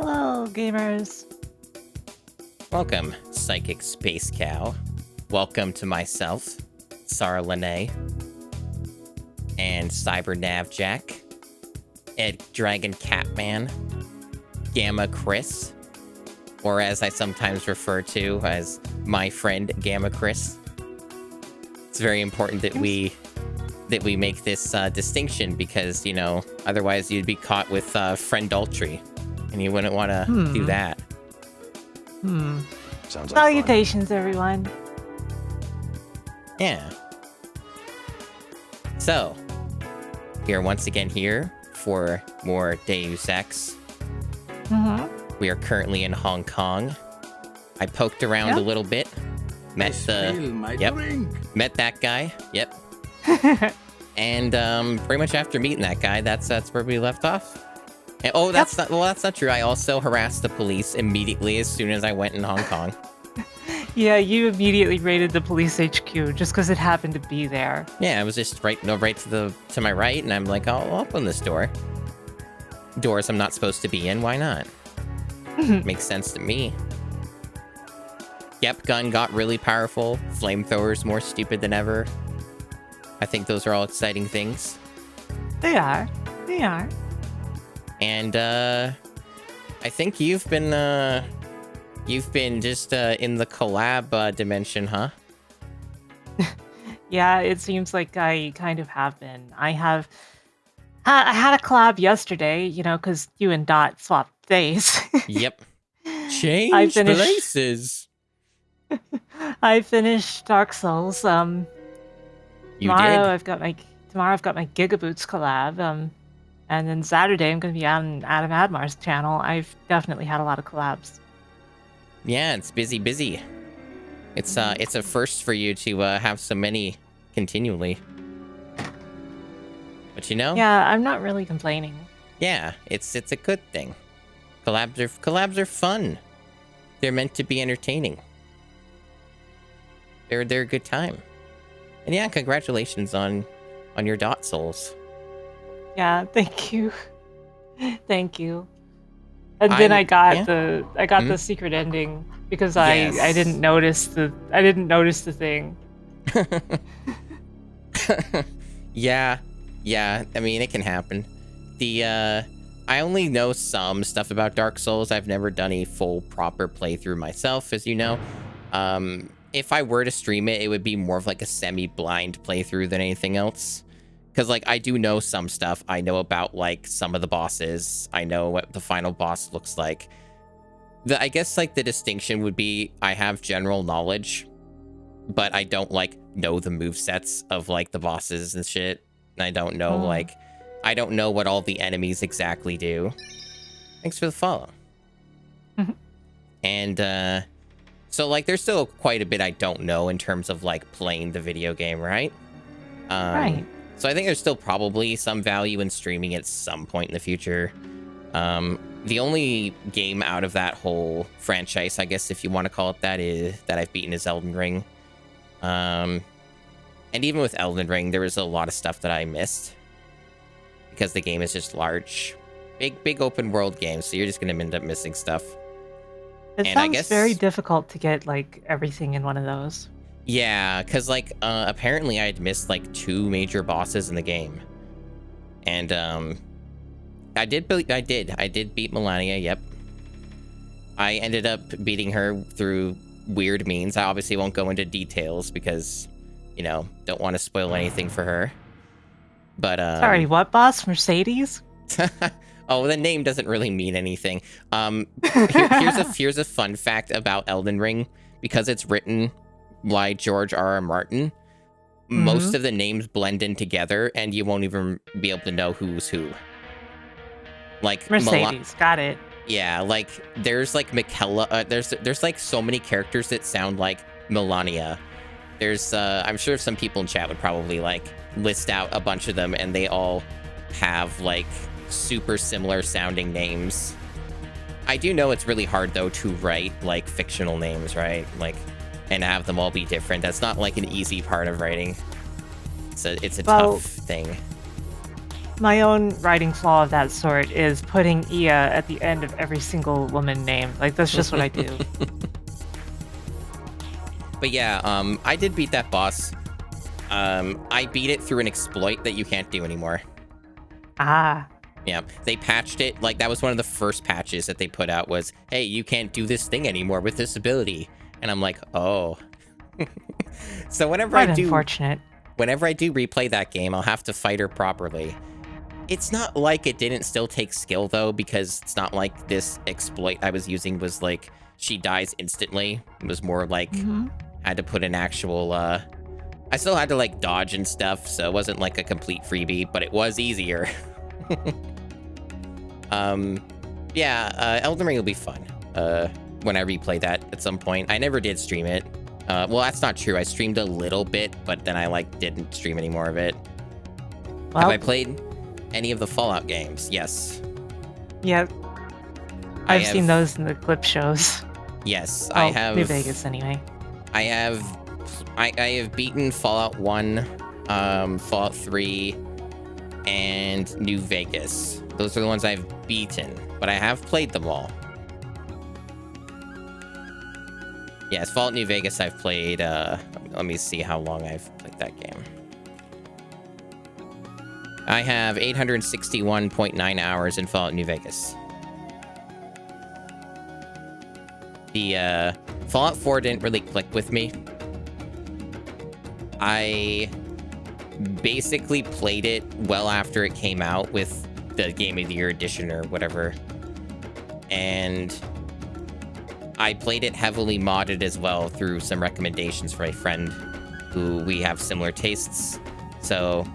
Hello, gamers. Welcome, Psychic Space Cow. Welcome to myself, Sarah Lene, and Cyber Nav Jack, Ed Dragon Catman, Gamma Chris, or as I sometimes refer to as my friend Gamma Chris. It's very important that we make this distinction because, you know, otherwise you'd be caught with friendultry, and you wouldn't want to do that. Sounds like Salutations, everyone. Yeah. So, we are once again here for more Deus Ex. We are currently in Hong Kong. I poked around a little bit. Met met that guy. Yep. And pretty much after meeting that guy, that's where we left off. And, that's not true. I also harassed the police immediately as soon as I went in Hong Kong. Yeah, you immediately raided the police HQ just because it happened to be there. Yeah, I was just right to my right, and I'm like, I'll open this door. Doors I'm not supposed to be in. Why not? Makes sense to me. Yep, gun got really powerful. Flamethrowers more stupid than ever. I think those are all exciting things. They are. They are. And I think you've been just in the collab dimension, huh? Yeah, it seems like I kind of have been. I had a collab yesterday, you know, because you and Dot swapped days. Yep. Change places. I finished Dark Souls. You Tomorrow did? I've got my Gigaboots collab. And then Saturday I'm going to be on Adam Admar's channel. I've definitely had a lot of collabs. Yeah, it's busy. It's a first for you to have so many continually. But you know? Yeah, I'm not really complaining. Yeah, it's a good thing. Collabs are fun. They're meant to be entertaining. They're a good time. And yeah, congratulations on your Dot Souls. Yeah, thank you. Thank you. And then I got the secret ending because I didn't notice the thing. Yeah. I mean, it can happen. I only know some stuff about Dark Souls. I've never done a full proper playthrough myself, as you know. If I were to stream it, it would be more of like a semi-blind playthrough than anything else. Because, like, I do know some stuff. I know about, like, some of the bosses. I know what the final boss looks like. I guess, like, the distinction would be I have general knowledge, but I don't, like, know the movesets of, like, the bosses and shit. And I don't know, I don't know what all the enemies exactly do. Thanks for the follow. And, so, like, there's still quite a bit I don't know in terms of, like, playing the video game, right? Right. So I think there's still probably some value in streaming at some point in the future. The only game out of that whole franchise, I guess if you want to call it that, that I've beaten is Elden Ring. And even with Elden Ring, there was a lot of stuff that I missed. Because the game is just large. Big open world game, so you're just going to end up missing stuff. It sounds very difficult to get, like, everything in one of those. Yeah, because, like, apparently I had missed, like, 2 major bosses in the game. And, I did beat Melania, yep. I ended up beating her through weird means. I obviously won't go into details because, you know, don't want to spoil anything for her. But, Sorry, what boss? Mercedes? Oh, the name doesn't really mean anything. Here's a fun fact about Elden Ring. Because it's written by George R.R. Martin, most of the names blend in together, and you won't even be able to know who's who. Like Mercedes, got it. Yeah, like there's like Michaela. There's like so many characters that sound like Melania. There's I'm sure some people in chat would probably like list out a bunch of them, and they all have like super similar sounding names. I do know it's really hard though to write like fictional names, right? Like, and have them all be different. That's not like an easy part of writing. It's a tough thing. My own writing flaw of that sort is putting Ia at the end of every single woman name. Like, that's just what I do. But yeah, I did beat that boss. I beat it through an exploit that you can't do anymore. Ah. Yeah, they patched it. Like, that was one of the first patches that they put out was, hey, you can't do this thing anymore with this ability. And I'm like, oh. So whenever I do replay that game, I'll have to fight her properly. It's not like it didn't still take skill, though, because it's not like this exploit I was using was like, she dies instantly. It was more like, had to put an actual, I still had to, like, dodge and stuff, so it wasn't like a complete freebie, but it was easier. Yeah, Elden Ring will be fun, when I replay that at some point. I never did stream it. Well, that's not true. I streamed a little bit, but then I, like, didn't stream any more of it. Well, have I played any of the Fallout games? Yes. Yeah. I've seen those in the clip shows. Yes, well, I have. New Vegas, anyway. I have beaten Fallout 1, Fallout 3, and New Vegas. Those are the ones I've beaten, but I have played them all. Yes, Fallout New Vegas I've played, let me see how long I've played that game. I have 861.9 hours in Fallout New Vegas. The, Fallout 4 didn't really click with me. I basically played it well after it came out with the Game of the Year edition or whatever. And I played it heavily modded as well through some recommendations from a friend who we have similar tastes. So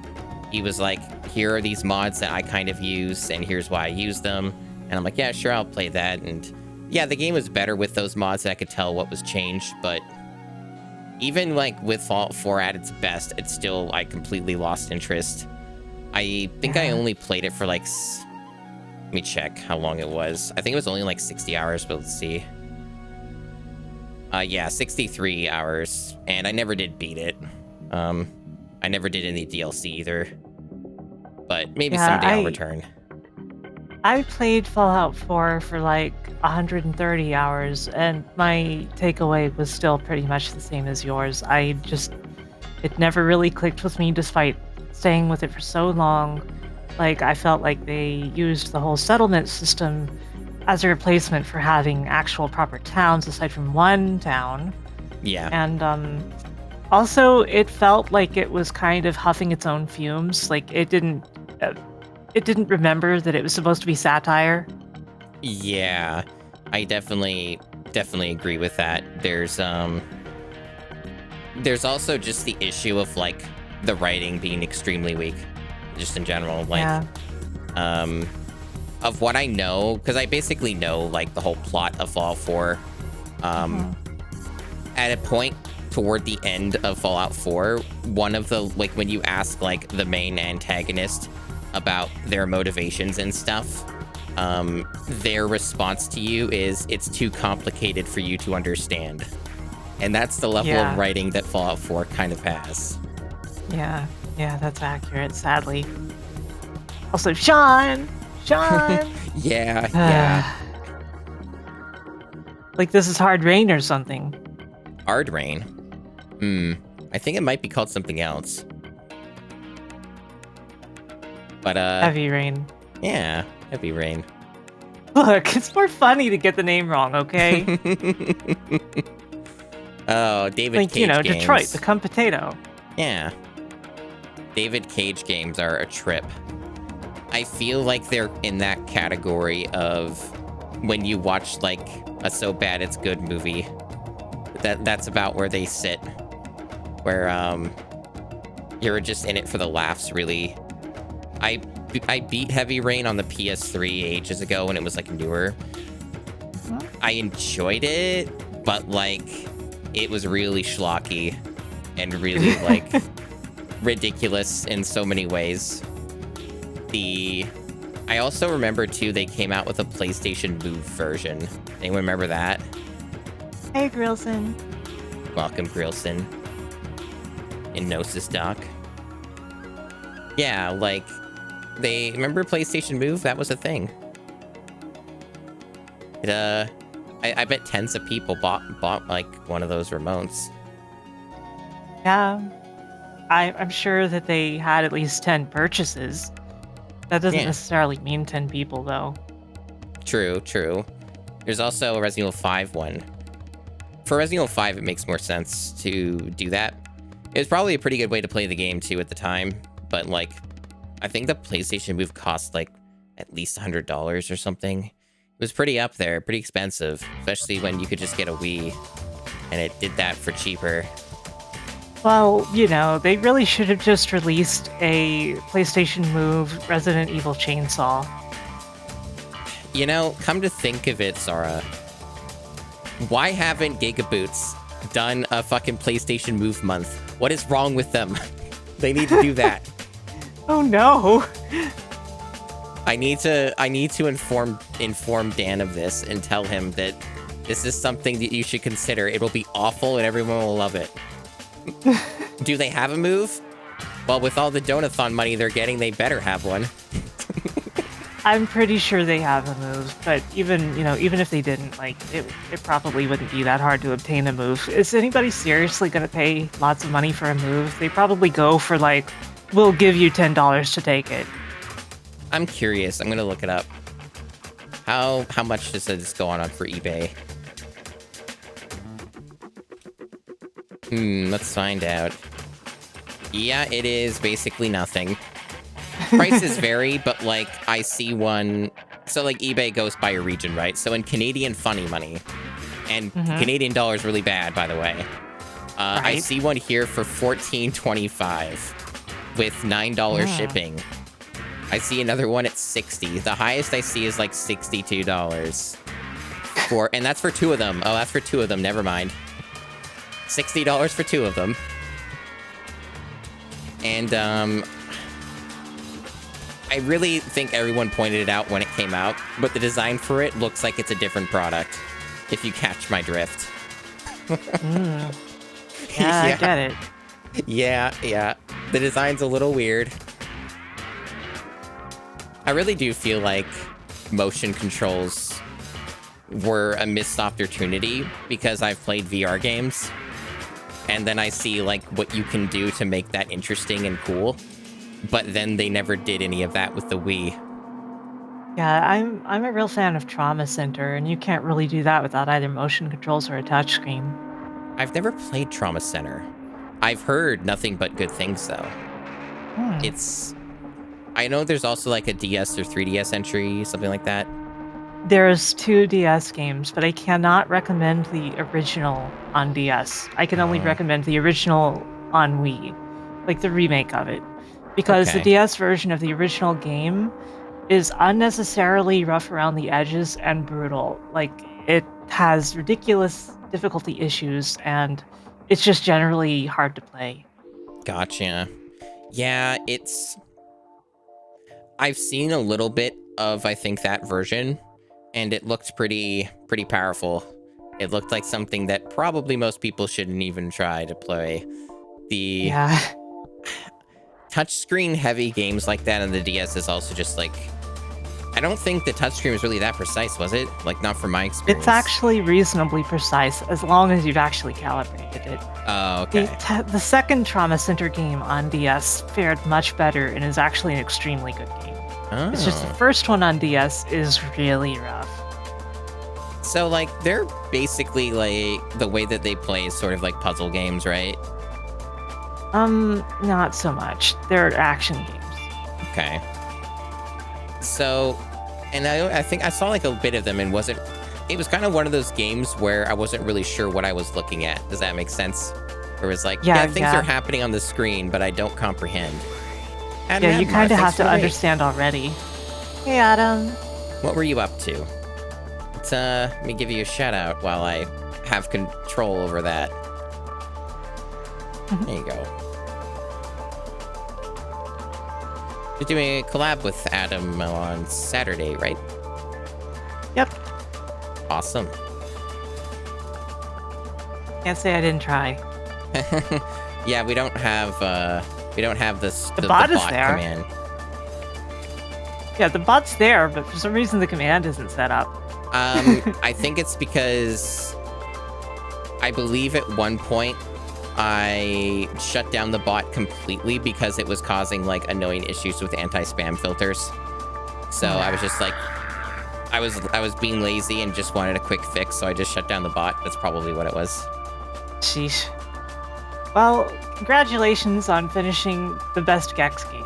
he was like, here are these mods that I kind of use, and here's why I use them. And I'm like, yeah, sure, I'll play that. And yeah, the game was better with those mods. I could tell what was changed, but even like with Fallout 4 at its best, it's still, I completely lost interest. I think I only played it for like, let me check how long it was. I think it was only like 60 hours, but let's see. Yeah, 63 hours, and I never did beat it. I never did any DLC either, but maybe someday I'll return. I played Fallout 4 for like 130 hours, and my takeaway was still pretty much the same as yours. It never really clicked with me despite staying with it for so long. Like, I felt like they used the whole settlement system as a replacement for having actual proper towns aside from one town. Yeah. And also it felt like it was kind of huffing its own fumes. Like, it didn't remember that it was supposed to be satire. Yeah, I definitely agree with that. There's also just the issue of like the writing being extremely weak, just in general. Like, of what I know, because I basically know like the whole plot of Fallout 4. At a point toward the end of Fallout 4, one of the, like, when you ask like the main antagonist about their motivations and stuff, their response to you is, it's too complicated for you to understand. And that's the level of writing that Fallout 4 kind of has. Yeah, that's accurate, sadly. Also, Sean! Yeah. Like, this is Hard Rain or something. Hard Rain? I think it might be called something else. But, Heavy Rain. Yeah, Heavy Rain. Look, it's more funny to get the name wrong, okay? Oh, David like, Cage games. Detroit, become potato. Yeah. David Cage games are a trip. I feel like they're in that category of when you watch, like, a so bad it's good movie. That's about where they sit. Where, you're just in it for the laughs, really. I beat Heavy Rain on the PS3 ages ago when it was, like, newer. I enjoyed it, but, like, it was really schlocky and really, like, ridiculous in so many ways. I also remember, too, they came out with a PlayStation Move version. Anyone remember that? Hey, Grillson. Welcome, Grillson. In Gnosis Doc. Yeah, like, They remember PlayStation Move? That was a thing. It, I bet tens of people bought like one of those remotes. Yeah. I'm sure that they had at least 10 purchases. That doesn't necessarily mean 10 people, though. True, true. There's also a Resident Evil 5 one. For Resident Evil 5, it makes more sense to do that. It was probably a pretty good way to play the game, too, at the time. But, like, I think the PlayStation Move cost, like, at least $100 or something. It was pretty up there, pretty expensive, especially when you could just get a Wii, and it did that for cheaper. Well, you know, they really should have just released a PlayStation Move Resident Evil Chainsaw. You know, come to think of it, Zara, why haven't Gigaboots done a fucking PlayStation Move month? What is wrong with them? They need to do that. Oh no! I need to inform Dan of this and tell him that this is something that you should consider. It will be awful and everyone will love it. Do they have a move? Well, with all the Donathon money they're getting, they better have one. I'm pretty sure they have a move, but even if they didn't, like, it probably wouldn't be that hard to obtain a move. Is anybody seriously gonna pay lots of money for a move? They probably go for, like, we'll give you $10 to take it. I'm curious. I'm gonna look it up. How much does this go on for eBay? Let's find out. Yeah, it is basically nothing. Prices vary, but, like, I see one... So, like, eBay goes by a region, right? So in Canadian funny money, and Canadian dollar is really bad, by the way, Right. I see one here for $14.25 with $9 shipping. I see another one at $60. The highest I see is, like, $62. And that's for two of them. Oh, that's for two of them. Never mind. $60 for two of them. And, I really think everyone pointed it out when it came out, but the design for it looks like it's a different product, if you catch my drift. Yeah, I get it. Yeah. The design's a little weird. I really do feel like motion controls were a missed opportunity because I've played VR games, and then I see, like, what you can do to make that interesting and cool. But then they never did any of that with the Wii. Yeah, I'm a real fan of Trauma Center, and you can't really do that without either motion controls or a touchscreen. I've never played Trauma Center. I've heard nothing but good things, though. I know there's also, like, a DS or 3DS entry, something like that. There's 2 DS games, but I cannot recommend the original on DS. I can only recommend the original on Wii, like the remake of it. Because the DS version of the original game is unnecessarily rough around the edges and brutal. Like, it has ridiculous difficulty issues, and it's just generally hard to play. Gotcha. Yeah, I've seen a little bit of, I think, that version, and it looked pretty powerful. It looked like something that probably most people shouldn't even try to play. Yeah. Touchscreen heavy games like that on the DS is also just like, I don't think the touchscreen was really that precise, was it? Like, not from my experience. It's actually reasonably precise as long as you've actually calibrated it. Oh, okay. The second Trauma Center game on DS fared much better and is actually an extremely good game. Oh. It's just the first one on DS is really rough. So, like, they're basically, like, the way that they play is sort of like puzzle games, right? Not so much. They're action games. Okay. So, and I think I saw, like, a bit of them, and it was kind of one of those games where I wasn't really sure what I was looking at. Does that make sense? It was like, things are happening on the screen, but I don't comprehend. Adam, you kind of have to understand already. Hey, Adam. What were you up to? Let me give you a shout out while I have control over that. There you go. You're doing a collab with Adam on Saturday, right? Yep. Awesome. Can't say I didn't try. Yeah, we don't have the bot is there. command. Yeah, the bot's there, but for some reason the command isn't set up. I think it's because I believe at one point I shut down the bot completely because it was causing like annoying issues with anti-spam filters. So I was just like, I was being lazy and just wanted a quick fix, so I just shut down the bot. That's probably what it was. Sheesh. Well, congratulations on finishing the best Gex game.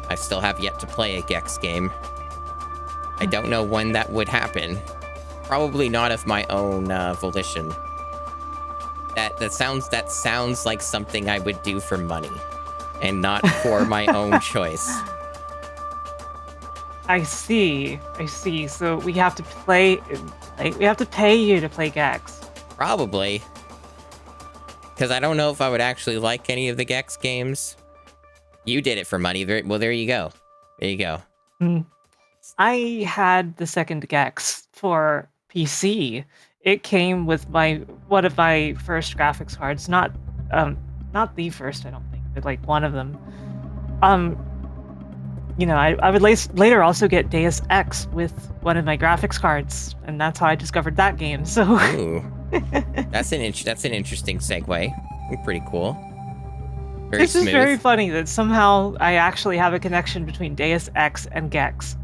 I still have yet to play a Gex game. I don't know when that would happen. Probably not of my own volition. That sounds like something I would do for money, and not for my own choice. I see. So we have to we have to pay you to play Gex. Probably. Because I don't know if I would actually like any of the Gex games. You did it for money. Well, there you go. There you go. I had the second Gex for PC. It came with one of my first graphics cards. Not the first, I don't think, but like one of them. I would later also get Deus Ex with one of my graphics cards, and that's how I discovered that game. So, ooh, that's an interesting segue. Pretty cool. Very this smooth. is very funny that somehow I actually have a connection between Deus Ex and Gex.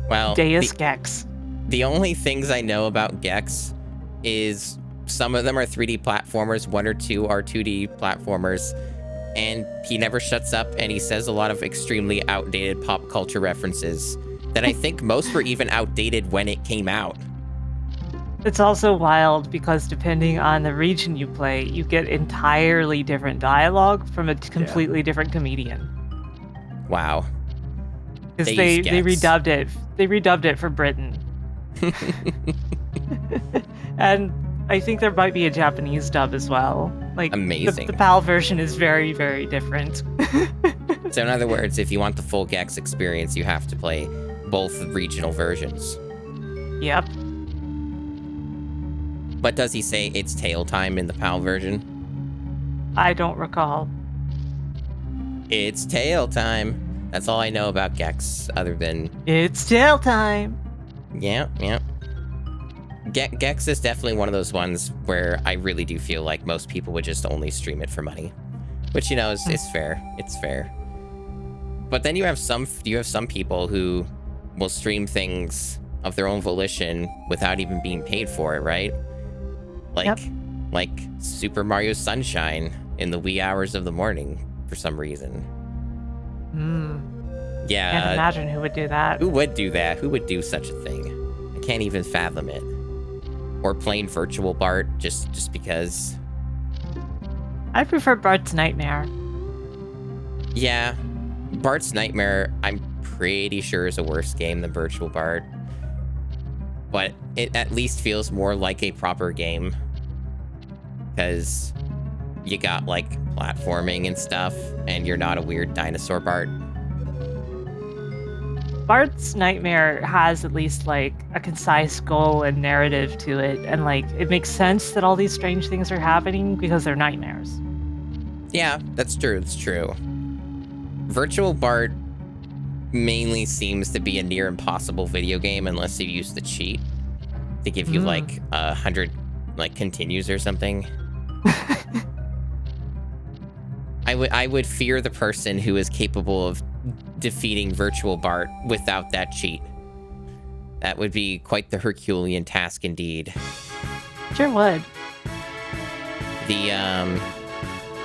Well, Deus Gex. The only things I know about Gex is some of them are 3D platformers, one or two are 2D platformers, and he never shuts up, and he says a lot of extremely outdated pop culture references that I think most were even outdated when it came out. It's also wild because depending on the region you play, you get entirely different dialogue from a completely different comedian. Wow. Because they redubbed it. They redubbed it for Britain. And I think there might be a Japanese dub as well. Like, amazing. The PAL version is very, very different. So in other words, if you want the full Gex experience, you have to play both regional versions. Yep. But does he say it's tail time in the PAL version? I don't recall. It's tail time. That's all I know about Gex, other than... It's tail time! Yeah. Gex is definitely one of those ones where I really do feel like most people would just only stream it for money. Which, is fair. It's fair. But then you have some people who will stream things of their own volition without even being paid for it, right? Like Super Mario Sunshine in the wee hours of the morning for some reason. Yeah. Can't imagine who would do that. Who would do that? Who would do such a thing? I can't even fathom it. Or plain virtual Bart, just because. I prefer Bart's Nightmare. Yeah. Bart's Nightmare, I'm pretty sure is a worse game than Virtual Bart. But it at least feels more like a proper game. Because you got, like, platforming and stuff, and you're not a weird dinosaur Bart. Bart's Nightmare has at least, like, a concise goal and narrative to it, and, like, it makes sense that all these strange things are happening because they're nightmares. Yeah, that's true. It's true. Virtual Bart mainly seems to be a near impossible video game unless you use the cheat to give you, like, 100, like, continues or something. I would fear the person who is capable of defeating Virtual Bart without that cheat. That would be quite the Herculean task indeed. Sure would.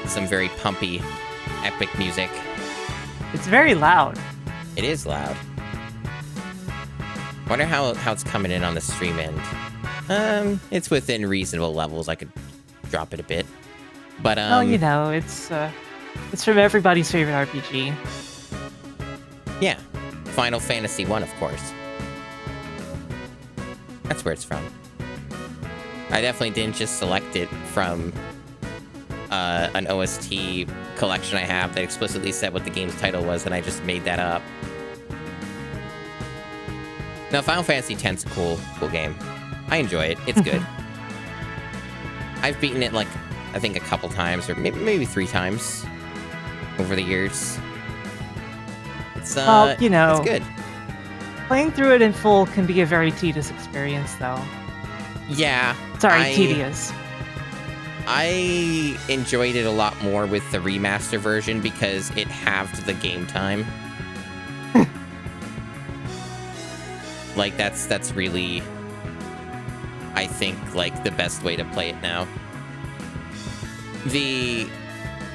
Some very pumpy, epic music. It's very loud. It is loud. Wonder how it's coming in on the stream end. It's within reasonable levels. I could drop it a bit. But well, it's from everybody's favorite RPG. Yeah, Final Fantasy 1, of course. That's where it's from. I definitely didn't just select it from an OST collection I have that explicitly said what the game's title was, and I just made that up. No, Final Fantasy X's a cool game. I enjoy it. It's good. I've beaten it, like, I think a couple times, or maybe 3 times over the years. Well, it's good. playing through it in full can be a very tedious experience, though. Yeah, Sorry, tedious. I enjoyed it a lot more with the remaster version because it halved the game time. Like that's really, I think, like the best way to play it now.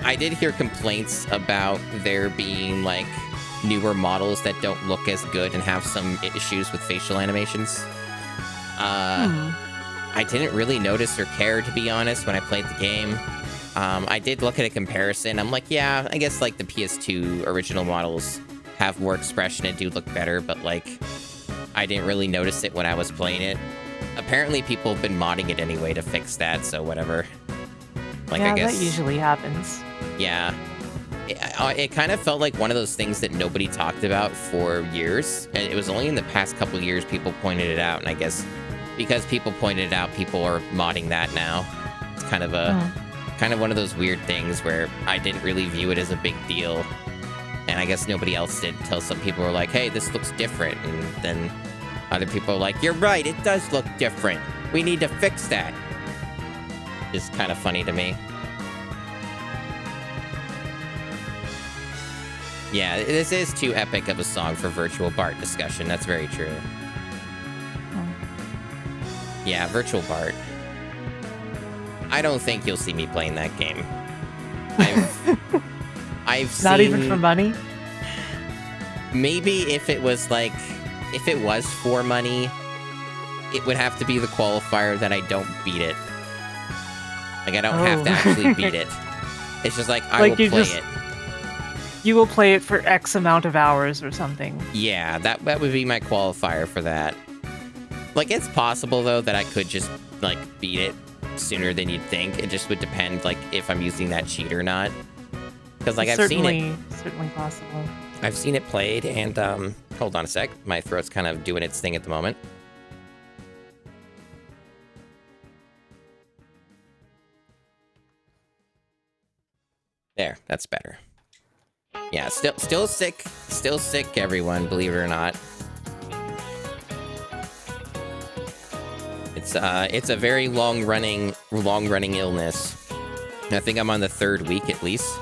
I did hear complaints about there being like newer models that don't look as good and have some issues with facial animations. I didn't really notice or care, to be honest, when I played the game. I did look at a comparison. I'm like, yeah, I guess like the PS2 original models have more expression and do look better, but like I didn't really notice it when I was playing it. Apparently people have been modding it anyway to fix that, so whatever. Like, yeah, I guess that usually happens. Yeah. It kind of felt like one of those things that nobody talked about for years. And it was only in the past couple of years people pointed it out. And I guess because people pointed it out, people are modding that now. It's kind of kind of one of those weird things where I didn't really view it as a big deal. And I guess nobody else did until some people were like, hey, this looks different. And then other people are like, you're right, it does look different. We need to fix that. It's kind of funny to me. Yeah, this is too epic of a song for Virtual Bart discussion. That's very true. Yeah, Virtual Bart. I don't think you'll see me playing that game. I've seen... Not even for money? Maybe if it was like... If it was for money, it would have to be the qualifier that I don't beat it. Like, I don't have to actually beat it. It's just like, I will play it. You will play it for X amount of hours or something. Yeah, that would be my qualifier for that. Like, it's possible, though, that I could just, like, beat it sooner than you'd think. It just would depend, like, if I'm using that cheat or not. Because, like, I've seen it. Certainly possible. I've seen it played, and, hold on a sec. My throat's kind of doing its thing at the moment. There, that's better. Yeah, still sick. Still sick, everyone, believe it or not. It's a very long-running illness. I think I'm on the 3rd week at least.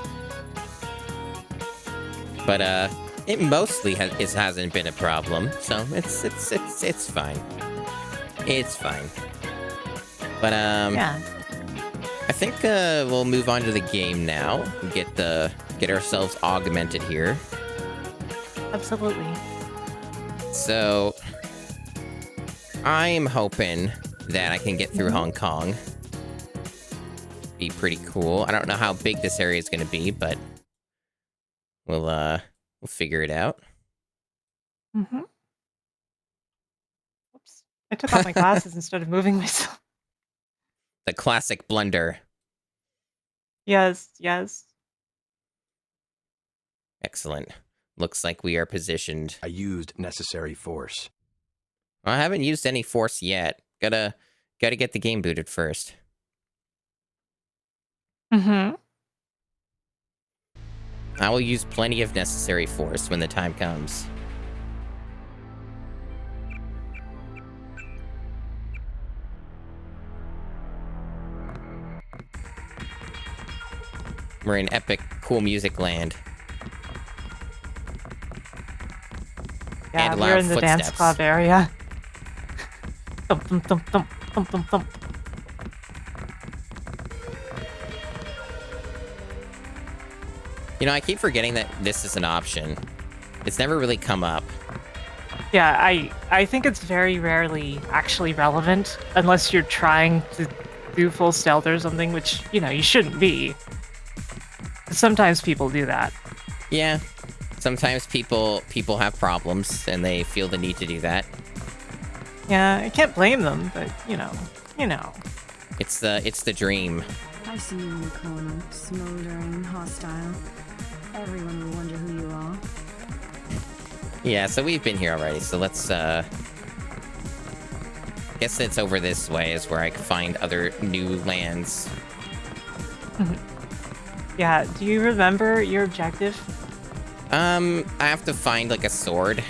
But it mostly hasn't been a problem, so it's fine. It's fine. But yeah. I think we'll move on to the game now. Get ourselves augmented here. Absolutely. So I'm hoping that I can get through Hong Kong. Be pretty cool. I don't know how big this area is going to be, but we'll figure it out. Mm-hmm. Oops. I took off my glasses instead of moving myself. The classic blunder. Yes. Excellent. Looks like we are positioned. I used necessary force. I haven't used any force yet. Gotta get the game booted first. Mm-hmm. I will use plenty of necessary force when the time comes. We're in epic, cool music land. Yeah, and we're loud in the footsteps. dance club area. Thump, thump, thump, thump, thump, thump, thump. You know, I keep forgetting that this is an option. It's never really come up. Yeah, I think it's very rarely actually relevant unless you're trying to do full stealth or something, which, you shouldn't be. Sometimes people do that. Yeah. Sometimes people have problems and they feel the need to do that. Yeah, I can't blame them, but you know. It's the dream. I see you in the corner, smoldering, hostile. Everyone will wonder who you are. Yeah, so we've been here already, so let's guess it's over this way is where I can find other new lands. Yeah, do you remember your objective? I have to find like a sword.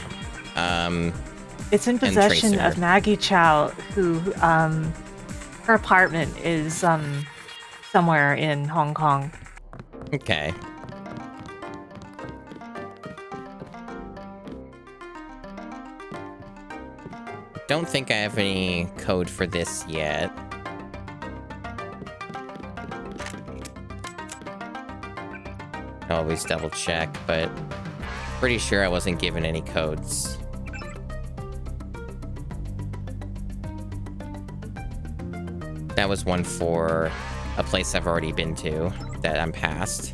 It's in possession Tracer. of Maggie Chow, who, her apartment is, somewhere in Hong Kong. Okay. Don't think I have any code for this yet. Always double check, but pretty sure I wasn't given any codes. That was one for a place I've already been to that I'm past.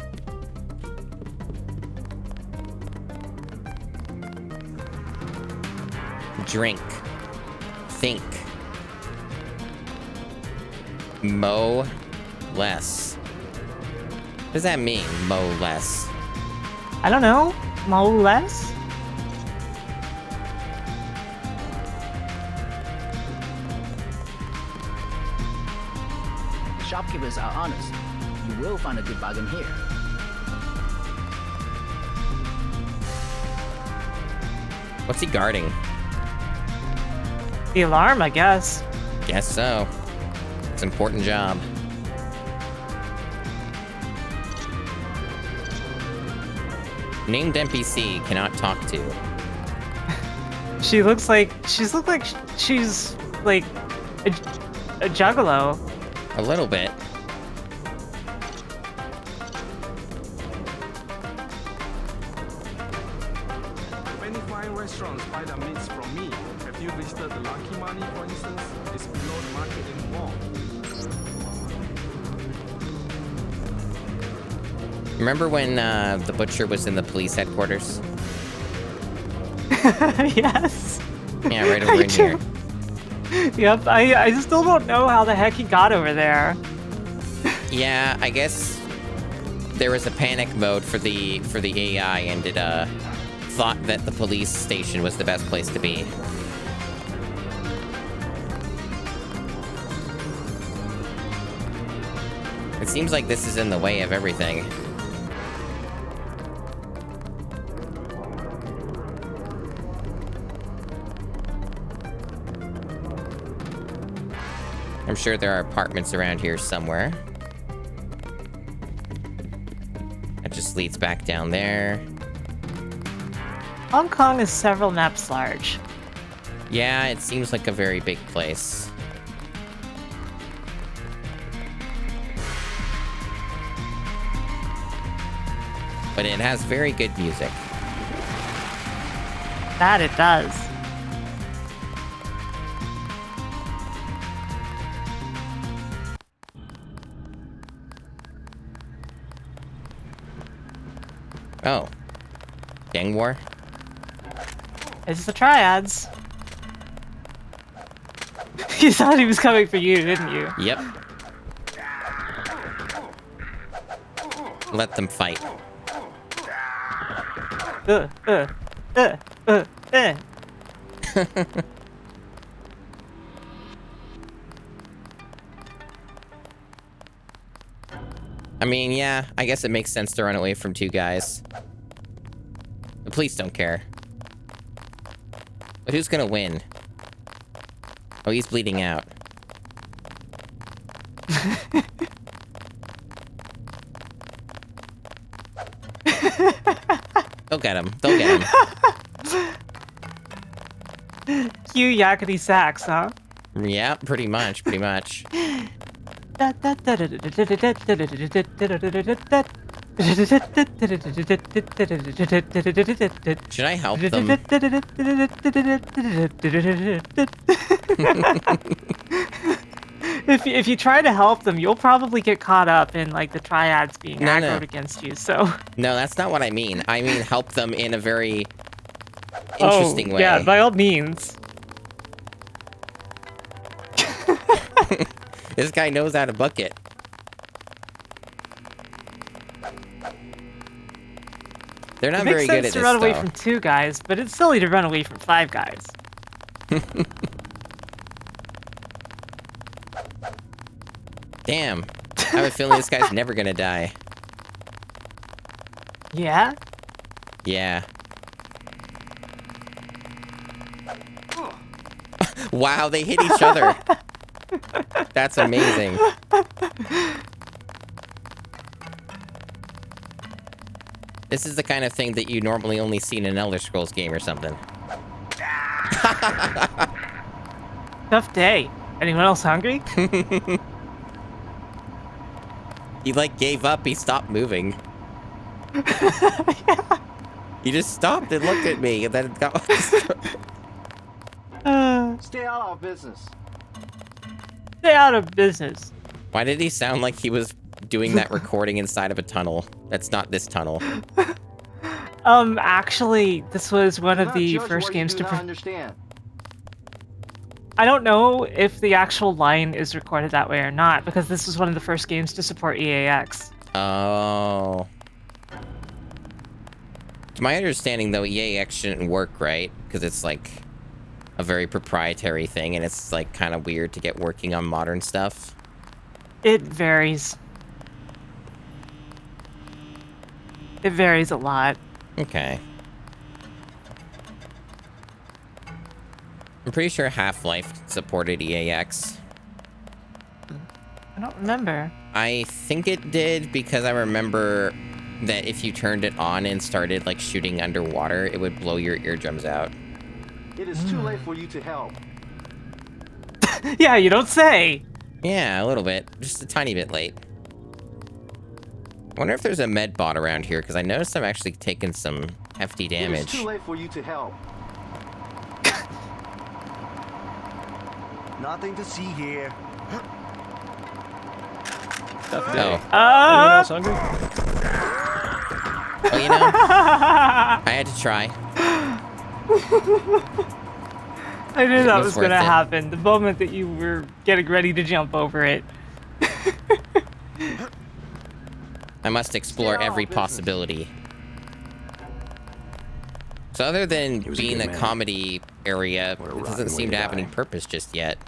Drink. Think. Mow less. What does that mean, mow less? I don't know. Mo less? Shopkeepers are honest. You will find a good bargain here. What's he guarding? The alarm, I guess. Guess so. It's an important job. Named NPC cannot talk to. She's like she's like a juggalo. A little bit. Many fine restaurants buy their meats from me. Have you visited the Lucky Money, for instance? It's below the market in the mall. Remember when the butcher was in the police headquarters? Yes. Yeah, right over in here. Yep, I still don't know how the heck he got over there. Yeah, I guess there was a panic mode for the AI, and it thought that the police station was the best place to be. It seems like this is in the way of everything. I'm sure there are apartments around here somewhere. That just leads back down there. Hong Kong is several maps large. Yeah, it seems like a very big place. But it has very good music. That it does. Oh. Gang war? It's the triads. You thought he was coming for you, didn't you? Yep. Let them fight. Uh, uh, uh, uh, uh. I mean, yeah, I guess it makes sense to run away from two guys. The police don't care. But who's gonna win? Oh, he's bleeding out. They'll get him. They'll get him. Cue yakety sax, huh? Yeah, pretty much, pretty much. Should I help them? If you try to help them, you'll probably get caught up in like the triads being No, aggroed no. against you. So No, that's not what I mean. I mean help them in a very interesting way. Yeah, by all means. This guy knows how to bucket. They're not It makes very good sense at to this, run away though. from 2 guys, but it's silly to run away from 5 guys. Damn. I have a feeling this guy's never gonna die. Yeah? Yeah. Wow, they hit each other. That's amazing. This is the kind of thing that you normally only see in an Elder Scrolls game or something. Tough day. Anyone else hungry? He, like, gave up. He stopped moving. He just stopped and looked at me, and then got... Stay out of our business. Stay out of business. Why did he sound like he was doing that recording inside of a tunnel? That's not this tunnel. Actually, this was one of the first games to... understand. I don't know if the actual line is recorded that way or not, because this was one of the first games to support EAX. Oh. To my understanding, though, EAX shouldn't work, right? Because it's, like, a very proprietary thing, and it's, like, kind of weird to get working on modern stuff. It varies. It varies a lot. Okay. I'm pretty sure Half-Life supported EAX. I don't remember. I think it did because I remember that if you turned it on and started like shooting underwater, it would blow your eardrums out. It is too late for you to help. Yeah, you don't say. Yeah, a little bit. Just a tiny bit late. I wonder if there's a med bot around here because I noticed I'm actually taking some hefty It is damage. too late for you to help. Nothing to see here. Tough day. Oh. Anyone else hungry? Well, you know, I had to try. I knew that was was going to worth it. happen. The moment that you were getting ready to jump over it. I must explore every possibility. So other than He was a being good a man. comedy area, it What a rotten doesn't way seem to to have any die. purpose just yet.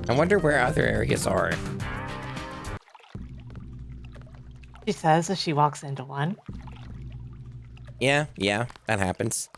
I wonder where other areas are. She says as she walks into one. Yeah, that happens.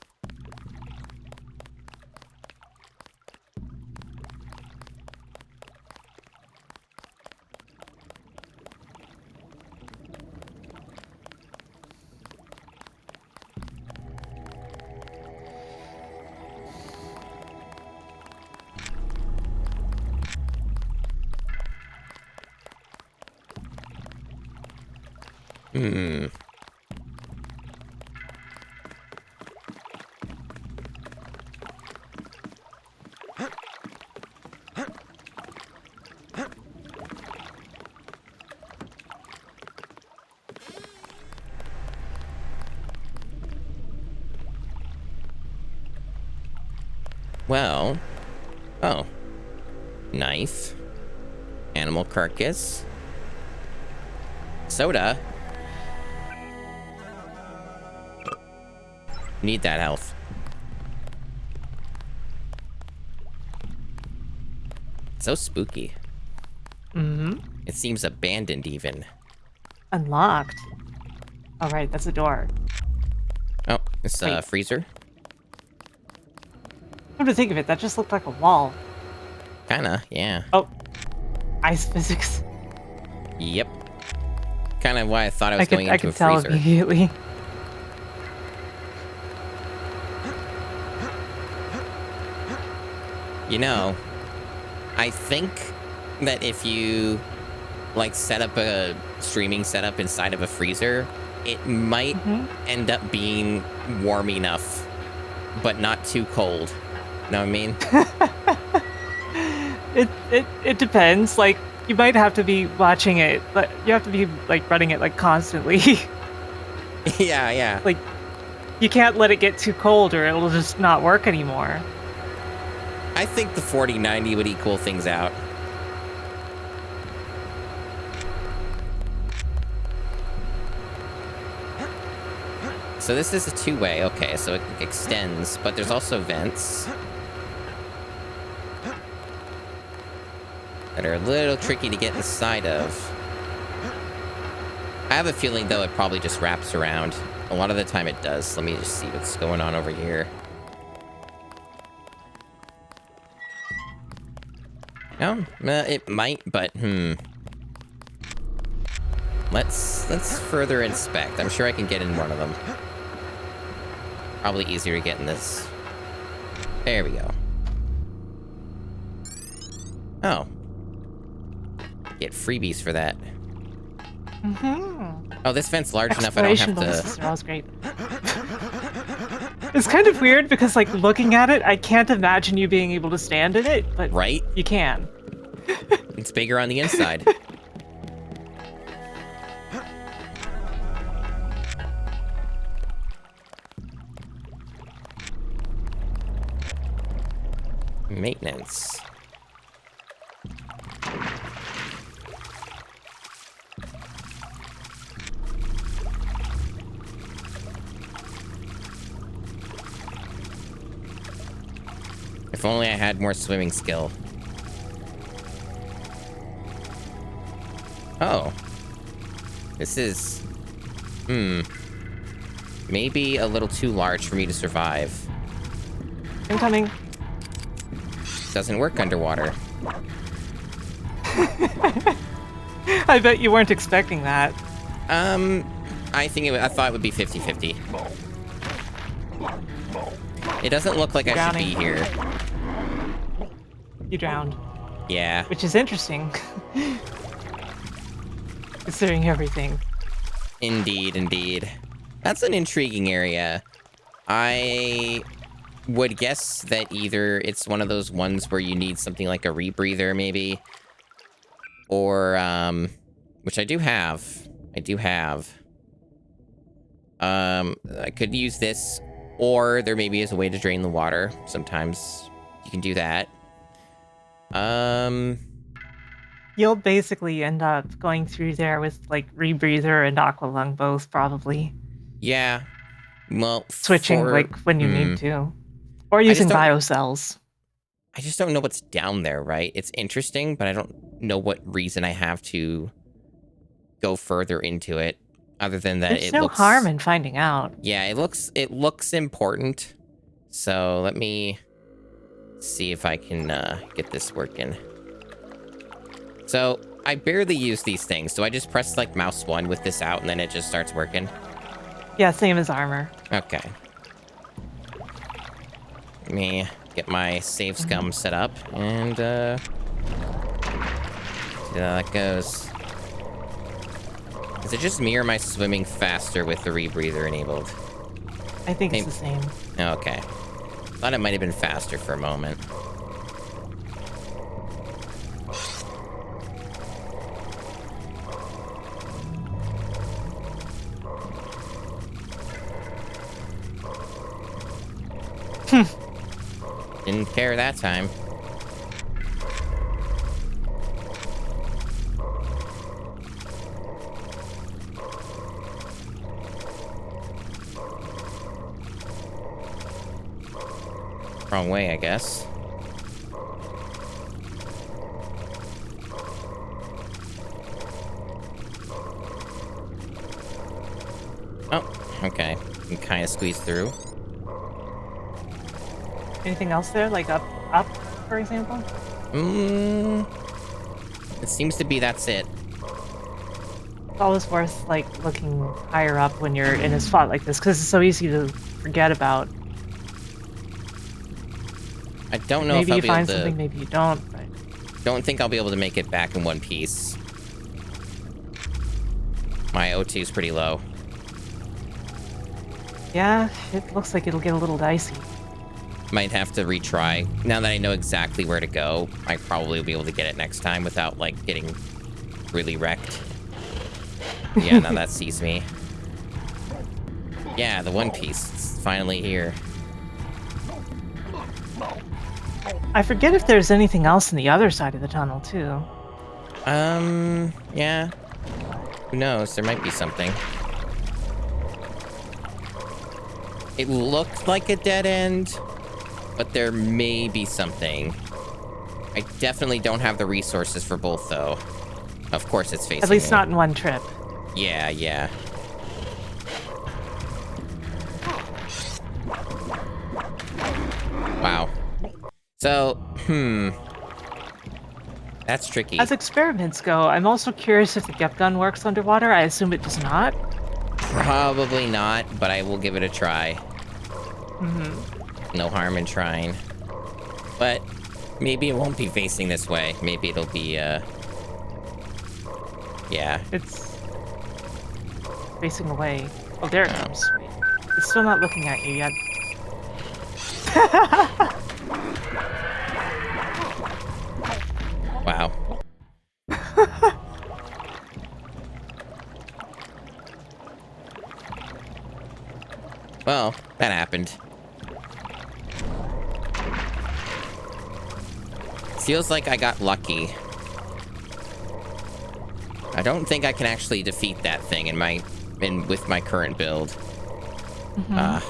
Well, oh, knife, animal carcass, soda. Need that health. So spooky. Mm-hmm. It seems abandoned even. Unlocked. All right, that's a door. Oh, it's a Wait. freezer. Come to think of it, that just looked like a wall. Kinda, yeah. Oh, ice physics. Yep. Kind of why I thought I was going I into could a tell freezer. immediately. You know, I think that if you like set up a streaming setup inside of a freezer, it might end up being warm enough, but not too cold. Know what I mean? It depends. Like, you might have to be watching it, but you have to be like running it like constantly. Yeah. Like, you can't let it get too cold or it'll just not work anymore. I think the 4090 would equal things out. So this is a two-way. Okay, so it extends, but there's also vents that are a little tricky to get inside of. I have a feeling, though, it probably just wraps around. A lot of the time it does. Let me just see what's going on over here. No, it might, but Let's further inspect. I'm sure I can get in one of them. Probably easier to get in this. There we go. Oh. Get freebies for that. Oh, this vent's large enough I don't have bonuses to... are always great. It's kind of weird because, like, looking at it, I can't imagine you being able to stand in it, but Right? you can. It's bigger on the inside. Maintenance. If only I had more swimming skill. Oh. This is... maybe a little too large for me to survive. Incoming. Doesn't work underwater. I bet you weren't expecting that. I thought it would be 50-50. It doesn't look like I should be here. You drowned. Yeah. Which is interesting. Considering everything. Indeed. That's an intriguing area. I would guess that either it's one of those ones where you need something like a rebreather, maybe. Or, which I do have. I could use this, or there maybe is a way to drain the water. Sometimes you can do that. You'll basically end up going through there with, like, rebreather and aqua lung both, probably. Yeah. Well, switching, like, when you need to. Or using biocells. I just don't know what's down there, right? It's interesting, but I don't know what reason I have to go further into it, other than that There's no harm in finding out. Yeah, it looks important. So let me see if I can get this working. So I barely use these things. Do I just press like mouse 1 with this out and then it just starts working? Yeah, same as armor. Okay. Let me get my save scum set up and see how that goes. Is it just me or am I swimming faster with the rebreather enabled? I think it's the same. Okay. Thought it might have been faster for a moment. Didn't care that time. Wrong way, I guess. Oh, okay. You can kind of squeeze through. Anything else there? Like up, for example? It seems to be that's it. It's always worth, like, looking higher up when you're in a spot like this, because it's so easy to forget about. I don't know maybe if I'll you be find able to... something, maybe you don't. But... Don't think I'll be able to make it back in one piece. My O2 is pretty low. Yeah, it looks like it'll get a little dicey. Might have to retry. Now that I know exactly where to go, I probably will be able to get it next time without, like, getting really wrecked. Yeah, now that sees me. Yeah, the One Piece. It's finally here. I forget if there's anything else in the other side of the tunnel, too. Yeah. Who knows? There might be something. It looked like a dead end, but there may be something. I definitely don't have the resources for both, though. Of course it's facing At least me. not in one trip. Yeah, yeah. Wow. So, that's tricky. As experiments go, I'm also curious if the Gep gun works underwater. I assume it does not. Probably not, but I will give it a try. No harm in trying. But maybe it won't be facing this way. Maybe it'll be, yeah. It's facing away. Oh, there it comes. Wait. It's still not looking at you yet. Wow. Well, that happened. Feels like I got lucky. I don't think I can actually defeat that thing with my current build. No.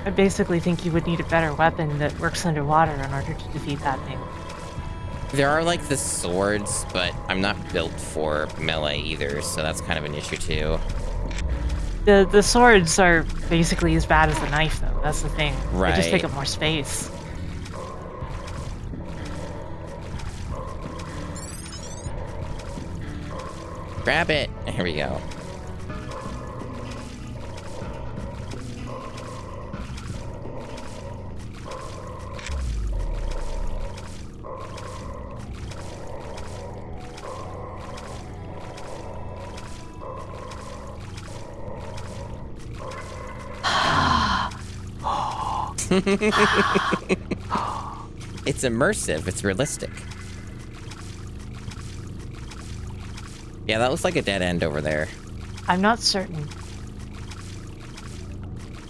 I basically think you would need a better weapon that works underwater in order to defeat that thing. There are, like, the swords, but I'm not built for melee either, so that's kind of an issue, too. The swords are basically as bad as the knife, though. That's the thing. They just take Right. up more space. Grab it. Here we go. It's immersive. It's realistic. Yeah, that looks like a dead end over there. I'm not certain.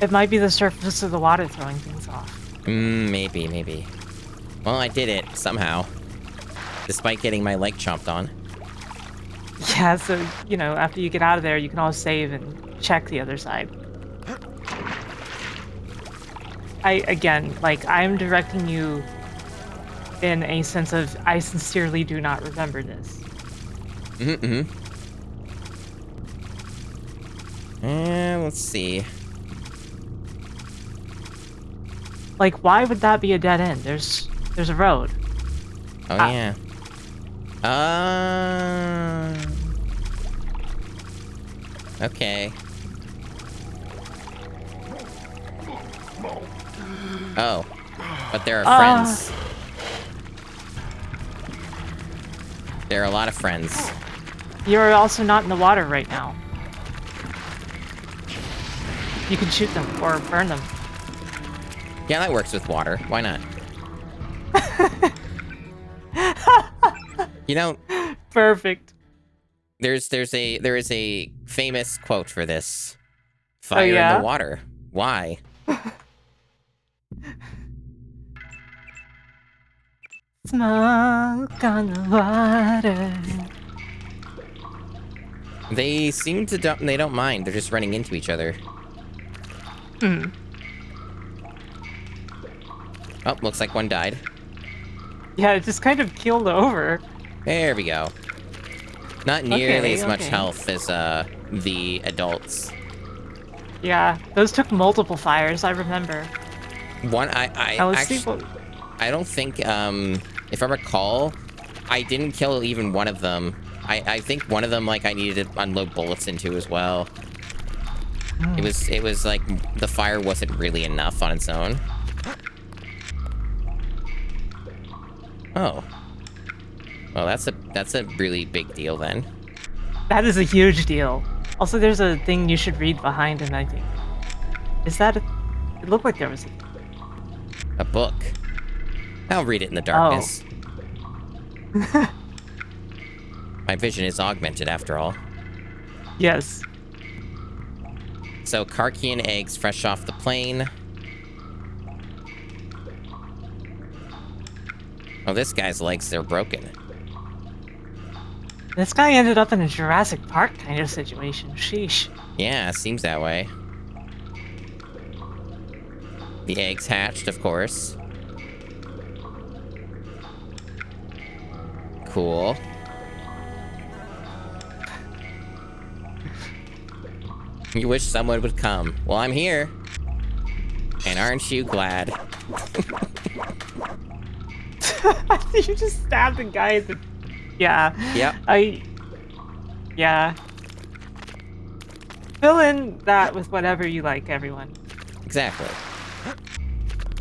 It might be the surface of the water throwing things off. Maybe. Well, I did it somehow. Despite getting my leg chomped on. Yeah, so, you know, after you get out of there, you can always save and check the other side. Again, I'm directing you in a sense of, I sincerely do not remember this. Let's see. Why would that be a dead end? There's a road. Oh, yeah. Okay. Oh. But there are friends. There are a lot of friends. You're also not in the water right now. You can shoot them or burn them. Yeah, that works with water. Why not? You know, Perfect. there is a famous quote for this. Fire in yeah? the water. Why? Smoke on the water. They seem to they don't mind. They're just running into each other. Oh, looks like one died. Yeah, it just kind of keeled over. There we go. Not nearly as much okay. health as the adults. Yeah, those took multiple fires, I remember. One Now let's see actually, what... I don't think if I recall, I didn't kill even one of them. I think one of them I needed to unload bullets into as well. It was like the fire wasn't really enough on its own. Well, that's a really big deal then. That is a huge deal. Also, there's a thing you should read behind him, I think. Is that a... It looked like there was a... A book. I'll read it in the Oh. darkness. My vision is augmented after all. Yes. So, Karkian eggs fresh off the plane. Oh, this guy's legs, they're broken. This guy ended up in a Jurassic Park kind of situation. Sheesh. Yeah, seems that way. The eggs hatched, of course. Cool. You wish someone would come. Well, I'm here. And aren't you glad? You just stabbed the guy at the... Yeah. Yep. Yeah. Fill in that with whatever you like, everyone. Exactly.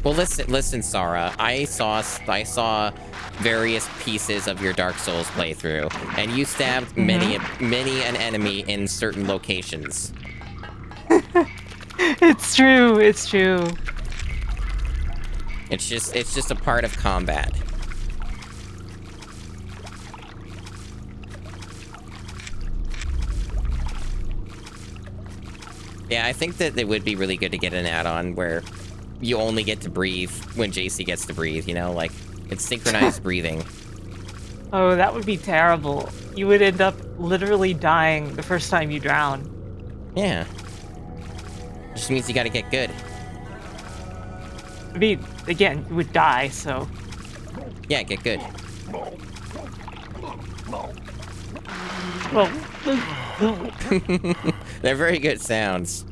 Well, listen, Sarah. I saw various pieces of your Dark Souls playthrough, and you stabbed many an enemy in certain locations. It's true. It's true. It's just a part of combat. Yeah, I think that it would be really good to get an add-on where you only get to breathe when JC gets to breathe, you know? Like, it's synchronized breathing. Oh, that would be terrible. You would end up literally dying the first time you drown. Yeah. Just means you gotta get good. I mean, again, you would die, so... Yeah, get good. Well... They're very good sounds.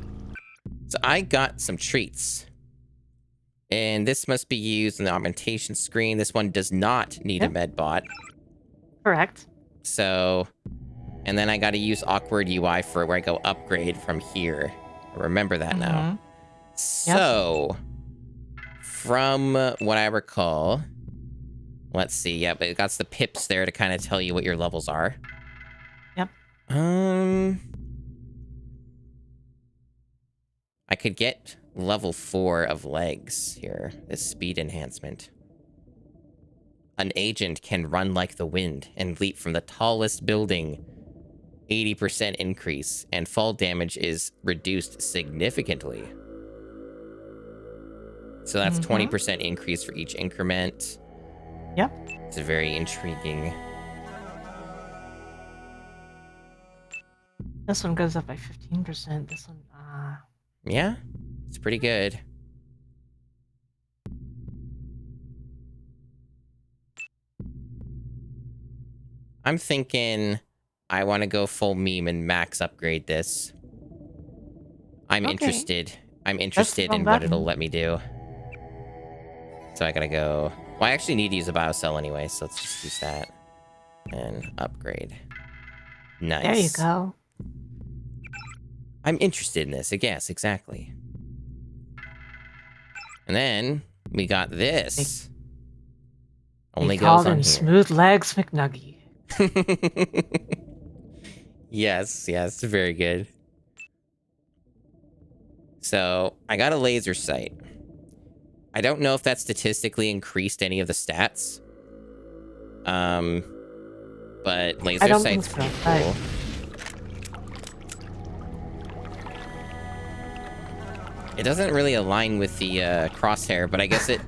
So I got some treats. And this must be used in the augmentation screen. This one does not need a med bot. Correct. So, and then I gotta use awkward UI for where I go upgrade from here. Remember that now. So, from what I recall, let's see. Yep, it got the pips there to kind of tell you what your levels are. Yep. I could get level 4 of legs here. This speed enhancement. An agent can run like the wind and leap from the tallest building. 80% increase, and fall damage is reduced significantly. So that's 20% increase for each increment. Yep. It's very intriguing. This one goes up by 15%. This one, Yeah, it's pretty good. I'm thinking I want to go full meme and max upgrade this. I'm interested. I'm interested in what it'll let me do. So I gotta go... Well, I actually need to use a biocell anyway, so let's just use that. And upgrade. Nice. There you go. I'm interested in this, I guess, exactly. And then we got this. Only goes on here. Smooth Legs McNuggy. Yes, very good. So, I got a laser sight. I don't know if that statistically increased any of the stats. But laser sight's pretty cool. It doesn't really align with the crosshair, but I guess it...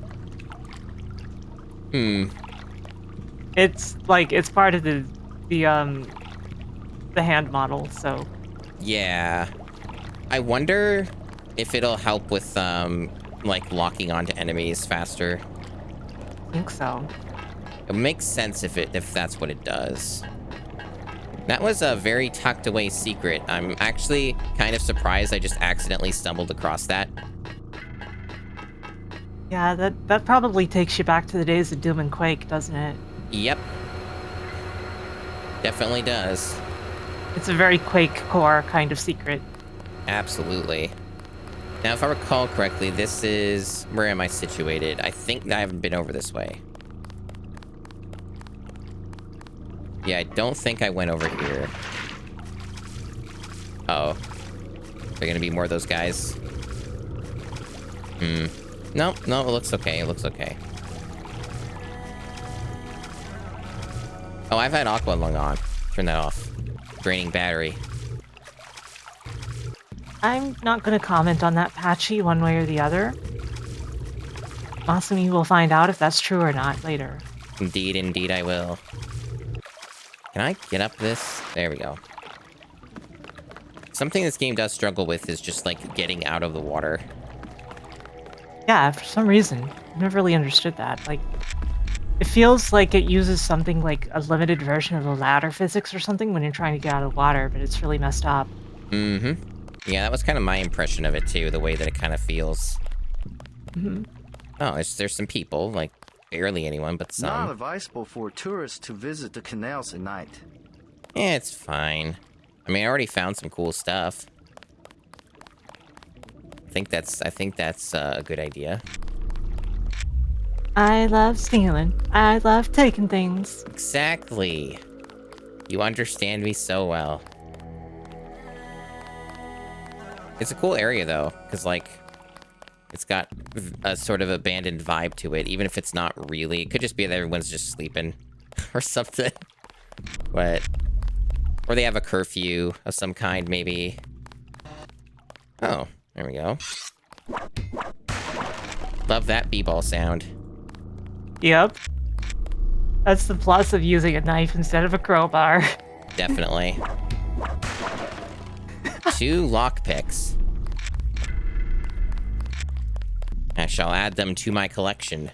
It's like it's part of the hand model, so... Yeah. I wonder if it'll help with, like, locking onto enemies faster. I think so. It makes sense if that's what it does. That was a very tucked away secret. I'm actually kind of surprised I just accidentally stumbled across that. Yeah, that probably takes you back to the days of Doom and Quake, doesn't it? Yep. Definitely does. It's a very Quake core kind of secret. Absolutely. Now, if I recall correctly, this is... Where am I situated? I think I haven't been over this way. Yeah, I don't think I went over here. Uh-oh. There gonna be more of those guys? No, it looks okay. It looks okay. Oh, I've had Aqua Lung on. Turn that off. Draining battery. I'm not going to comment on that, Patchy, one way or the other. Masumi will find out if that's true or not later. Indeed I will. Can I get up this? There we go. Something this game does struggle with is just, like, getting out of the water. Yeah, for some reason. I've never really understood that. Like, it feels like it uses something like a limited version of the ladder physics or something when you're trying to get out of the water, but it's really messed up. Mm-hmm. Yeah, that was kind of my impression of it, too, the way that it kind of feels. Mm-hmm. Oh, there's some people, like, barely anyone, but some. Not advisable for tourists to visit the canals at night. Yeah, it's fine. I mean, I already found some cool stuff. I think that's a good idea. I love stealing. I love taking things. Exactly. You understand me so well. It's a cool area, though, because, like, it's got a sort of abandoned vibe to it, even if it's not really. It could just be that everyone's just sleeping or something. But... Or they have a curfew of some kind, maybe. Oh, there we go. Love that b-ball sound. Yep. That's the plus of using a knife instead of a crowbar. Definitely. 2 lockpicks. I shall add them to my collection.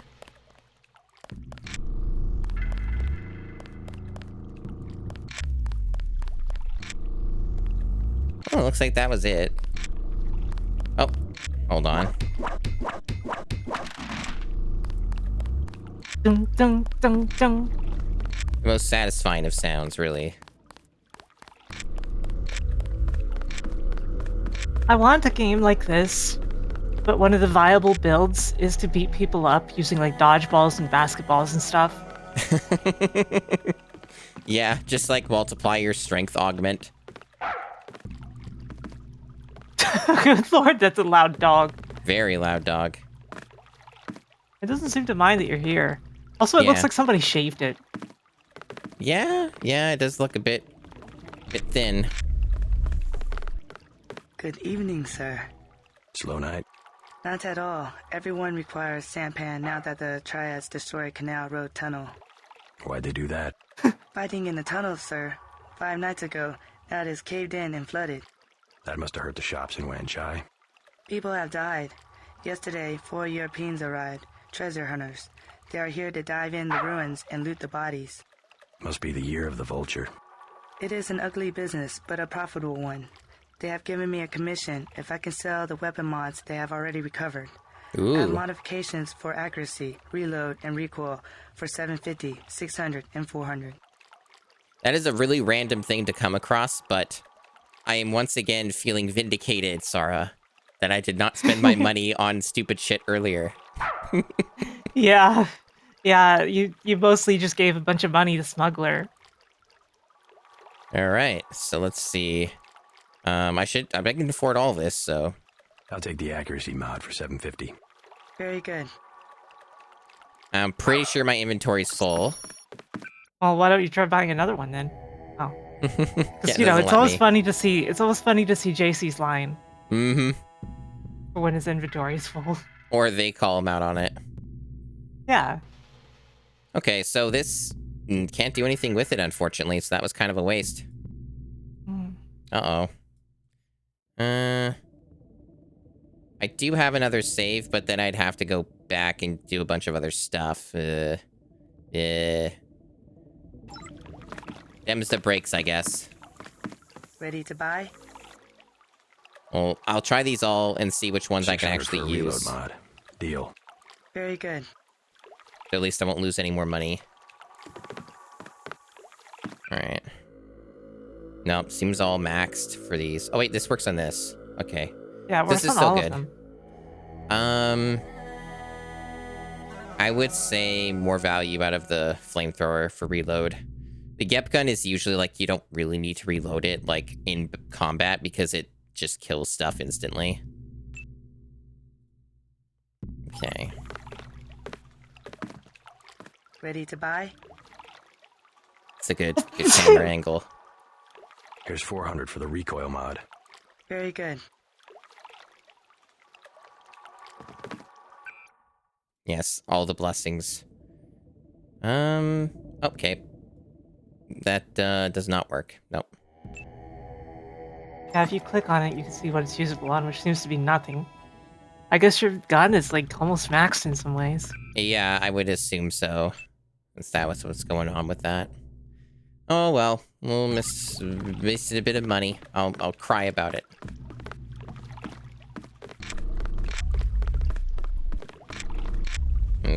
Oh, looks like that was it. Oh, hold on. Dun, dun, dun, dun. The most satisfying of sounds, really. I want a game like this, but one of the viable builds is to beat people up using like dodgeballs and basketballs and stuff. Yeah, just like multiply your strength augment. Good lord, that's a loud dog. Very loud dog. It doesn't seem to mind that you're here. Also, it looks Yeah. like somebody shaved it. Yeah, it does look a bit thin. Good evening, sir. Slow night. Not at all. Everyone requires sampan now that the Triads destroyed Canal Road Tunnel. Why'd they do that? Fighting in the tunnel, sir. 5 nights ago, now it is caved in and flooded. That must have hurt the shops in Wanchai. People have died. Yesterday, 4 Europeans arrived, treasure hunters. They are here to dive in the ruins and loot the bodies. Must be the year of the vulture. It is an ugly business, but a profitable one. They have given me a commission if I can sell the weapon mods they have already recovered. I have Ooh. modifications for accuracy, reload, and recoil for 750, 600, and 400. That is a really random thing to come across, but I am once again feeling vindicated, Sarah, that I did not spend my money on stupid shit earlier. Yeah. Yeah, you mostly just gave a bunch of money to Smuggler. All right, so let's see. I can afford all this, so I'll take the accuracy mod for 750. Very good. I'm pretty sure my inventory's full. Well, why don't you try buying another one then? Oh. Yeah, Because, it you know, doesn't it's let always me. funny to see JC's line Mm-hmm. for when his inventory is full. Or they call him out on it. Yeah. Okay, so this can't do anything with it, unfortunately, so that was kind of a waste. Mm. Uh-oh. I do have another save, but then I'd have to go back and do a bunch of other stuff. Them's the breaks, I guess. Ready to buy? Well, I'll try these all and see which ones I can 600 actually for a reload use. mod. Deal. Very good. At least I won't lose any more money. Alright. Nope, seems all maxed for these. Oh wait, this works on this. Okay. Yeah, it This works is on still all good. of them. I would say more value out of the flamethrower for reload. The Gep gun is usually like you don't really need to reload it like in combat because it just kills stuff instantly. Okay. Ready to buy? It's a good camera angle. Here's 400 for the recoil mod. Very good. Yes, all the blessings. Okay. That does not work. Nope. Yeah, if you click on it, you can see what it's usable on, which seems to be nothing. I guess your gun is like almost maxed in some ways. Yeah, I would assume so. Since that was what's going on with that. Oh well, we'll wasted a bit of money. I'll cry about it.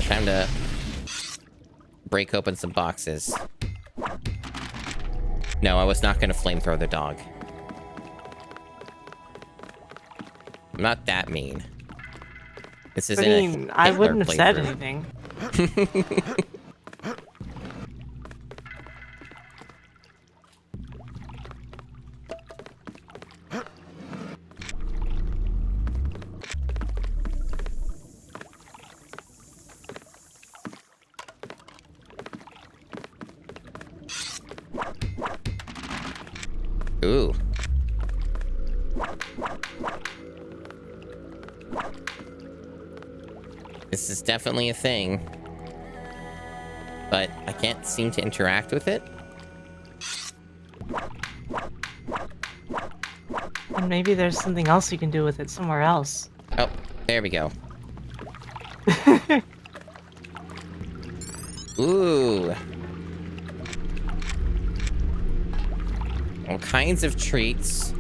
Time to break open some boxes. No, I was not going to flamethrow the dog. I'm not that mean. This isn't I mean, I wouldn't have said anything. Ooh. This is definitely a thing. But I can't seem to interact with it. And maybe there's something else you can do with it somewhere else. Oh, there we go. Ooh. All kinds of treats.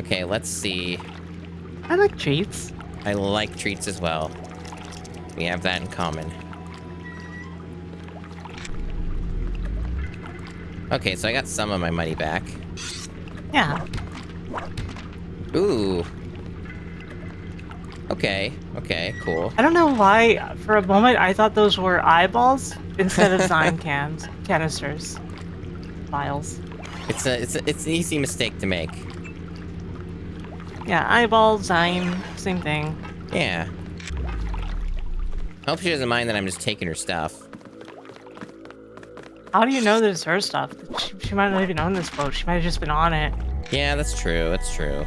Okay, let's see. I like treats. I like treats as well. We have that in common. Okay, so I got some of my money back. Yeah. Ooh. Okay, cool. I don't know why, for a moment, I thought those were eyeballs instead of Zyme canisters. Vials. It's an easy mistake to make. Yeah, eyeball, Zyme, same thing. Yeah. Hope she doesn't mind that I'm just taking her stuff. How do you know that it's her stuff? She might not even own this boat. She might have just been on it. Yeah, that's true. That's true.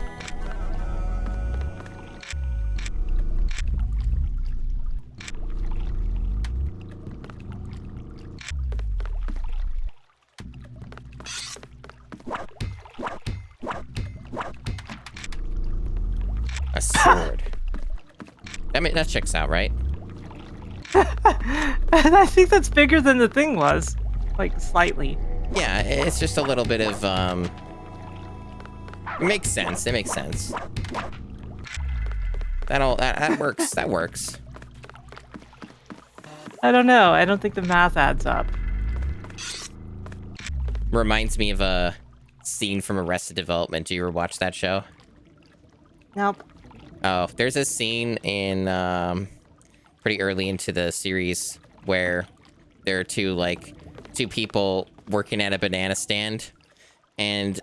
A sword. I mean, that checks out, right? And I think that's bigger than the thing was. Like, slightly. Yeah, it's just a little bit of, It makes sense. It makes sense. That works. That works. I don't know. I don't think the math adds up. Reminds me of a scene from Arrested Development. Do you ever watch that show? Nope. Oh, there's a scene in, pretty early into the series where there are two people working at a banana stand, and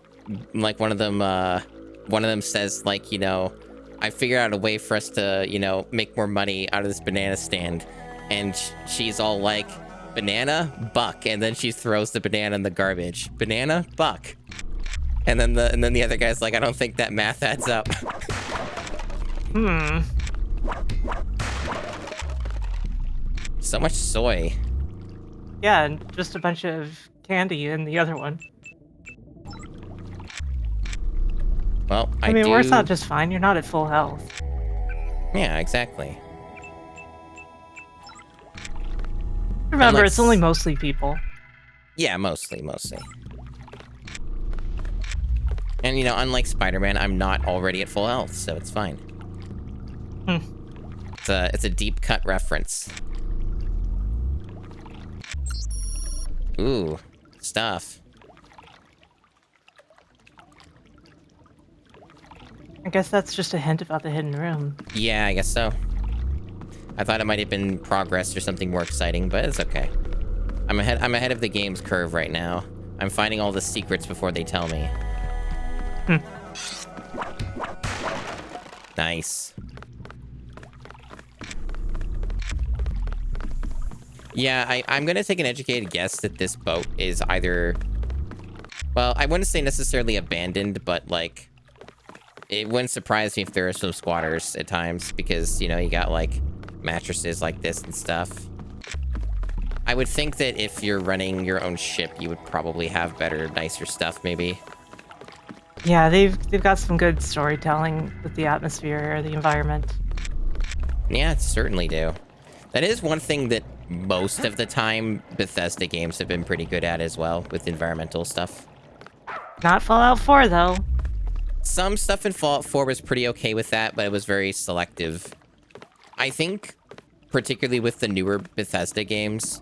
like one of them says, like, you know, I figured out a way for us to, you know, make more money out of this banana stand, and she's all like, banana, buck, and then she throws the banana in the garbage. Banana, buck. And then the other guy's like, I don't think that math adds up. So much soy. Yeah, and just a bunch of candy in the other one. Well, I mean, works out just fine. You're not at full health. Yeah, exactly. Remember, Unlike it's only mostly people. Yeah, mostly. And, you know, unlike Spider-Man, I'm not already at full health, so it's fine. It's a deep cut reference. Ooh, stuff. I guess that's just a hint about the hidden room. Yeah, I guess so. I thought it might have been progress or something more exciting, but it's okay. I'm ahead of the game's curve right now. I'm finding all the secrets before they tell me. Nice. Yeah, I'm gonna take an educated guess that this boat is either... Well, I wouldn't say necessarily abandoned, but, like... It wouldn't surprise me if there are some squatters at times, because, you know, you got, like, mattresses like this and stuff. I would think that if you're running your own ship, you would probably have better, nicer stuff, maybe. Yeah, they've got some good storytelling with the atmosphere or the environment. Yeah, certainly do. That is one thing that most of the time Bethesda games have been pretty good at as well, with environmental stuff. Not Fallout 4, though. Some stuff in Fallout 4 was pretty okay with that, but it was very selective. I think, particularly with the newer Bethesda games,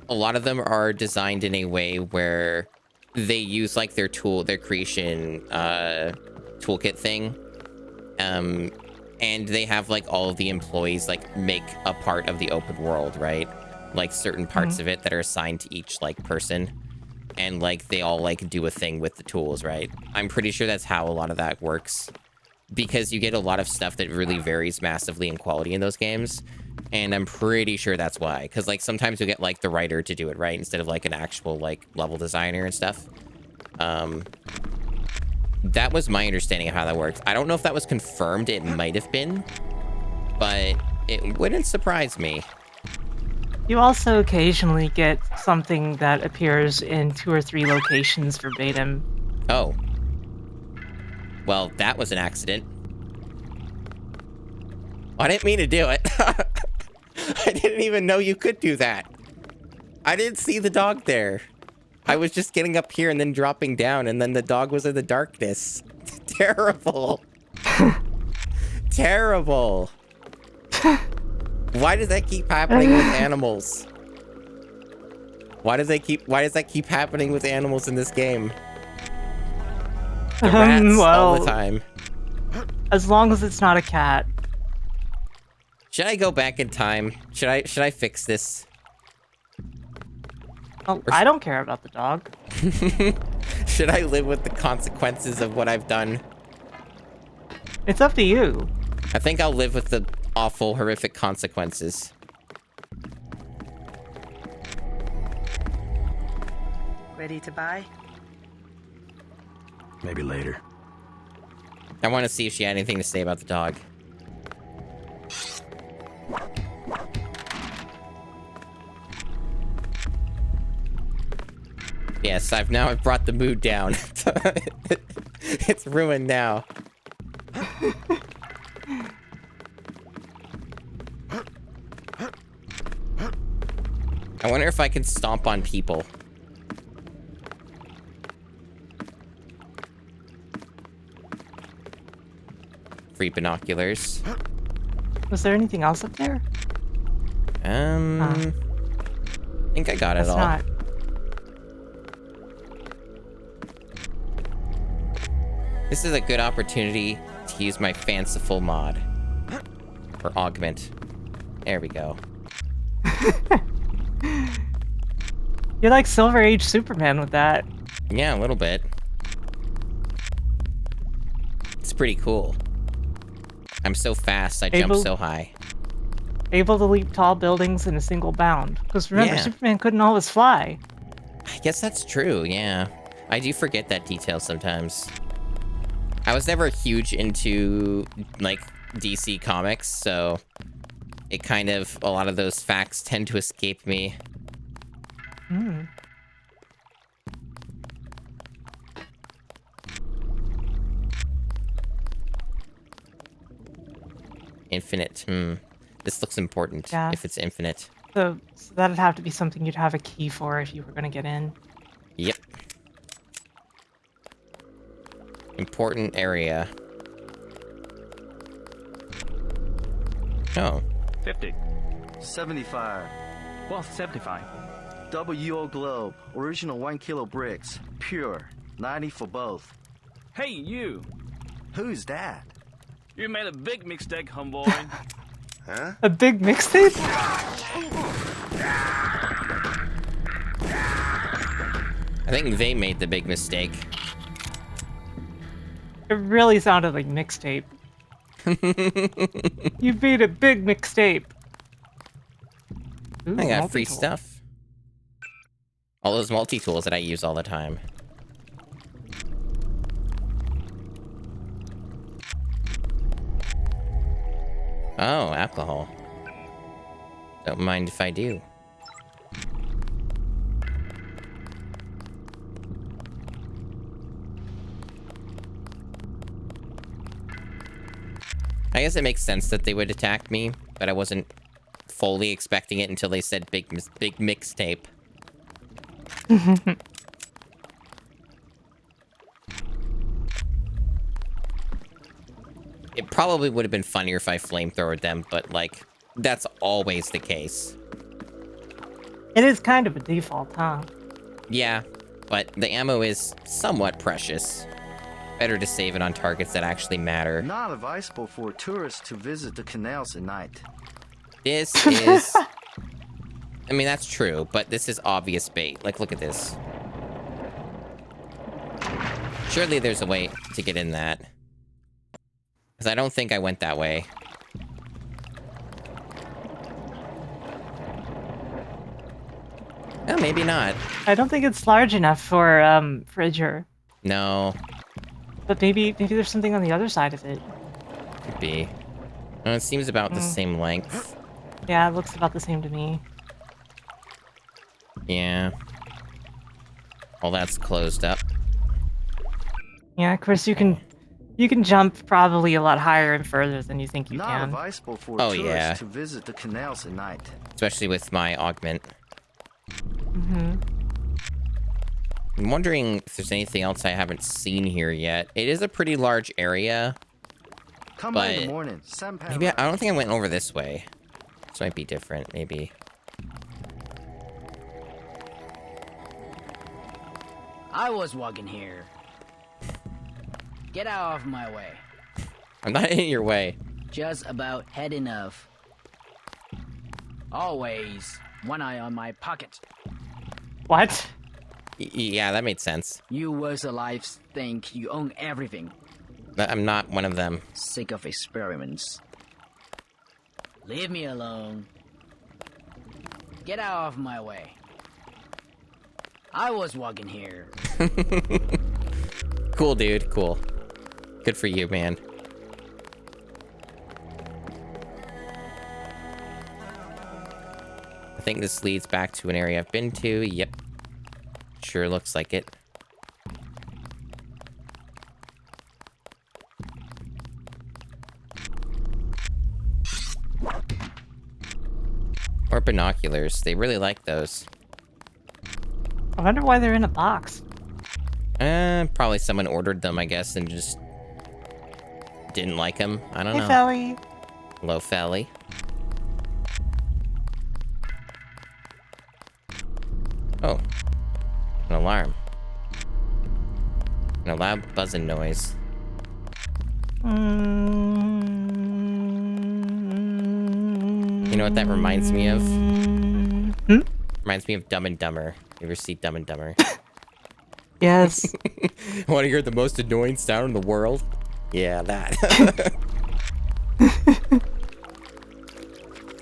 a lot of them are designed in a way where they use, like, their creation toolkit thing. And they have, like, all of the employees, like, make a part of the open world, right? Like, certain parts of it that are assigned to each, like, person. And, like, they all, like, do a thing with the tools, right? I'm pretty sure that's how a lot of that works. Because you get a lot of stuff that really varies massively in quality in those games. And I'm pretty sure that's why. Because, like, sometimes you'll get, like, the writer to do it, right? Instead of, like, an actual, like, level designer and stuff. That was my understanding of how that works. I don't know if that was confirmed. It might have been. But it wouldn't surprise me. You also occasionally get something that appears in 2 or 3 locations verbatim. Oh. Well, that was an accident. I didn't mean to do it. I didn't even know you could do that. I didn't see the dog there. I was just getting up here and then dropping down, and then the dog was in the darkness. Terrible. Terrible. Why does that keep happening with animals? Why does that keep happening with animals in this game? The rats all the time. As long as it's not a cat. Should I go back in time? Should I fix this? Oh, I don't care about the dog. Should I live with the consequences of what I've done? It's up to you. I think I'll live with the awful, horrific consequences. Ready to buy? Maybe later. I want to see if she had anything to say about the dog. Yes, I've brought the mood down. It's ruined now. I wonder if I can stomp on people. Free binoculars. Was there anything else up there? I think I got it all. Not. This is a good opportunity to use my fanciful mod. Or augment. There we go. You're like Silver Age Superman with that. Yeah, a little bit. It's pretty cool. I'm so fast, I jump so high. Able to leap tall buildings in a single bound. Because remember, Yeah. Superman couldn't always fly. I guess that's true, yeah. I do forget that detail sometimes. I was never huge into, like, DC comics, so it kind of, a lot of those facts tend to escape me. Hmm. Infinite, This looks important, Yeah. if it's infinite. So that'd have to be something you'd have a key for if you were going to get in. Yep. Important area. Oh. 50. 75. What's 75? WO Globe. Original 1 kilo bricks. Pure. 90 for both. Hey, you! Who's that? You made a big mistake, homeboy. Huh? A big I think they made the big mistake. It really sounded like mixtape. You made a big mixtape. Ooh, I got free multi-tool. stuff. All those multi-tools that I use all the time. Oh, alcohol. Don't mind if I do. I guess it makes sense that they would attack me, but I wasn't fully expecting it until they said big mixtape. It probably would have been funnier if I flamethrowered them, but, like, that's always the case. It is kind of a default, huh? Yeah, but the ammo is somewhat precious. Better to save it on targets that actually matter. Not advisable for tourists to visit the canals at night. This is... I mean, that's true, but this is obvious bait. Like, look at this. Surely there's a way to get in that. Because I don't think I went that way. Oh, maybe not. I don't think it's large enough for Fridger. No, But maybe there's something on the other side of it. could be. Oh, it seems about the same length. Yeah, it looks about the same to me. Yeah. Well, that's closed up. Yeah, Chris, you can jump probably a lot higher and further than you think you Not can. advisable for Oh, tourists yeah. to visit the canals at night. Especially with my augment. Mm-hmm. I'm wondering if there's anything else I haven't seen here yet. It is a pretty large area. Come by in the But morning. Sampan Maybe I don't think I went over this way. This might be different, maybe. I was walking here. Get out of my way. I'm not in your way. Just about had enough. Always one eye on my pocket. What? Yeah, that made sense. You was alive think you own everything. But I'm not one of them. Sick of experiments. Leave me alone. Get out of my way. I was walking here. Cool, dude. Cool. Good for you, man. I think this leads back to an area I've been to. Yep. Sure looks like it. Or binoculars. They really like those. I wonder why they're in a box. Probably someone ordered them, I guess, and just didn't like them. I don't Hey, know. Felly. Hello, Felly. Oh. An alarm. An loud buzzing noise. You know what that reminds me of? Reminds me of Dumb and Dumber. You ever see Dumb and Dumber? Yes. Want to hear the most annoying sound in the world? Yeah, that.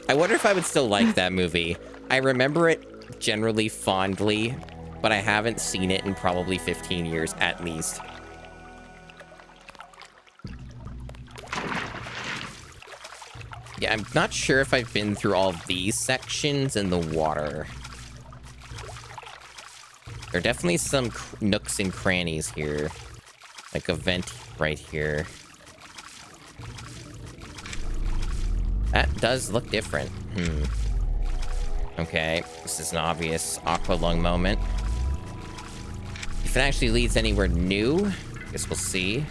I wonder if I would still like that movie. I remember it generally fondly, but I haven't seen it in probably 15 years at least. Yeah, I'm not sure if I've been through all of these sections in the water. There are definitely some nooks and crannies here. Like a vent right here. That does look different. Okay, this is an obvious aqua lung moment. If it actually leads anywhere new, I guess we'll see.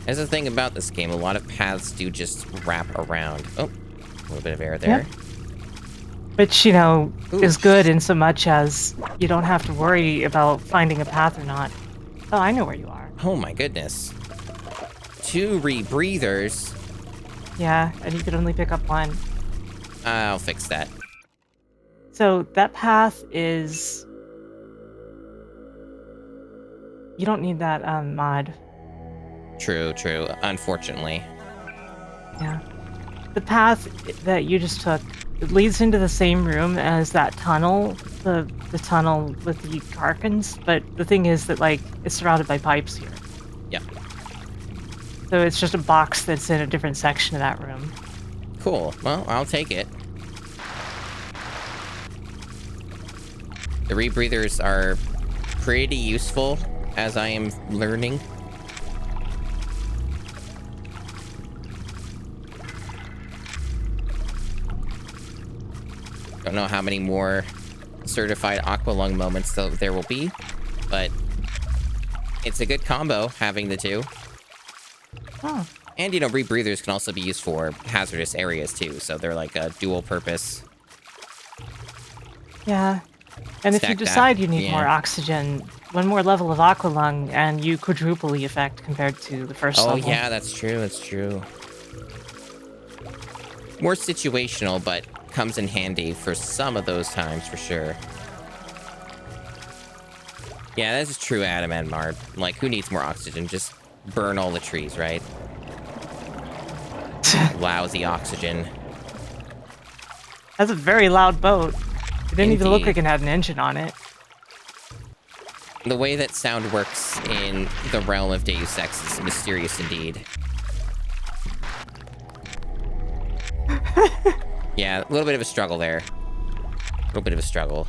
There's the thing about this game, a lot of paths do just wrap around. Oh, a little bit of air there. Yep. Which, you know, is good in so much as you don't have to worry about finding a path or not. Oh, I know where you are. Oh my goodness. 2 rebreathers. Yeah, and you could only pick up one. I'll fix that. So that path is... You don't need that mod. True, true. Unfortunately. Yeah. The path that you just took, it leads into the same room as that tunnel, the tunnel with the Karkans, but the thing is that, like, it's surrounded by pipes here. Yeah. So it's just a box that's in a different section of that room. Cool. Well, I'll take it. The rebreathers are pretty useful, as I am learning. Don't know how many more certified aqua lung moments there will be, but it's a good combo having the two. Oh. And, you know, rebreathers can also be used for hazardous areas too, so they're like a dual purpose. Yeah. And if you Stack that, decide you need yeah. more oxygen, one more level of aqua lung and you quadruple the effect compared to the first level. Oh yeah, that's true, that's true. More situational, but comes in handy for some of those times for sure. Yeah, this is true, Adam and Mard. Like, who needs more oxygen? Just burn all the trees, right? Lousy oxygen. That's a very loud boat. It didn't even look Indeed. like it had an engine on it. The way that sound works in the realm of Deus Ex is mysterious indeed. Yeah, a little bit of a struggle there. A little bit of a struggle.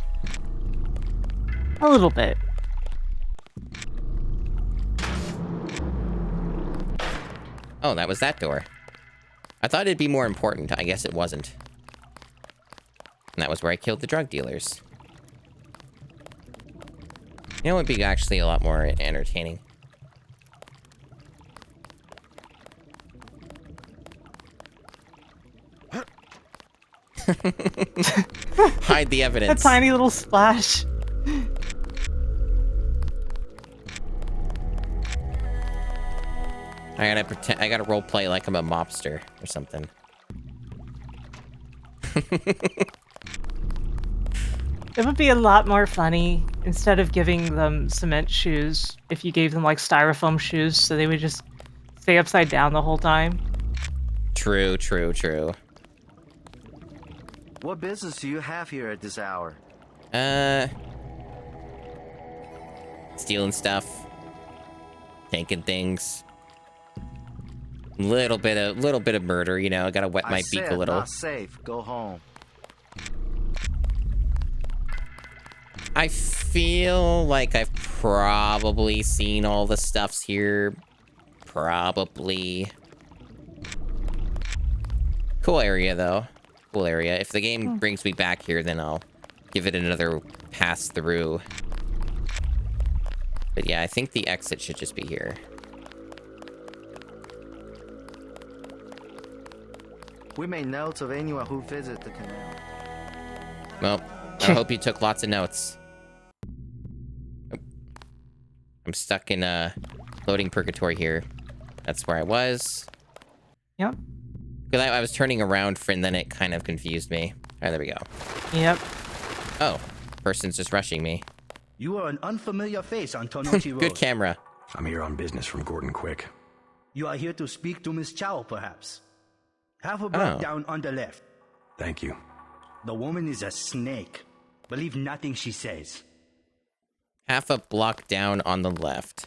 A little bit. Oh, that was that door. I thought it'd be more important. I guess it wasn't. And that was where I killed the drug dealers. You know, it would be actually a lot more entertaining. Hide the evidence. A tiny little splash. I gotta pretend. I gotta roleplay like I'm a mobster or something. It would be a lot more funny instead of giving them cement shoes if you gave them like styrofoam shoes so they would just stay upside down the whole time. True, true, true. What business do you have here at this hour? Stealing stuff, taking things. Little bit of murder, you know. I gotta wet my beak a little. Not safe. Go home. I feel like I've probably seen all the stuffs here. Probably. Cool area, though. Cool area. If the game brings me back here, then I'll give it another pass through. But yeah, I think the exit should just be here. We made notes of anyone who visits the canal. Well, I hope you took lots of notes. I'm stuck in loading purgatory here. That's where I was. Yep. Because I was turning around and then it kind of confused me. Alright, there we go. Yep. Oh, person's just rushing me. You are an unfamiliar face on Tonochi Road. Good camera. I'm here on business from Gordon Quick. You are here to speak to Miss Chow, perhaps. Have a block down on the left. Thank you. The woman is a snake. Believe nothing she says. Half a block down on the left.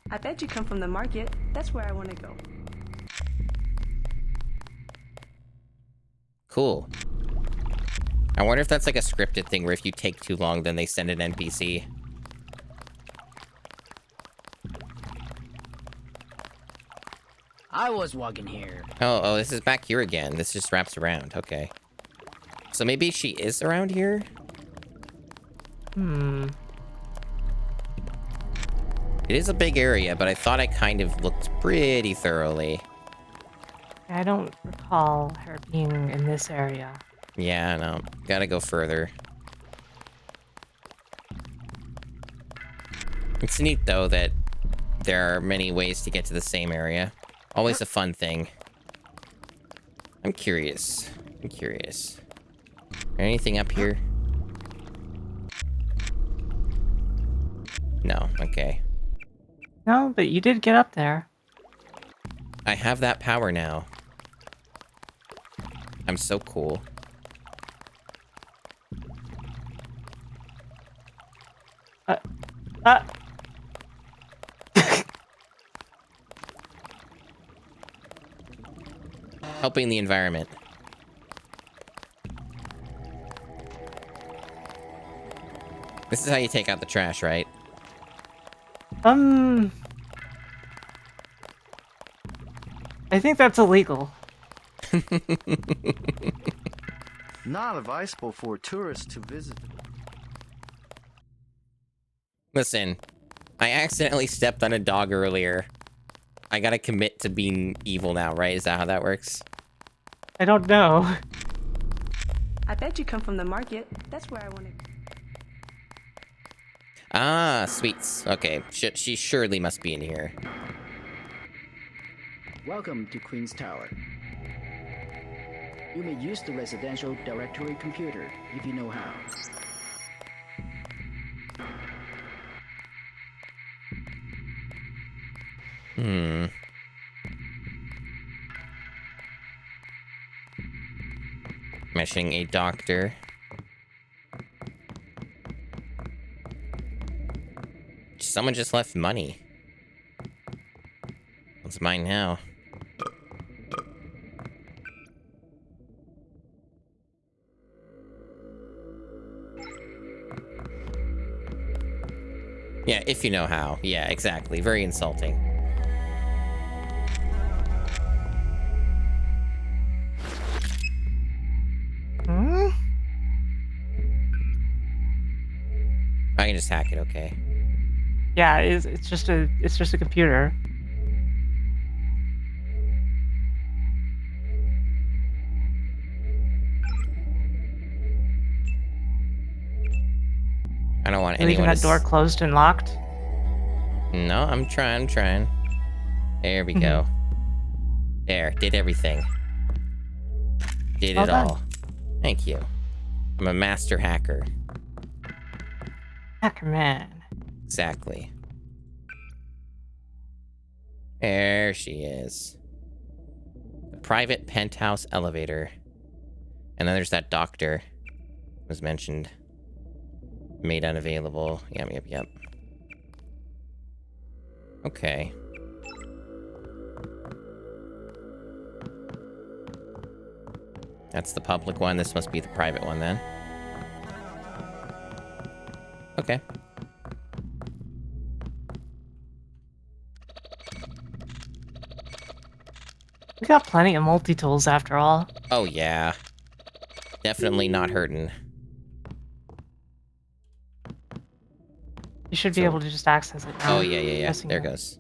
I bet you come from the market. That's where I want to go. Cool. I wonder if that's like a scripted thing where if you take too long, then they send an NPC. I was walking here. Oh, this is back here again. This just wraps around. Okay. So maybe she is around here? It is a big area, but I thought I kind of looked pretty thoroughly. I don't recall her being in this area. Yeah, no. Gotta go further. It's neat, though, that there are many ways to get to the same area. Always a fun thing. I'm curious. I'm curious. Anything up here? No, okay. No, but you did get up there. I have that power now. I'm so cool. Helping the environment. This is how you take out the trash, right? I think that's illegal. Not advisable for tourists to visit. Listen, I accidentally stepped on a dog earlier. I gotta commit to being evil now, right? Is that how that works? I don't know. I bet you come from the market. That's where I want to. Ah, sweets. Okay, she surely must be in here. Welcome to Queen's Tower. You may use the residential directory computer if you know how. Meshing a doctor. Someone just left money. It's mine now. Yeah, if you know how. Yeah, exactly. Very insulting. I can just hack it, okay. Yeah, it's just a computer. I don't want You're leaving anyone that door closed and locked? No, I'm trying. There we go. There, did everything. Did Well it done. all. Thank you. I'm a master hacker. Hacker man. Exactly. There she is. The private penthouse elevator. And then there's that doctor. Was mentioned. Made unavailable. Yep. Okay. That's the public one. This must be the private one then. Okay. We got plenty of multi-tools after all. Oh, yeah. Definitely not hurting. You should be able to just access it now. Oh, yeah. Guessing There that. goes.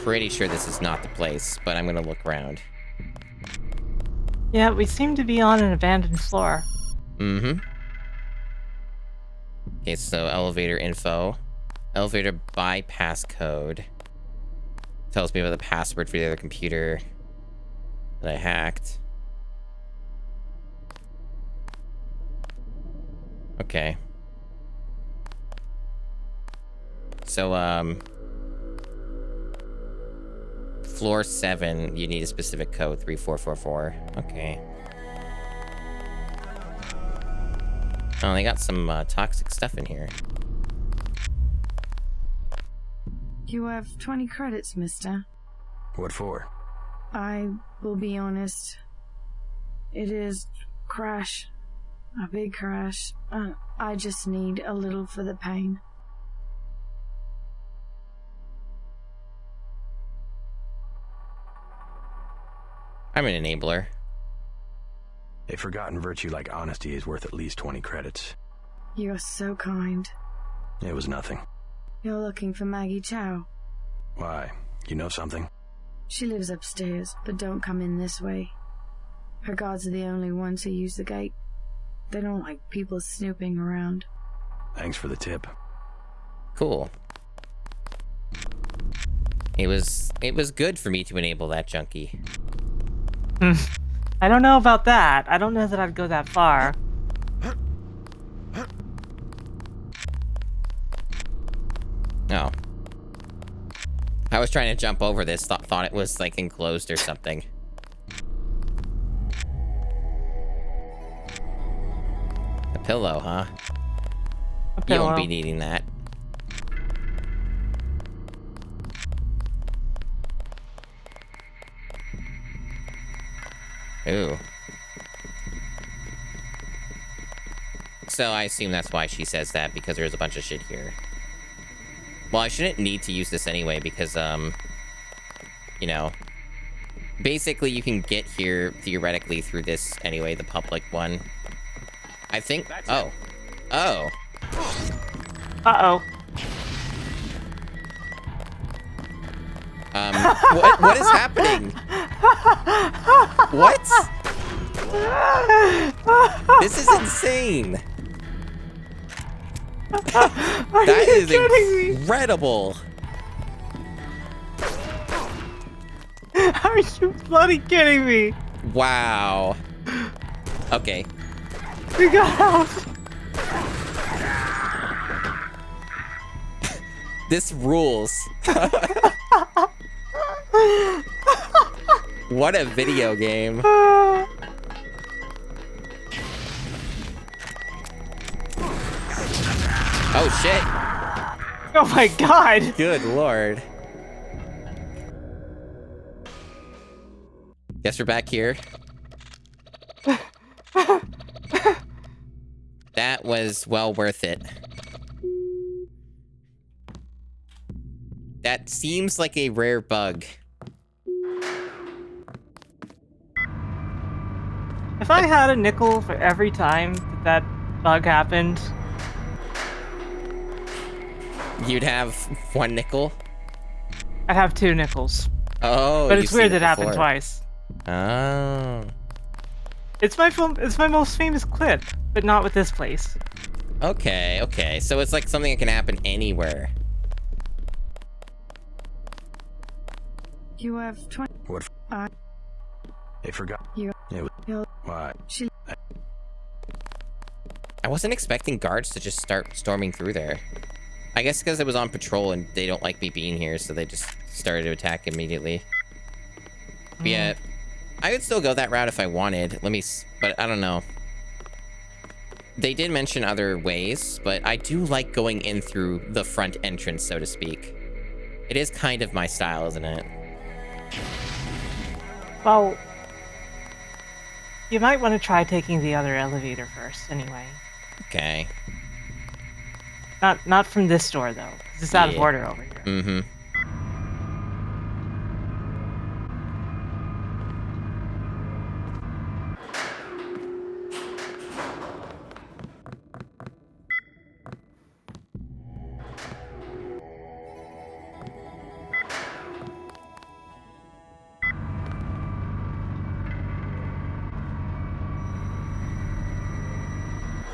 Pretty sure this is not the place, but I'm gonna look around. Yeah, we seem to be on an abandoned floor. Mm-hmm. Okay, so elevator info. Elevator bypass code. Tells me about the password for the other computer that I hacked. Okay. So, floor 7, you need a specific code, 3444. Okay. Oh, they got some toxic stuff in here. You have 20 credits, mister. What for? I will be honest. It is crash. A big crash. I just need a little for the pain. I'm an enabler. A forgotten virtue like honesty is worth at least 20 credits. You're so kind. It was nothing. You're looking for Maggie Chow. Why? You know something? She lives upstairs, but don't come in this way. Her guards are the only ones who use the gate. They don't like people snooping around. Thanks for the tip. Cool. It was good for me to enable that junkie. I don't know about that. I don't know that I'd go that far. Oh. I was trying to jump over this, thought it was like enclosed or something. A pillow, huh? A You pillow. won't be needing that. Ooh. So I assume that's why she says that, because there's a bunch of shit here. Well, I shouldn't need to use this anyway, because, you know, basically you can get here, theoretically, through this anyway, the public one. I think... Oh. Oh. Uh-oh. What is happening? What? This is insane. That is incredible. Are you bloody kidding me? Wow. Okay. We got out. This rules. What a video game. Oh shit. Oh my god. Good lord. Guess we're back here. That was well worth it. That seems like a rare bug. If I had a nickel for every time that bug happened... You'd have 1 nickel? I'd have 2 nickels. Oh, but it's weird that it happened twice. Oh. It's my most famous clip, but not with this place. Okay, okay. So it's like something that can happen anywhere. You have 20. What? They forgot. You. What? I wasn't expecting guards to just start storming through there. I guess because it was on patrol and they don't like me being here, so they just started to attack immediately. But yeah, I would still go that route if I wanted. But I don't know. They did mention other ways, but I do like going in through the front entrance, so to speak. It is kind of my style, isn't it? Well, you might want to try taking the other elevator first, anyway. Okay. Not from this door, though, because it's out of order over here. Mm-hmm.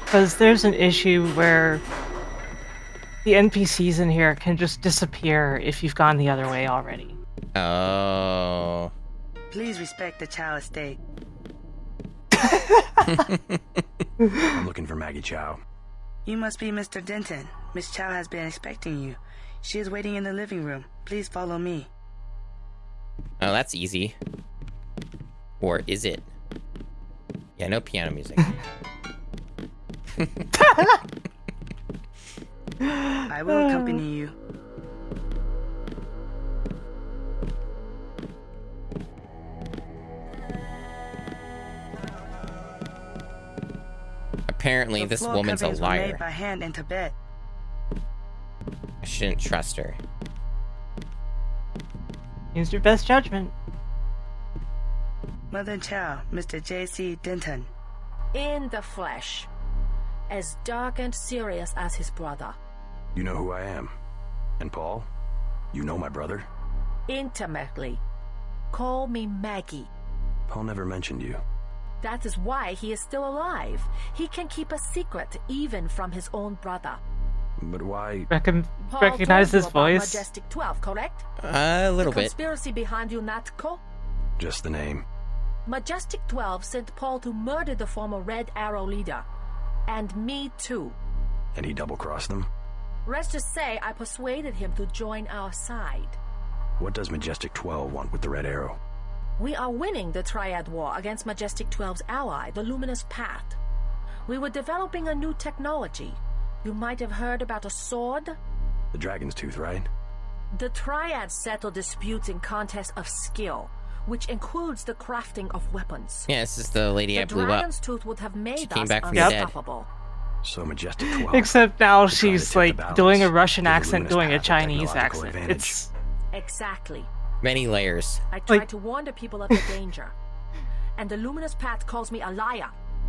Because there's an issue where the NPCs in here can just disappear if you've gone the other way already. Oh. Please respect the child estate. I'm looking for Maggie Chow. You must be Mr. Denton. Miss Chow has been expecting you. She is waiting in the living room. Please follow me. Oh, that's easy. Or is it? Yeah, no piano music. I will accompany you. Apparently, this floor woman's a coverings were liar. made by hand in Tibet. I shouldn't trust her. Use your best judgment. Mother Chow, Mr. J.C. Denton. In the flesh. As dark and serious as his brother. You know who I am. And Paul, you know my brother? Intimately. Call me Maggie. Paul never mentioned you. That is why he is still alive. He can keep a secret even from his own brother. But why? Paul Recognize told you his about voice? Majestic 12, correct? A little The bit. conspiracy behind UNATCO? Just the name. Majestic 12 sent Paul to murder the former Red Arrow leader. And me too. And he double-crossed them? Rest to say, I persuaded him to join our side. What does Majestic 12 want with the Red Arrow? We are winning the Triad War against Majestic 12's ally, the Luminous Path. We were developing a new technology. You might have heard about a sword? The Dragon's Tooth, right? The Triads settle disputes in contests of skill, which includes the crafting of weapons. Yeah, this is the lady I blew The up. Dragon's Tooth would have made came us back from the dead. unstoppable. So Majestic 12. Except now to she's tip the like balance, doing a Russian give the accent, Luminous doing a Path Chinese technological accent. advantage. It's Exactly. Many layers. I tried Like- to warn the people of the danger. And the Luminous Path calls me a liar.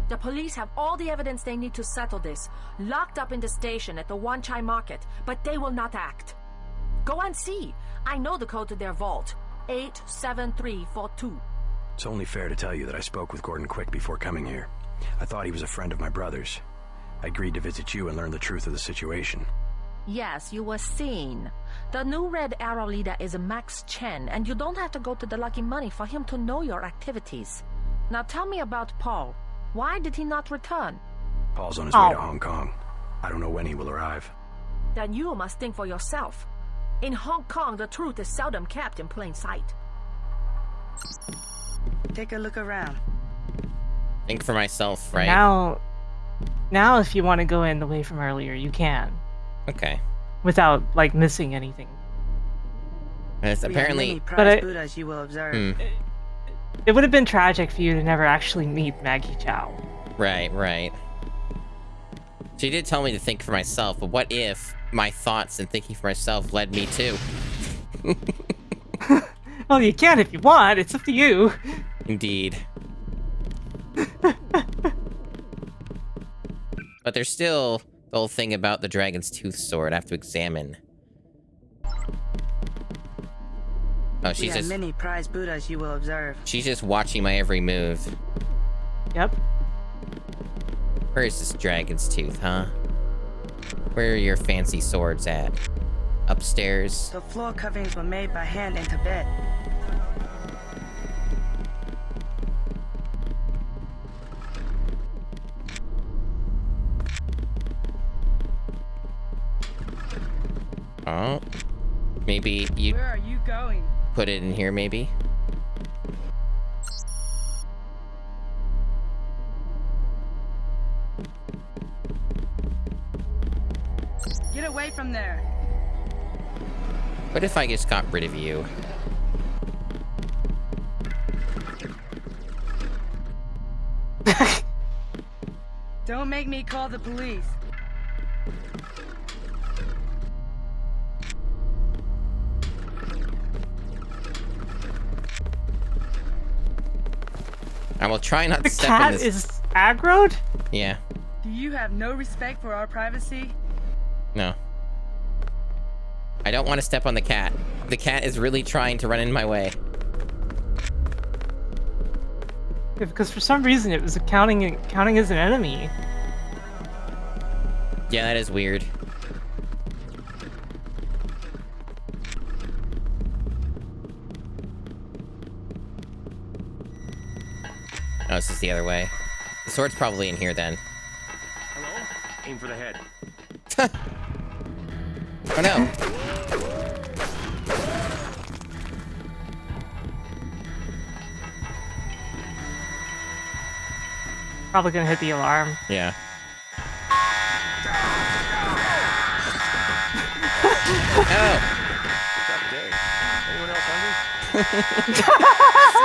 The police have all the evidence they need to settle this, locked up in the station at the Wanchai Market, but they will not act. Go and see. I know the code to their vault. 87342. It's only fair to tell you that I spoke with Gordon Quick before coming here. I thought he was a friend of my brother's. I agreed to visit you and learn the truth of the situation. Yes, you were seen. The new Red Arrow leader is Max Chen, and you don't have to go to the Lucky Money for him to know your activities. Now tell me about Paul. Why did he not return? Paul's on his way to Hong Kong. I don't know when he will arrive. Then you must think for yourself. In Hong Kong, the truth is seldom kept in plain sight. Take a look around. Think for myself, right? now if you want to go in the way from earlier, you can. Okay. Without like missing anything. It's We have apparently. many But prize Buddhas you will observe. It would have been tragic for you to never actually meet Maggie Chow. Right. She did tell me to think for myself, but what if my thoughts and thinking for myself led me to? Well, you can if you want. It's up to you. Indeed. But there's still the whole thing about the Dragon's Tooth sword I have to examine. Oh, We she's have just many prize Buddhas you will observe. she's just watching my every move. Yep. Where is this Dragon's Tooth, huh? Where are your fancy swords at? Upstairs? The floor coverings were made by hand in Tibet. Oh. Maybe you Where are you going? put it in here, maybe? Get away from there. What if I just got rid of you? Don't make me call the police. I will try not The to step in cat this. is aggroed? Yeah. Do you have no respect for our privacy? No. I don't want to step on the cat. The cat is really trying to run in my way. Yeah, because for some reason it was counting as an enemy. Yeah, that is weird. Oh, this is the other way. The sword's probably in here then. Hello? Aim for the head. Oh no! Probably gonna hit the alarm. Yeah. Oh! Anyone else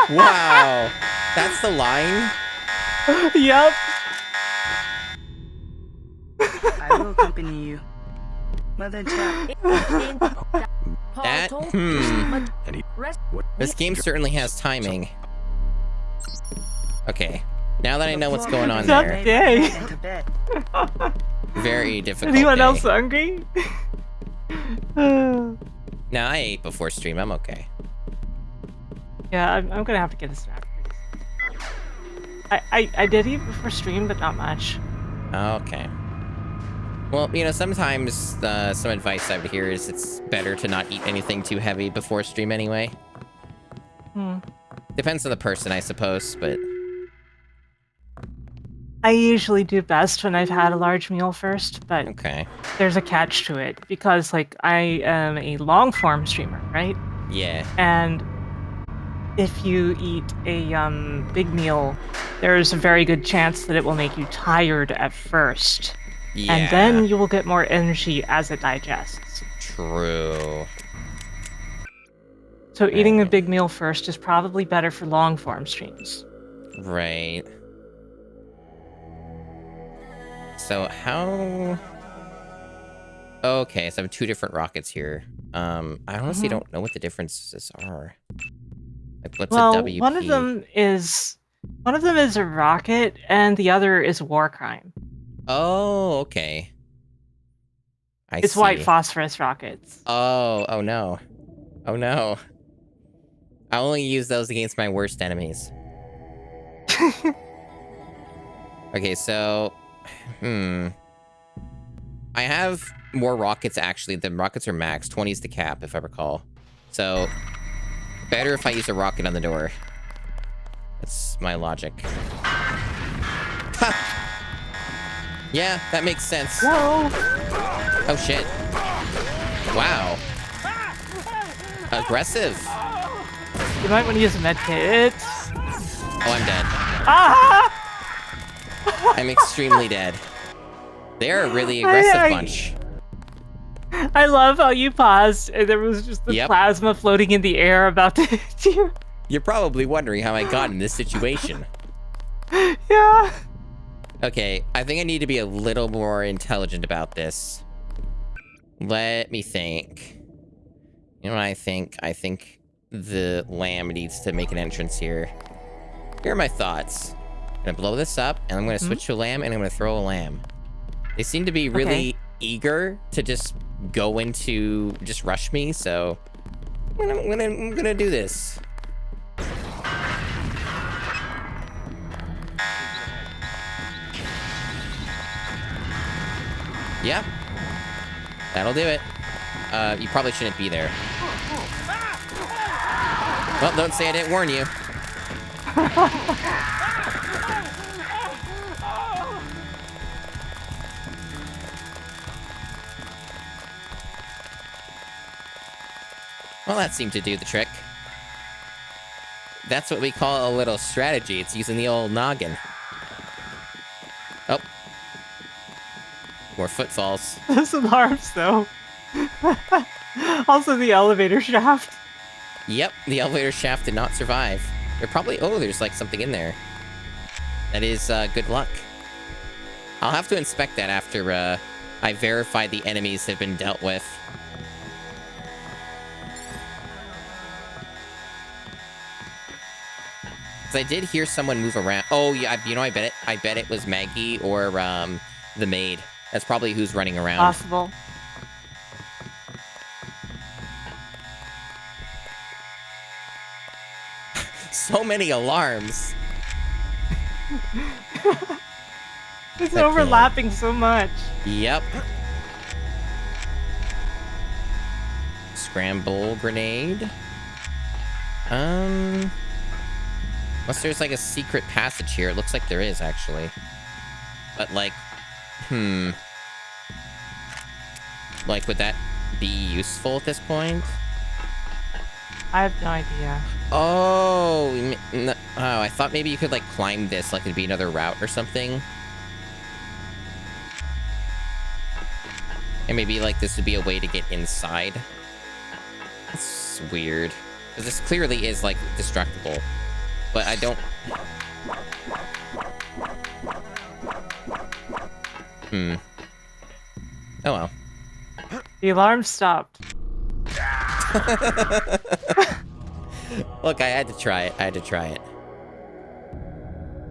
hungry? Wow! That's the line? Yep. I will accompany you. Mother Chow. That? And he... This game certainly has timing. Okay. Now that I know what's going on It's up there. day. In Tibet. Very difficult Anyone day. else hungry? No, I ate before stream. I'm okay. Yeah, I'm gonna have to get a snack. I did eat before stream, but not much. Okay. Well, you know, sometimes some advice I would hear is it's better to not eat anything too heavy before stream anyway. Depends on the person, I suppose, but... I usually do best when I've had a large meal first, but okay. There's a catch to it, because, like, I am a long-form streamer, right? Yeah. And if you eat a big meal, there's a very good chance that it will make you tired at first. Yeah. And then you will get more energy as it digests. True. So eating a big meal first is probably better for long-form streams. Right. So how... Okay, so I have 2 different rockets here. I honestly don't know what the differences are. Like, what's a WP? One of them is a rocket, and the other is war crime. Oh, okay. It's white phosphorus rockets. Oh no. Oh no. I only use those against my worst enemies. Okay, so... I have more rockets, actually. The rockets are max. 20 is the cap, if I recall. So, better if I use a rocket on the door. That's my logic. Ha! Yeah, that makes sense. Whoa! Oh, shit. Wow. Aggressive. You might want to use a med kit. Oh, I'm dead. Ah! I'm extremely dead. They're a really aggressive bunch. I love how you paused and there was just the plasma floating in the air about to hit you. You're probably wondering how I got in this situation. Yeah. Okay, I think I need to be a little more intelligent about this. Let me think. You know what I think? I think the lamb needs to make an entrance here. Here are my thoughts. I'm gonna blow this up, and I'm gonna switch to a lamb, and I'm gonna throw a lamb. They seem to be really eager to just go into, just rush me, so I'm gonna do this. Yep. That'll do it. You probably shouldn't be there. Well, don't say I didn't warn you. Well, that seemed to do the trick. That's what we call a little strategy. It's using the old noggin. Oh. More footfalls. Those alarms, though. Also, the elevator shaft. Yep, the elevator shaft did not survive. They're probably... Oh, there's like something in there. That is good luck. I'll have to inspect that after I verify the enemies have been dealt with. Because I did hear someone move around. Oh, yeah, you know, I bet it was Maggie or the maid. That's probably who's running around. Possible. So many alarms. It's overlapping so much. Yep. Scramble grenade. Unless there's like a secret passage here. It looks like there is, actually. But like, like, would that be useful at this point? I have no idea. Oh, I thought maybe you could like climb this, like it'd be another route or something. And maybe like this would be a way to get inside. That's weird. Because this clearly is like destructible. But I don't... Oh well. The alarm stopped. Look, I had to try it.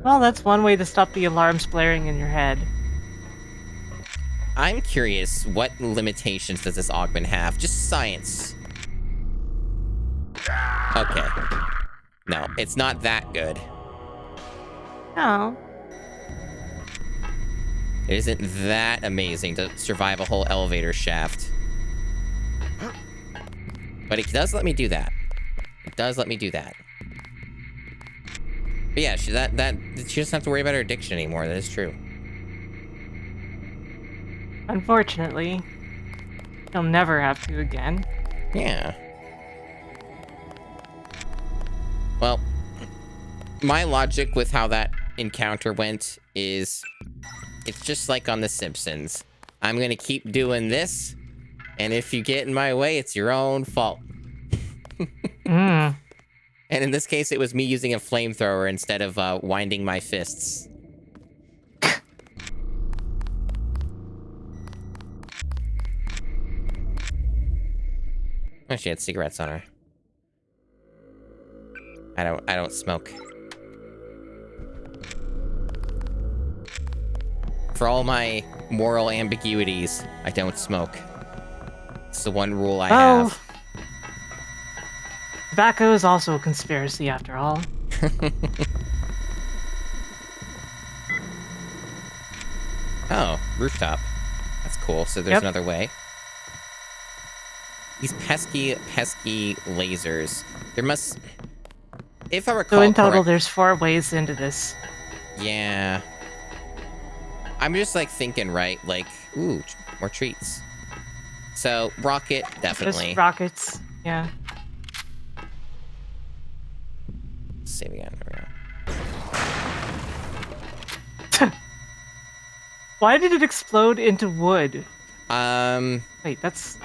Well, that's one way to stop the alarms blaring in your head. I'm curious, what limitations does this augment have? Just science. Okay. No, it's not that good. No. It isn't that amazing to survive a whole elevator shaft. But it does let me do that. It does let me do that. But yeah, she doesn't have to worry about her addiction anymore. That is true. Unfortunately, he'll never have to again. Yeah. Well, my logic with how that encounter went is it's just like on The Simpsons. I'm gonna keep doing this, and if you get in my way, it's your own fault. Mm. And in this case, it was me using a flamethrower instead of winding my fists. Oh, she had cigarettes on her. I don't smoke. For all my moral ambiguities, I don't smoke. It's the one rule I have. Tobacco is also a conspiracy, after all. Oh, rooftop. That's cool. So there's another way. These pesky, pesky lasers. There must... If I recall So in total, there's 4 ways into this. Yeah. I'm just, like, thinking, right? Like, ooh, more treats. So, rocket, definitely. There's rockets, yeah. Let's save again. There we go. Why did it explode into wood? Wait, that's...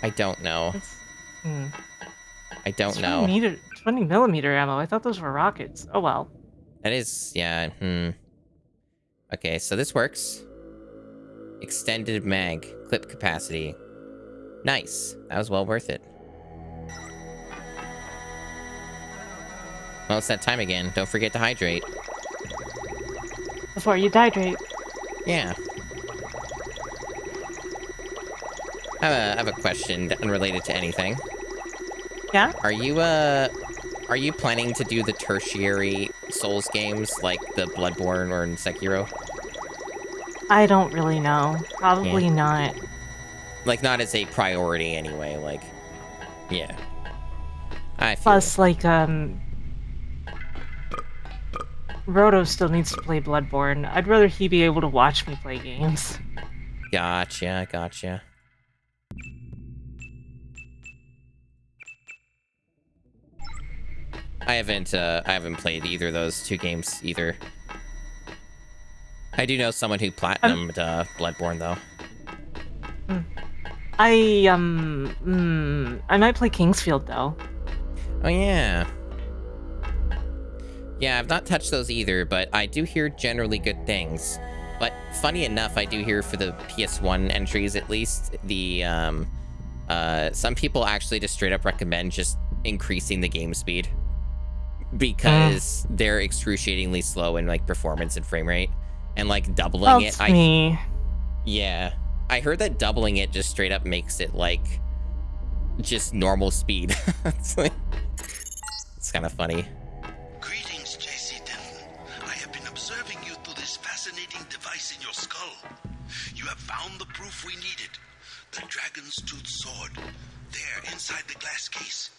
I don't know. I don't it's know. 20 millimeter ammo. I thought those were rockets. Oh well. That is, yeah. Okay, so this works. Extended mag, clip capacity. Nice. That was well worth it. Well, it's that time again. Don't forget to hydrate. Before you dehydrate. Yeah. I have a question unrelated to anything. Yeah? Are you planning to do the tertiary Souls games like the Bloodborne or Sekiro? I don't really know. Probably not. Like, not as a priority anyway, like... Yeah. I feel Plus, like, Roto still needs to play Bloodborne. I'd rather he be able to watch me play games. Gotcha, gotcha. I haven't played either of those 2 games either. I do know someone who platinumed Bloodborne though. I might play Kingsfield though. Oh yeah. Yeah, I've not touched those either, but I do hear generally good things. But funny enough, I do hear for the PS1 entries at least, the some people actually just straight up recommend just increasing the game speed. Because they're excruciatingly slow in like performance and frame rate, and like doubling it. Yeah, I heard that doubling it just straight up makes it like just normal speed. It's like it's kind of funny. Greetings, JC Denton. I have been observing you through this fascinating device in your skull. You have found the proof we needed: the Dragon's Tooth sword, there inside the glass case.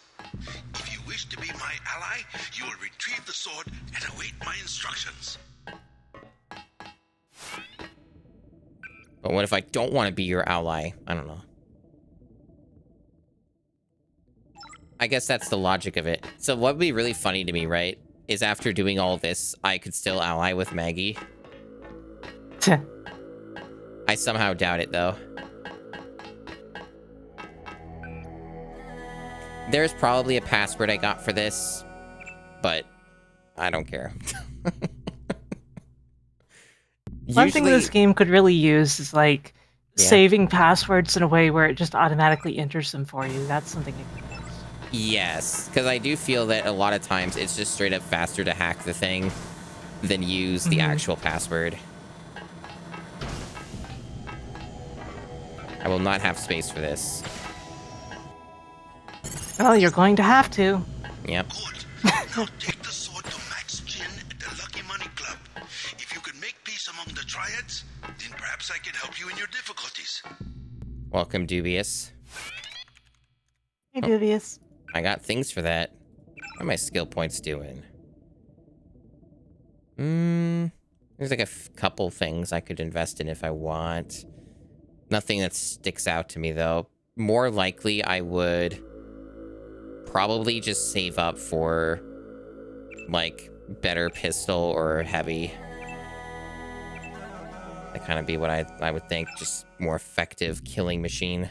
If you wish to be my ally, you will retrieve the sword and await my instructions. But what if I don't want to be your ally? I don't know. I guess that's the logic of it. So what would be really funny to me, right, is after doing all this, I could still ally with Maggie. I somehow doubt it, though. There's probably a password I got for this, but I don't care. One thing this game could really use is like saving passwords in a way where it just automatically enters them for you. That's something it could use. Yes, because I do feel that a lot of times it's just straight up faster to hack the thing than use the actual password. I will not have space for this. Well, you're going to have to. Yep. Now take the sword to Max Chin at the Lucky Money Club. If you can make peace among the the triads? Then perhaps I can help you in your difficulties. Welcome, Dubious. Hey, Dubious. I got things for that. What are my skill points doing? There's like a couple things I could invest in if I want. Nothing that sticks out to me, though. More likely, I would probably just save up for, like, better pistol or heavy. That kind of be what I would think. Just more effective killing machine.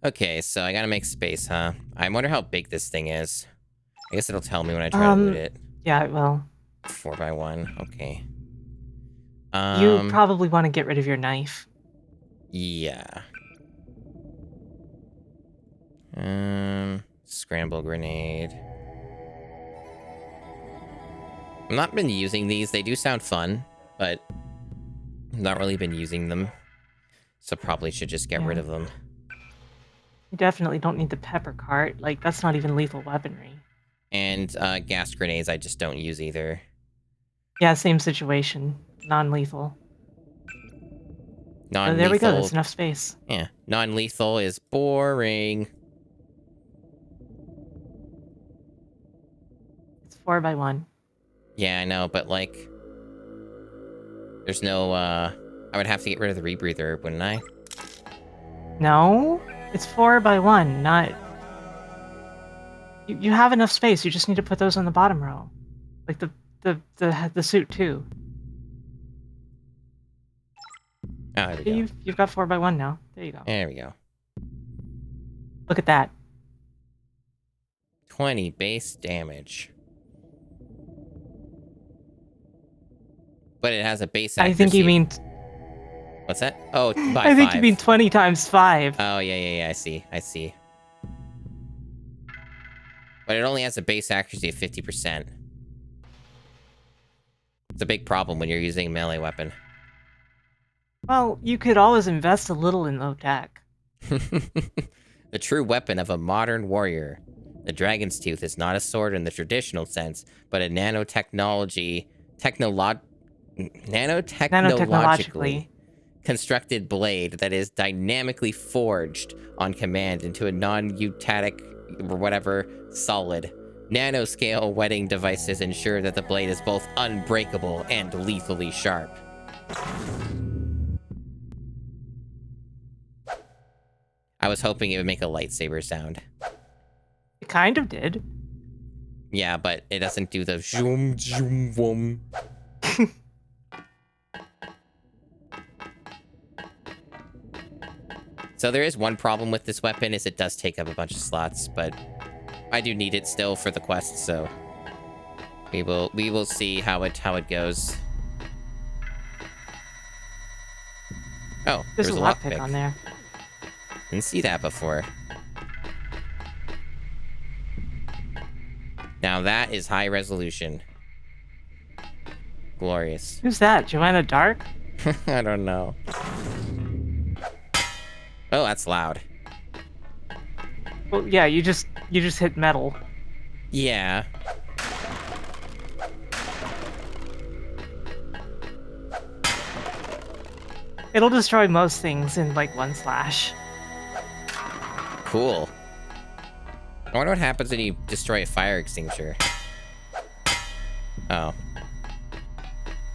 Okay, so I gotta make space, huh? I wonder how big this thing is. I guess it'll tell me when I try to loot it. Yeah, it will. 4x1, okay. You probably want to get rid of your knife. Yeah. Scramble grenade. I've not been using these. They do sound fun, but I've not really been using them. So probably should just get rid of them. You definitely don't need the pepper cart. Like, that's not even lethal weaponry. And gas grenades I just don't use either. Yeah, same situation. Non-lethal. Non-lethal. Oh, there we go. That's enough space. Yeah. Non-lethal is boring. It's 4x1. Yeah, I know, but like... There's no, I would have to get rid of the rebreather, wouldn't I? No? It's 4x1, not... You have enough space. You just need to put those on the bottom row. Like the suit, too. Oh, there we go. You've got 4x1 now. There you go. There we go. Look at that. 20 base damage. But it has a base accuracy. I think you mean... What's that? Oh, by 5. I think you mean 20 times 5. Oh, yeah, I see. But it only has a base accuracy of 50%. It's a big problem when you're using a melee weapon. Well, you could always invest a little in low tech. The true weapon of a modern warrior. The Dragon's Tooth is not a sword in the traditional sense, but a nanotechnologically constructed blade that is dynamically forged on command into a non-eutatic or whatever solid. Nanoscale wetting devices ensure that the blade is both unbreakable and lethally sharp. I was hoping it would make a lightsaber sound. It kind of did. Yeah, but it doesn't do the zoom, zoom, wum. So there is one problem with this weapon, is it does take up a bunch of slots, but I do need it still for the quest, so we will see how it goes. Oh, there's a lockpick on there. Didn't see that before. Now that is high resolution. Glorious. Who's that? Joanna Dark? I don't know. Oh, that's loud. Well, yeah, you just hit metal. Yeah. It'll destroy most things in like one slash. Cool. I wonder what happens when you destroy a fire extinguisher. Oh.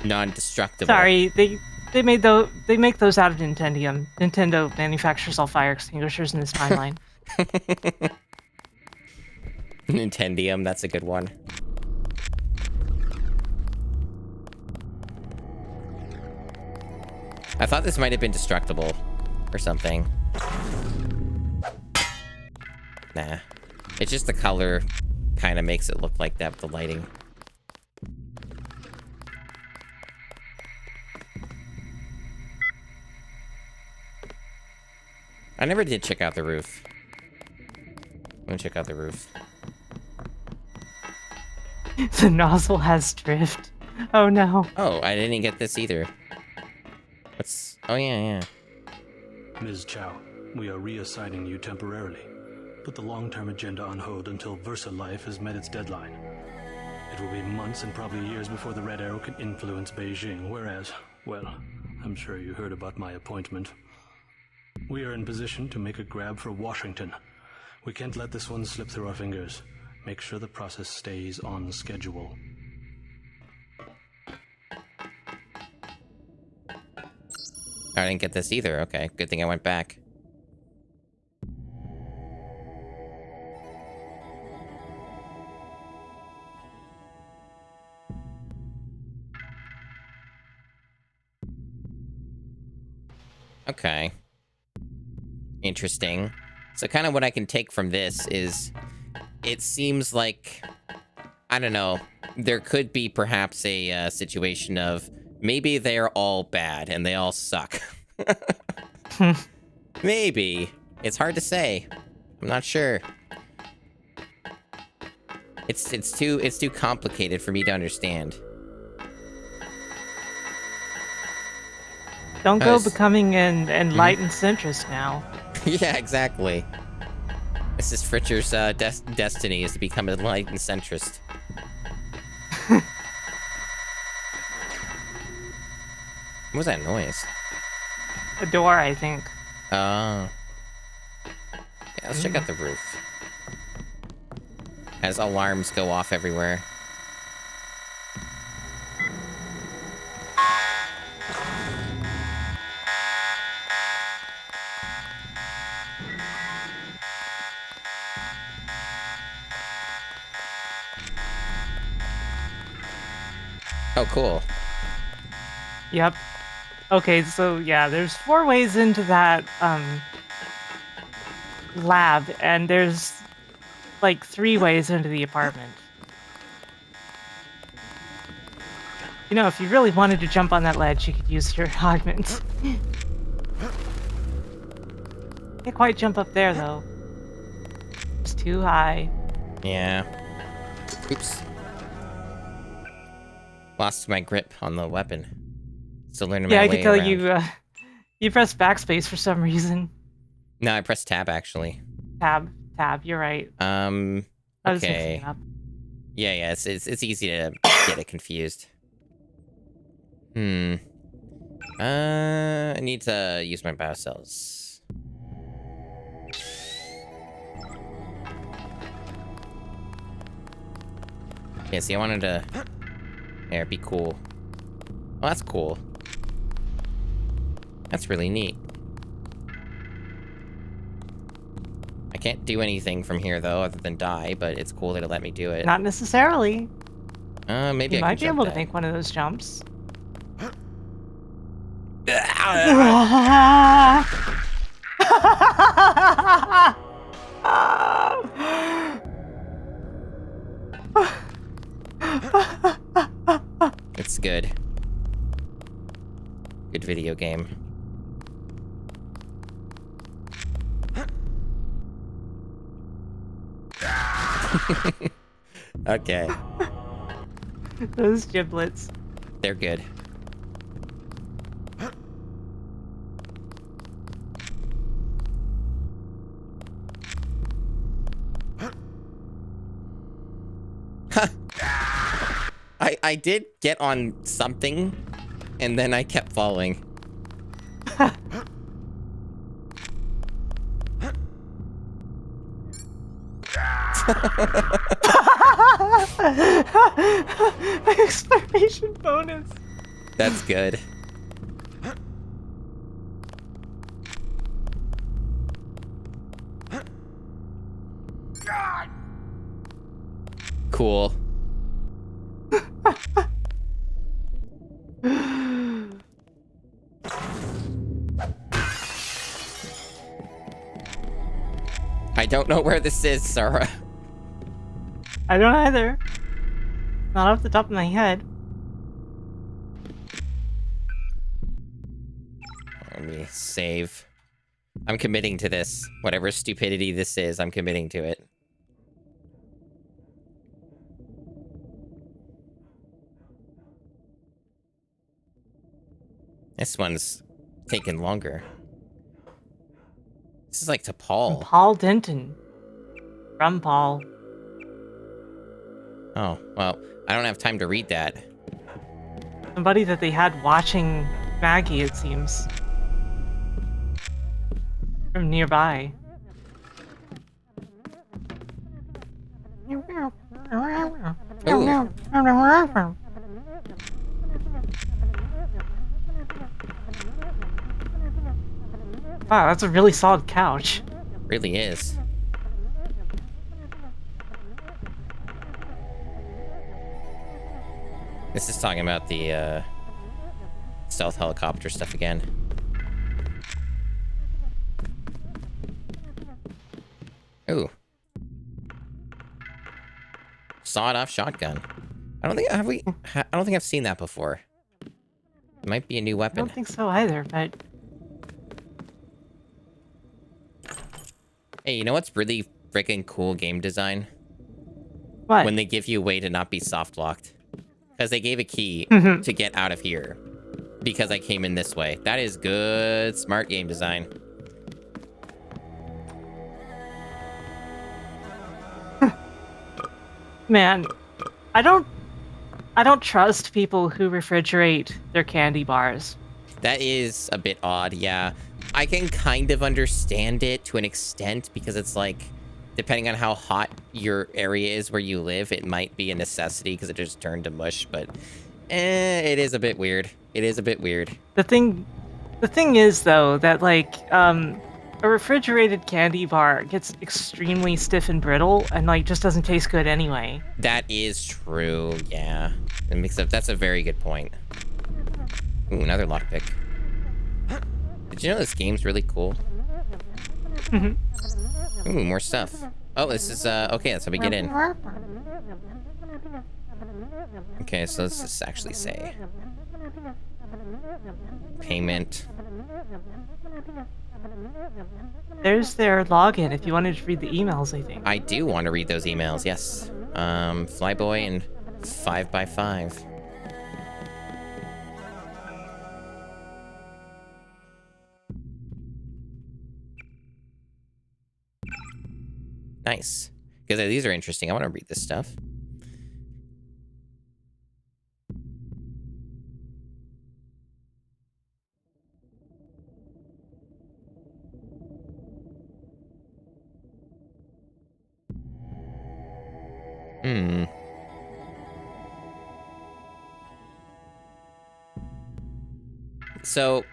Non-destructible. Sorry, they make those out of Nintendium. Nintendo manufactures all fire extinguishers in this timeline. Nintendium, that's a good one. I thought this might have been destructible or something. Nah. It's just the color kind of makes it look like that with the lighting. I never did check out the roof. I'm gonna check out the roof. The nozzle has drift. Oh no. Oh, I didn't get this either. What's... Oh yeah. Ms. Chow, we are reassigning you temporarily. Put the long-term agenda on hold until Versa Life has met its deadline. It will be months and probably years before the Red Arrow can influence Beijing, whereas Well, I'm sure you heard about my appointment. We are in position to make a grab for Washington. We can't let this one slip through our fingers. Make sure the process stays on schedule. I didn't get this either. Okay, good thing I went back. Okay. Interesting. So kind of what I can take from this is it seems like, I don't know, there could be perhaps a situation of maybe they're all bad and they all suck. Maybe. It's hard to say. I'm not sure. It's too complicated for me to understand. Don't go becoming an enlightened centrist now. Yeah, exactly. Mrs. Fritcher's destiny is to become an enlightened centrist. What was that noise? A door, I think. Oh. Yeah, let's check out the roof. As alarms go off everywhere. Oh, cool. Yep. Okay, so yeah, there's 4 ways into that lab, and there's like 3 ways into the apartment. You know, if you really wanted to jump on that ledge, you could use your augment. Can't quite jump up there though. It's too high. Yeah. Oops. Lost my grip on the weapon. Still learning my way Yeah, I can tell around. you, you pressed backspace for some reason. No, I pressed tab, actually. Tab, you're right. I was mixing Okay. it up. Yeah, it's easy to get it confused. I need to use my biocells. Okay, see, I wanted to... There, be cool. Oh, that's cool. That's really neat. I can't do anything from here, though, other than die, but it's cool that it let me do it. Not necessarily. Maybe You I might can be able jump to make one of those jumps. It's good. Good video game. Okay. Those giblets. They're good. I did get on something, and then I kept falling. Exploration bonus. That's good. Cool. I don't know where this is, Sarah. I don't either. Not off the top of my head. Let me save. I'm committing to this. Whatever stupidity this is, I'm committing to it. This one's taking longer. This is like to Paul. Paul Denton. From Paul. Oh, well, I don't have time to read that. Somebody that they had watching Maggie, it seems. From nearby. Ooh. Wow, that's a really solid couch. Really is. This is talking about the stealth helicopter stuff again. Ooh. Sawed-off shotgun. I don't think I've seen that before. It might be a new weapon. I don't think so either, but Hey, you know what's really freaking cool game design? what? When they give you a way to not be soft locked. Because they gave a key to get out of here. Because I came in this way. That is good, smart game design. Man, I don't trust people who refrigerate their candy bars. That is a bit odd, yeah. I can kind of understand it to an extent because it's like, depending on how hot your area is where you live, it might be a necessity because it just turned to mush, but it is a bit weird. It is a bit weird. The thing is, though, that, like, a refrigerated candy bar gets extremely stiff and brittle and, like, just doesn't taste good anyway. That is true, yeah. It makes up, that's a very good point. Ooh, another lockpick. Did you know this game's really cool? Ooh, more stuff. Oh, this is, okay, that's how we get in. Okay, so let's just actually say. Payment. There's their login if you wanted to read the emails, I think. I do want to read those emails, yes. Flyboy and 5x5. Nice. Because these are interesting. I want to read this stuff. So,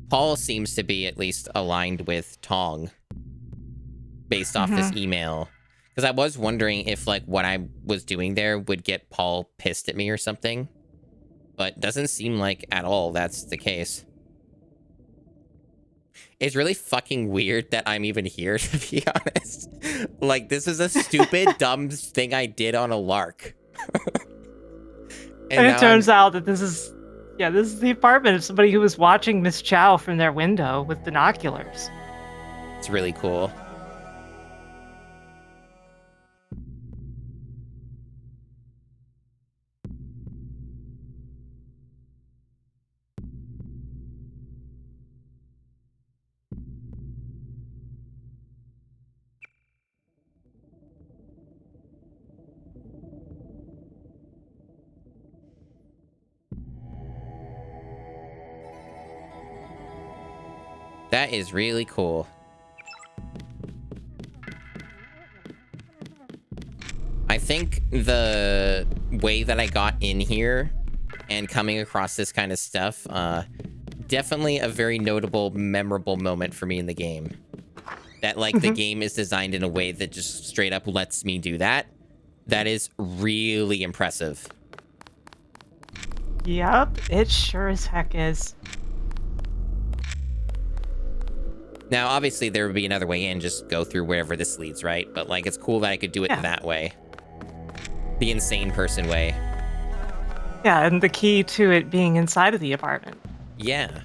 Paul seems to be at least aligned with Tong based off this email. Because I was wondering if, like, what I was doing there would get Paul pissed at me or something. But doesn't seem like at all that's the case. It's really fucking weird that I'm even here, to be honest. Like, this is a stupid, dumb thing I did on a lark. And it turns out that this is the apartment of somebody who was watching Miss Chow from their window with binoculars. It's really cool. That is really cool. I think the way that I got in here and coming across this kind of stuff, definitely a very notable, memorable moment for me in the game. That, like, the game is designed in a way that just straight up lets me do that. That is really impressive. Yep, it sure as heck is. Now, obviously, there would be another way in, just go through wherever this leads, right? But, like, it's cool that I could do it that way. The insane person way. Yeah, and the key to it being inside of the apartment. Yeah.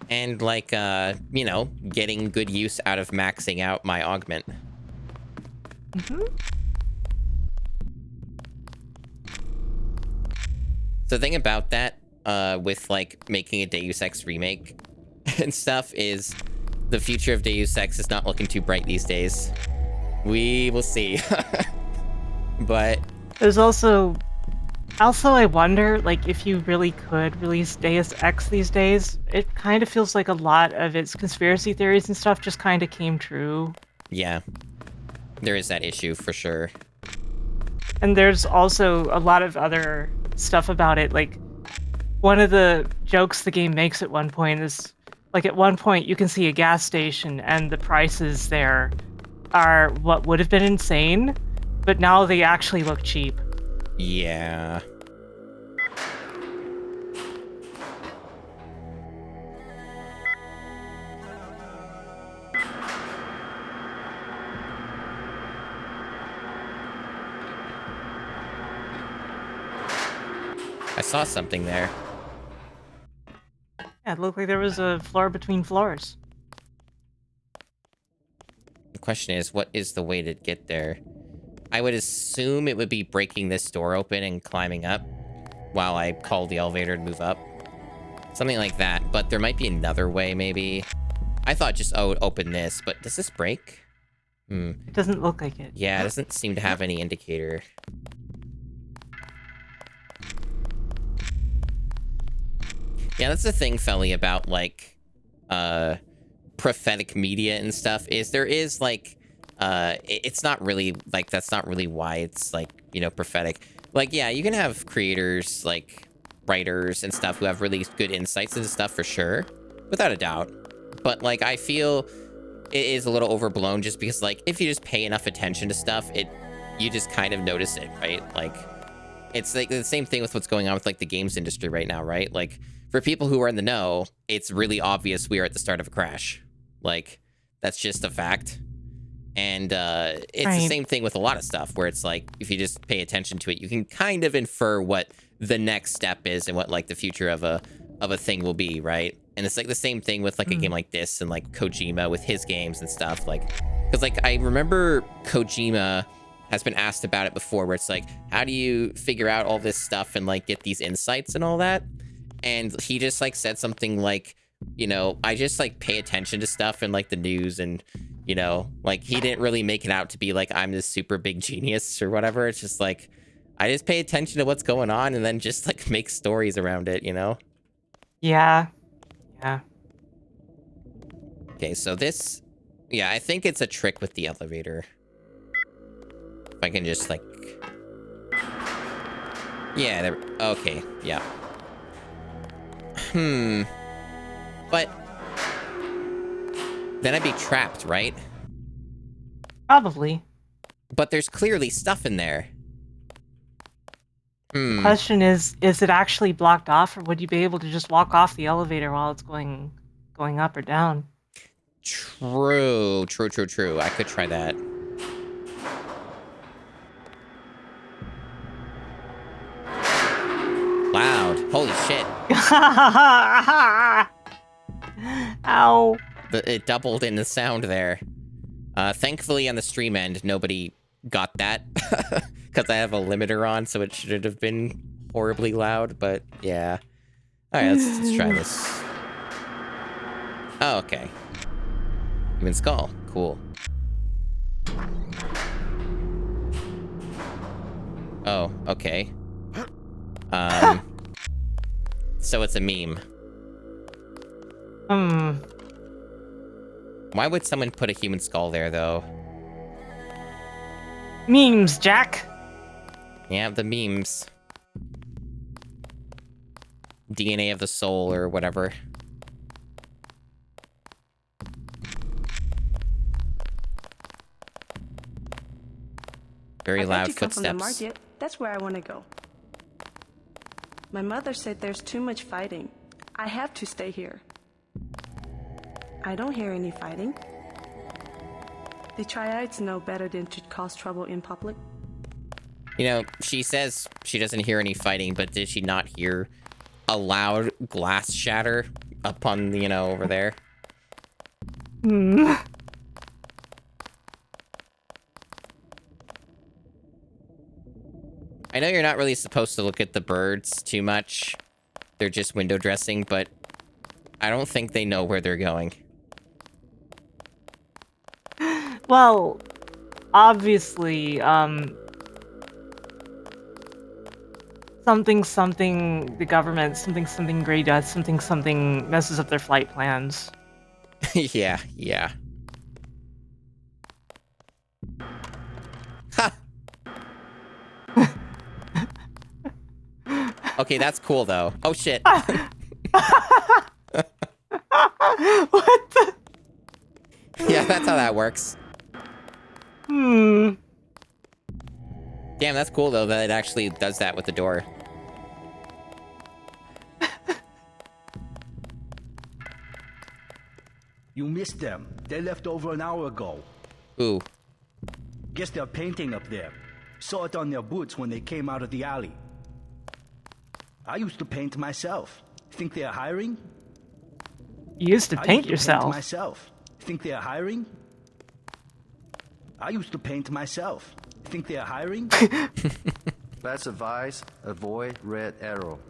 And, like, you know, getting good use out of maxing out my augment. The thing about that, with, like, making a Deus Ex remake and stuff is the future of Deus Ex is not looking too bright these days. We will see. But there's also Also, I wonder, like, if you really could release Deus Ex these days, it kind of feels like a lot of its conspiracy theories and stuff just kind of came true. Yeah. There is that issue for sure. And there's also a lot of other stuff about it. Like, one of the jokes the game makes at one point is, like, at one point you can see a gas station and the prices there are what would have been insane, but now they actually look cheap. Yeah. I saw something there. Yeah, it looked like there was a floor between floors. The question is, what is the way to get there? I would assume it would be breaking this door open and climbing up while I call the elevator to move up. Something like that, but there might be another way, maybe. I thought just, oh, open this, but does this break? It doesn't look like it. Yeah, it doesn't seem to have any indicator. Yeah, that's the thing, Felly, about, like, prophetic media and stuff, is there is, like, it's not really, like, that's not really why it's, like, you know, prophetic. Like, yeah, you can have creators, like, writers and stuff who have really good insights into stuff for sure, without a doubt. But, like, I feel it is a little overblown just because, like, if you just pay enough attention to stuff, you just kind of notice it, right? Like, it's like the same thing with what's going on with, like, the games industry right now, right? Like, for people who are in the know, it's really obvious we are at the start of a crash. Like, that's just a fact. And it's the same thing with a lot of stuff where it's like, if you just pay attention to it, you can kind of infer what the next step is and what, like, the future of a thing will be, right? And it's like the same thing with, like, a game like this and, like, Kojima with his games and stuff. Like, because, like, I remember Kojima has been asked about it before, where it's like, how do you figure out all this stuff and, like, get these insights and all that? And he just, like, said something like, you know, I just, like, pay attention to stuff and, like, the news, and, you know, like, he didn't really make it out to be like, I'm this super big genius or whatever. It's just like, I just pay attention to what's going on and then just, like, make stories around it, you know? Yeah. Yeah. Okay, so this, yeah, I think it's a trick with the elevator. If I can just, like, yeah, there, okay, yeah. But then I'd be trapped, right? Probably. But there's clearly stuff in there. The question is it actually blocked off, or would you be able to just walk off the elevator while it's going up or down? True. I could try that. Loud. Holy shit. Ow. It doubled in the sound there. Thankfully, on the stream end, nobody got that. Because I have a limiter on, so it should have been horribly loud, but yeah. Alright, let's try this. Oh, okay. Human skull. Cool. Oh, okay. So it's a meme. Why would someone put a human skull there, though? Memes, Jack. Yeah, the memes. DNA of the soul or whatever. Very loud footsteps. From the market. That's where I want to go. My mother said there's too much fighting. I have to stay here. I don't hear any fighting. The triads know better than to cause trouble in public. You know, she says she doesn't hear any fighting, but did she not hear a loud glass shatter up on, you know, over there? I know you're not really supposed to look at the birds too much. They're just window dressing, but I don't think they know where they're going. Well, obviously, something something the government, something something Grey does, something something messes up their flight plans. Yeah, yeah. Ha! Okay, that's cool though. Oh shit. What the? Yeah, that's how that works. Hmm. Damn, that's cool though that it actually does that with the door. You missed them. They left over an hour ago. Ooh. Guess they're painting up there. Saw it on their boots when they came out of the alley. I used to paint myself. Think they're hiring? You used to paint Paint yourself. myself. Think they're hiring? I used to paint myself. Think they're hiring? Best advice, avoid red arrow.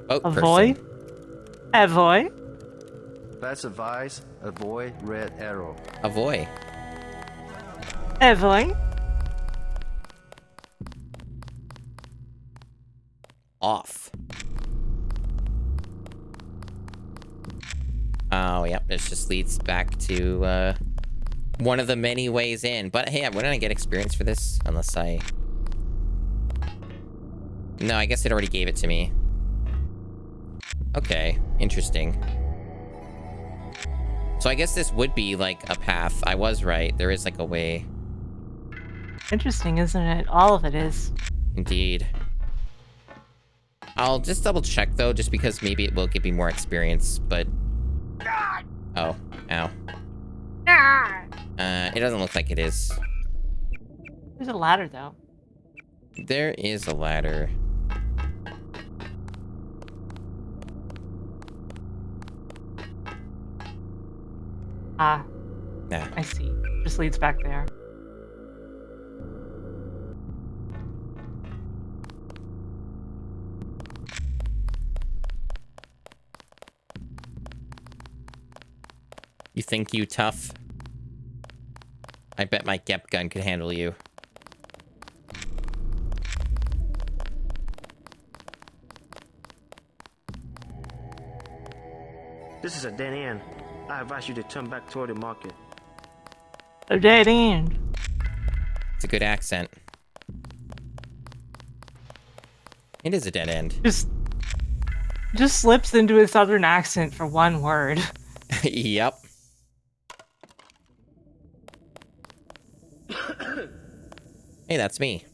Oh, Avoid? Avoid? Best advice, avoid red arrow. Avoid. Avoid? Off. Oh, yep. This just leads back to one of the many ways in. But hey, wouldn't I get experience for this? Unless I... No, I guess it already gave it to me. Okay, interesting. So I guess this would be like a path. I was right. There is like a way. Interesting, isn't it? All of it is. Indeed. I'll just double check though, just because maybe it will give me more experience, but... Oh, ow. It doesn't look like it is. There's a ladder, though. There is a ladder. Ah. Nah. I see. Just leads back there. You think you tough? I bet my Gep gun could handle you. This is a dead end. I advise you to turn back toward the market. A dead end. It's a good accent. It is a dead end. Just slips into a southern accent for one word. Yep. Hey, that's me.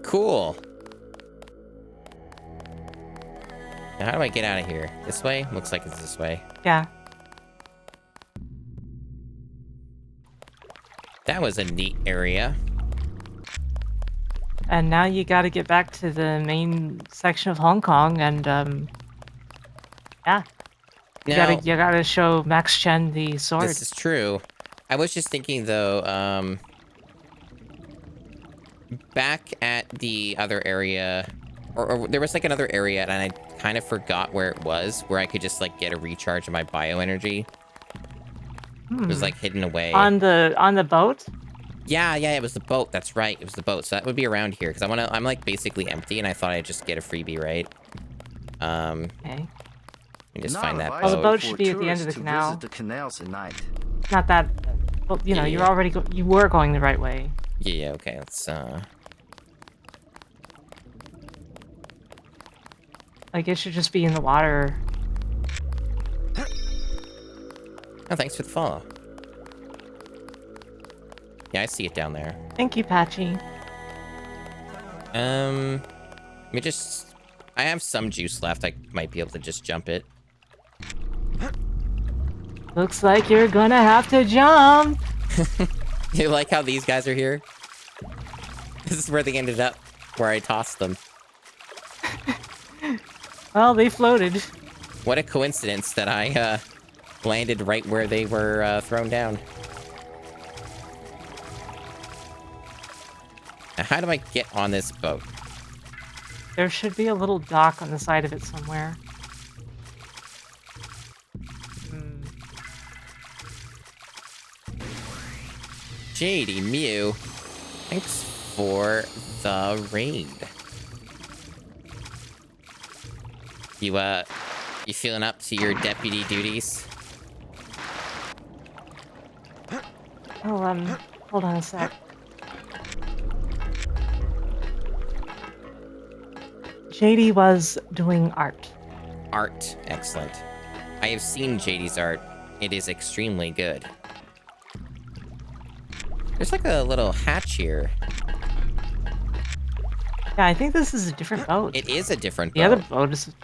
Cool. Now, how do I get out of here? This way? Looks like it's this way. Yeah. That was a neat area. And now you got to get back to the main section of Hong Kong, and yeah, you gotta show Max Chen the sword. This is true. I was just thinking though, back at the other area, or there was like another area, and I kind of forgot where it was, where I could just like get a recharge of my bioenergy. It was like hidden away on the boat. Yeah, it was the boat. That's right. It was the boat. So that would be around here because I'm like basically empty, and I thought I'd just get a freebie, right? Okay. And just find that boat. Oh, the boat should be at the end of the canal. Visit the canals at night. Not that. Well, you know, you're already you were going the right way. Yeah. Okay. Let's. Like it should just be in the water. Oh, thanks for the follow. Yeah, I see it down there. Thank you, Patchy. Let me just... I have some juice left. I might be able to just jump it. Looks like you're gonna have to jump. You like how these guys are here? This is where they ended up, where I tossed them. Well, they floated. What a coincidence that I landed right where they were thrown down. Now, how do I get on this boat? There should be a little dock on the side of it somewhere. JD Mew, thanks for the raid. You feeling up to your deputy duties? Oh, hold on a sec. JD was doing art. Art, excellent. I have seen JD's art. It is extremely good. There's like a little hatch here. Yeah, I think this is a different boat. It is a different boat. The other boat is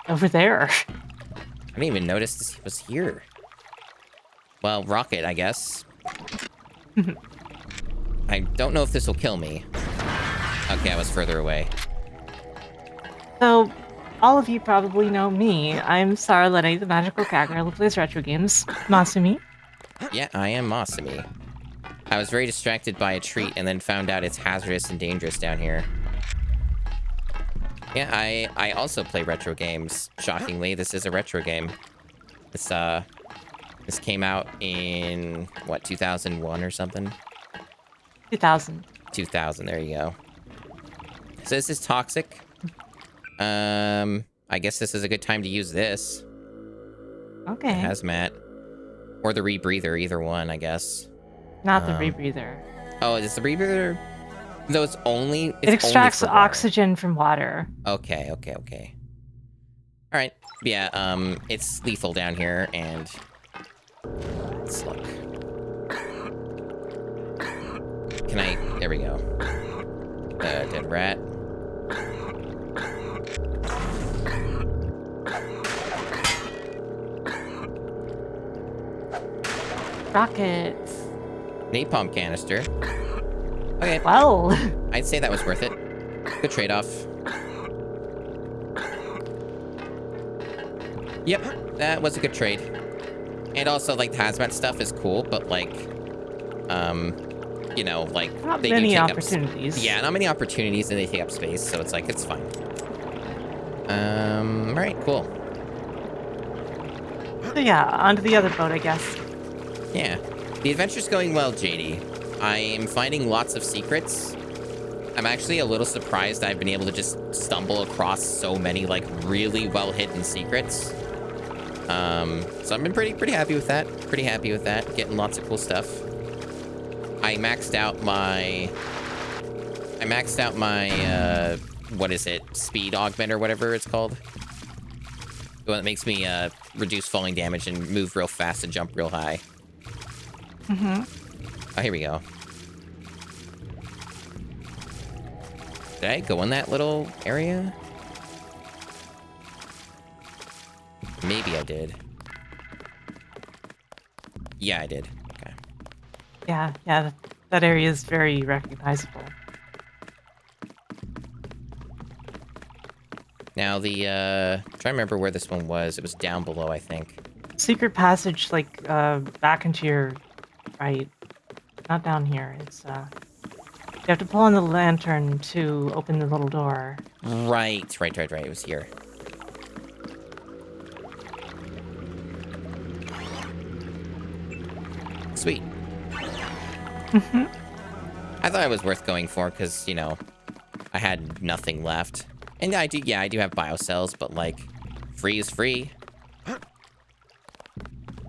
over there. I didn't even notice this was here. Well, rocket, I guess. I don't know if this will kill me. Okay, I was further away. So, all of you probably know me. I'm Sarah Lenny, the magical cat girl who plays retro games. Masumi. Yeah, I am Masumi. I was very distracted by a treat and then found out it's hazardous and dangerous down here. Yeah, I also play retro games. Shockingly, this is a retro game. This came out in, what, 2001 or something? 2000. 2000, there you go. So this is toxic. I guess this is a good time to use this. Okay. The hazmat. Or the rebreather, either one, I guess. Not the rebreather. Oh, is the rebreather? No, it's only... It extracts oxygen from water. Okay. Alright. Yeah, it's lethal down here, and... Let's look. Can I... There we go. Dead rat. Rockets. Napalm canister. Okay. Well. I'd say that was worth it. Good trade-off. Yep, that was a good trade. And also, like, the hazmat stuff is cool, but, like, you know, like, not they many do take opportunities. Yeah, not many opportunities, and they take up space, so it's like, it's fine. Alright, cool. So yeah, onto the other boat, I guess. Yeah. The adventure's going well, JD. I am finding lots of secrets. I'm actually a little surprised I've been able to just stumble across so many, like, really well-hidden secrets. So I've been pretty happy with that. Getting lots of cool stuff. I maxed out my, what is it? Speed augment or whatever it's called. The one that makes me, reduce falling damage and move real fast and jump real high. Oh, here we go. Did I go in that little area? Maybe I did. Yeah, I did. Okay. Yeah, that area is very recognizable. Now the, trying to remember where this one was. It was down below, I think. Secret passage, like, back into your right. Not down here. It's, you have to pull on the lantern to open the little door. Right. It was here. Sweet. I thought it was worth going for because, you know, I had nothing left. And I do have biocells, but, like, free is free.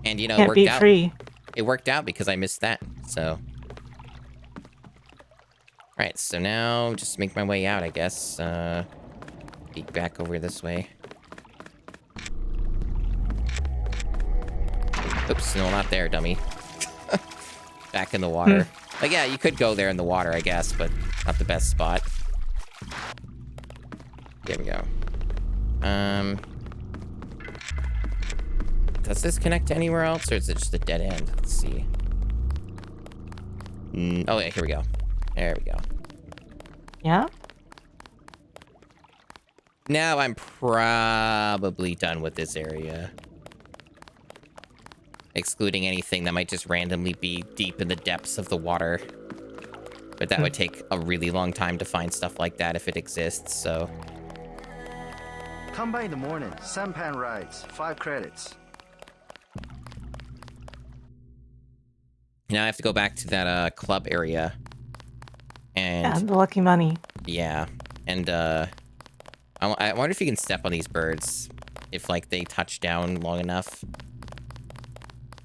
And, you know, Can't beat free. It worked out because I missed that, so. Alright, so now just make my way out, I guess. Peek back over this way. Oops, no, not there, dummy. Back in the water. Like, yeah, you could go there in the water, I guess, but not the best spot. There we go. Does this connect to anywhere else, or is it just a dead end? Let's see. Oh, yeah, here we go. There we go. Yeah? Now I'm probably done with this area. Excluding anything that might just randomly be deep in the depths of the water. But that would take a really long time to find stuff like that if it exists, so... Come by in the morning. Sampan rides. 5 credits. Now I have to go back to that club area. And Yeah, the lucky money. yeah, and I wonder if you can step on these birds if like they touch down long enough.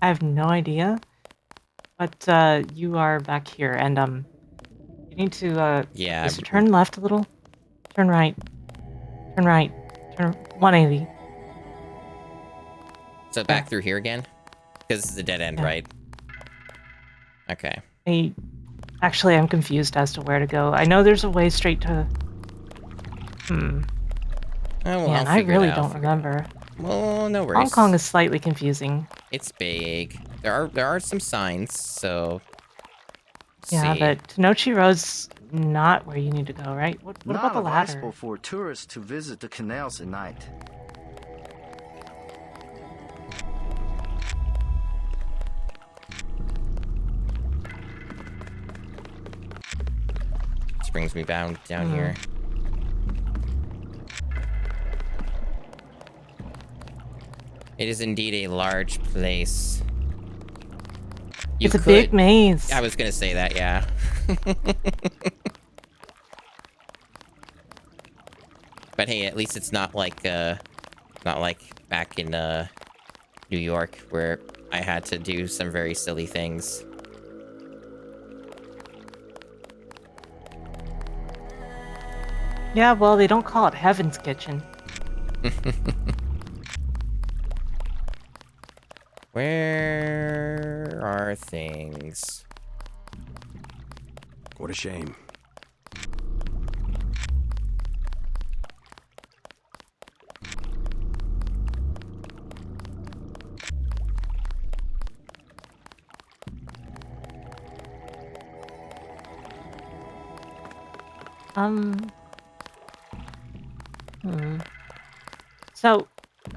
I have no idea. But you are back here, and you need to Yeah. just turn left a little. Turn right. Turn right. Turn 180. So back through here again? Because this is a dead end, right? Okay. Actually, I'm confused as to where to go. I know there's a way straight to... Oh, well, Man, I really don't remember. Well, no worries. Hong Kong is slightly confusing. It's big. There are some signs, so... Yeah, see. but Tenochi Road's not where you need to go, right? What Not about the ladder? advisable for tourists to visit the canals at night. This brings me down here. It is indeed a large place. It's a big maze. I was gonna say that, yeah. But hey, at least it's not like back in New York where I had to do some very silly things. Yeah, well, they don't call it Heaven's Kitchen. Where are things? What a shame. So,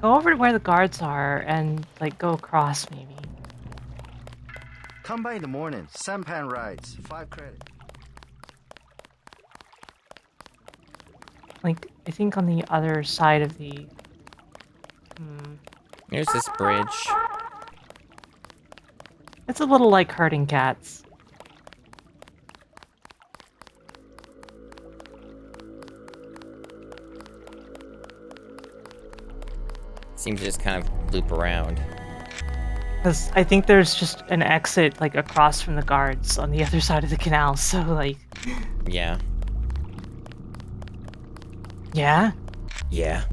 go over to where the guards are and, like, go across, maybe. Come by in the morning. Sampan rides. 5 credits. Like, I think on the other side of the... Here's this bridge. It's a little like herding cats. Seems to just kind of loop around. Because I think there's just an exit, like, across from the guards on the other side of the canal, so, like... Yeah. Yeah? Yeah.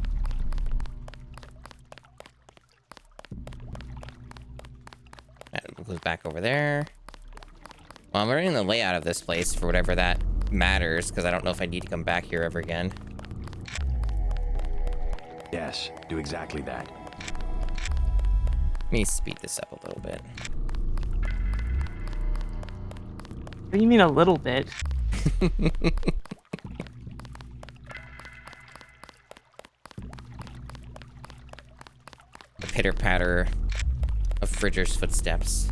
That goes back over there. Well, I'm learning the layout of this place for whatever that matters, because I don't know if I need to come back here ever again. Yes, do exactly that. Let me speed this up a little bit. What do you mean a little bit? The pitter-patter of Fridger's footsteps.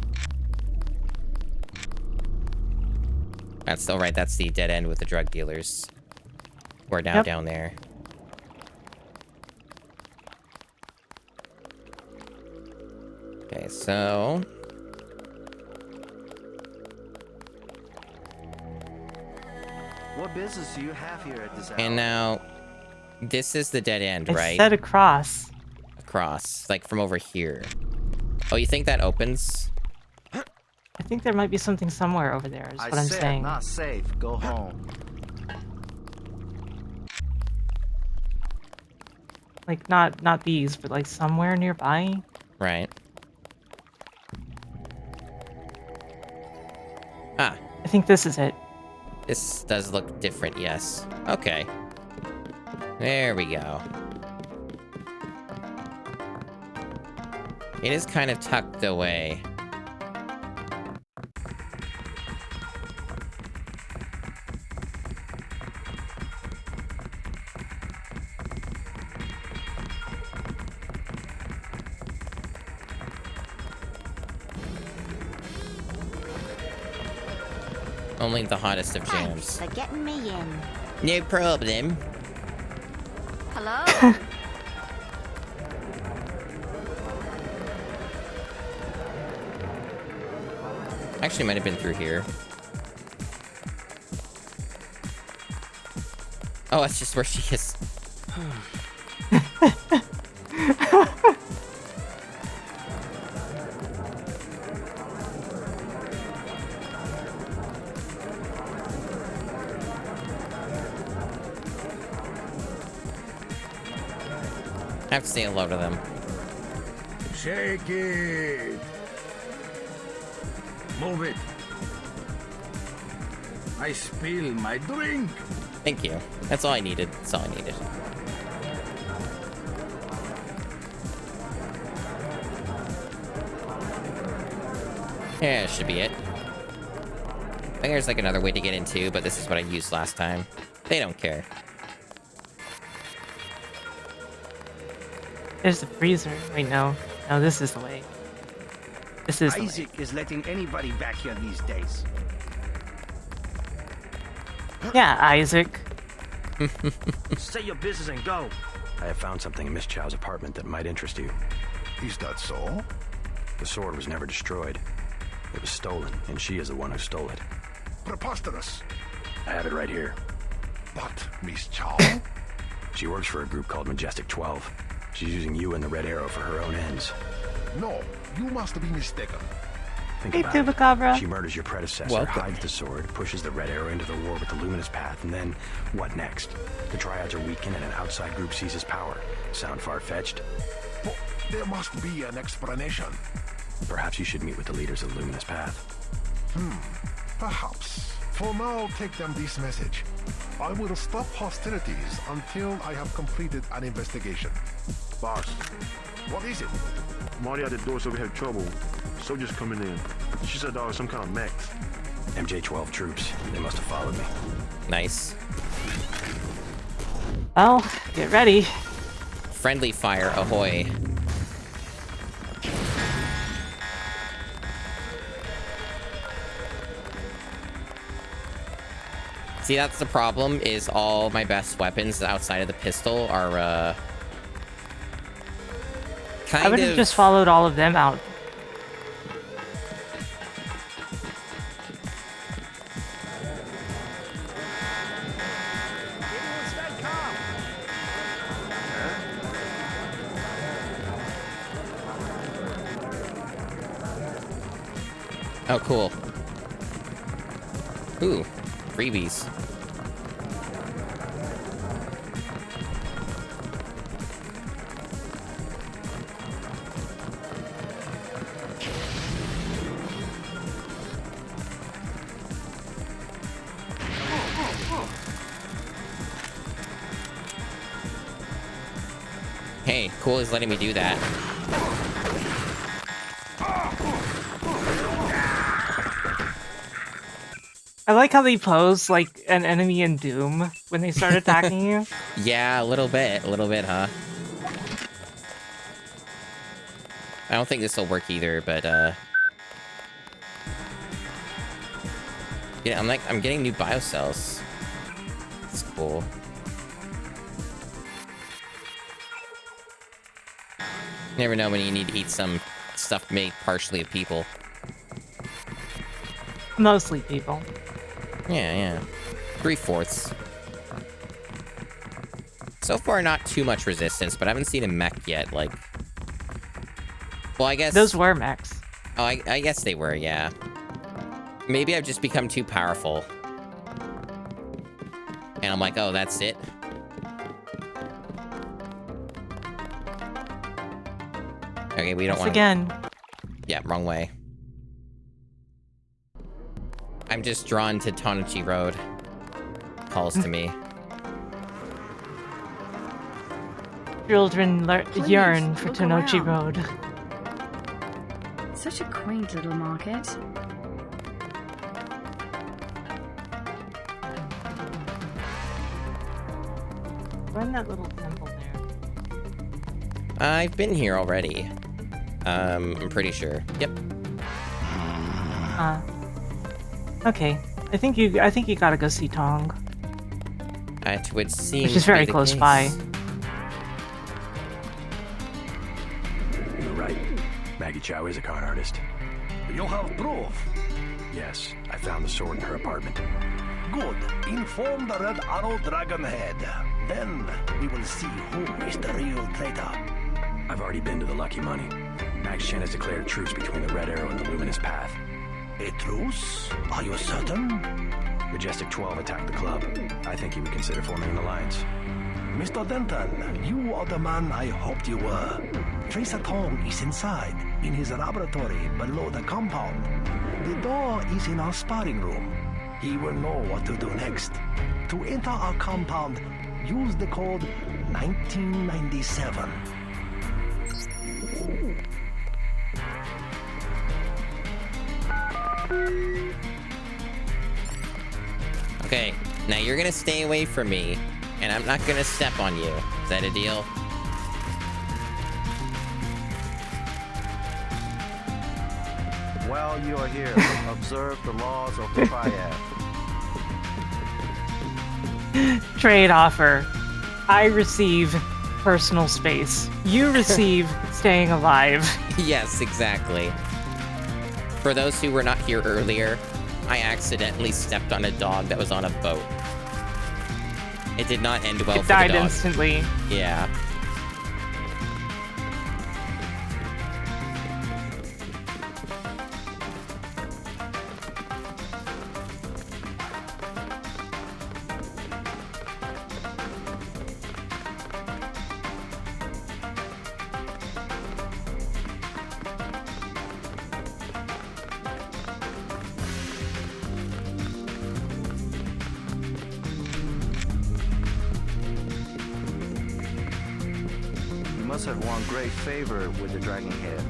That's still right, that's the dead end with the drug dealers. We're now down there. Okay, so... What business do you have here at this hour? And now, this is the dead end, I right? said across. Across, like from over here. Oh, you think that opens? I think there might be something somewhere over there, is what I'm said saying. not safe. Go home. Like, not these, but like somewhere nearby. Right. Ah. I think this is it. This does look different, yes. Okay. There we go. It is kind of tucked away. Only the hottest of jams. Thanks for getting me in. No problem. Hello? Actually, might have been through here. Oh, that's just where she is. I have to say hello to them. Shake it. Move it. I spilled my drink. Thank you. That's all I needed. That's all I needed. Yeah, should be it. I think there's like another way to get into, but this is what I used last time. They don't care. There's the freezer. Wait, no. No, this is the way. This is the way. Isaac is letting anybody back here these days. Yeah, Isaac. Say your business and go. I have found something in Miss Chow's apartment that might interest you. Is that so? The sword was never destroyed. It was stolen, and she is the one who stole it. Preposterous. I have it right here. But Miss Chow? She works for a group called Majestic 12. She's using you and the Red Arrow for her own ends. No, you must be mistaken. Think Hey, about it. Chupacabra. She murders your predecessor, Welcome. hides the sword, pushes the Red Arrow into the war with the Luminous Path, and then, what next? The Triads are weakened and an outside group seizes power. Sound far-fetched? But there must be an explanation. Perhaps you should meet with the leaders of the Luminous Path. Perhaps. For now, take them this message. I will stop hostilities until I have completed an investigation. Boss, What is it? Marty at the door said we had trouble. Soldiers coming in. She said there was some kind of mech. MJ-12 troops. They must have followed me. Nice. Well, get ready. Friendly fire, ahoy. See, that's the problem, is all my best weapons outside of the pistol are, kind I would have just followed all of them out. Oh, cool. Ooh, freebies. Hey, cool is letting me do that. I like how they pose like an enemy in Doom when they start attacking you. Yeah, a little bit, huh? I don't think this will work either, but yeah, I'm getting new biocells. It's cool. You never know when you need to eat some stuff made partially of people. Mostly people. Yeah. 3/4. So far, not too much resistance, but I haven't seen a mech yet. Like, well, I guess Those were mechs. Oh, I guess they were. Yeah. Maybe I've just become too powerful, and I'm like, oh, that's it. Okay, we don't want again. Yeah, wrong way. I'm just drawn to Tanachi Road. Calls to me. Children yearn for look Tenochi around. Road. Such a quaint little market. Run that little temple there. I've been here already. I'm pretty sure. Yep. Okay. I think you gotta go see Tong. It would seem Which is to be very the close case. by. You're right. Maggie Chow is a con artist. You have proof. Yes, I found the sword in her apartment. Good. Inform the Red Arrow Dragonhead. Then we will see who is the real traitor. I've already been to the Lucky Money. Max Chen has declared truce between the Red Arrow and the Luminous Path. A truce? Are you certain? Majestic 12 attacked the club. I think he would consider forming an alliance. Mr. Denton, you are the man I hoped you were. Tracer Tong is inside, in his laboratory below the compound. The door is in our sparring room. He will know what to do next. To enter our compound, use the code 1997. Okay, now you're gonna stay away from me, and I'm not gonna step on you. Is that a deal? While you are here, observe the laws of the triad. Trade offer. I receive personal space. You receive staying alive. Yes, exactly. For those who were not here earlier, I accidentally stepped on a dog that was on a boat. It did not end well for the dog. It died instantly. Yeah. You must have won great favor with the Dragon Head.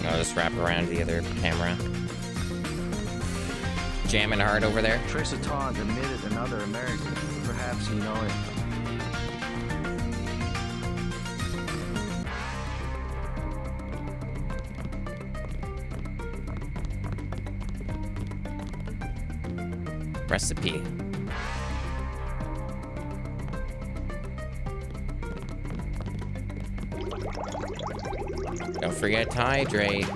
I'll just wrap around the other camera. Jamming hard over there. Tracer Tong admitted another American. Perhaps you know him. Recipe. Don't forget to hydrate.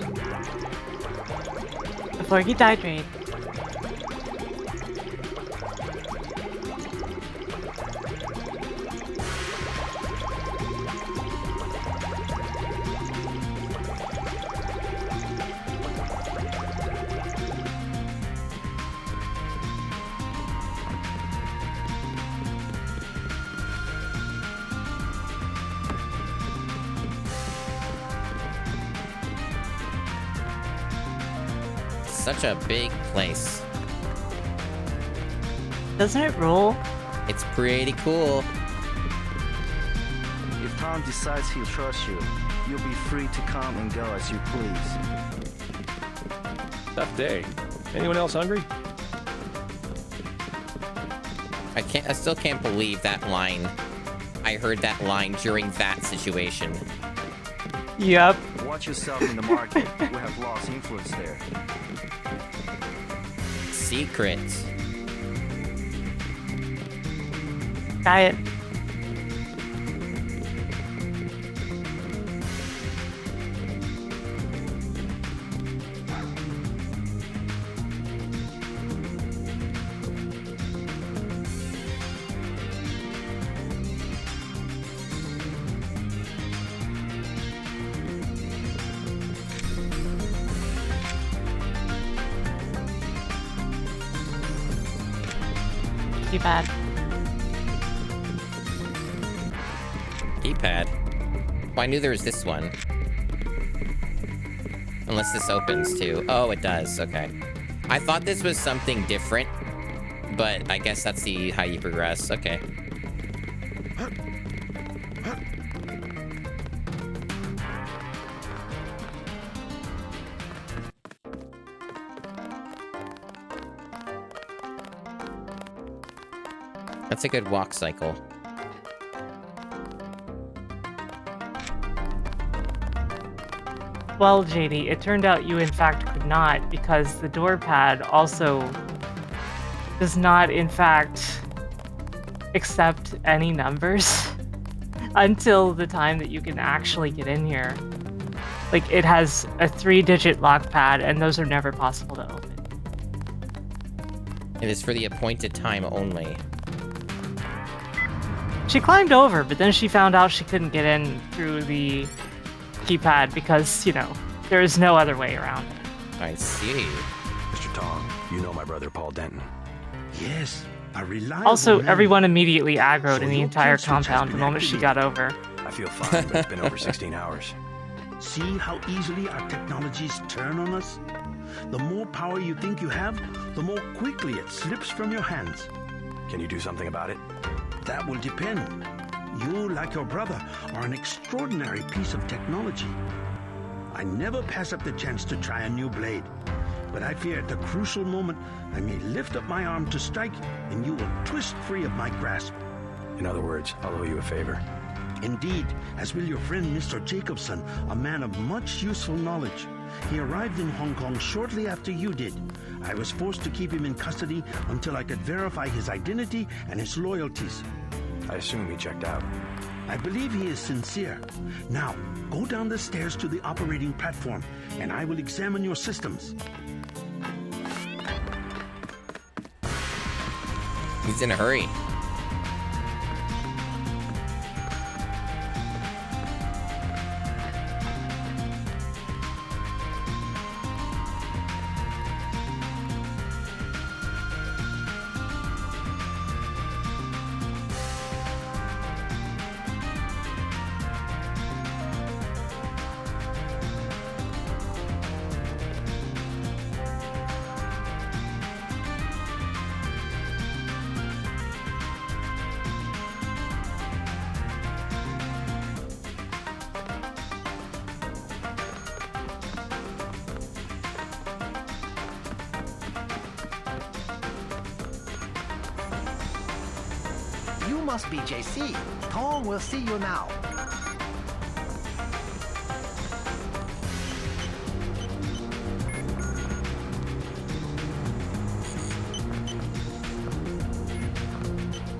Before you hydrate. Such a big place. Doesn't it rule? It's pretty cool. If Tom decides he'll trust you, you'll be free to come and go as you please. Tough day. Anyone else hungry? I still can't believe that line. I heard that line during that situation. Yep. Watch yourself in the market. We have lost influence there. Secrets. Diet. Keypad. Keypad? Well, I knew there was this one. Unless this opens too. Oh, it does. Okay. I thought this was something different, but I guess that's how you progress. Okay. That's a good walk cycle. Well, JD, it turned out you in fact could not, because the door pad also does not, in fact, accept any numbers until the time that you can actually get in here. Like, it has a 3-digit lock pad, and those are never possible to open. It is for the appointed time only. She climbed over, but then she found out she couldn't get in through the keypad because, you know, there is no other way around it. I see. Mr. Tong, you know my brother Paul Denton. Yes, a reliable Also, man. everyone immediately aggroed So in the your entire kill switch has compound the been moment she got over. I feel fine, but it's been over 16 hours. See how easily our technologies turn on us? The more power you think you have, the more quickly it slips from your hands. Can you do something about it? That will depend. You, like your brother, are an extraordinary piece of technology. I never pass up the chance to try a new blade. But I fear at the crucial moment, I may lift up my arm to strike, and you will twist free of my grasp. In other words, I'll owe you a favor. Indeed, as will your friend Mr. Jacobson, a man of much useful knowledge. He arrived in Hong Kong shortly after you did. I was forced to keep him in custody until I could verify his identity and his loyalties. I assume he checked out. I believe he is sincere. Now, go down the stairs to the operating platform, and I will examine your systems. He's in a hurry. You must be JC. Tong will see you now.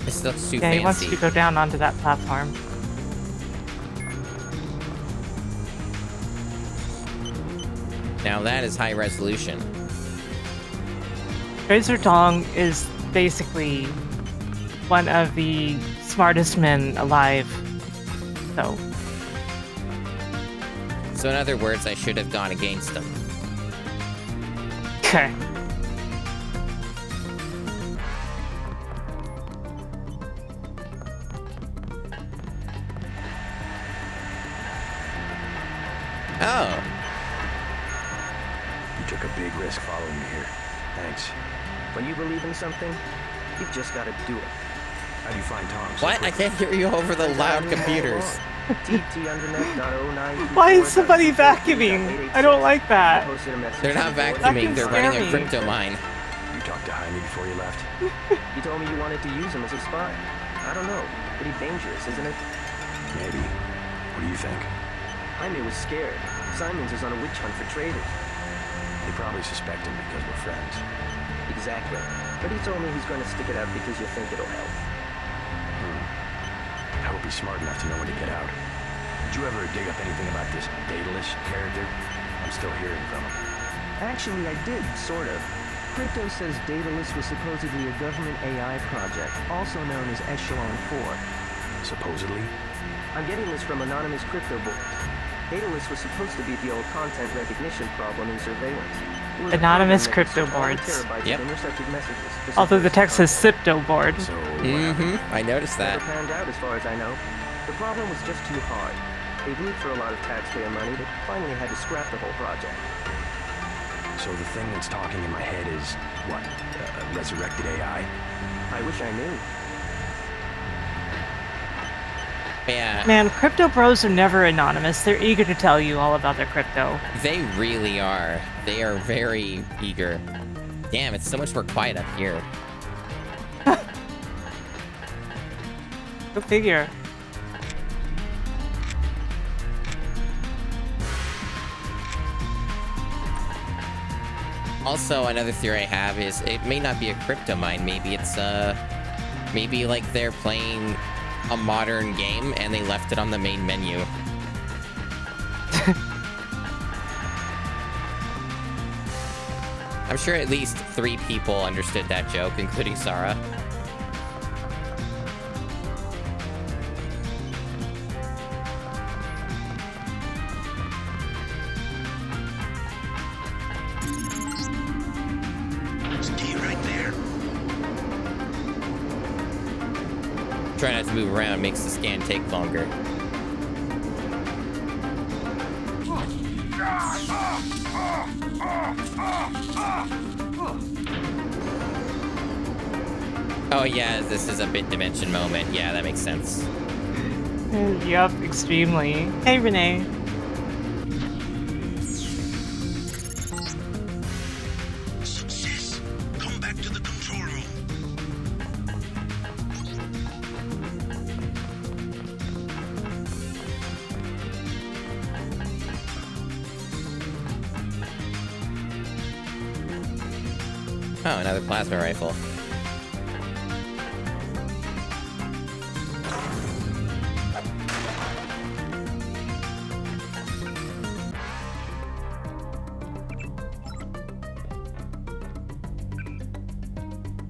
This looks too Yeah, fancy. he wants you to go down onto that platform. Now that is high resolution. Razor Tong is basically one of the smartest men alive. So in other words, I should have gone against him. Okay. Oh. You took a big risk following me here. Thanks. When you believe in something, you've just got to do it. How do you find Tom? What? I can't hear you over the loud computers. Why is somebody vacuuming? I don't like that. They're not vacuuming, they're running a crypto mine. You talked to Jaime before you left? You told me you wanted to use him as a spy. I don't know. Pretty dangerous, isn't it? Maybe. What do you think? Jaime was scared. Simons is on a witch hunt for traitors. They probably suspect him because we're friends. Exactly. But he told me he's going to stick it out because you think it'll help. I hope he's smart enough to know when to get out. Did you ever dig up anything about this Daedalus character? I'm still hearing from him. Actually, I did, sort of. Crypto says Daedalus was supposedly a government AI project, also known as Echelon 4. Supposedly? I'm getting this from anonymous crypto boards. Daedalus was supposed to be the old content recognition problem in surveillance. Anonymous crypto boards. Yep. Although the text says Crypto board. I noticed that. Never panned out as far as I know. The problem was just too hard. They blew for a lot of taxpayer money, but finally had to scrap the whole project. So the thing that's talking in my head is, what, a resurrected AI? I wish I knew. Yeah. Man, crypto bros are never anonymous. They're eager to tell you all about their crypto. They really are. They are very eager. Damn, it's so much more quiet up here. Go figure. Also, another theory I have is it may not be a crypto mine. Maybe it's maybe like they're playing a modern game and they left it on the main menu. I'm sure at least 3 people understood that joke, including Sarah. Stay right there. Try not to move around, makes the scan take longer. Oh yeah, this is a bit dimension moment. Yeah, that makes sense. Yup, extremely. Hey, Renee. Success. Come back to the control room. Oh, another plasma rifle.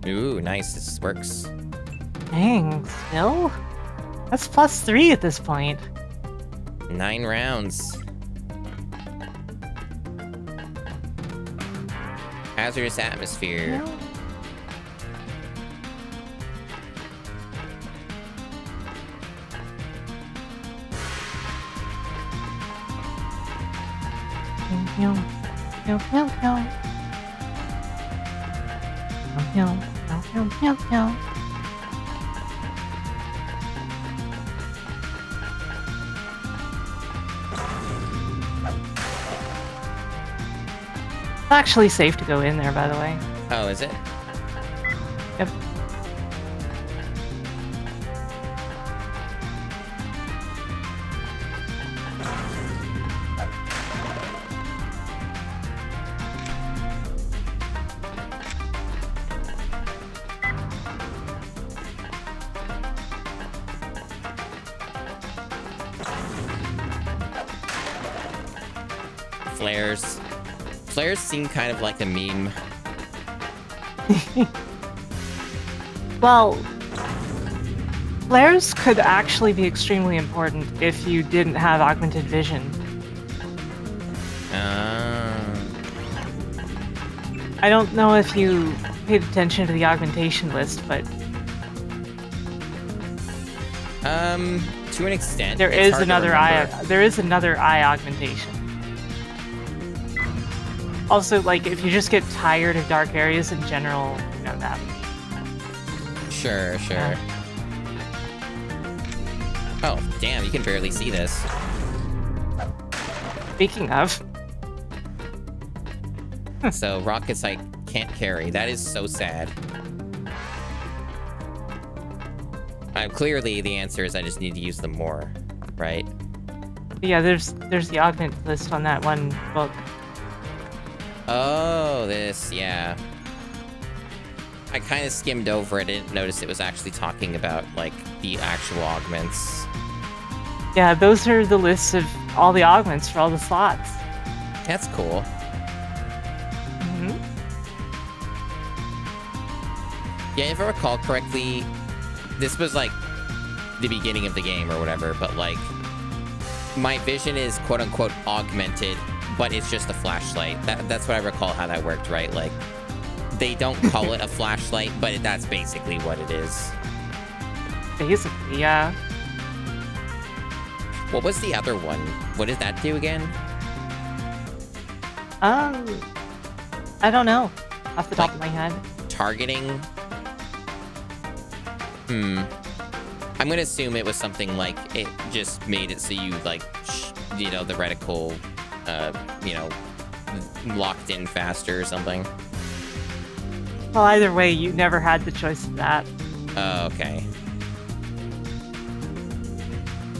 Ooh, nice. This works. Dang, still? That's +3 at this point. 9 rounds. Hazardous atmosphere. No. No, no, no. No, no, no, no, no. It's actually safe to go in there, by the way. Oh, is it? Yep. Flares. Flares seem kind of like a meme. Well, flares could actually be extremely important if you didn't have augmented vision. I don't know if you paid attention to the augmentation list, but to an extent, there it's is hard to another eye. remember. There is another eye augmentation. Also, like if you just get tired of dark areas in general, you know that. Sure. Oh, damn! You can barely see this. Speaking of. So rockets I can't carry. That is so sad. Clearly, the answer is I just need to use them more, right? Yeah, there's the augment list on that one book. Oh, this, yeah. I kind of skimmed over it. I didn't notice it was actually talking about, like, the actual augments. Yeah, those are the lists of all the augments for all the slots. That's cool. Yeah, if I recall correctly, this was, like, the beginning of the game or whatever, but, like, my vision is quote-unquote augmented, but it's just a flashlight. That's what I recall how that worked, right? Like, they don't call it a flashlight, but that's basically what it is. Basically, yeah. What was the other one? What did that do again? I don't know. Off the top of my head. Targeting? I'm gonna assume it was something like it just made it so you, like, you know, the reticle, you know, locked in faster or something. Well, either way, you never had the choice of that. Oh, okay.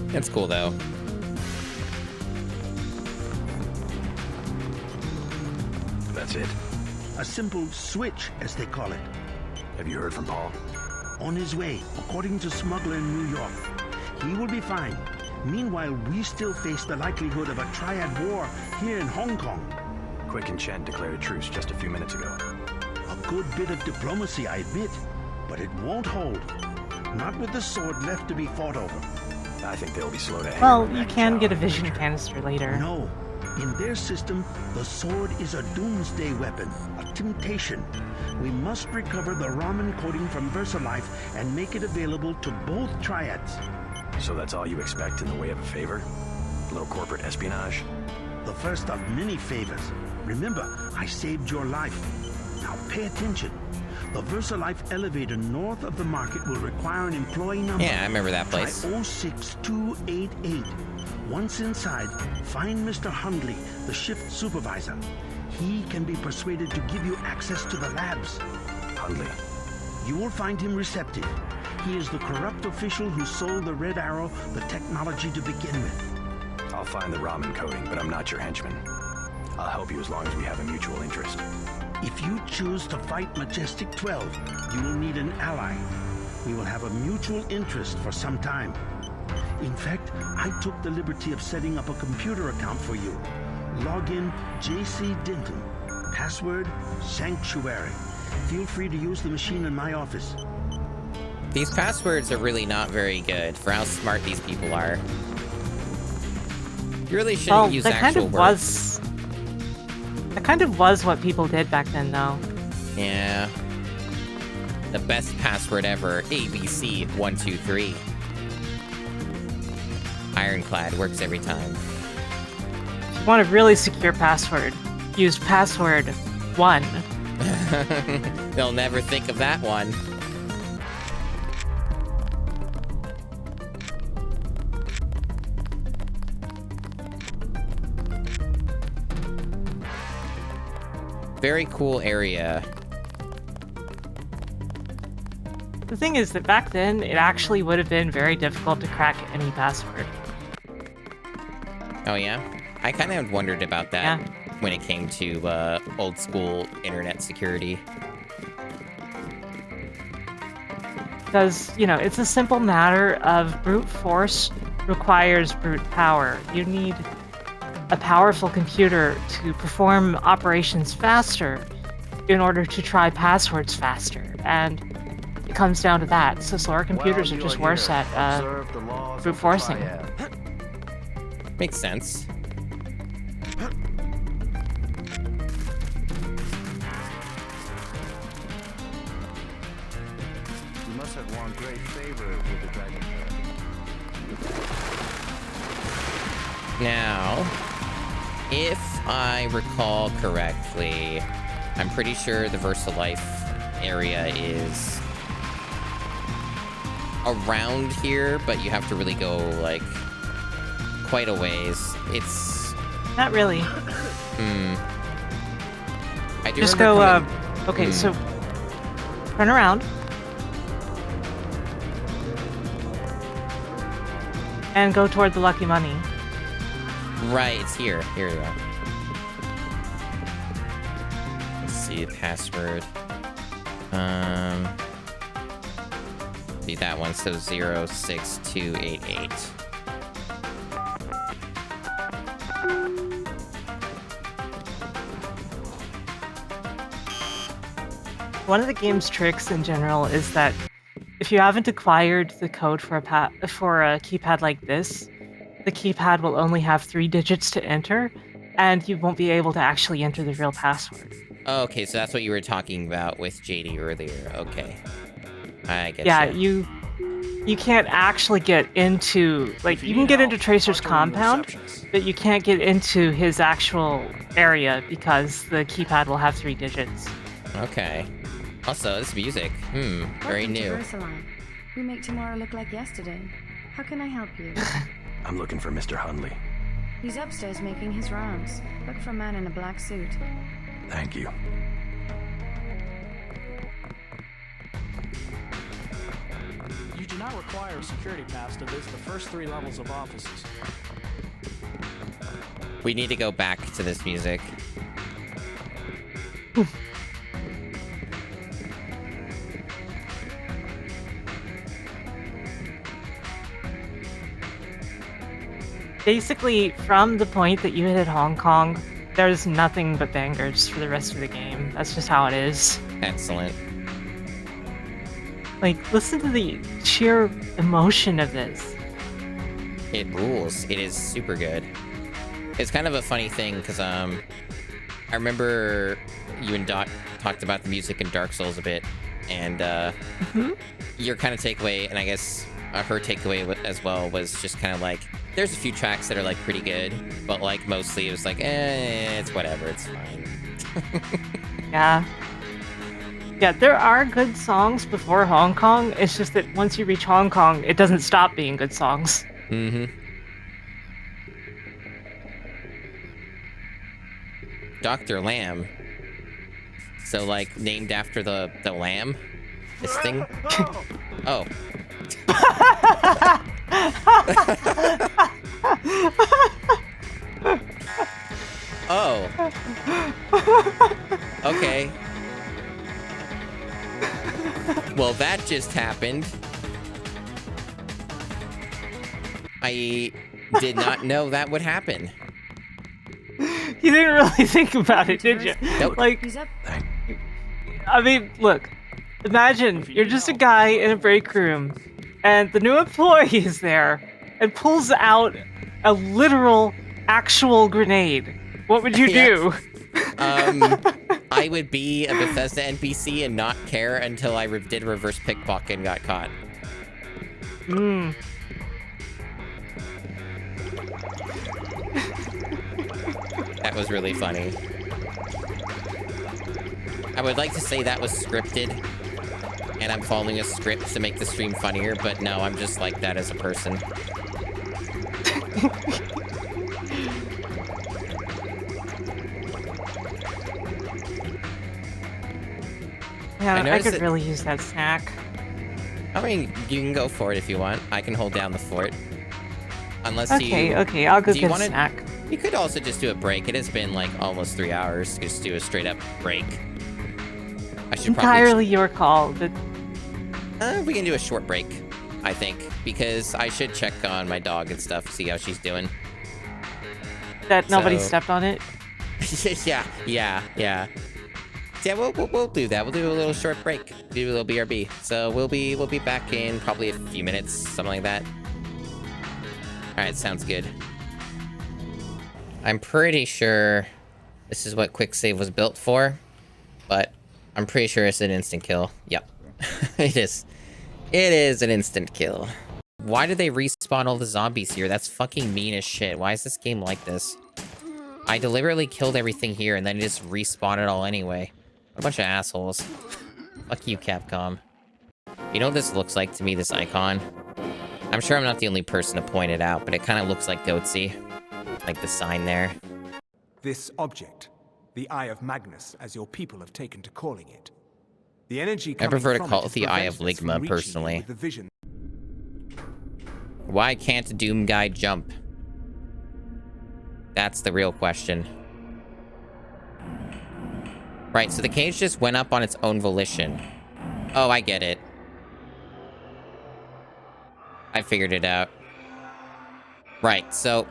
That's cool, though. That's it. A simple switch, as they call it. Have you heard from Paul? On his way, according to smuggler in New York. He will be fine. Meanwhile, we still face the likelihood of a triad war here in Hong Kong. Quick and Chen declared a truce just a few minutes ago. A good bit of diplomacy, I admit, but it won't hold. Not with the sword left to be fought over. I think they'll be slow to anger. Well, you can get a vision canister later. No. In their system, the sword is a doomsday weapon, a temptation. We must recover the Raman coding from VersaLife and make it available to both triads. So that's all you expect in the way of a favor? A little corporate espionage? The first of many favors. Remember, I saved your life. Now pay attention. The VersaLife elevator north of the market will require an employee number. Yeah, I remember that place. Try 06288. Once inside, find Mr. Hundley, the shift supervisor. He can be persuaded to give you access to the labs. Hundley. You will find him receptive. He is the corrupt official who sold the Red Arrow the technology to begin with. I'll find the Raman coding, but I'm not your henchman. I'll help you as long as we have a mutual interest. If you choose to fight Majestic 12, you will need an ally. We will have a mutual interest for some time. In fact, I took the liberty of setting up a computer account for you. Login JC Denton. Password Sanctuary. Feel free to use the machine in my office. These passwords are really not very good for how smart these people are. You really shouldn't use actual words. That kind of was what people did back then, though. Yeah. The best password ever, ABC123. Ironclad works every time. If you want a really secure password, use password 1. They'll never think of that one. Very cool area. The thing is that back then, it actually would have been very difficult to crack any password. Oh yeah? I kind of wondered about that when it came to old school internet security. Because, you know, it's a simple matter of brute force requires brute power. You need a powerful computer to perform operations faster in order to try passwords faster, and it comes down to that. So slower computers are just worse at brute forcing. Makes sense. You must have won great favor with the dragon. Now, if I recall correctly, I'm pretty sure the VersaLife area is around here, but you have to really go, like, quite a ways. It's... Not really. I do just remember go, okay, so turn around. And go toward the Lucky Money. Right, it's here. Here we go. Let's see the password. See that one, so 06288. One of the game's tricks in general is that if you haven't acquired the code for a keypad like this, the keypad will only have 3 digits to enter, and you won't be able to actually enter the real password. Oh, okay, so that's what you were talking about with JD earlier. Okay. I get Yeah, you can't actually get into, like, you can get into Tracer's compound, but you can't get into his actual area because the keypad will have 3 digits. Okay. Also, this music, very new. We make tomorrow look like yesterday. How can I help you? I'm looking for Mr. Hundley. He's upstairs making his rounds. Look for a man in a black suit. Thank you. You do not require a security pass to visit the first 3 levels of offices. We need to go back to this music. basically, from the point that you hit Hong Kong, there's nothing but bangers for the rest of the game. That's just how it is. Excellent. Like, listen to the sheer emotion of this. It rules. It is super good. It's kind of a funny thing, because, I remember you and Dot talked about the music in Dark Souls a bit, and, your kind of takeaway, and I guess her takeaway as well, was just kind of like, there's a few tracks that are, like, pretty good, but, like, mostly it was like, it's whatever, it's fine. Yeah. Yeah, there are good songs before Hong Kong. It's just that once you reach Hong Kong, it doesn't stop being good songs. Mm-hmm. Dr. Lamb. So, like, named after the lamb? This thing? Oh. Oh. Okay. Well, that just happened. I did not know that would happen. You didn't really think about it, did you? Nope. Like, I mean, look. Imagine you're just a guy in a break room, and the new employee is there and pulls out a literal, actual grenade. What would you do? I would be a Bethesda NPC and not care until I did reverse pickpocket and got caught. Hmm. That was really funny. I would like to say that was scripted, and I'm following a script to make the stream funnier, but no, I'm just like that as a person. Yeah, I could really use that snack. I mean, you can go for it if you want. I can hold down the fort. Unless Okay, I'll go do get you a snack. You could also just do a break. It has been like almost 3 hours. Just do a straight up break. I should Entirely your call, but we can do a short break, I think, because I should check on my dog and stuff, see how she's doing. that nobody stepped on it. Yeah. Yeah, we'll do that. We'll do a little short break. Do a little BRB. So we'll be back in probably a few minutes, something like that. All right, sounds good. I'm pretty sure this is what quick save was built for, but I'm pretty sure it's an instant kill. Yep, it is. It is an instant kill. Why did they respawn all the zombies here? That's fucking mean as shit. Why is this game like this? I deliberately killed everything here and then just respawn it all anyway. What a bunch of assholes. Fuck you, Capcom. You know what this looks like to me, this icon? I'm sure I'm not the only person to point it out, but it kind of looks like Goatsy. Like the sign there. This object, the Eye of Magnus, as your people have taken to calling it. The energy I prefer to coming call from it the Eye of prevents us from Ligma, reaching you personally. with the vision. Why can't Doom Guy jump? That's the real question. Right, so the cage just went up on its own volition. Oh, I get it. I figured it out. Right, so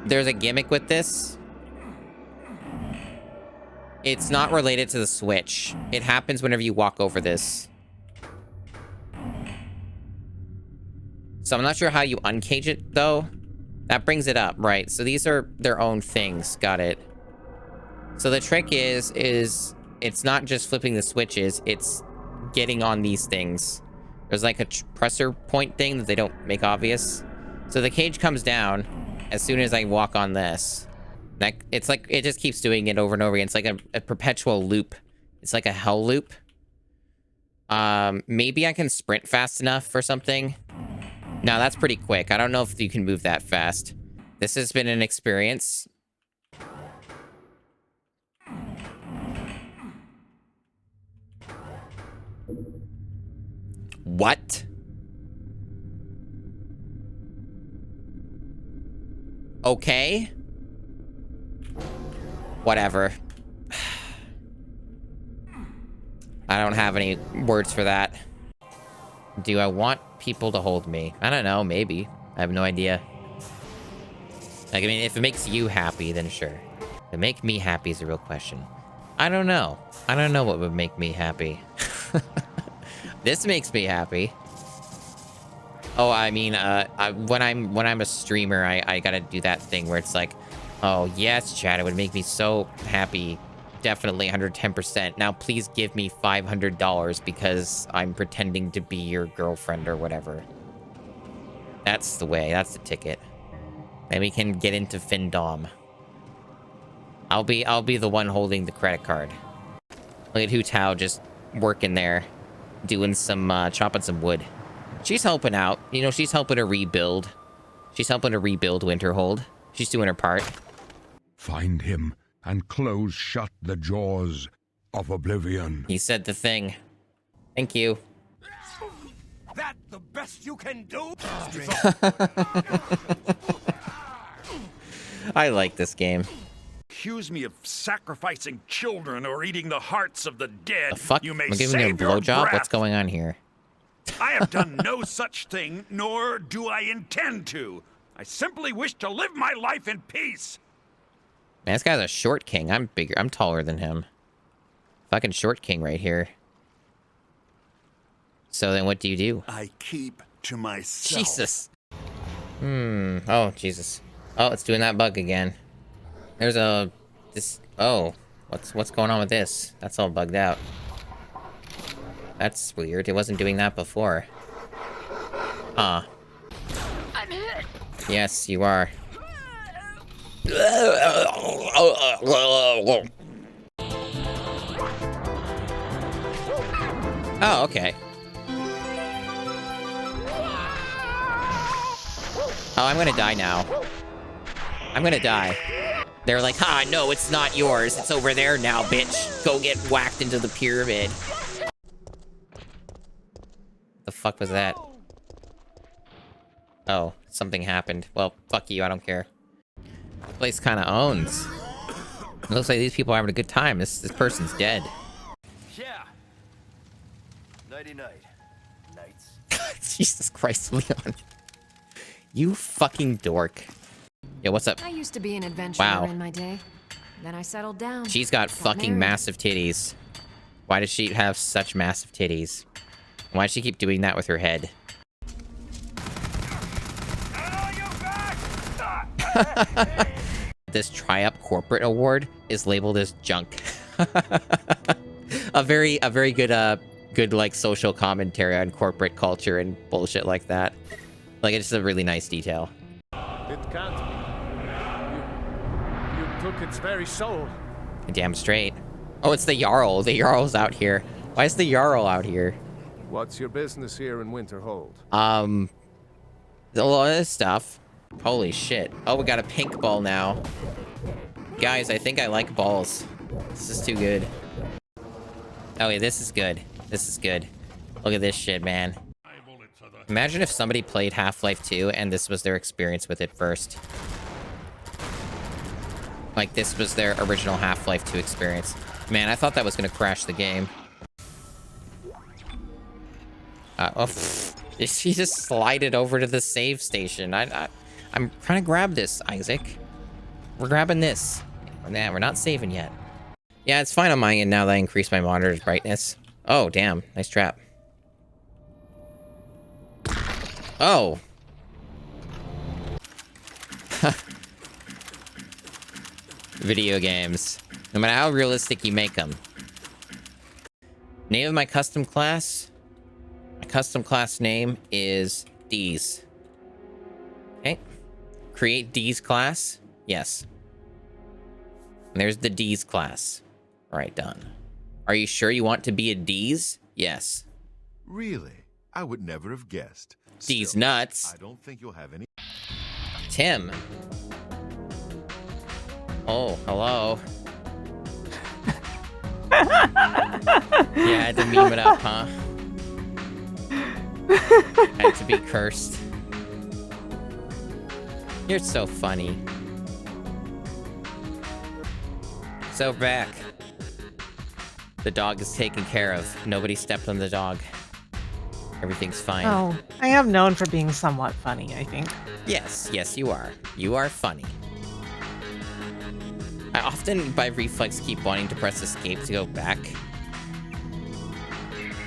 there's a gimmick with this. It's not related to the switch. It happens whenever you walk over this. So I'm not sure how you uncage it, though. That brings it up, right? So these are their own things. Got it. So the trick is it's not just flipping the switches, it's getting on these things. There's like a presser point thing that they don't make obvious. So the cage comes down as soon as I walk on this. Like, it's like, it just keeps doing it over and over again. It's like a perpetual loop. It's like a hell loop. Maybe I can sprint fast enough for something. No, that's pretty quick. I don't know if you can move that fast. This has been an experience. What? Okay. Whatever. I don't have any words for that. Do I want people to hold me? I don't know, maybe. I have no idea. Like, I mean, if it makes you happy, then sure. To make me happy is a real question. I don't know. I don't know what would make me happy. This makes me happy. Oh, I mean, when I'm a streamer, I gotta do that thing where it's like, oh yes, chat, it would make me so happy. Definitely 110%. Now please give me $500 because I'm pretending to be your girlfriend or whatever. That's the way. That's the ticket. And we can get into Findom. I'll be the one holding the credit card. Look at Hu Tao just working there, doing some chopping some wood. She's helping out. You know, she's helping to rebuild. She's helping to rebuild Winterhold. She's doing her part. Find him and close shut the jaws of oblivion. He said the thing. Thank you. That the best you can do? I like this game. Accuse me of sacrificing children or eating the hearts of the dead. The fuck? You may I'm giving you a save your blowjob? breath. What's going on here? I have done no such thing, nor do I intend to. I simply wish to live my life in peace. Man, this guy's a short king. I'm bigger. I'm taller than him. Fucking short king right here. So then what do you do? I keep to myself. Jesus. Oh, Jesus. Oh, it's doing that bug again. There's a... Oh. What's going on with this? That's all bugged out. That's weird. It wasn't doing that before. Huh. I'm hit. Yes, you are. Oh, okay. Oh, I'm gonna die now. I'm gonna die. They're like, ha, no, it's not yours. It's over there now, bitch. Go get whacked into the pyramid. The fuck was that? Oh, something happened. Well, fuck you, I don't care. This place kind of owns. It looks like these people are having a good time. This person's dead. Yeah. Nighty-night. Nights. Jesus Christ, Leon. You fucking dork. Yo, what's up? I used to be an adventurer Wow. in my day. Then I settled down. She's got fucking married. massive titties. Why does she have such massive titties? Why does she keep doing that with her head? This Tri-Up Corporate Award is labeled as junk. a very good good like social commentary on corporate culture and bullshit like that. Like, it's a really nice detail. It can't be. You took its very soul. Damn straight. Oh, it's the Jarl. The Jarl's out here. Why is the Jarl out here? What's your business here in Winterhold? A lot of stuff. Holy shit. Oh, we got a pink ball now. Guys, I think I like balls. This is too good. Oh, yeah, this is good. This is good. Look at this shit, man. Imagine if somebody played Half-Life 2 and this was their experience with it first. Like, this was their original Half-Life 2 experience. Man, I thought that was gonna crash the game. She just slided over to the save station. I'm trying to grab this, Isaac. We're grabbing this. Nah, we're not saving yet. Yeah, it's fine on my end now that I increased my monitor's brightness. Oh, damn. Nice trap. Oh. Video games. No matter how realistic you make them. Name of my custom class? My custom class name is D's. Okay. Create D's class? Yes. And there's the D's class. All right, done. Are you sure you want to be a D's? Yes. Really? I would never have guessed. D's Still, nuts. I don't think you'll have any. Tim. Oh, hello. Yeah, I had to meme it up, huh? I had to be cursed. You're so funny. So back. The dog is taken care of. Nobody stepped on the dog. Everything's fine. Oh, I am known for being somewhat funny, I think. Yes, you are. You are funny. I often, by reflex, keep wanting to press escape to go back.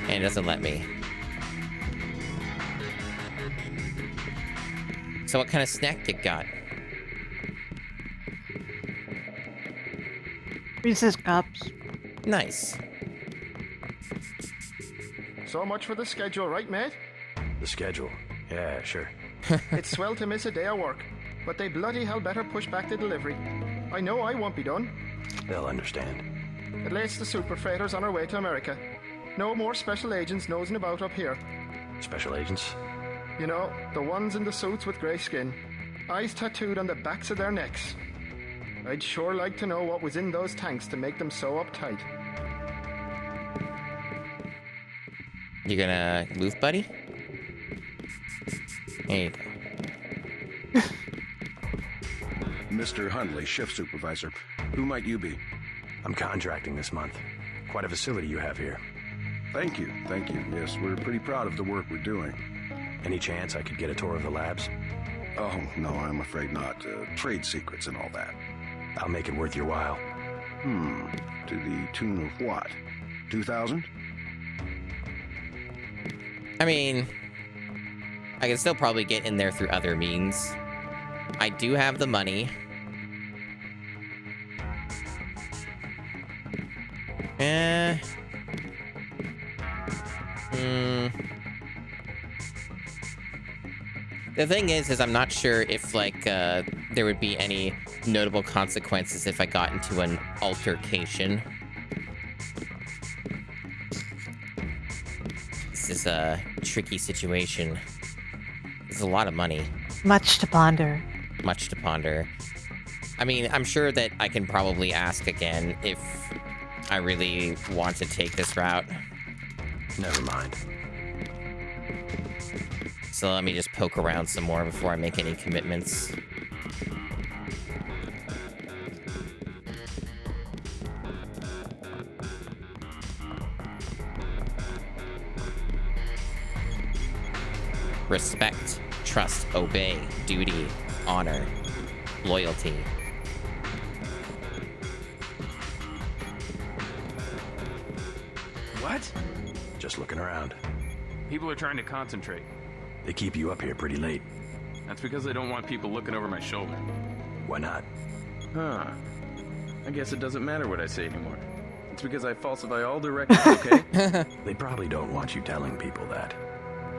And it doesn't let me. So what kind of snack you got? Reese's Cups. Nice. So much for the schedule, right, mate? The schedule? Yeah, sure. It's swell to miss a day of work, but they bloody hell better push back the delivery. I know I won't be done. They'll understand. At least the super freighters on our way to America. No more special agents nosing about up here. Special agents? You know, the ones in the suits with grey skin. Eyes tattooed on the backs of their necks. I'd sure like to know what was in those tanks to make them so uptight. You gonna move, buddy? There you go. Mr. Hundley, shift supervisor. Who might you be? I'm contracting this month. Quite a facility you have here. Thank you. Yes, we're pretty proud of the work we're doing. Any chance I could get a tour of the labs? Oh, no, I'm afraid not. Trade secrets and all that. I'll make it worth your while. To the tune of what? 2,000? I mean, I can still probably get in there through other means. I do have the money. The thing is I'm not sure if, like, there would be any notable consequences if I got into an altercation. This is a tricky situation. It's a lot of money. Much to ponder. Much to ponder. I mean, I'm sure that I can probably ask again if I really want to take this route. Never mind. So let me just poke around some more before I make any commitments. Respect, trust, obey, duty, honor, loyalty. What? Just looking around. People are trying to concentrate. They keep you up here pretty late. That's because they don't want people looking over my shoulder. Why not? Huh. I guess it doesn't matter what I say anymore. It's because I falsify all the records, okay? They probably don't want you telling people that.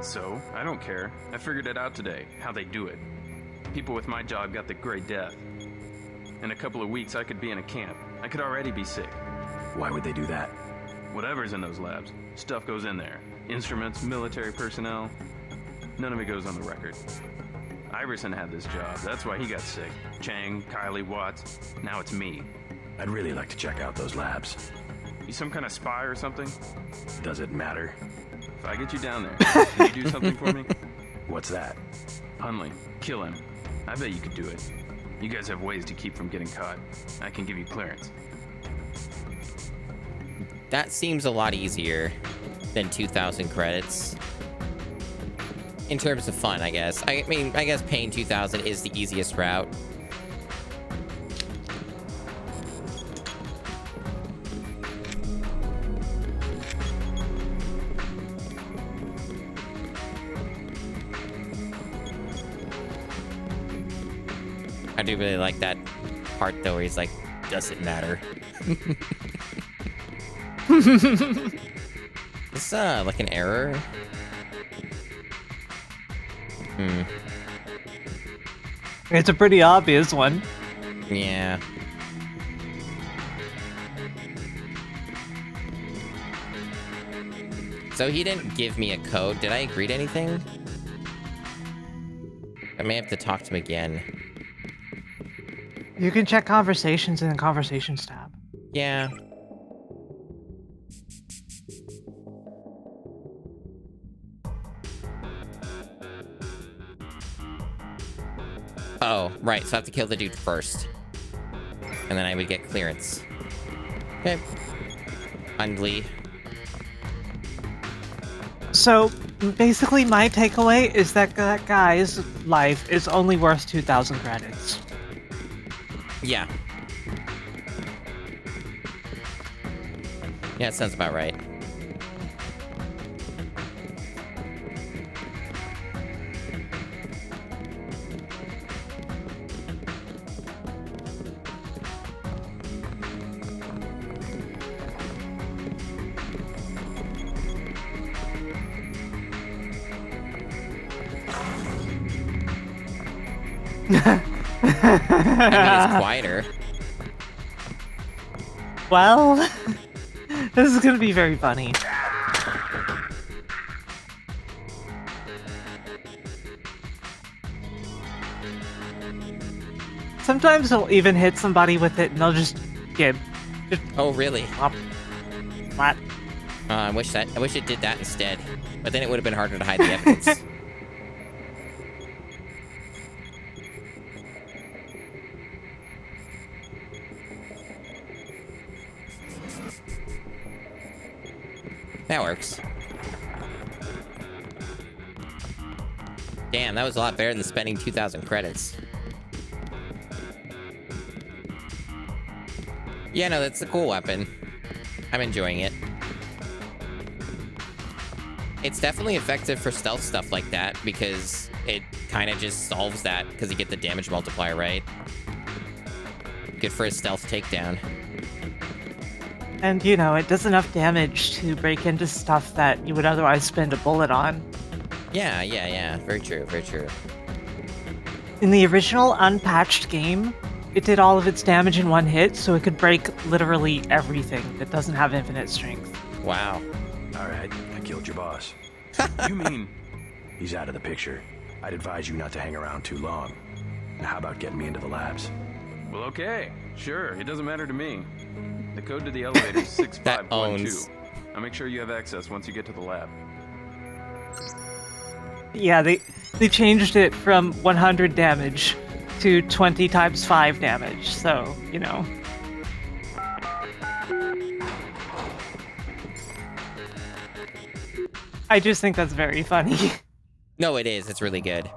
So, I don't care. I figured it out today, how they do it. People with my job got the Great Death. In a couple of weeks, I could be in a camp. I could already be sick. Why would they do that? Whatever's in those labs, stuff goes in there. Instruments, military personnel. None of it goes on the record. Iverson had this job, that's why he got sick. Chang, Kylie, Watts, now it's me. I'd really like to check out those labs. You some kind of spy or something? Does it matter? If I get you down there, can you do something for me? What's that? Hundley, kill him. I bet you could do it. You guys have ways to keep from getting caught. I can give you clearance. That seems a lot easier than 2,000 credits. In terms of fun, I guess. I mean, I guess paying 2,000 is the easiest route. I do really like that part, though, where he's like, does it matter? Is like an error? It's a pretty obvious one. Yeah. So he didn't give me a code. Did I agree to anything? I may have to talk to him again. You can check conversations in the conversations tab. Yeah. Oh, right. So I have to kill the dude first. And then I would get clearance. Okay. Hundley. So, Basically, my takeaway is that that guy's life is only worth 2,000 credits. Yeah. Yeah, it sounds about right. I mean, it's quieter. Well, this is gonna be very funny. Sometimes they'll even hit somebody with it and they'll just get... Oh, really? Flat. I wish it did that instead. But then it would have been harder to hide the evidence. That works. Damn, that was a lot better than spending 2,000 credits. Yeah, no, that's a cool weapon. I'm enjoying it. It's definitely effective for stealth stuff like that because it kind of just solves that because you get the damage multiplier, right? Good for a stealth takedown. And, you know, it does enough damage to break into stuff that you would otherwise spend a bullet on. Yeah. Very true, very true. In the original unpatched game, it did all of its damage in one hit, so it could break literally everything that doesn't have infinite strength. Wow. Alright, I killed your boss. You mean? He's out of the picture. I'd advise you not to hang around too long. Now how about getting me into the labs? Well, okay. Sure, it doesn't matter to me. The code to the elevator is 6512. I'll make sure you have access once you get to the lab. Yeah, they changed it from 100 damage to 20 times 5 damage, so, you know. I just think that's very funny. No, it is. It's really good.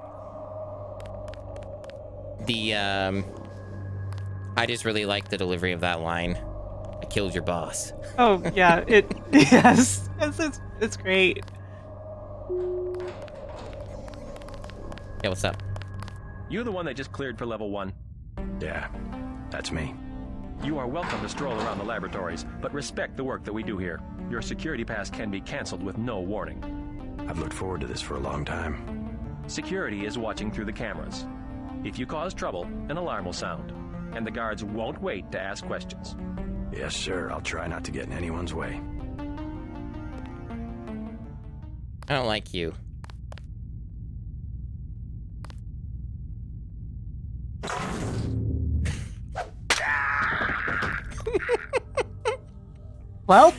I just really like the delivery of that line. I killed your boss. Oh, yeah, yes, it's great. Yeah, what's up? You the one that just cleared for level 1? Yeah, that's me. You are welcome to stroll around the laboratories, but respect the work that we do here. Your security pass can be canceled with no warning. I've looked forward to this for a long time. Security is watching through the cameras. If you cause trouble, an alarm will sound, and the guards won't wait to ask questions. Yes, sir. I'll try not to get in anyone's way. I don't like you. Well.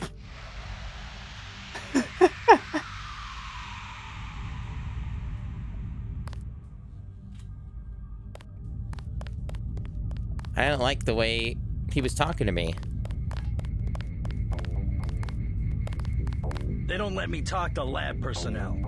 I don't like the way he was talking to me. They don't let me talk to lab personnel.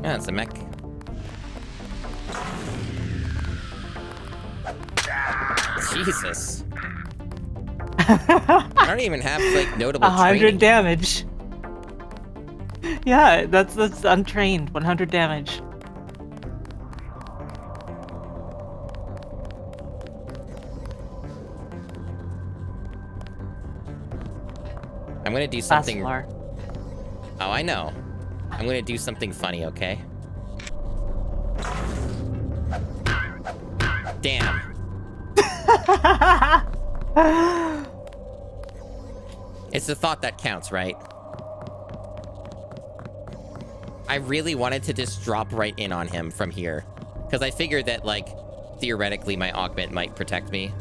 Yeah, it's a mech. Jesus. I don't even have, like, notable 100 training. damage. Yeah, that's untrained. 100 damage. I'm gonna do something... Fast Oh, I know. I'm gonna do something funny, okay? Damn. It's the thought that counts, right? I really wanted to just drop right in on him from here. Because I figured that, like, theoretically my augment might protect me.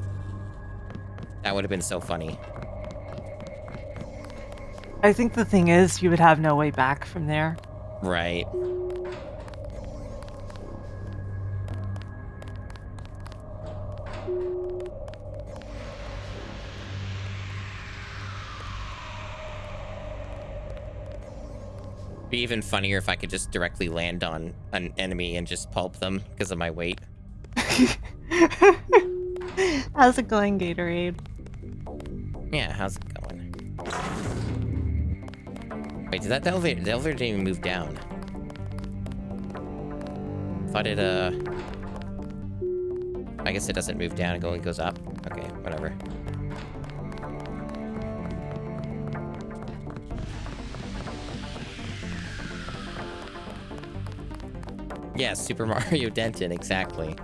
That would have been so funny. I think the thing is, you would have no way back from there. Right. Be even funnier if I could just directly land on an enemy and just pulp them because of my weight. How's it going, Gatorade? Yeah, how's it going? Wait, did the elevator didn't even move down. Thought it, I guess it doesn't move down, it only goes up. Okay, whatever. Yeah, Super Mario Denton, exactly.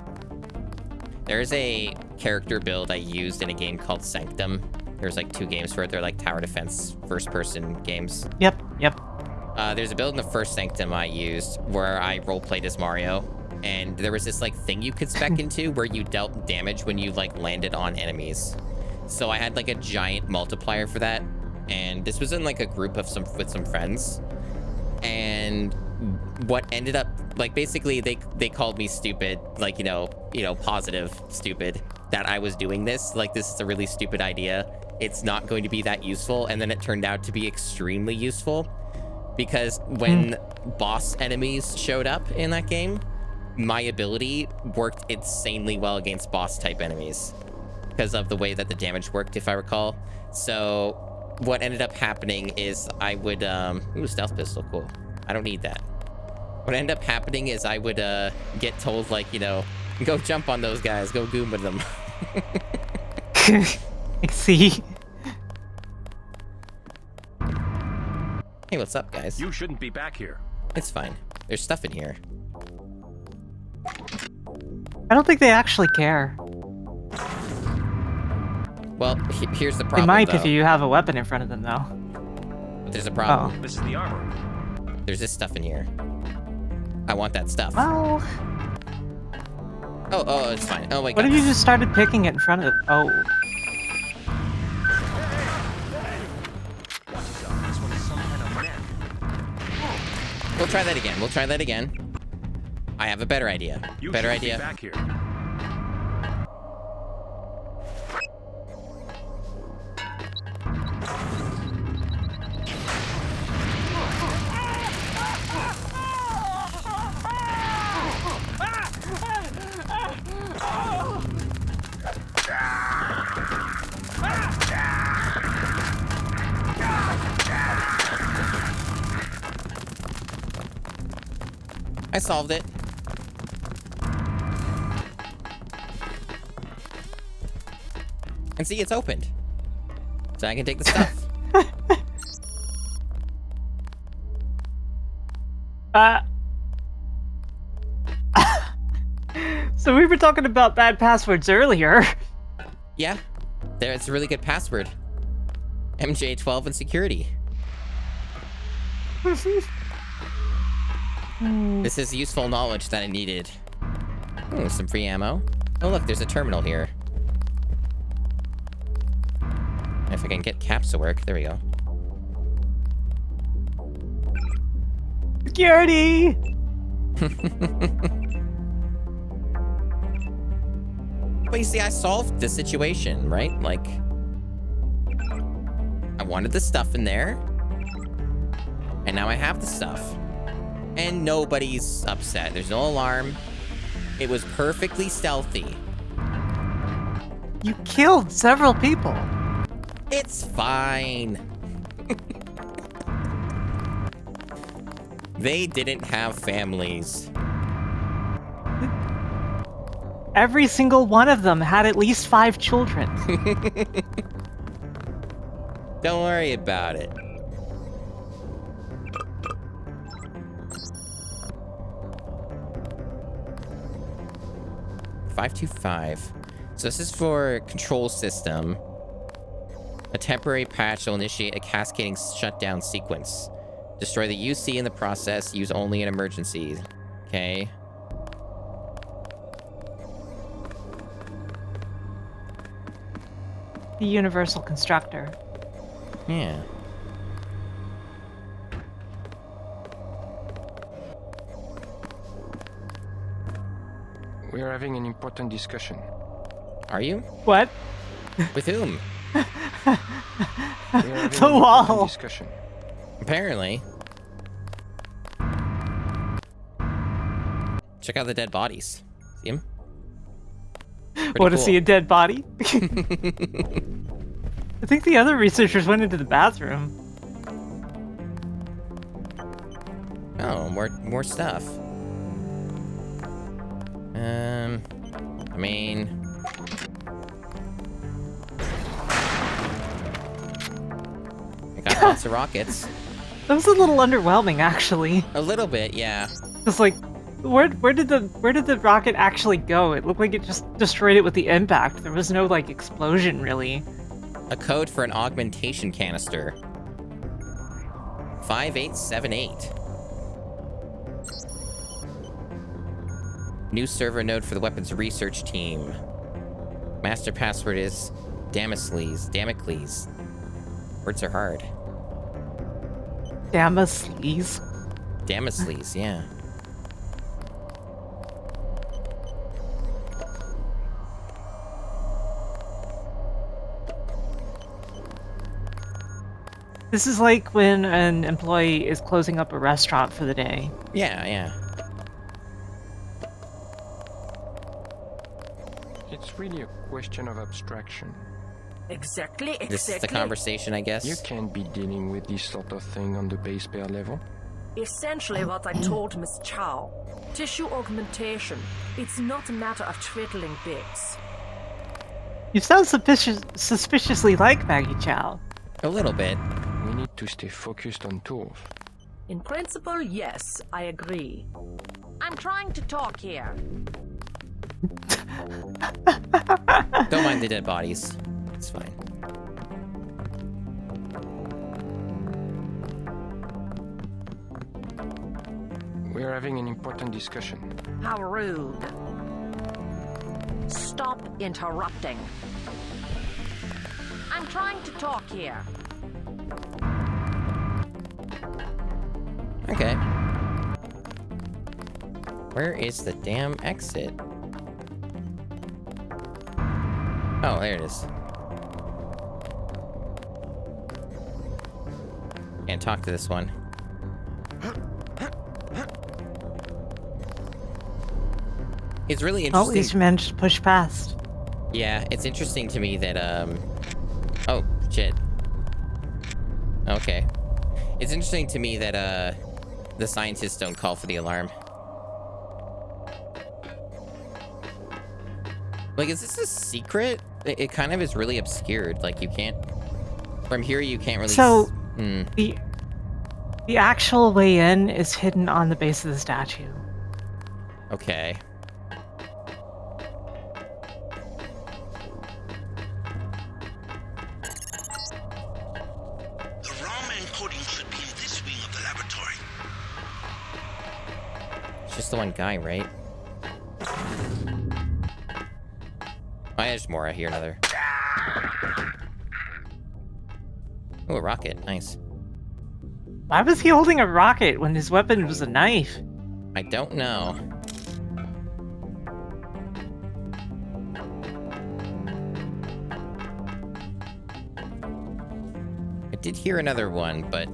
There's a character build I used in a game called Sanctum. There's like 2 games for it. They're like tower defense, first-person games. Yep. There's a build in the first Sanctum I used where I roleplayed as Mario. And there was this like thing you could spec into where you dealt damage when you like landed on enemies. So I had like a giant multiplier for that. And this was in like a group of with some friends. And what ended up, like, basically they called me stupid, like, you know, positive stupid, that I was doing this. Like, this is a really stupid idea. It's not going to be that useful. And then it turned out to be extremely useful because when boss enemies showed up in that game, my ability worked insanely well against boss type enemies because of the way that the damage worked, if I recall. So what ended up happening is I would, ooh, stealth pistol, cool. I don't need that. What ended up happening is I would get told, like, you know, go jump on those guys, go Goomba them. I see. Hey, what's up, guys? You shouldn't be back here. It's fine. There's stuff in here. I don't think they actually care. Well, here's the problem, They might though. if you have a weapon in front of them, though. But there's a problem. This is the armor. There's this stuff in here. I want that stuff. Well... Oh, it's fine. Oh, my God. What if you just started picking it in front of it? Oh. We'll try that again. I have a better idea. Better idea. Back here. I solved it. And see, it's opened. So I can take the stuff. So we were talking about bad passwords earlier. Yeah. It's a really good password. MJ12 and security. This is useful knowledge that I needed. Ooh, some free ammo. Oh, look, there's a terminal here. If I can get caps to work. There we go. Security! But you see, I solved the situation, right? Like, I wanted the stuff in there. And now I have the stuff. And nobody's upset. There's no alarm. It was perfectly stealthy. You killed several people. It's fine. They didn't have families. Every single one of them had at least 5 children. Don't worry about it. .525. So this is for control system. A temporary patch will initiate a cascading shutdown sequence. Destroy the UC in the process. Use only in emergencies. Okay. The universal constructor. Yeah. We are having an important discussion. Are you? What? With whom? The wall. Discussion. Apparently. Check out the dead bodies. See him? Want to see a dead body? I think the other researchers went into the bathroom. Oh, more stuff. I mean, I got lots of rockets. That was a little underwhelming, actually. A little bit, yeah. It's like, where did the rocket actually go? It looked like it just destroyed it with the impact. There was no like explosion, really. A code for an augmentation canister. 5878. New server node for the weapons research team. Master password is Damocles. Words are hard. Damocles? Damocles, yeah. This is like when an employee is closing up a restaurant for the day. Yeah, yeah. It's really a question of abstraction. Exactly. This is the conversation, I guess. You can't be dealing with this sort of thing on the base pair level. Essentially what I told Miss Chow. Tissue augmentation. It's not a matter of twiddling bits. You sound suspiciously like Maggie Chow. A little bit. We need to stay focused on tools. In principle, yes, I agree. I'm trying to talk here. Don't mind the dead bodies. It's fine. We're having an important discussion. How rude. Stop interrupting. I'm trying to talk here. Okay. Where is the damn exit? Oh, there it is. Can't talk to this one. It's really interesting. Oh, at least you managed to push past. Yeah, it's interesting to me that, oh, shit. Okay. It's interesting to me that, the scientists don't call for the alarm. Like, is this a secret? It kind of is really obscured. Like, you can't... From here, you can't really... So, the actual way in is hidden on the base of the statue. Okay. The raw man coding should be in this wing of the laboratory. It's just the one guy, right? Oh, yeah, there's more. I hear another. Oh, a rocket. Nice. Why was he holding a rocket when his weapon was a knife? I don't know. I did hear another one, but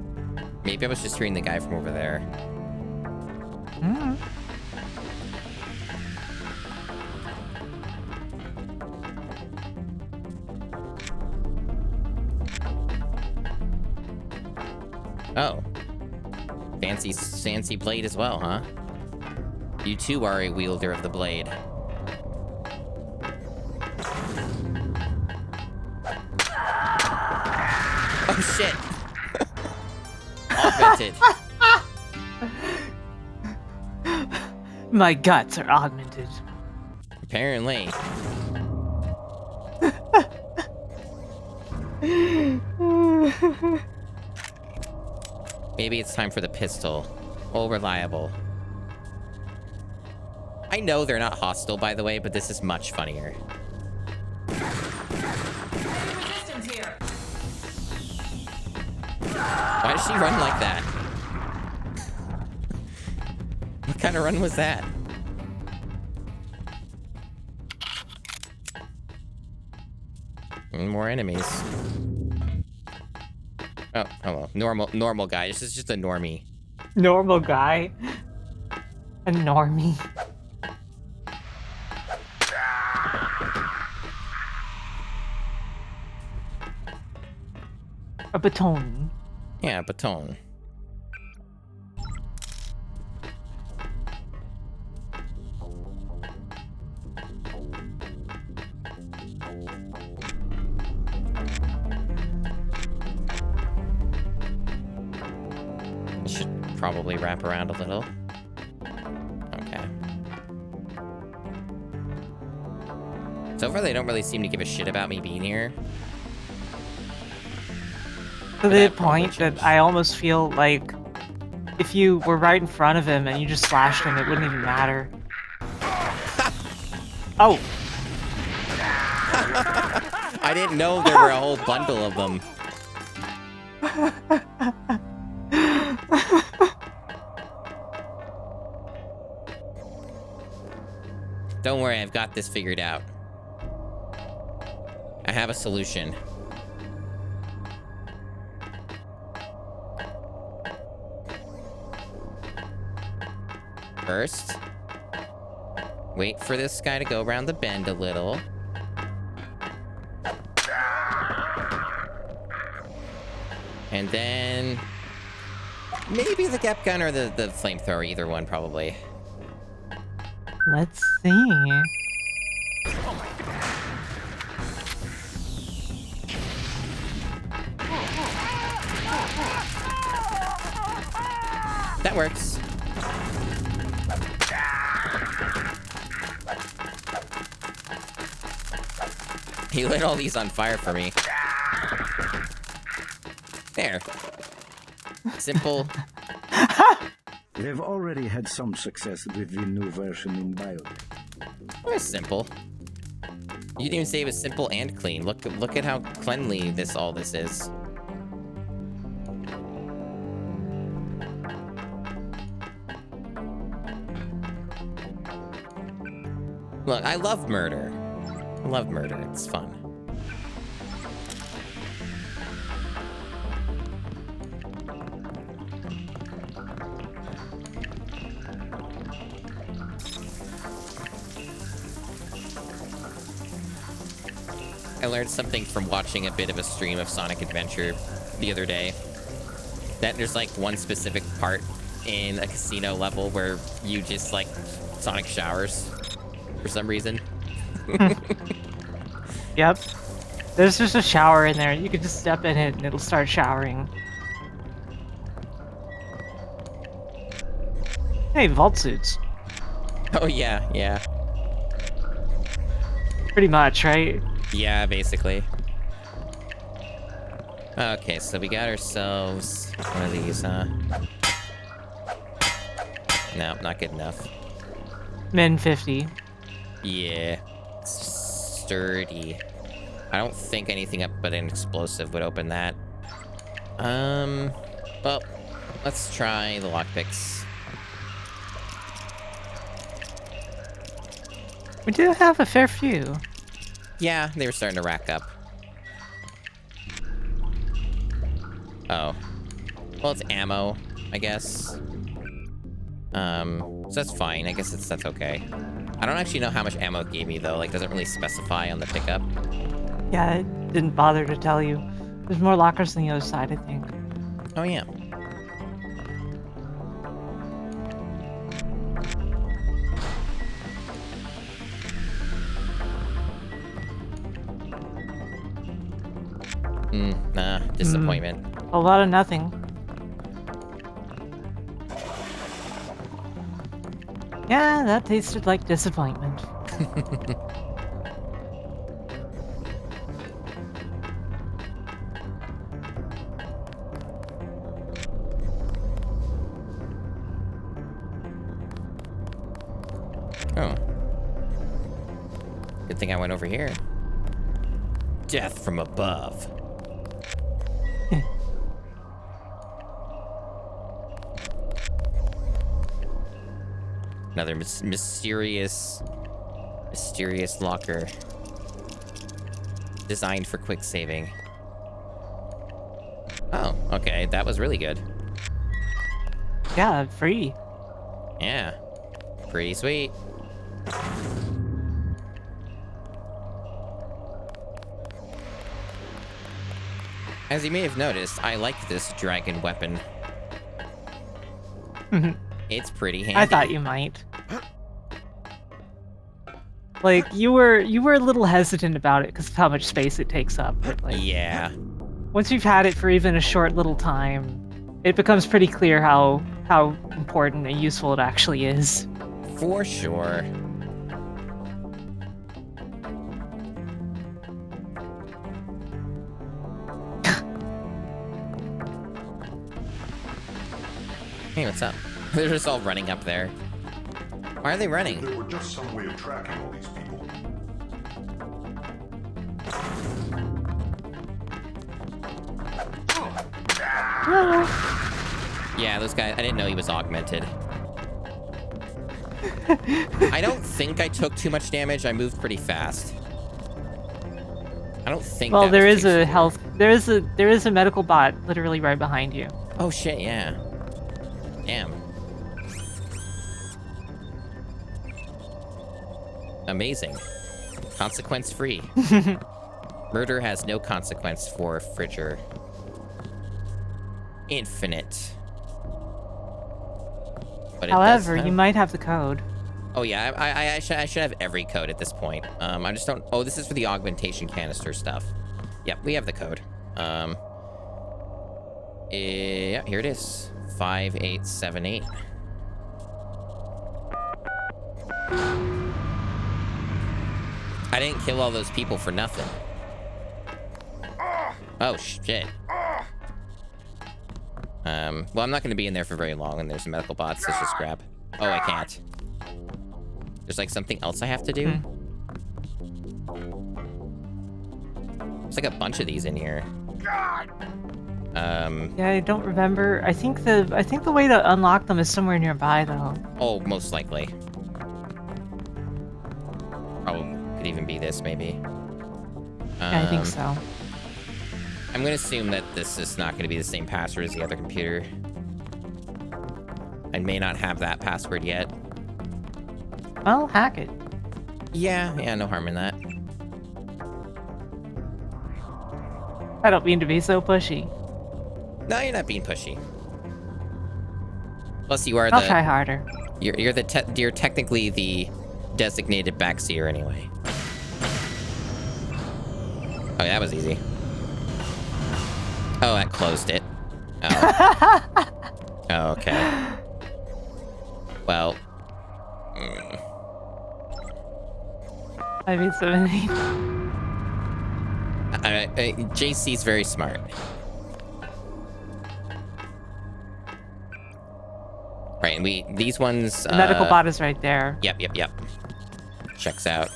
maybe I was just hearing the guy from over there. Oh. Fancy blade as well, huh? You too are a wielder of the blade. Oh shit! Augmented. My guts are augmented. Apparently. Maybe it's time for the pistol. Oh, reliable. I know they're not hostile, by the way, but this is much funnier. Why does she run like that? What kind of run was that? More enemies. Oh, hello. Normal guy. This is just a normie. Normal guy. A normie. A baton. Yeah, baton. Should probably wrap around a little. Okay. So far, they don't really seem to give a shit about me being here. To the point that I almost feel like if you were right in front of him and you just slashed him, it wouldn't even matter. Oh! I didn't know there were a whole bundle of them. Don't worry, I've got this figured out. I have a solution. First, wait for this guy to go around the bend a little. And then maybe the gap gun or the flamethrower, either one probably. Let's see. That works. He lit all these on fire for me. There. Simple. They've already had some success with the new version in biotech. It was simple. You didn't even say it was simple and clean. Look at how cleanly all this is. Look, I love murder. I love murder. It's fun. I learned something from watching a bit of a stream of Sonic Adventure the other day. That there's like one specific part in a casino level where you just like Sonic showers for some reason. Yep. There's just a shower in there. You can just step in it and it'll start showering. Hey, vault suits. Oh yeah, yeah. Pretty much, right? Yeah, basically. Okay, so we got ourselves one of these, huh? No, not good enough. Min 50. Yeah. Sturdy. I don't think anything up but an explosive would open that. Well, let's try the lockpicks. We do have a fair few. Yeah, they were starting to rack up. Oh. Well, it's ammo, I guess. So that's fine. I guess that's okay. I don't actually know how much ammo it gave me, though. Like, doesn't really specify on the pickup. Yeah, it didn't bother to tell you. There's more lockers on the other side, I think. Oh, yeah. Nah, disappointment. A lot of nothing. Yeah, that tasted like disappointment. Oh. Good thing I went over here. Death from above. Another mysterious locker. designed for quick saving. Oh, okay. That was really good. Yeah, free. Yeah. Pretty sweet. As you may have noticed, I like this dragon weapon. It's pretty handy. I thought you might. Like, you were a little hesitant about it because of how much space it takes up. But, like, yeah. Once you've had it for even a short little time, it becomes pretty clear how important and useful it actually is. For sure. Hey, what's up? They're just all running up there. Why are they running? There were just some way of tracking all these people. Yeah, those guys, I didn't know he was augmented. I don't think I took too much damage. I moved pretty fast. I don't think. Well, that there was is a health. There is a medical bot literally right behind you. Oh shit! Yeah. Damn. Amazing. Consequence free. Murder has no consequence for Fridger. Infinite. But However, it does have... you might have the code. Oh yeah, I should have every code at this point. I just don't. Oh, this is for the augmentation canister stuff. Yep, we have the code. Yeah, here it is. 5878. I didn't kill all those people for nothing. Oh shit. Well, I'm not going to be in there for very long, and there's some medical bots. Let's just grab. Oh, I can't. There's like something else I have to do. There's like a bunch of these in here. Yeah, I don't remember. I think the way to unlock them is somewhere nearby, though. Oh, most likely. Probably could even be this, maybe. Yeah, I think so. I'm gonna assume that this is not gonna be the same password as the other computer. I may not have that password yet. Well, hack it. Yeah, no harm in that. I don't mean to be so pushy. No, you're not being pushy. Plus, you are I'll try harder. You're technically the designated backseer anyway. Oh, that was easy. Oh, that closed it. Oh. Oh, okay. Well. I mean, 17. JC's very smart. Right, and these ones... The medical bot is right there. Yep. Checks out.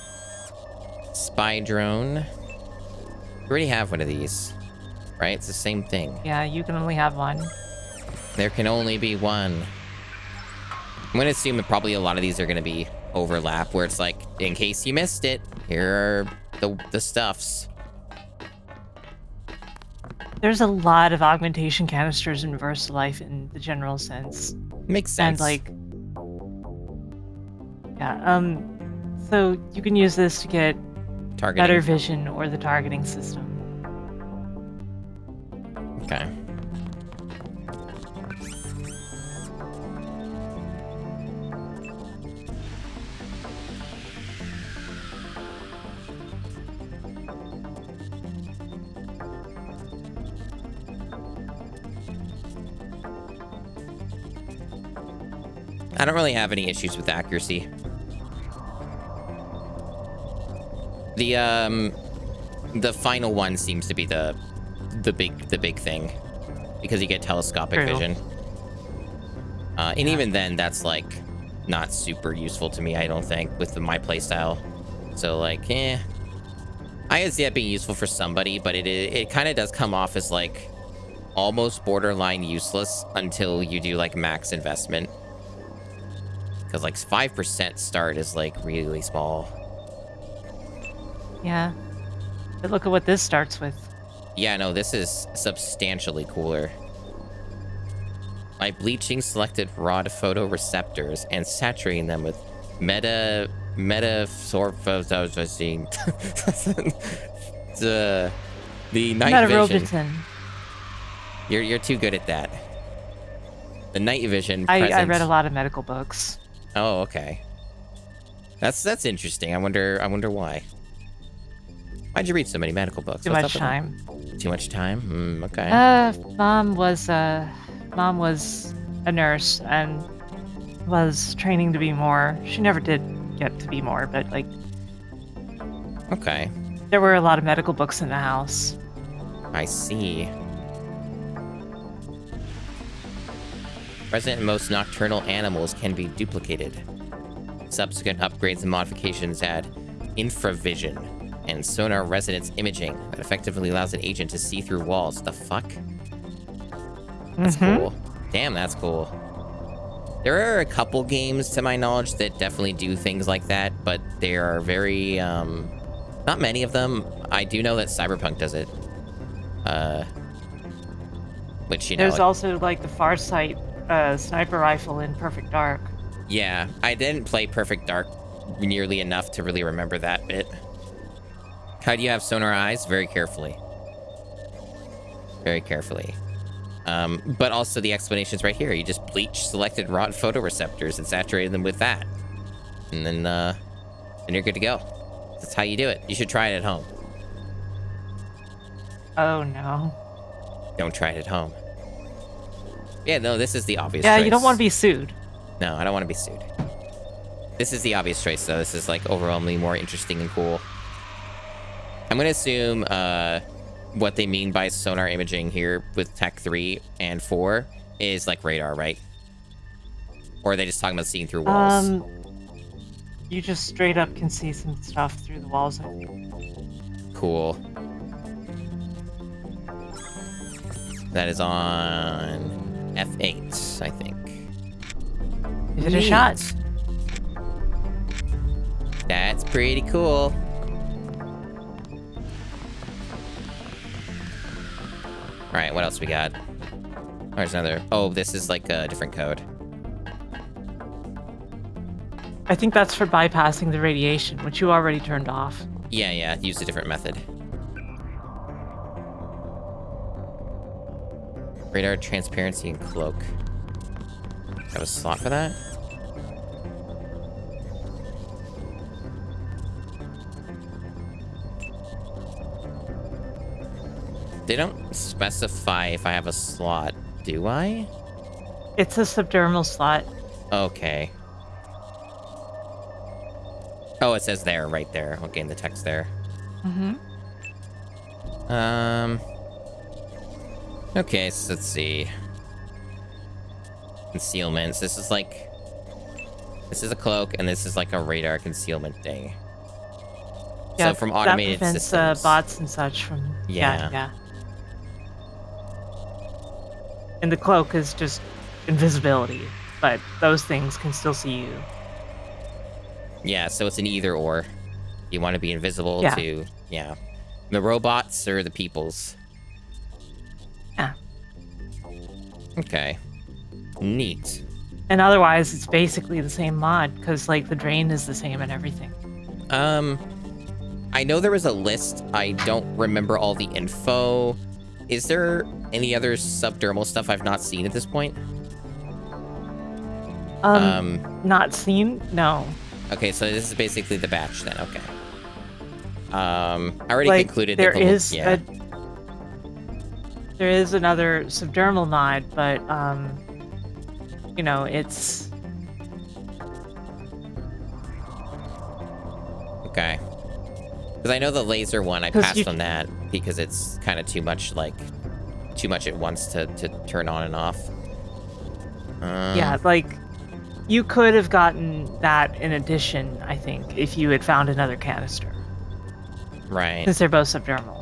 Spy drone. You already have one of these. Right? It's the same thing. Yeah, you can only have one. There can only be one. I'm going to assume that probably a lot of these are going to be overlap, where it's like, in case you missed it, here are the stuffs. There's a lot of augmentation canisters in VersaLife in the general sense. Makes sense. And like, yeah, so you can use this to get targeting. better vision or the targeting system. Okay. I don't really have any issues with accuracy. The final one seems to be the big thing, because you get telescopic vision. And even then, that's like not super useful to me, I don't think, with my playstyle. So like, I can see that being useful for somebody, but it kind of does come off as like almost borderline useless until you do like max investment. Because like 5% start is like really small. Yeah. But look at what this starts with. Yeah, no, this is substantially cooler. By bleaching selected rod photoreceptors and saturating them with metasorphosine. The night vision. You're too good at that. The night vision. I read a lot of medical books. Oh, okay. That's interesting. I wonder why. Why'd you read so many medical books? Too much time. Too much time? Okay. Mom was a nurse and was training to be more. She never did get to be more, but like. Okay. There were a lot of medical books in the house. I see. Present in most nocturnal animals can be duplicated. Subsequent upgrades and modifications add infravision and sonar resonance imaging that effectively allows an agent to see through walls. The fuck? That's cool. Damn, that's cool. There are a couple games, to my knowledge, that definitely do things like that, but there are very, not many of them. I do know that Cyberpunk does it. Which, you know... There's also, like, the Farsight sniper rifle in Perfect Dark. Yeah, I didn't play Perfect Dark nearly enough to really remember that bit. How do you have sonar eyes? Very carefully. Very carefully. But also the explanation's right here. You just bleach selected rod photoreceptors and saturate them with that. And then you're good to go. That's how you do it. You should try it at home. Oh, no. Don't try it at home. Yeah, no, this is the obvious choice. choice. You don't want to be sued. No, I don't want to be sued. This is the obvious choice, though. This is, like, overwhelmingly more interesting and cool. I'm going to assume what they mean by sonar imaging here with Tech 3 and 4 is, like, radar, right? Or are they just talking about seeing through walls? You just straight up can see some stuff through the walls, I think. Cool. That is on F8, I think. Give it a shot. That's pretty cool. Alright, what else we got? There's another... Oh, this is like a different code. I think that's for bypassing the radiation, which you already turned off. Yeah, use a different method. Radar transparency and cloak. Have a slot for that? They don't specify if I have a slot, do I? It's a subdermal slot. Okay. Oh, it says there, right there. Okay, in the text there. Mm-hmm. Okay, so let's see. Concealments. This is like... This is a cloak, and this is like a radar concealment thing. Yeah, so from automated that prevents, systems. bots and such from... Yeah. Yeah. And the cloak is just invisibility, but those things can still see you. Yeah, so it's an either or. You want to be invisible to... Yeah. The robots or the peoples? Yeah. Okay. Neat. And otherwise, it's basically the same mod, because, like, the drain is the same and everything. I know there was a list. I don't remember all the info. Is there any other subdermal stuff I've not seen at this point? Not seen? No. Okay, so this is basically the batch then. Okay. I already concluded there that is there is another subdermal mod, but you know, it's okay. Because I know the laser one, I passed on that because it's kind of too much at once to turn on and off. Yeah, like you could have gotten that in addition, I think, if you had found another canister. Right. Since they're both subdermal.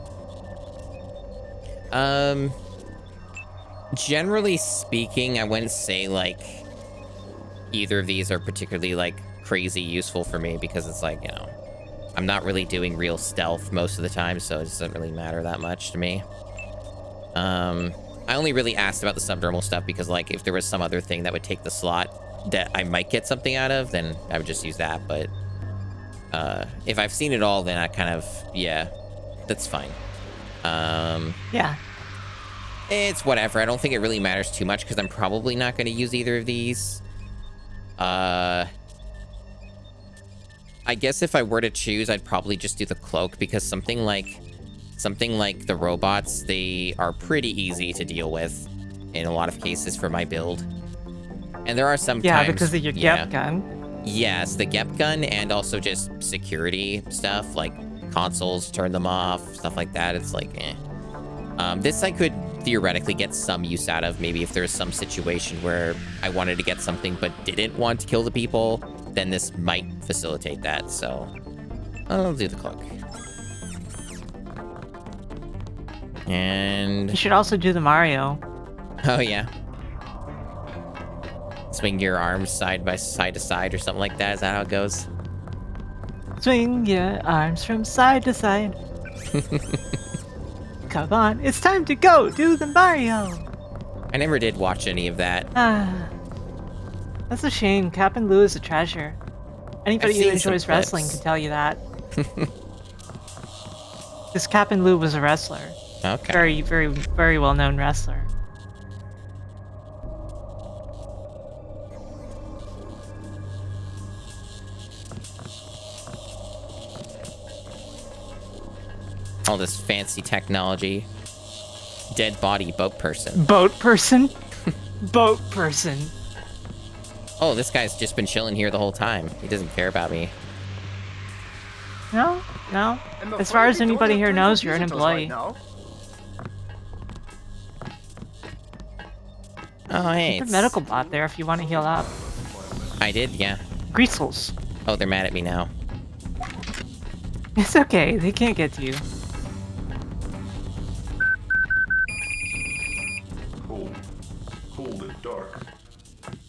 Generally speaking, I wouldn't say like either of these are particularly like crazy useful for me because it's like, you know, I'm not really doing real stealth most of the time, so it doesn't really matter that much to me. I only really asked about the subdermal stuff because, like, if there was some other thing that would take the slot that I might get something out of, then I would just use that. But if I've seen it all, then I kind of, yeah, that's fine. Yeah. It's whatever. I don't think it really matters too much because I'm probably not going to use either of these. I guess if I were to choose, I'd probably just do the cloak because something like the robots, they are pretty easy to deal with in a lot of cases for my build. And there are some times... Yeah, because of your GEP gun. Yes, the GEP gun and also just security stuff, like consoles, turn them off, stuff like that. It's like, eh. This I could theoretically get some use out of. Maybe if there's some situation where I wanted to get something but didn't want to kill the people, then this might facilitate that. So I'll do the cloak. And you should also do the Mario. Oh yeah. Swing your arms side to side or something like that. Is that how it goes? Swing your arms from side to side. Come on, it's time to go do the Mario. I never did watch any of that. That's a shame. Captain Lou is a treasure. Anybody who enjoys wrestling can tell you that. Because Captain Lou was a wrestler. Okay. Very, very, very well-known wrestler. All this fancy technology. Dead body boat person. Boat person? Boat person. Oh, this guy's just been chilling here the whole time. He doesn't care about me. No, no. As far as anybody here knows, you're an employee. Oh, hey. There's a medical bot there if you want to heal up. I did, yeah. Greasels. Oh, they're mad at me now. It's okay. They can't get to you. Cold and dark.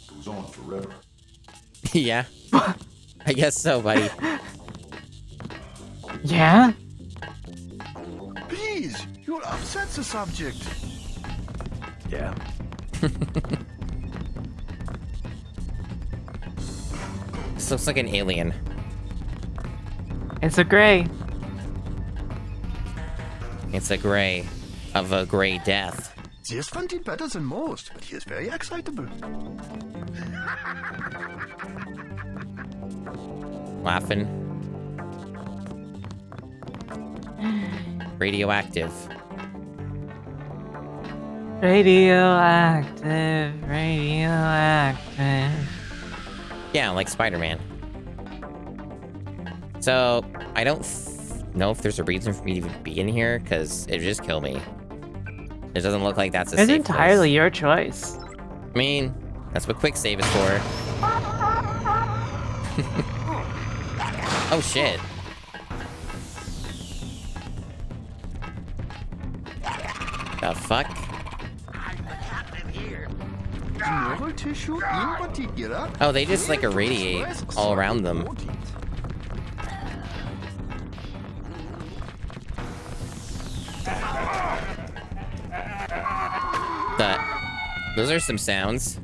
Goes on forever. Yeah. I guess so, buddy. Yeah? Please, you'll upset the subject. Yeah. This looks like an alien. It's a gray. It's a gray of a gray death. This one did better than most, but he is very excitable. Laughing. Radioactive. Radioactive, radioactive. Yeah, like Spider-Man. So, I don't know if there's a reason for me to even be in here, because it would just kill me. It doesn't look like that's a It's safe entirely place. your choice. I mean, that's what quick save is for. Oh shit. The fuck? Oh, they just like irradiate all around them. Those are some sounds.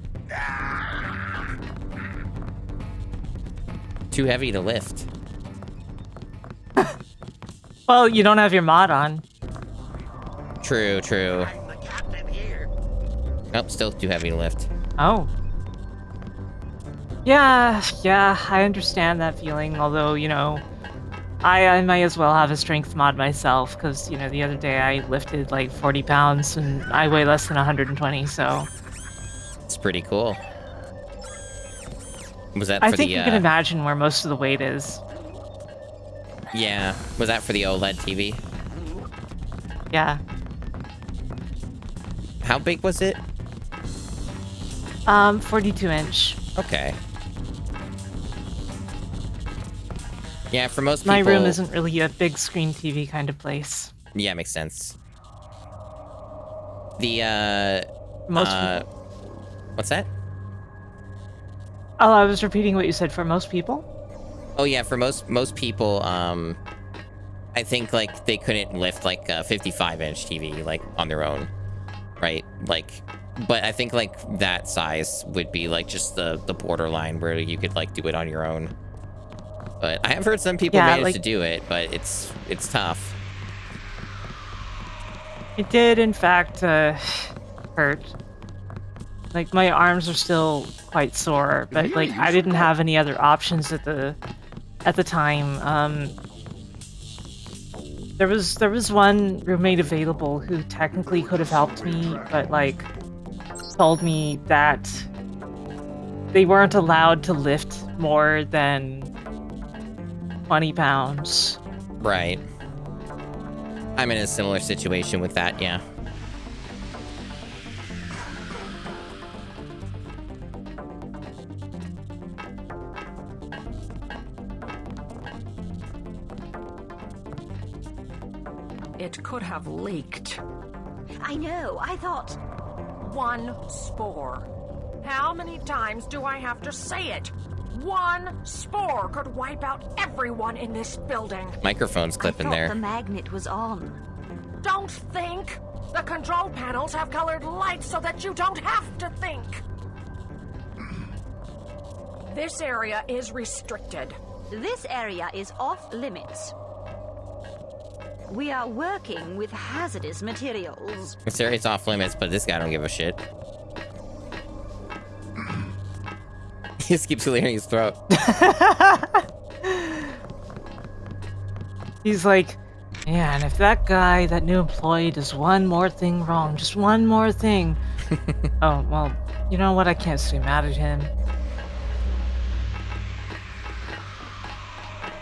Too heavy to lift. Well, you don't have your mod on. True, true. Nope, still too heavy to lift. Oh. Yeah, I understand that feeling, although, you know, I might as well have a strength mod myself, because, you know, the other day I lifted like 40 pounds, and I weigh less than 120, so... It's pretty cool. Was that for I think you can imagine where most of the weight is. Yeah. Was that for the OLED TV? Yeah. How big was it? 42 inch. Okay. Yeah, for most people... My room isn't really a big screen TV kind of place. Yeah, makes sense. The, Most people. What's that? Oh, I was repeating what you said. For most people? Oh yeah, for most people, I think like they couldn't lift like a 55-inch TV like on their own, right? Like, but I think like that size would be like just the borderline where you could like do it on your own. But I have heard some people manage to do it, but it's tough. It did, in fact, hurt. Like, my arms are still quite sore, but like I didn't have any other options at the time. There was one roommate available who technically could have helped me, but like told me that they weren't allowed to lift more than 20 pounds. Right. I'm in a similar situation with that, yeah. It could have leaked. I know, I thought... One spore. How many times do I have to say it? One spore could wipe out everyone in this building. Microphone's clipping there. the magnet was on. Don't think! The control panels have colored lights so that you don't have to think! This area is restricted. This area is off limits. We are working with hazardous materials. This area's off limits, but this guy don't give a shit. He just keeps clearing his throat. He's like, yeah, and if that guy, that new employee, does one more thing wrong, just one more thing. Oh, well, you know what? I can't stay mad at him.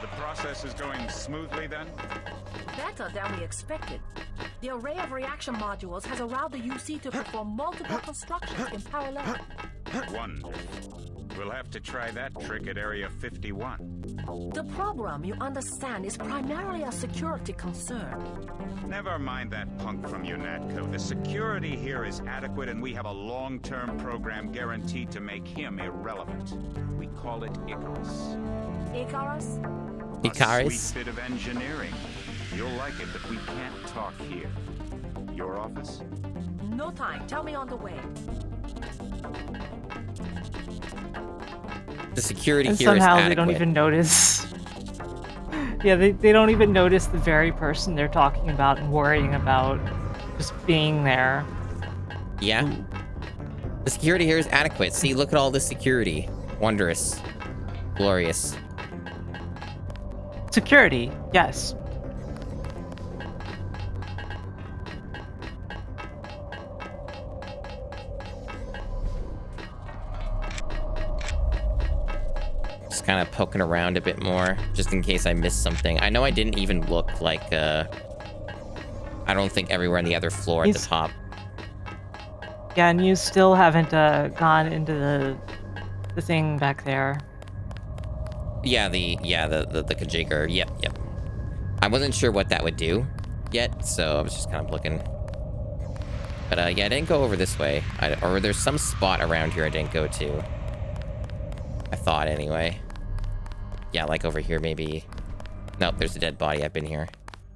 The process is going smoothly then? Better than we expected. The array of reaction modules has allowed the UC to perform multiple constructions in parallel. Wonderful. We'll have to try that trick at Area 51. The program, you understand, is primarily a security concern. Never mind that punk from UNATCO. The security here is adequate, and we have a long-term program guaranteed to make him irrelevant. We call it Icarus. Icarus? Icarus? A sweet bit of engineering. You'll like it, but we can't talk here. Your office? No time. Tell me on the way. The security and here is somehow adequate. they don't even notice. Yeah, they don't even notice the very person they're talking about and worrying about just being there. Yeah. The security here is adequate. See, look at all this security. Wondrous. Glorious. Security, yes. Just kind of poking around a bit more, just in case I missed something. I know I didn't even look like, I don't think everywhere on the other floor at the top. Yeah, and you still haven't gone into the thing back there. Yeah, the Kajigger. Yep. I wasn't sure what that would do yet, so I was just kind of looking. But yeah, I didn't go over this way. Or there's some spot around here I didn't go to. I thought anyway. Yeah, like over here maybe. Nope, there's a dead body. I've been here.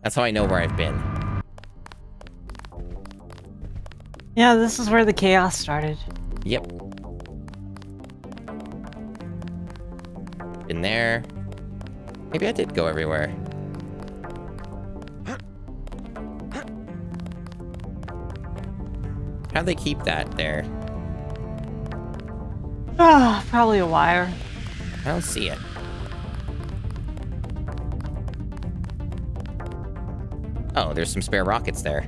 That's how I know where I've been. Yeah, this is where the chaos started. Yep. Been there. Maybe I did go everywhere. How'd they keep that there? Ah, probably a wire. I don't see it. Oh, there's some spare rockets there.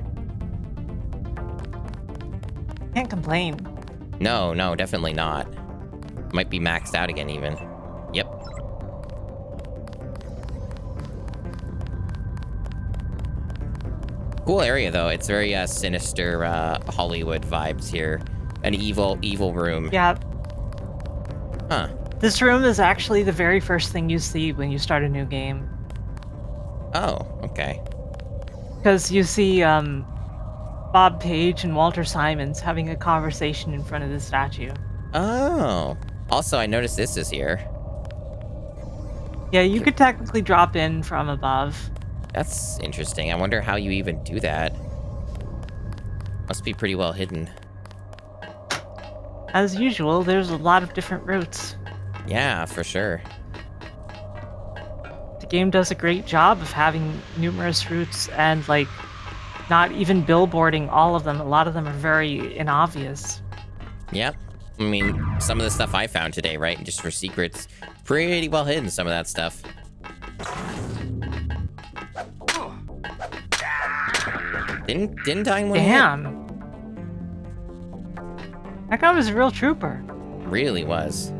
Can't complain. No, definitely not. Might be maxed out again even. Yep. Cool area though. It's very sinister Hollywood vibes here. An evil room. Yeah. Huh. This room is actually the very first thing you see when you start a new game. Oh, okay. Because you see Bob Page and Walter Simons having a conversation in front of the statue. Oh. Also, I noticed this is here. Yeah, you could technically drop in from above. That's interesting. I wonder how you even do that. Must be pretty well hidden. As usual, there's a lot of different routes. Yeah, for sure. The game does a great job of having numerous routes and, like, not even billboarding all of them. A lot of them are very inobvious. Yep. I mean, some of the stuff I found today, right? Just for secrets. Pretty well hidden, some of that stuff. Didn't dying one Damn. hit? That guy was a real trooper. Really was.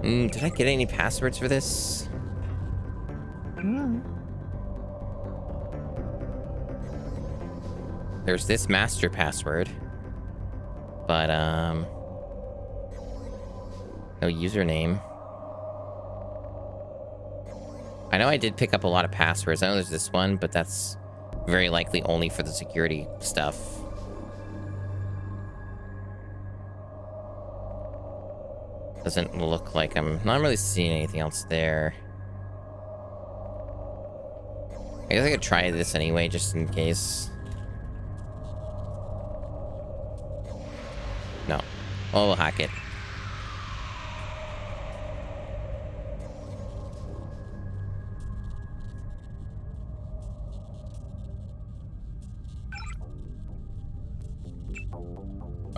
Did I get any passwords for this? There's this master password. But, no username. I know I did pick up a lot of passwords. I know there's this one, but that's very likely only for the security stuff. Doesn't look like I'm not really seeing anything else there. I guess I could try this anyway, just in case. No. Oh, we'll hack it.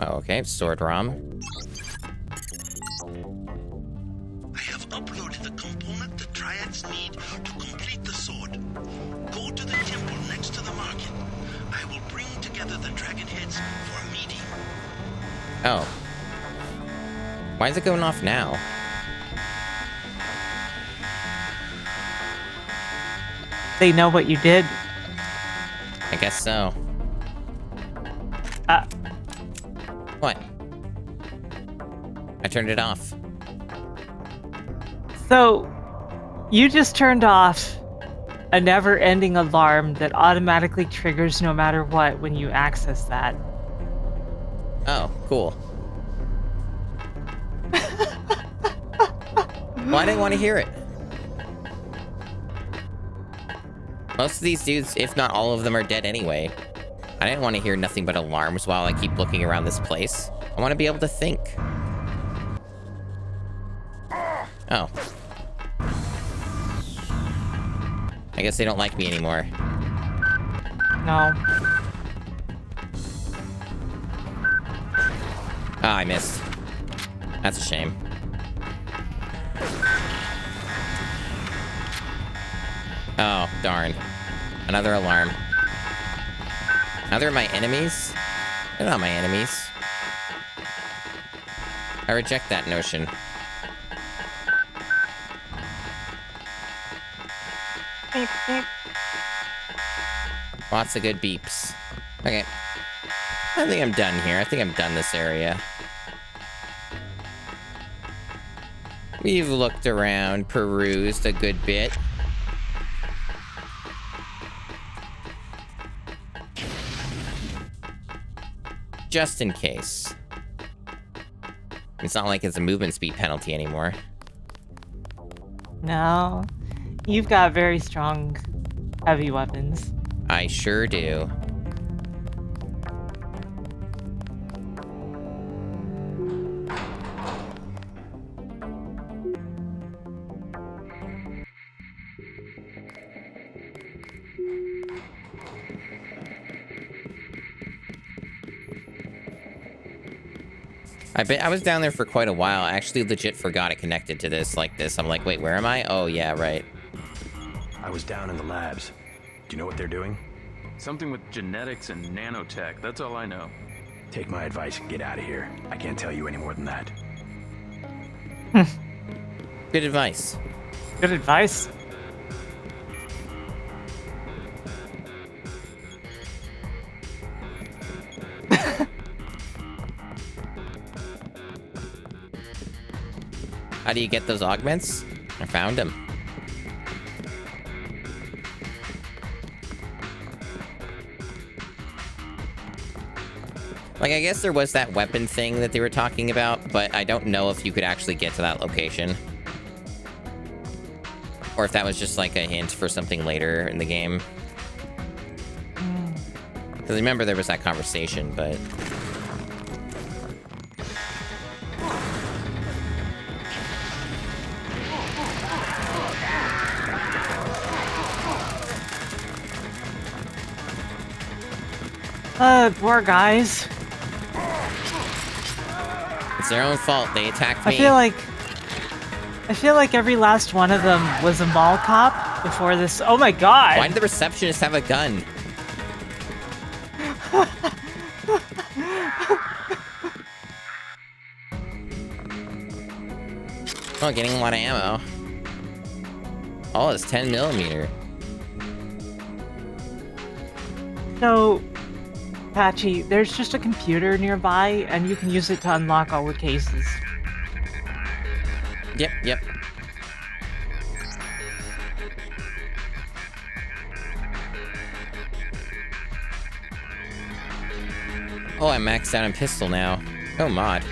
Oh, okay, sword ROM. I have uploaded the component the Triads need to complete the sword. Go to the temple next to the market. I will bring together the dragon heads for a meeting. Oh. Why is it going off now? They know what you did. I guess so. What? I turned it off. So, you just turned off a never-ending alarm that automatically triggers no matter what when you access that. Oh, cool. Well, I didn't want to hear it. Most of these dudes, if not all of them, are dead anyway. I didn't want to hear nothing but alarms while I keep looking around this place. I want to be able to think. Oh. I guess they don't like me anymore. No. Ah, I missed. That's a shame. Oh, darn. Another alarm. Now they're my enemies? They're not my enemies. I reject that notion. Beep, beep. Lots of good beeps. Okay. I think I'm done here. I think I'm done this area. We've looked around, perused a good bit. Just in case. It's not like it's a movement speed penalty anymore. No. You've got very strong heavy weapons. I sure do. I was down there for quite a while. I actually legit forgot it connected to this like this. I'm like, wait, where am I? Oh, yeah, right. I was down in the labs. Do you know what they're doing? Something with genetics and nanotech. That's all I know. Take my advice and get out of here. I can't tell you any more than that. Good advice. Good advice. How do you get those augments? I found them. Like, I guess there was that weapon thing that they were talking about, but I don't know if you could actually get to that location. Or if that was just like a hint for something later in the game. Because remember there was that conversation, but... Poor guys. It's their own fault. They attacked me. I feel like every last one of them was a mall cop before this. Oh my god! Why did the receptionist have a gun? Oh, getting a lot of ammo. Oh, it's 10mm. So, Patchy, there's just a computer nearby, and you can use it to unlock all the cases. Yep. Oh, I'm maxed out on pistol now. Oh, mod.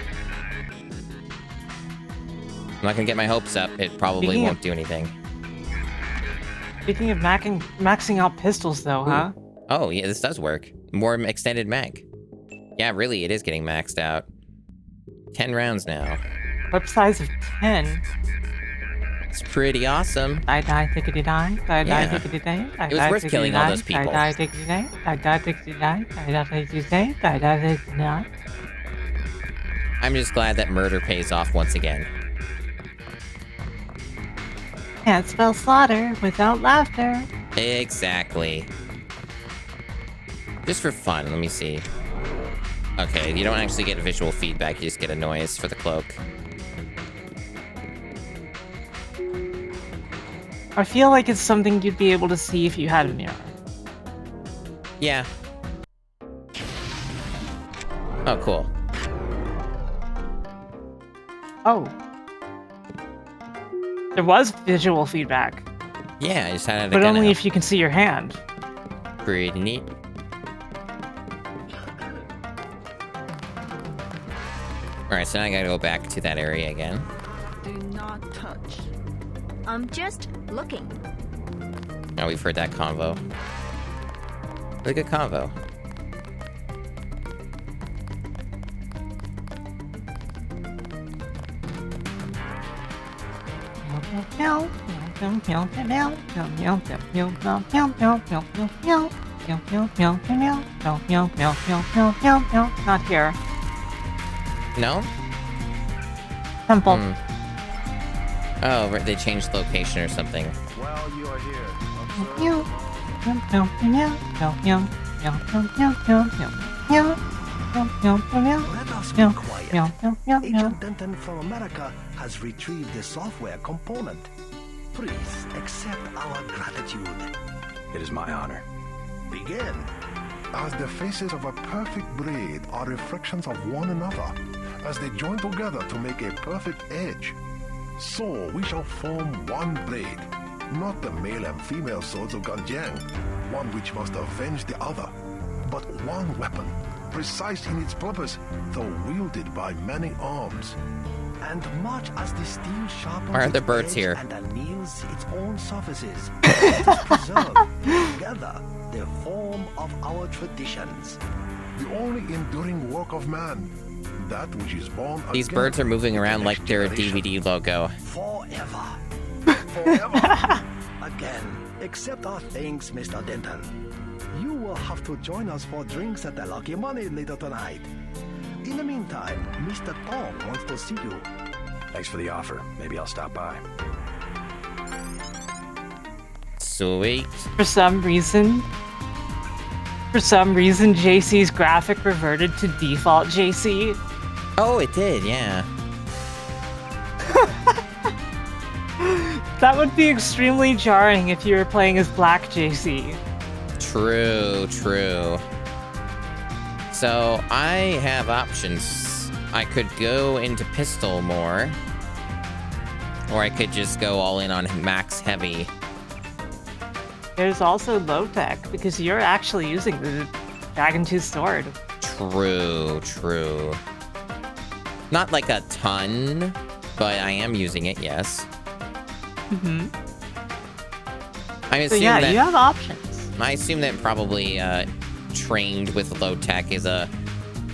I'm not gonna get my hopes up. It probably won't do anything. Speaking of maxing out pistols, though, huh? Oh, yeah, this does work. More extended mag. Yeah, really, it is getting maxed out. 10 rounds now. Clip size of 10. It's pretty awesome. Die, tickety die. Die, tickety die. It was worth killing all those people. Die, tickety die. Die, tickety die. Die, tickety die. Die, tickety die. I'm just glad that murder pays off once again. Can't spell slaughter without laughter. Exactly. Just for fun, let me see. Okay, you don't actually get visual feedback, you just get a noise for the cloak. I feel like it's something you'd be able to see if you had a mirror. Yeah. Oh, cool. Oh. There was visual feedback. Yeah, I just had it. But only if you can see your hand. Pretty neat. Alright, so now I gotta go back to that area again. Do not touch. I'm just looking. Now we've heard that convo. Really good convo. Not here. No? Temple. Oh, right, they changed location or something. While you are here, let us be quiet. Agent Denton from America has retrieved the software component. Please accept our gratitude. It is my honor. Begin. As the faces of a perfect blade are reflections of one another, as they join together to make a perfect edge, so we shall form one blade, not the male and female swords of Ganjiang, one which must avenge the other, but one weapon, precise in its purpose, though wielded by many arms. And much as the steel sharpens Why are the its birds edge here? and anneals its own surfaces, let us preserve together the form of our traditions. The only enduring work of man, that which is born These again birds are moving around like they're a DVD logo. Forever. Forever. Again, accept our thanks, Mr. Denton. You will have to join us for drinks at the Lucky Money later tonight. In the meantime, Mr. Tong wants to see you. Thanks for the offer. Maybe I'll stop by. Sweet. For some reason, JC's graphic reverted to default JC. Oh, it did, yeah. That would be extremely jarring if you were playing as Black JC. True, true. So I have options. I could go into pistol more, or I could just go all in on max heavy. There's also low tech, because you're actually using the Dragon Tooth sword. True, true. Not like a ton, but I am using it, yes. Mm-hmm. I assume So yeah, that, you have options. I assume that probably trained with low tech is a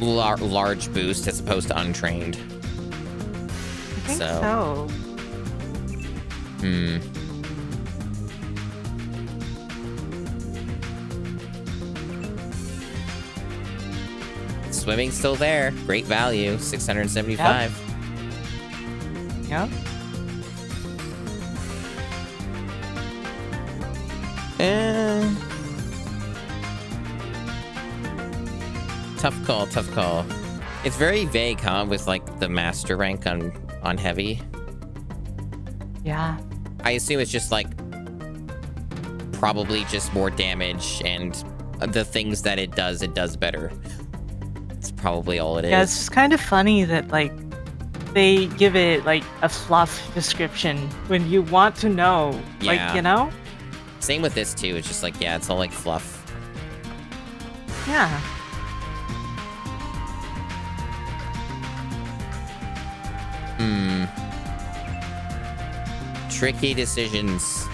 large boost as opposed to untrained. I think so. Swimming's still there. Great value. 675. Yep. Tough call, tough call. It's very vague, huh? With like the master rank on heavy. Yeah. I assume it's just like probably just more damage, and the things that it does better. It's probably all it is. Yeah, it's just kind of funny that like they give it like a fluff description when you want to know. Yeah. Like, you know? Same with this too. It's just like, yeah, it's all like fluff. Yeah. Tricky decisions.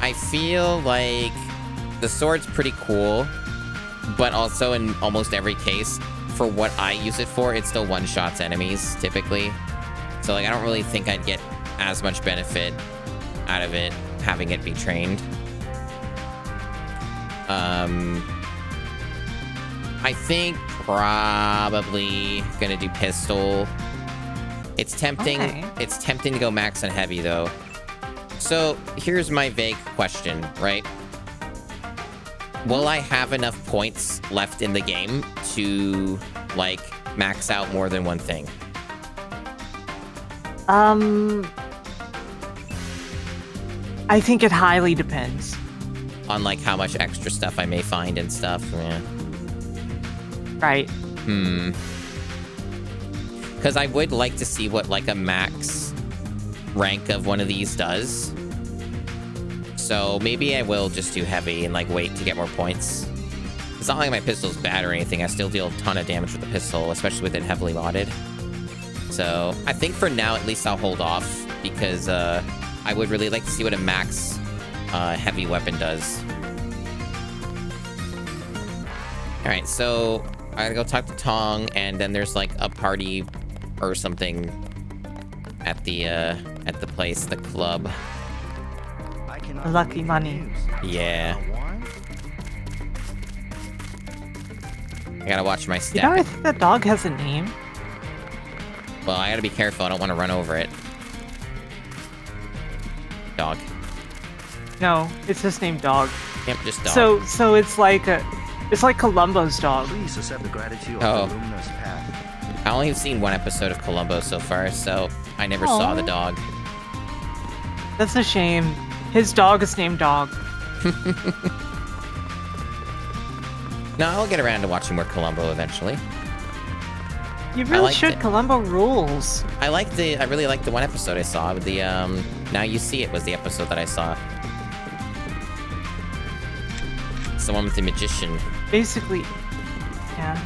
I feel like the sword's pretty cool, but also in almost every case, for what I use it for, it still one-shots enemies, typically. So, like, I don't really think I'd get as much benefit out of it, having it be trained. I think probably gonna do pistol. It's tempting. Okay. It's tempting to go max and heavy, though. So, here's my vague question, right? Will I have enough points left in the game to, like, max out more than one thing? I think it highly depends. On, like, how much extra stuff I may find and stuff, yeah. Right. Because I would like to see what, like, a max rank of one of these does. So maybe I will just do heavy and, like, wait to get more points. It's not like my pistol's bad or anything. I still deal a ton of damage with the pistol, especially with it heavily modded. So I think for now, at least I'll hold off, because I would really like to see what a max heavy weapon does. All right, so I gotta go talk to Tong, and then there's like a party or something at the place, the club. Lucky money. Yeah. I gotta watch my step. You know, I think that dog has a name. Well, I gotta be careful. I don't want to run over it. Dog. No, it's just named Dog. Yep, just dog. So it's like Columbo's dog. Please accept the gratitude of Oh. the luminous path. I only have seen one episode of Columbo so far, so I never saw the dog. That's a shame. His dog is named Dog. No, I'll get around to watching more Columbo eventually. You really liked should. it. Columbo rules. I really liked the one episode I saw. The Now You See It was the episode that I saw. It's the one with the magician. Basically, yeah.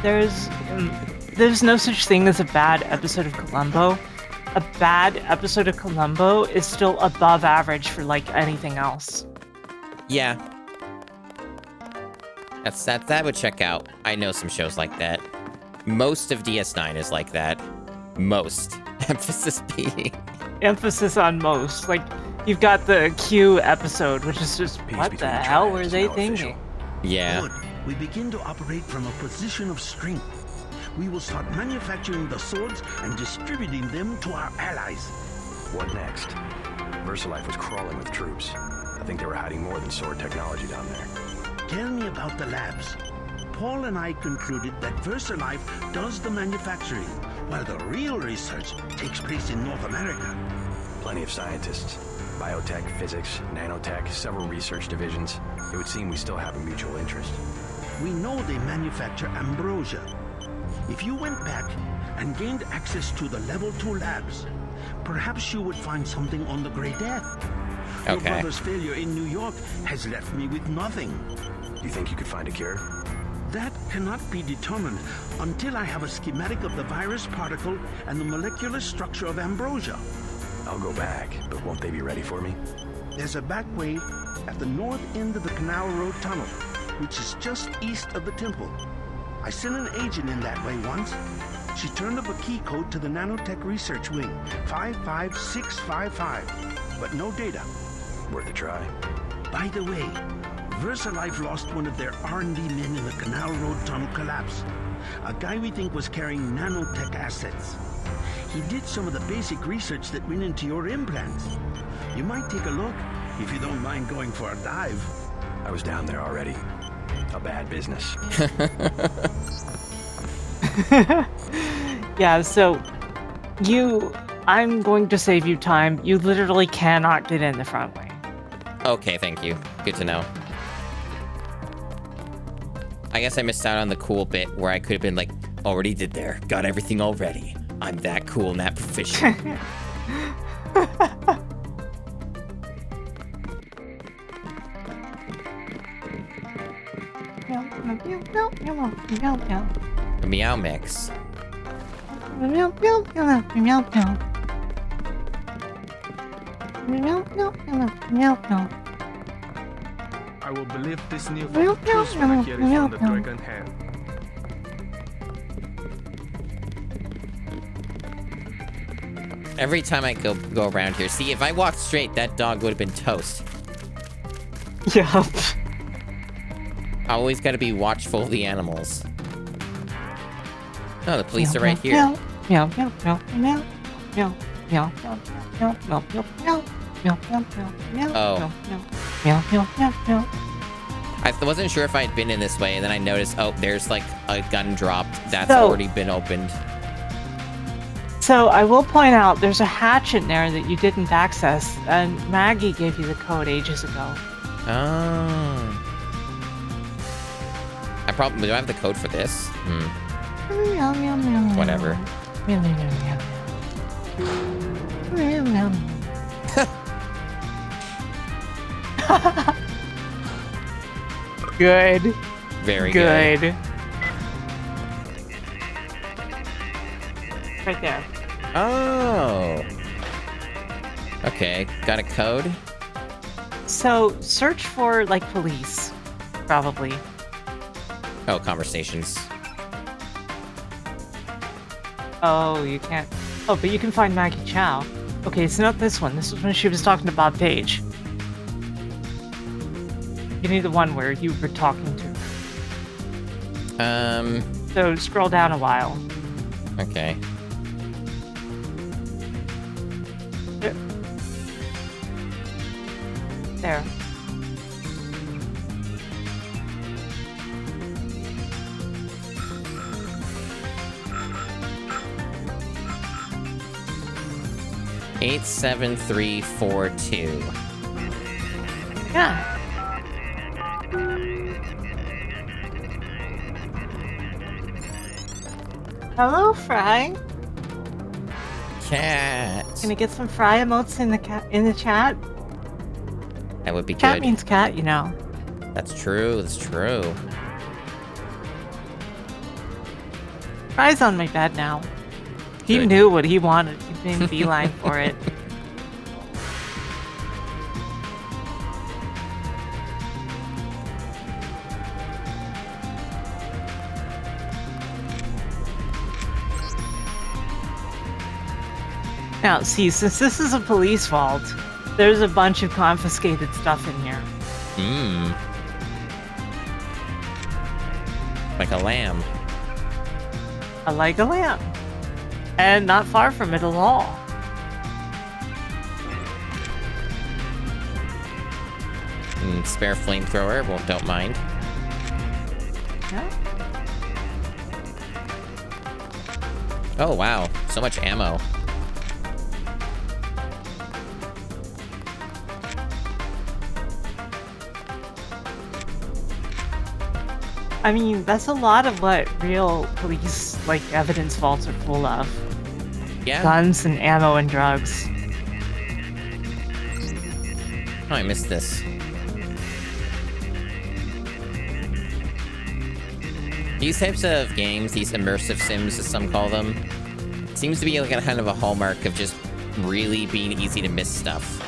There's no such thing as a bad episode of Columbo. A bad episode of Columbo is still above average for like anything else. Yeah. That would check out. I know some shows like that. Most of DS9 is like that. Most. Emphasis being. Emphasis on most. Like, you've got the Q episode, which is just, Peace what between the the hell tribes were is they now thinking? official. Yeah. Good. We begin to operate from a position of strength. We will start manufacturing the swords and distributing them to our allies. What next? VersaLife was crawling with troops. I think they were hiding more than sword technology down there. Tell me about the labs. Paul and I concluded that VersaLife does the manufacturing, while the real research takes place in North America. Plenty of scientists. Biotech, physics, nanotech, several research divisions. It would seem we still have a mutual interest. We know they manufacture ambrosia. If you went back and gained access to the Level 2 labs, perhaps you would find something on the Grey Death. Your brother's failure in New York has left me with nothing. You think you could find a cure? That cannot be determined until I have a schematic of the virus particle and the molecular structure of ambrosia. I'll go back, but won't they be ready for me? There's a back way at the north end of the Canal Road Tunnel, which is just east of the temple. I sent an agent in that way once. She turned up a key code to the nanotech research wing, 55655, but no data. Worth a try. By the way, VersaLife lost one of their R&D men in the Canal Road Tunnel collapse. A guy we think was carrying nanotech assets. He did some of the basic research that went into your implants. You might take a look, if you don't mind going for a dive. I was down there already. A bad business. Yeah, so I'm going to save you time. You literally cannot get in the front way. Okay, thank you. Good to know. I guess I missed out on the cool bit where I could have been like, already did there. Got everything already. I'm that cool and that proficient. The meow mix. I will believe this new truth when I hear it from the dragon hand. Every time I go around here, see, if I walked straight, that dog would have been toast. Yup. Always got to be watchful of the animals. Oh, the police are right here. Meow, meow, meow, meow, meow, meow, meow, meow, meow, meow, meow, meow, meow, meow, Oh. meow, meow, meow, meow. I wasn't sure if I'd been in this way, and then I noticed, oh, there's like a gun dropped that's So- already been opened. So I will point out there's a hatch in there that you didn't access, and Maggie gave you the code ages ago. Oh. Do I have the code for this? Meow, meow, meow. Whatever. Meow, meow, meow, meow. Meow, meow. Good. Very good. Good. Right there. Oh. Okay, got a code. So search for like police, probably. Oh, conversations. Oh, you can't. Oh, but you can find Maggie Chow. Okay, it's not this one. This was when she was talking to Bob Page. You need the one where you were talking to. So scroll down a while. Okay. There. Eight 87342. Yeah. Hello, Fry. Cat. Gonna get some Fry emotes in the chat. That would be Cat good. means cat, you know. That's true. That's true. Fry's on my bed now. He Good. knew what he wanted. He made a beeline for it. Now, see, since this is a police vault, there's a bunch of confiscated stuff in here. Like a lamb. Like a lamp. And not far from it at all. Spare flamethrower. Well, don't mind. Yeah. Oh, wow. So much ammo. I mean, that's a lot of what real police, like, evidence vaults are full of. Yeah. Guns and ammo and drugs. Oh, I missed this. These types of games, these immersive sims, as some call them, seems to be like a kind of a hallmark of just really being easy to miss stuff.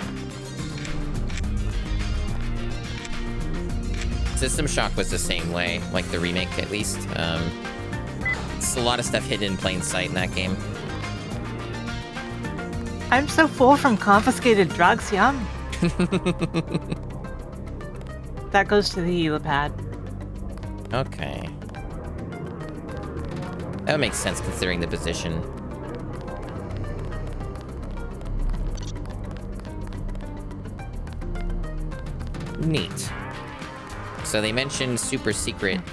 System Shock was the same way, like the remake at least. It's a lot of stuff hidden in plain sight in that game. I'm so full from confiscated drugs, yum. That goes to the helipad. Okay. That would make sense considering the position. Neat. So they mentioned super secret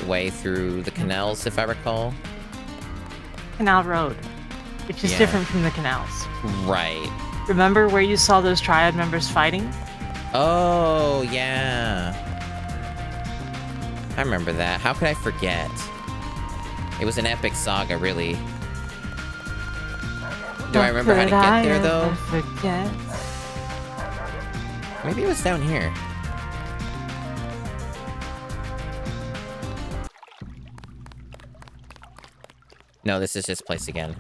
way through the canals, if I recall. Canal Road, which is different from the canals. Right. Remember where you saw those triad members fighting? Oh, yeah. I remember that. How could I forget? It was an epic saga, really. Do I remember how to get there, though? Forget. Maybe it was down here. No, this is this place again.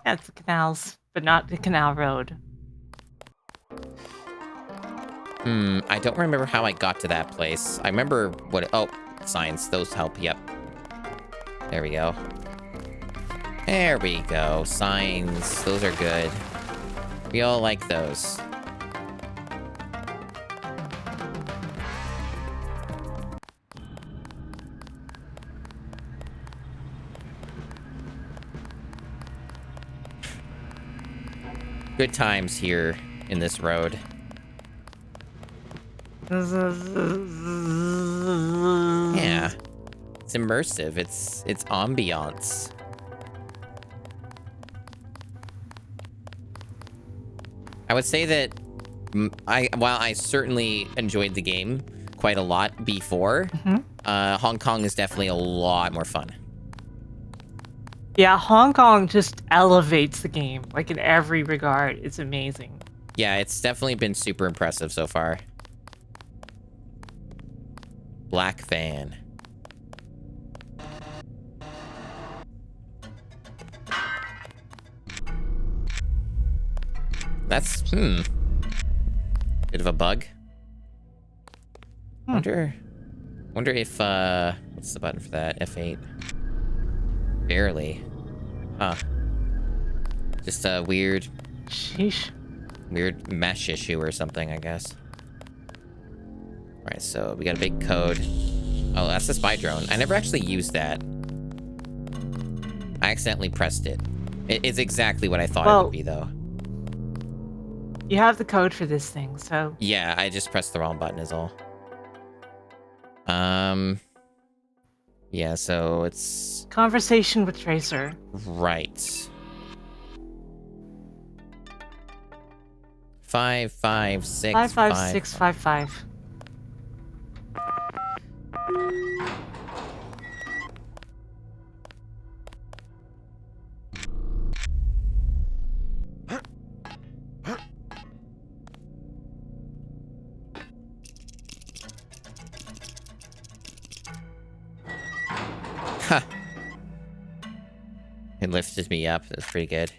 Yeah, it's the canals, but not the Canal Road. I don't remember how I got to that place. I remember what... Oh, signs. Those help. Yep. There we go. There we go. Signs. Those are good. We all like those. Good times here in this road. Yeah. It's immersive. It's ambiance. I would say that while I certainly enjoyed the game quite a lot before, Hong Kong is definitely a lot more fun. Yeah, Hong Kong just elevates the game, like in every regard. It's amazing. Yeah, it's definitely been super impressive so far. Black van. That's, bit of a bug. Wonder if, what's the button for that? F8. Barely. Huh. Just a weird... Sheesh. Weird mesh issue or something, I guess. Alright, so we got a big code. Oh, that's the spy drone. I never actually used that. I accidentally pressed it. It's exactly what I thought it would be, though. You have the code for this thing, so... Yeah, I just pressed the wrong button is all. Yeah, so it's... Conversation with Tracer. Right. 55655. 55655. Huh. It lifted me up. That's pretty good.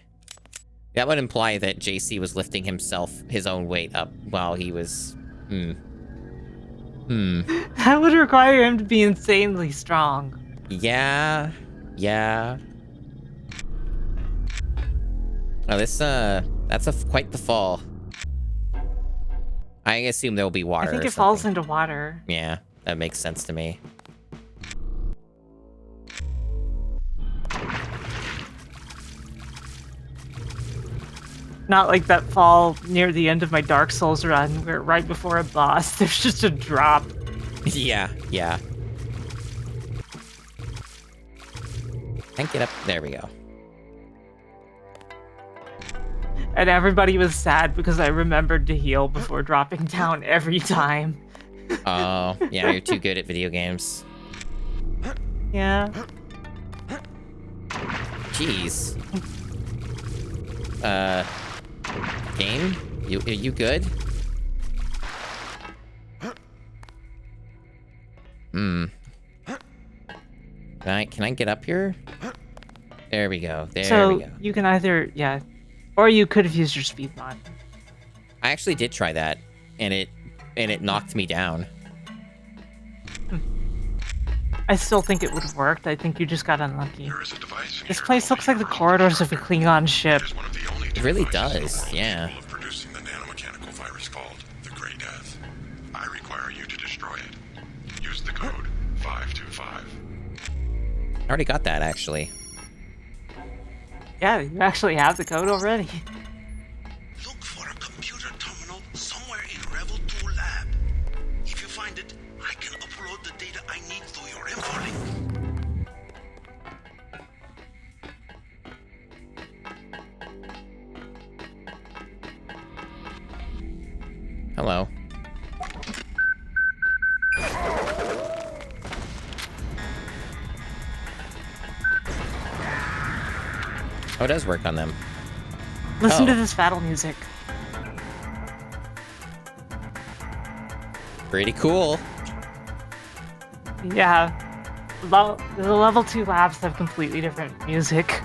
That would imply that JC was lifting his own weight up while he was... That would require him to be insanely strong. Yeah. Yeah. Oh, this, that's quite the fall. I assume there'll be water. I think it falls into water. Yeah, that makes sense to me. Not like that fall near the end of my Dark Souls run, where right before a boss, there's just a drop. Yeah, yeah. Can't get up. There we go. And everybody was sad because I remembered to heal before dropping down every time. Oh, yeah, you're too good at video games. Yeah. Jeez. Game? Are you good? Can I get up here? There we go. There we go. You can either, yeah, or you could have used your speed mod. I actually did try that, and it knocked me down. I still think it would have worked. I think you just got unlucky. This place looks like the corridors of a Klingon ship. It really does, yeah. Producing the nanomechanical virus called the Grey Death. I require you to destroy it. Use the code 525. I already got that, actually. Yeah, you actually have the code already. Look for a computer terminal somewhere in Revel 2 lab. If you find it, I can upload the data I need through your info link. Hello. Oh, it does work on them. Listen to this battle music. Pretty cool. Yeah. The level 2 labs have completely different music.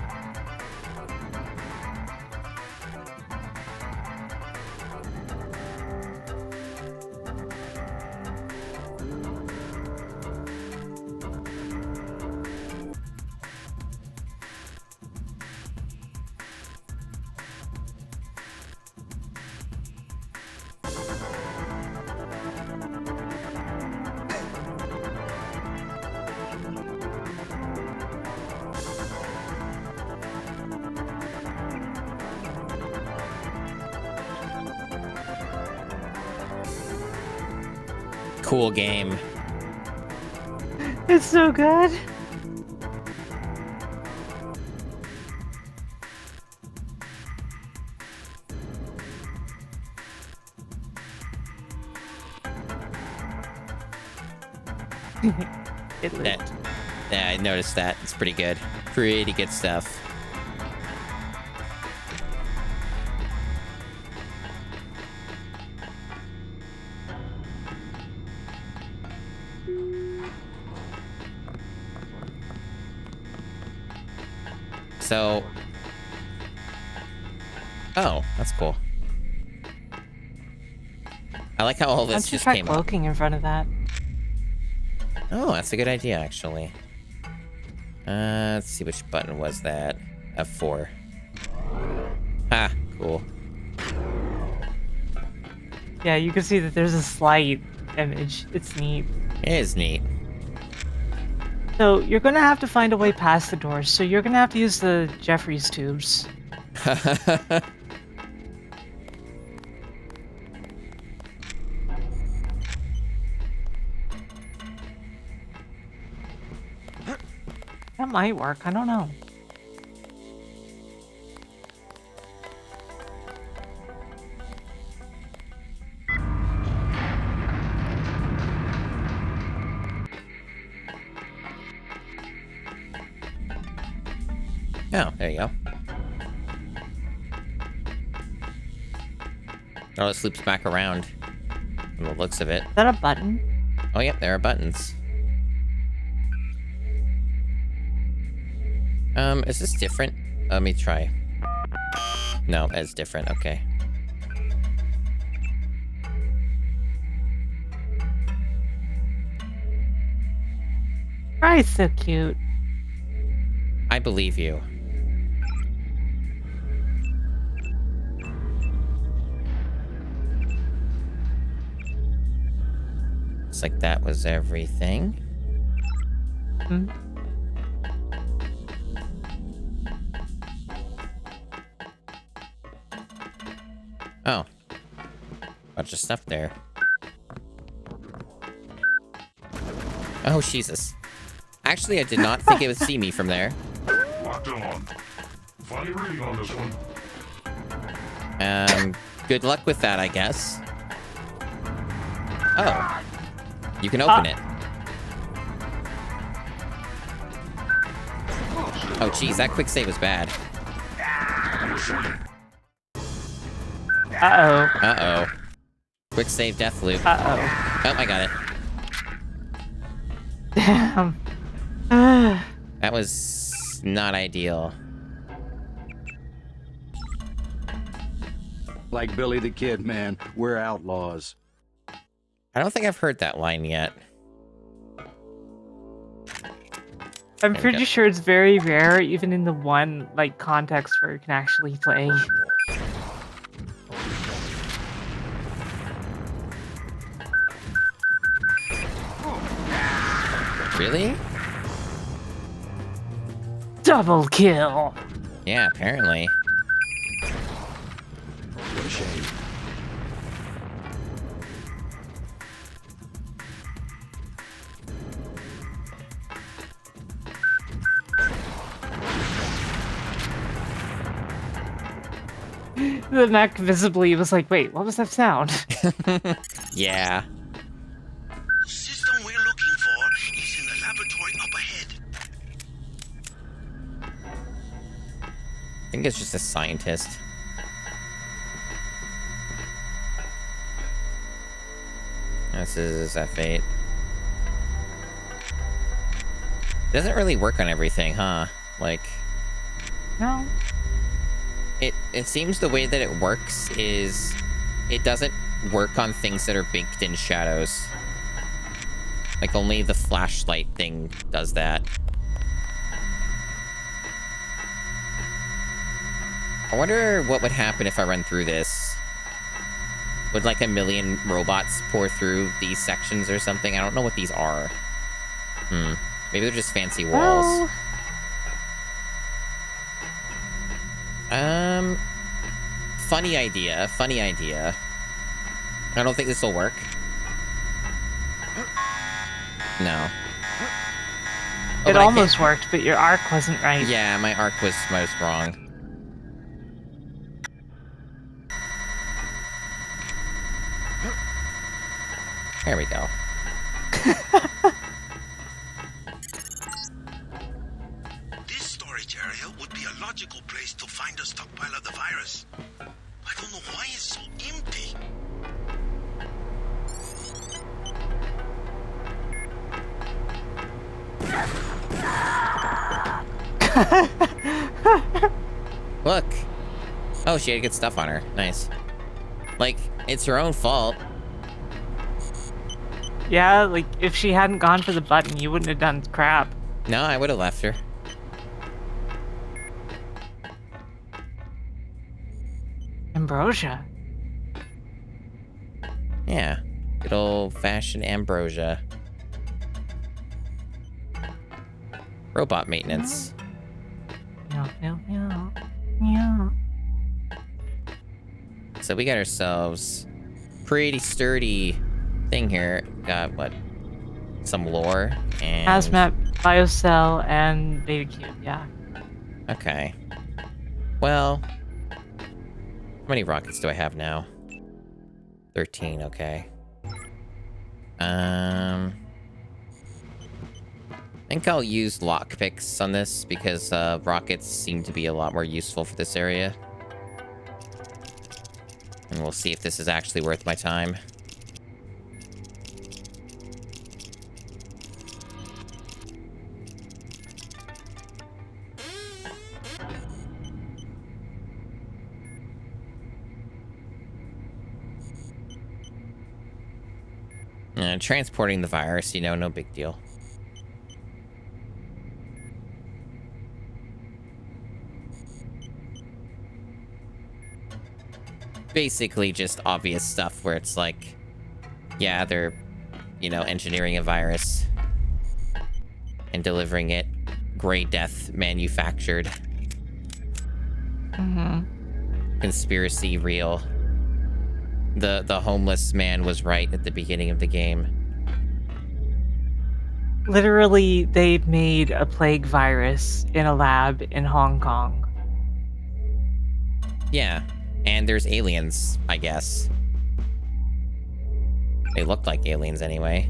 Cool game. It's so good. It lit. Yeah, I noticed that. It's pretty good. Pretty good stuff. So, oh, that's cool. I like how all this just came up. Cloaking in front of that. Oh, that's a good idea, actually. Let's see, which button was that? F4. Ah, cool. Yeah, you can see that there's a slight image. It's neat. It is neat. So you're gonna have to find a way past the doors. So you're gonna have to use the Jeffries tubes. That might work. I don't know. Oh, there you go. Oh, this loops back around from the looks of it. Is that a button? Oh, yep, there are buttons. Is this different? Let me try. No, that's different. Okay. Fry's so cute. I believe you. Looks like that was everything. Hmm. Oh. Bunch of stuff there. Oh, Jesus. Actually, I did not think it would see me from there. locked on. Funny reading on this one. Good luck with that, I guess. Oh. You can open it. Oh, geez, that quick save was bad. Uh-oh. Uh-oh. Quick save death loop. Uh-oh. Oh, I got it. Damn. That was not ideal. Like Billy the Kid, man. We're outlaws. I don't think I've heard that line yet. I'm pretty sure it's very rare, even in the one like context where you can actually play. Really? Double kill. Yeah, apparently. What a shame. The mech visibly was like, wait, what was that sound? Yeah. System we're looking for is in the laboratory up ahead. I think it's just a scientist. This is F8. It doesn't really work on everything, huh? Like... No. It seems the way that it works is... It doesn't work on things that are baked in shadows. Like, only the flashlight thing does that. I wonder what would happen if I run through this. Would, like, a million robots pour through these sections or something? I don't know what these are. Maybe they're just fancy walls. Funny idea. Funny idea. I don't think this will work. No. Oh, It almost worked, but your arc wasn't right. Yeah, my arc was wrong. There we go. This storage area would be a logical place to find a stockpile of the virus. I don't know why it's so empty. Look. Oh, she had good stuff on her. Nice. Like, it's her own fault. Yeah, like, if she hadn't gone for the button, you wouldn't have done crap. No, I would have left her. Ambrosia. Yeah. Good old-fashioned ambrosia. Robot maintenance. Yeah. So we got ourselves pretty sturdy thing here. Got, what? Some lore and... Hazmat, biocell, and beta cube, yeah. Okay. Well... How many rockets do I have now? 13, okay. I think I'll use lockpicks on this because rockets seem to be a lot more useful for this area. And we'll see if this is actually worth my time. Transporting the virus, you know, no big deal. Basically just obvious stuff where it's like, yeah, they're, you know, engineering a virus and delivering it Grey Death manufactured. Conspiracy real. The homeless man was right at the beginning of the game. Literally, they made a plague virus in a lab in Hong Kong. Yeah, and there's aliens, I guess. They look like aliens anyway.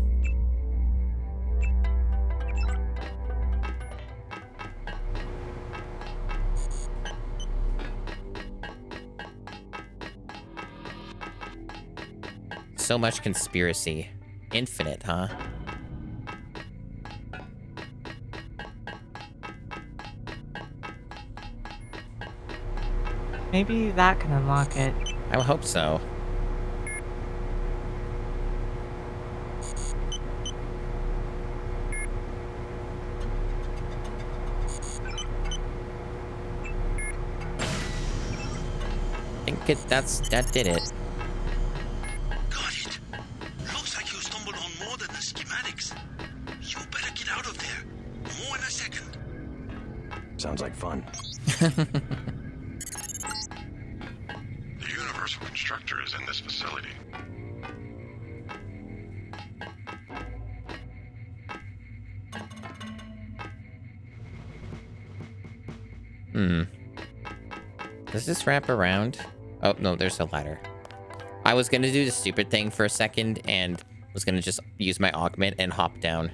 So much conspiracy. Infinite, huh? Maybe that can unlock it. I would hope so. I think that did it. Got it. Looks like you stumbled on more than the schematics. You better get out of there. More in a second. Sounds like fun. The Universal Constructor is in this facility. Does this wrap around? Oh, no, there's a ladder. I was gonna do the stupid thing for a second and was gonna just use my augment and hop down.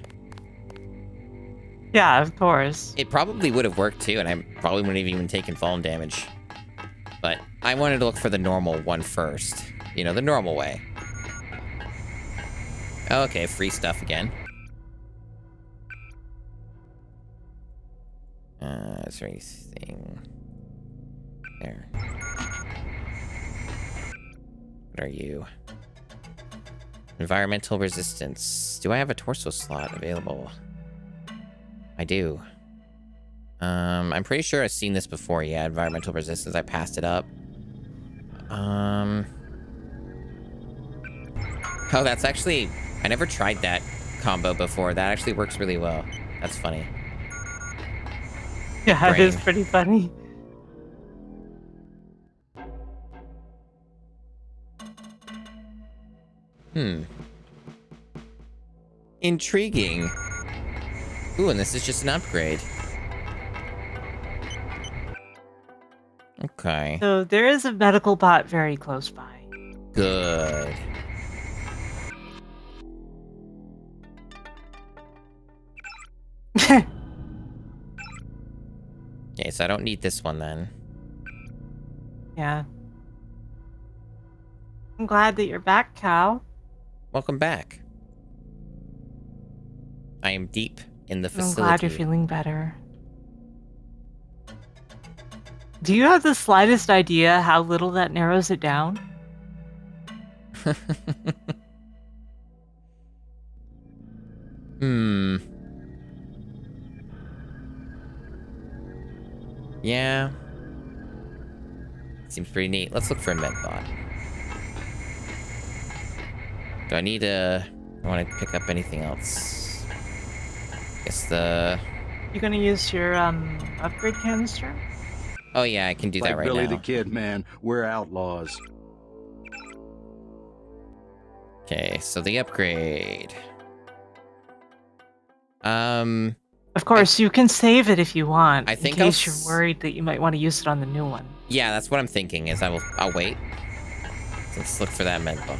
Yeah, of course. It probably would have worked too, and I probably wouldn't have even taken fallen damage. But I wanted to look for the normal one first. You know, the normal way. Okay, free stuff again. Is there anything... There. What are you? Environmental resistance. Do I have a torso slot available? I do. I'm pretty sure I've seen this before. Yeah, environmental resistance. I passed it up. Oh, that's actually... I never tried that combo before. That actually works really well. That's funny. Yeah, it is pretty funny. Intriguing. Ooh, and this is just an upgrade. Okay. So there is a medical bot very close by. Good. Okay, so I don't need this one then. Yeah. I'm glad that you're back, Cal. Welcome back. I am deep in the facility. I'm glad you're feeling better. Do you have the slightest idea how little that narrows it down? Yeah. Seems pretty neat. Let's look for a medbot. Do I need a... I want to pick up anything else. Guess the... You gonna use your, upgrade canister? Oh yeah, I can do that right Billy now. the Kid, man. We're outlaws. Okay, so the upgrade. Of course, you can save it if you want. I think in case you're worried that you might want to use it on the new one. Yeah, that's what I'm thinking. Is I'll wait. Let's look for that medbot.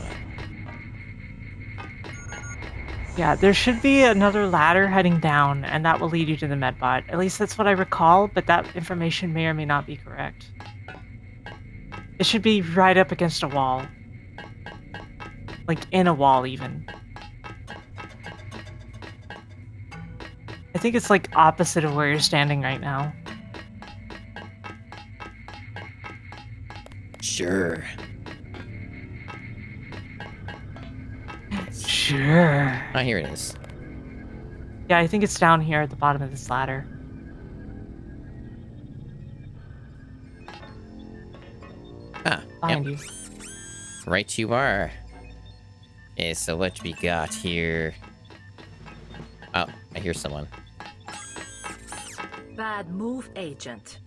Yeah, there should be another ladder heading down, and that will lead you to the medbot. At least that's what I recall, but that information may or may not be correct. It should be right up against a wall. Like, in a wall, even. I think it's, like, opposite of where you're standing right now. Sure. Sure. Oh, here it is. Yeah, I think it's down here at the bottom of this ladder. Ah, Behind yep. you. Right you are. Okay, so what we got here? Oh, I hear someone. Bad move, Agent.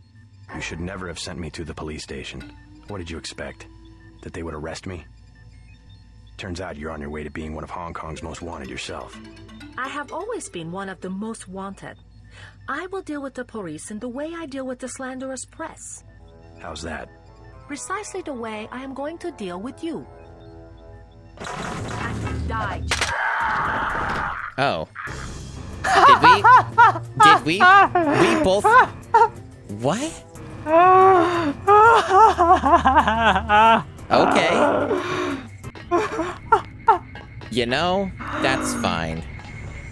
You should never have sent me to the police station. What did you expect? That they would arrest me? Turns out you're on your way to being one of Hong Kong's most wanted yourself. I have always been one of the most wanted. I will deal with the police in the way I deal with the slanderous press. How's that? Precisely the way I am going to deal with you. And you died. Oh. Did we both... What? Okay. You know, that's fine.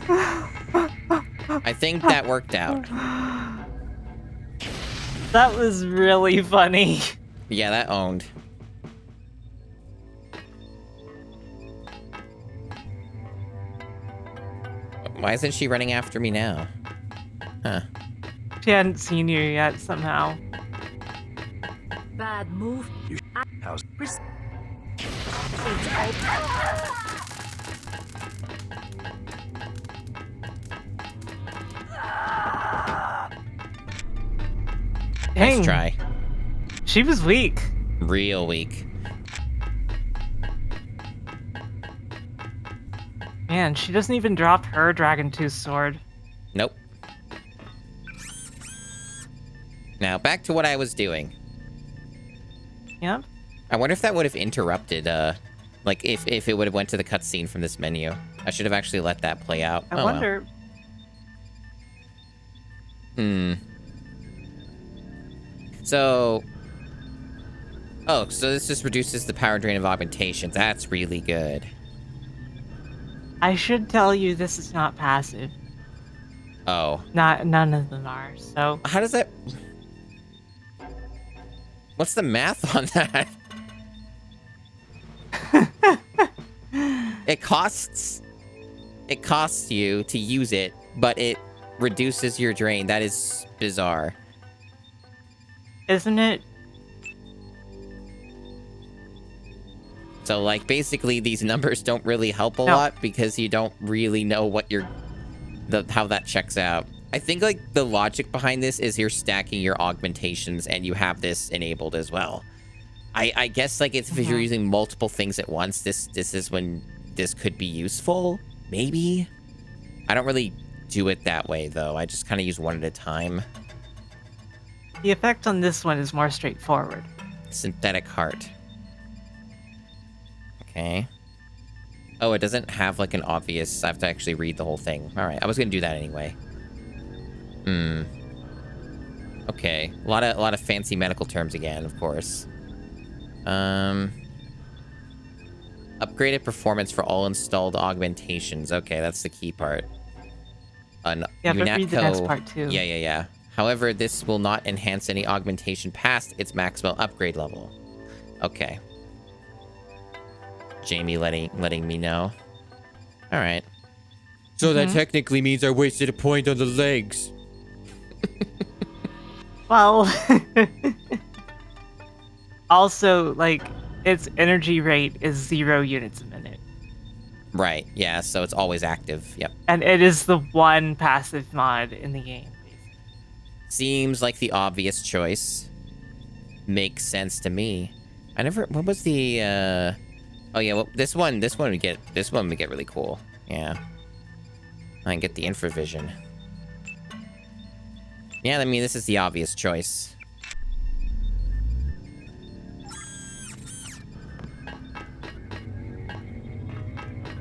I think that worked out. That was really funny. Yeah, that owned. Why isn't she running after me now? Huh. She hadn't seen you yet, somehow. Bad move. How's... Dang. Nice try. She was weak. Real weak. Man, she doesn't even drop her Dragon Tooth sword. Nope. Now, back to what I was doing. Yep. I wonder if that would have interrupted, like, if it would have went to the cutscene from this menu. I should have actually let that play out. I wonder... Well. So... Oh, so this just reduces the power drain of augmentations. That's really good. I should tell you this is not passive. Oh. None of them are, so... How does that... What's the math on that? It costs you to use it, but it reduces your drain. That is bizarre. Isn't it? So, like, basically these numbers don't really help a lot because you don't really know what how that checks out. I think, like, the logic behind this is you're stacking your augmentations and you have this enabled as well. I guess, like, if you're using multiple things at once, this is when this could be useful. Maybe? I don't really do it that way, though. I just kind of use one at a time. The effect on this one is more straightforward. Synthetic heart. Okay. Oh, it doesn't have, like, an obvious... I have to actually read the whole thing. Alright, I was gonna do that anyway. Okay. A lot of fancy medical terms again, of course. Upgraded performance for all installed augmentations. Okay, that's the key part. Yeah, but read the next part too. Yeah. However, this will not enhance any augmentation past its maximum upgrade level. Okay. Jamie letting me know. Alright. So that technically means I wasted a point on the legs. Well... Also, like, its energy rate is 0 units a minute. Right, yeah, so it's always active, yep. And it is the one passive mod in the game. Seems like the obvious choice. Makes sense to me. What was the, Oh yeah, well, this one would get really cool. Yeah. I can get the infravision. Yeah, I mean, this is the obvious choice.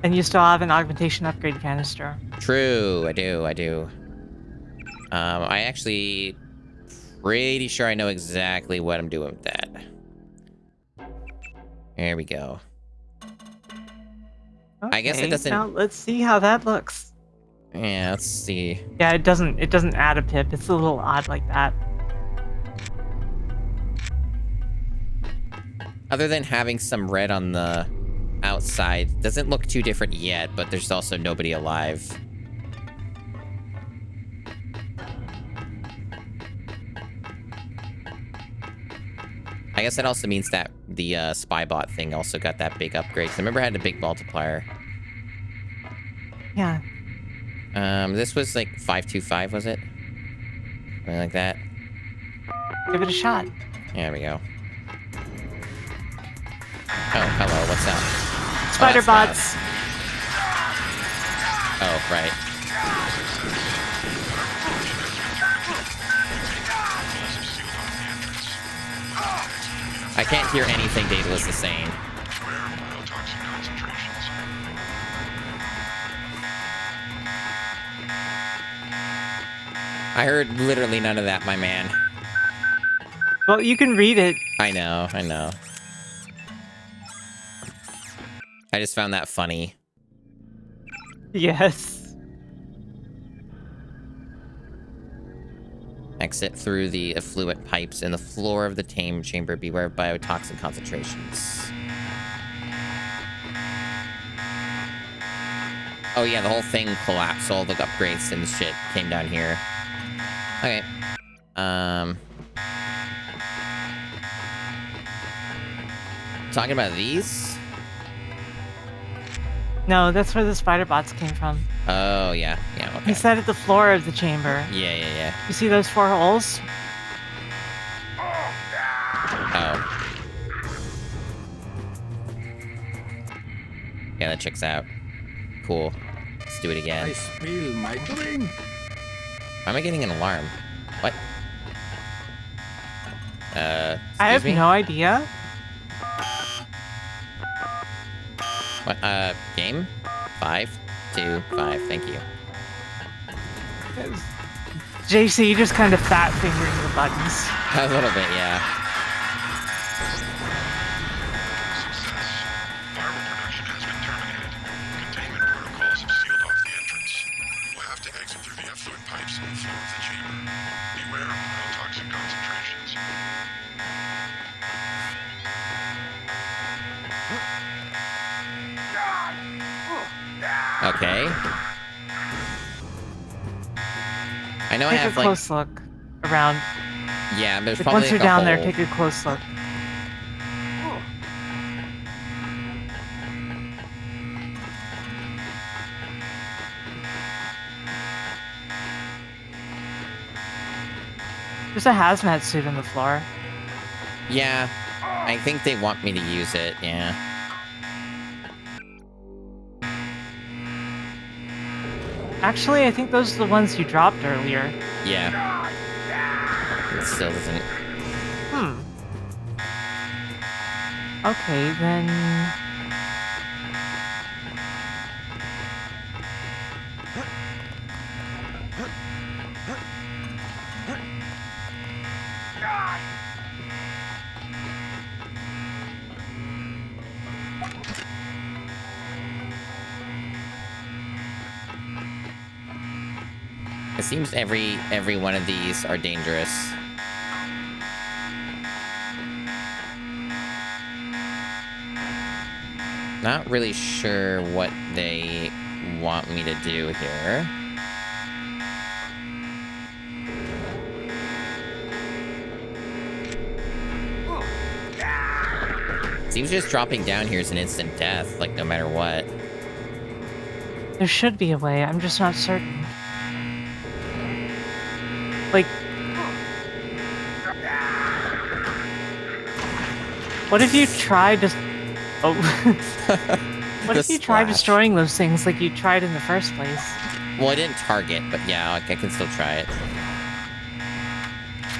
And you still have an augmentation upgrade canister. True, I do. I actually pretty sure I know exactly what I'm doing with that. There we go. Okay, I guess it doesn't... Now let's see how that looks. Yeah, let's see. Yeah, it doesn't add a pip. It's a little odd like that. Other than having some red on the outside, doesn't look too different yet, but there's also nobody alive. I guess that also means that the spy bot thing also got that big upgrade. 'Cause I remember it had a big multiplier. Yeah. This was like 525, was it? Something like that. Give it a shot. There we go. Oh, hello, what's up? Spider bots. Oh, right. I can't hear anything Daedalus is saying. I heard literally none of that, my man. Well, you can read it. I know. I just found that funny. Yes. Exit through the effluent pipes in the floor of the tame chamber. Beware of biotoxin concentrations. Oh yeah, the whole thing collapsed. All the upgrades and shit came down here. Okay. Talking about these? No, that's where the spider bots came from. Oh, yeah. Yeah, okay. He said at the floor of the chamber. Yeah. You see those 4 holes? Oh. Yeah, that checks out. Cool. Let's do it again. I spill my drink. Why am I getting an alarm? What? I have no idea. What? Game? 5, 2, 5. Thank you. JC just kind of fat fingering the buttons. A little bit, yeah. Firework production has been terminated. Containment protocols have sealed off the entrance. You will have to exit through the effluent pipes in the floor of the chamber. Beware of biotoxin concentrations. Okay. I know I Take have a close look around. Yeah, there's Like, probably once you're like a down there, hole. take a close look. There's a hazmat suit on the floor. Yeah, I think they want me to use it, yeah. Actually, I think those are the ones you dropped earlier. Yeah. It still doesn't... Okay, then... It seems every one of these are dangerous. Not really sure what they want me to do here. Seems just dropping down here is an instant death, like no matter what. There should be a way, I'm just not certain. Like... What if you tried to... Oh. What if you tried destroying those things like you tried in the first place? Well, I didn't target, but yeah, I can still try it.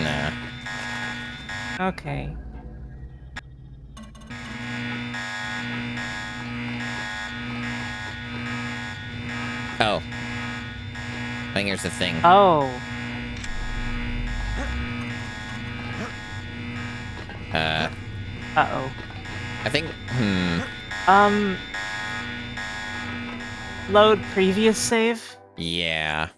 Nah. Okay. Oh. I think here's the thing. Oh. Uh-oh. I think, Load previous save? Yeah.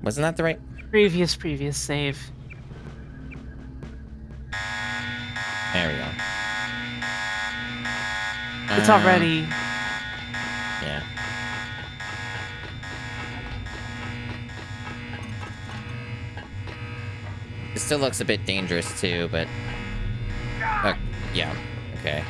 Wasn't that the right? Previous save. There we go. It's already... Yeah. It still looks a bit dangerous too, but... yeah, okay.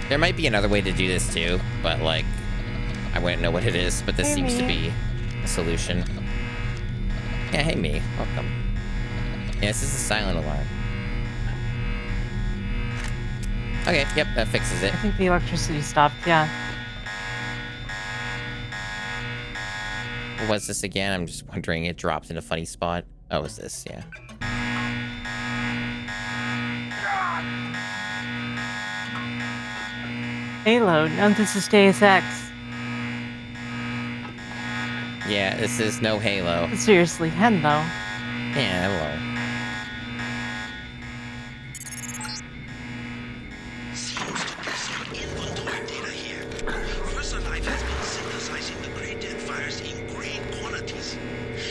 There might be another way to do this too, but like... I wouldn't know what it is, but this seems to be a solution. Yeah, hey me, welcome. Yeah, this is a silent alarm. Okay, yep, that fixes it. I think the electricity stopped, yeah. What was this again? I'm just wondering, it dropped in a funny spot. Oh, it was this, yeah. Halo, no, this is Deus Ex. Yeah, this is no Halo. Seriously, hello. Yeah, hello. Seems to be some inventory data here. VersaLife has been synthesizing the Grey Death virus in great quantities.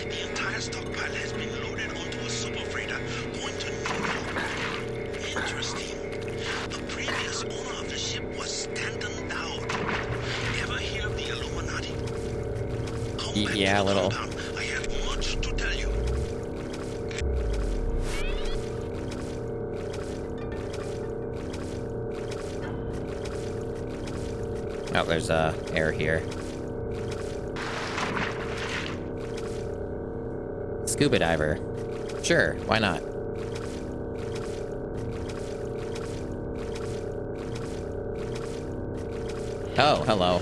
The entire stockpile has been loaded onto a super freighter going to New York. Interesting. The previous owner of the ship was Stanton Dowd. Ever hear of the Illuminati? Yeah, a little. I have much to tell you. Oh, there's air here. Scuba diver. Sure, why not? Oh, hello.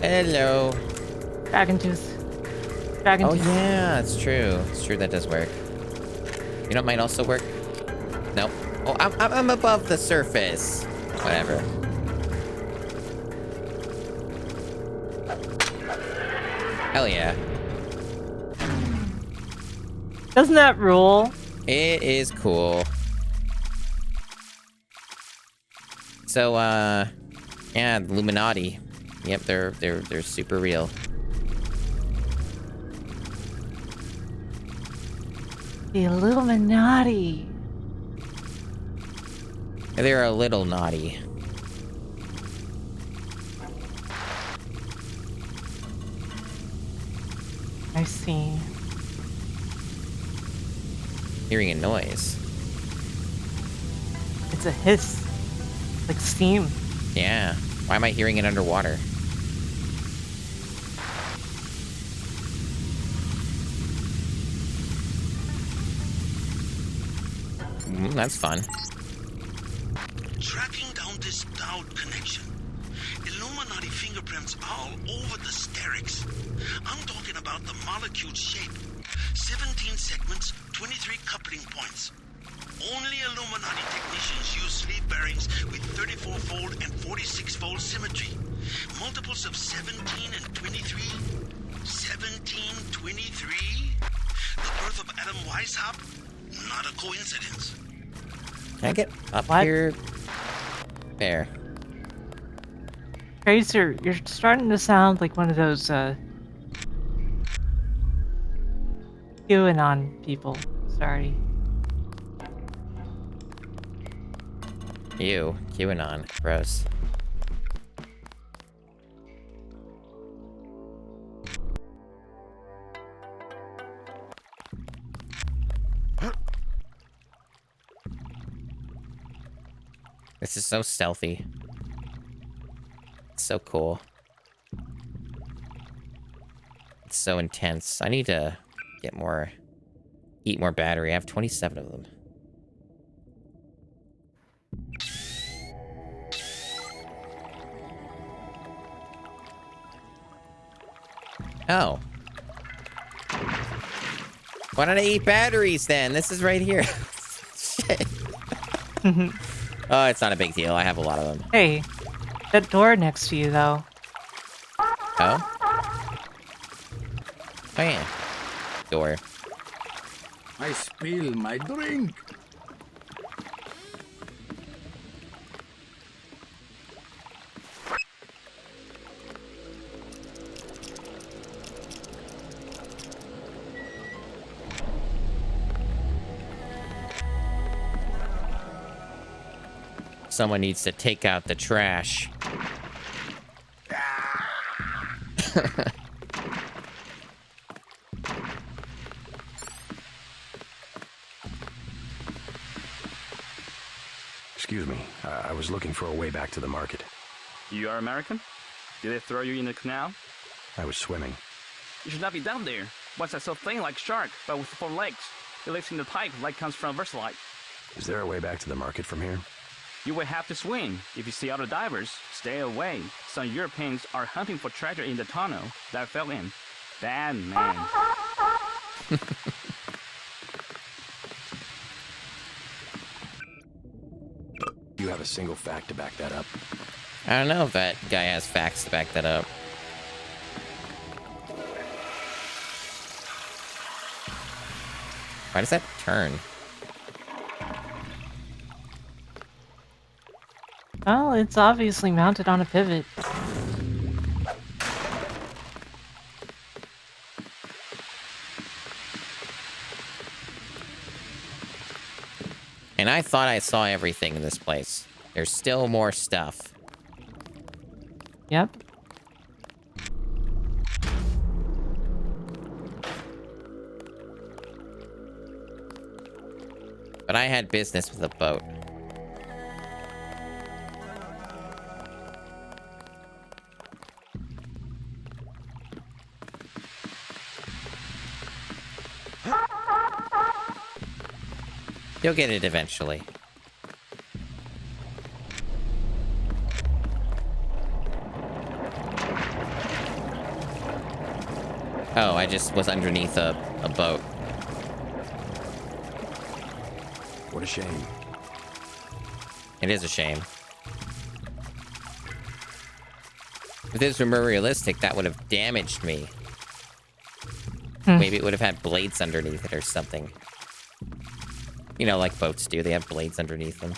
Hello. Dragon tooth. Dragon Oh tooth. yeah, it's true. It's true, that does work. You know what might also work? Nope. Oh, I'm above the surface. Whatever. Hell yeah. Doesn't that rule? It is cool. So, yeah, the Illuminati. Yep, they're super real. The Illuminati. They're a little naughty. I see. Hearing a noise. It's a hiss. Like steam. Yeah. Why am I hearing it underwater? That's fun. Tracking down this Dowd connection. Illuminati fingerprints all over the Sterix. I'm talking about the molecule shape. 17 segments, 23 coupling points. Only Illuminati technicians use sleeve bearings with 34-fold and 46-fold symmetry. Multiples of 17 and 23. 17, 23? The birth of Adam Weishaupt? Not a coincidence. Can I get up here? There. Tracer, you're starting to sound like one of those, QAnon people. Sorry. Ew. QAnon. Gross. This is so stealthy. It's so cool. It's so intense. I need to get more... eat more battery. I have 27 of them. Oh. Why don't I eat batteries then? This is right here. Shit. Oh, it's not a big deal. I have a lot of them. Hey, that door next to you, though. Oh? Oh, yeah. Door. I spill my drink. Someone needs to take out the trash. Excuse me, I was looking for a way back to the market. You are American? Did they throw you in the canal? I was swimming. You should not be down there. What's that so thing like shark, but with 4 legs? It lives in the pipe like comes from Versalite. Is there a way back to the market from here? You will have to swim. If you see other divers, stay away. Some Europeans are hunting for treasure in the tunnel that fell in. Bad man. Do you have a single fact to back that up? I don't know if that guy has facts to back that up. Why does that turn? Well, it's obviously mounted on a pivot. And I thought I saw everything in this place. There's still more stuff. Yep. But I had business with a boat. You'll get it eventually. Oh, I just was underneath a boat. What a shame. It is a shame. If this were more realistic, that would have damaged me. Maybe it would have had blades underneath it or something. You know, like boats do. They have blades underneath them.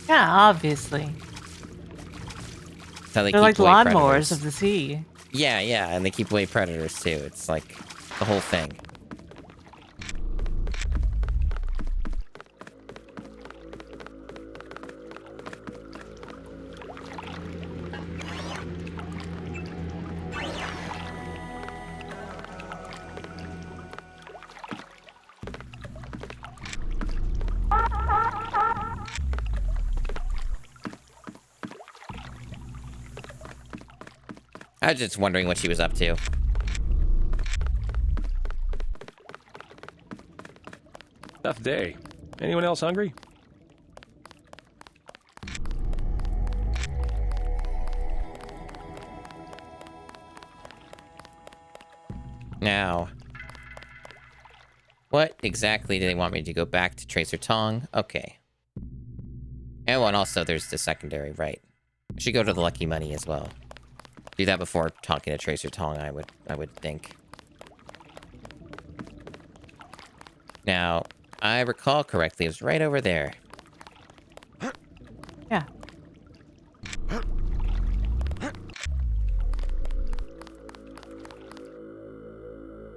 Yeah, obviously. So They're like lawnmowers of the sea. Yeah, yeah, and they keep away predators too. It's like the whole thing. I was just wondering what she was up to. Tough day. Anyone else hungry? Now, what exactly do they want me to go back to Tracer Tong? Okay. Oh, and also there's the secondary, right. I should go to the Lucky Money as well. Do that before talking to Tracer Tong, I would think. Now, I recall correctly, it was right over there. Yeah.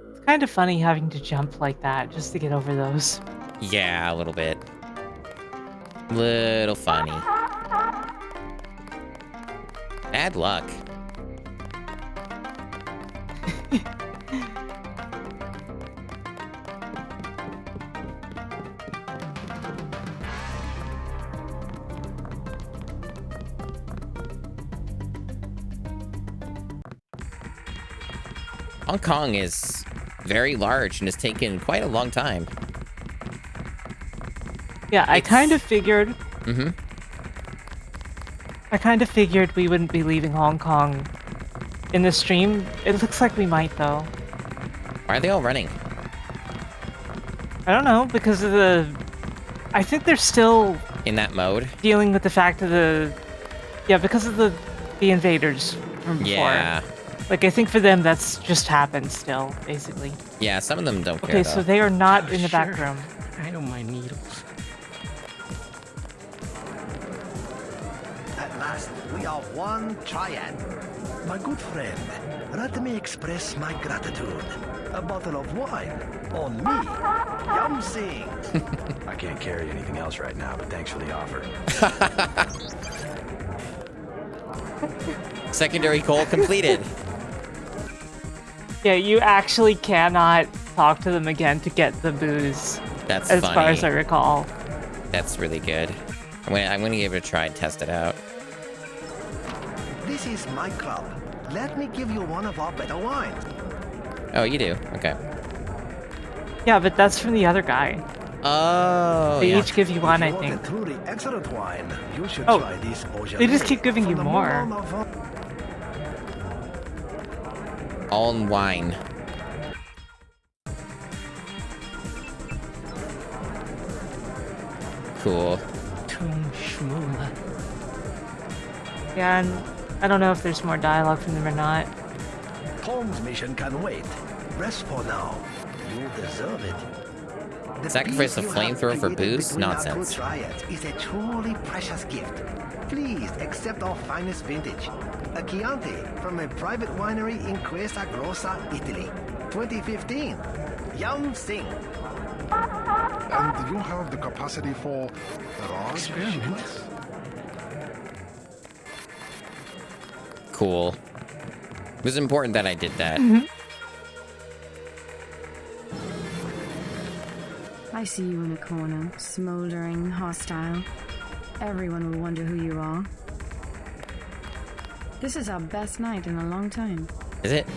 It's kind of funny having to jump like that just to get over those. Yeah, a little bit. Little funny. Bad luck. Hong Kong is very large and has taken quite a long time. Yeah, I kind of figured... Mm-hmm. I kind of figured we wouldn't be leaving Hong Kong in the stream. It looks like we might, though. Why are they all running? I don't know, because of the... I think they're still... in that mode? Dealing with the fact of the... Yeah, because of the invaders from before. Yeah. Like, I think for them, that's just happened still, basically. Yeah, some of them don't care, Okay, though. so they are not in the back room. I don't mind needles. At last, we are one triad. My good friend, let me express my gratitude. A bottle of wine on me. Yum sing. I can't carry anything else right now, but thanks for the offer. Secondary goal completed. Yeah, you actually cannot talk to them again to get the booze. That's as funny. far as I recall. That's really good. I'm gonna give it a try and test it out. This is my club. Let me give you one of our better wines. Oh, you do? Okay. Yeah, but that's from the other guy. Oh, They yeah. each give you one, I If you think. want a truly excellent wine, you should Oh, try this Beaujolais. they just keep giving from you the more. Moulin of- All in wine. Cool. Yeah, and I don't know if there's more dialogue from them or not. Tom's mission can wait. Rest for now. You deserve it. The Sacrifice a peace you have flamethrower for created boost? between our Nonsense. two triads is a truly precious gift. Please accept our finest vintage. A Chianti from a private winery in Questa Grossa, Italy. 2015. Yum Sing. And you have the capacity for large machines? Cool. It was important that I did that. I see you in a corner, smoldering, hostile. Everyone will wonder who you are. This is our best night in a long time. Is it?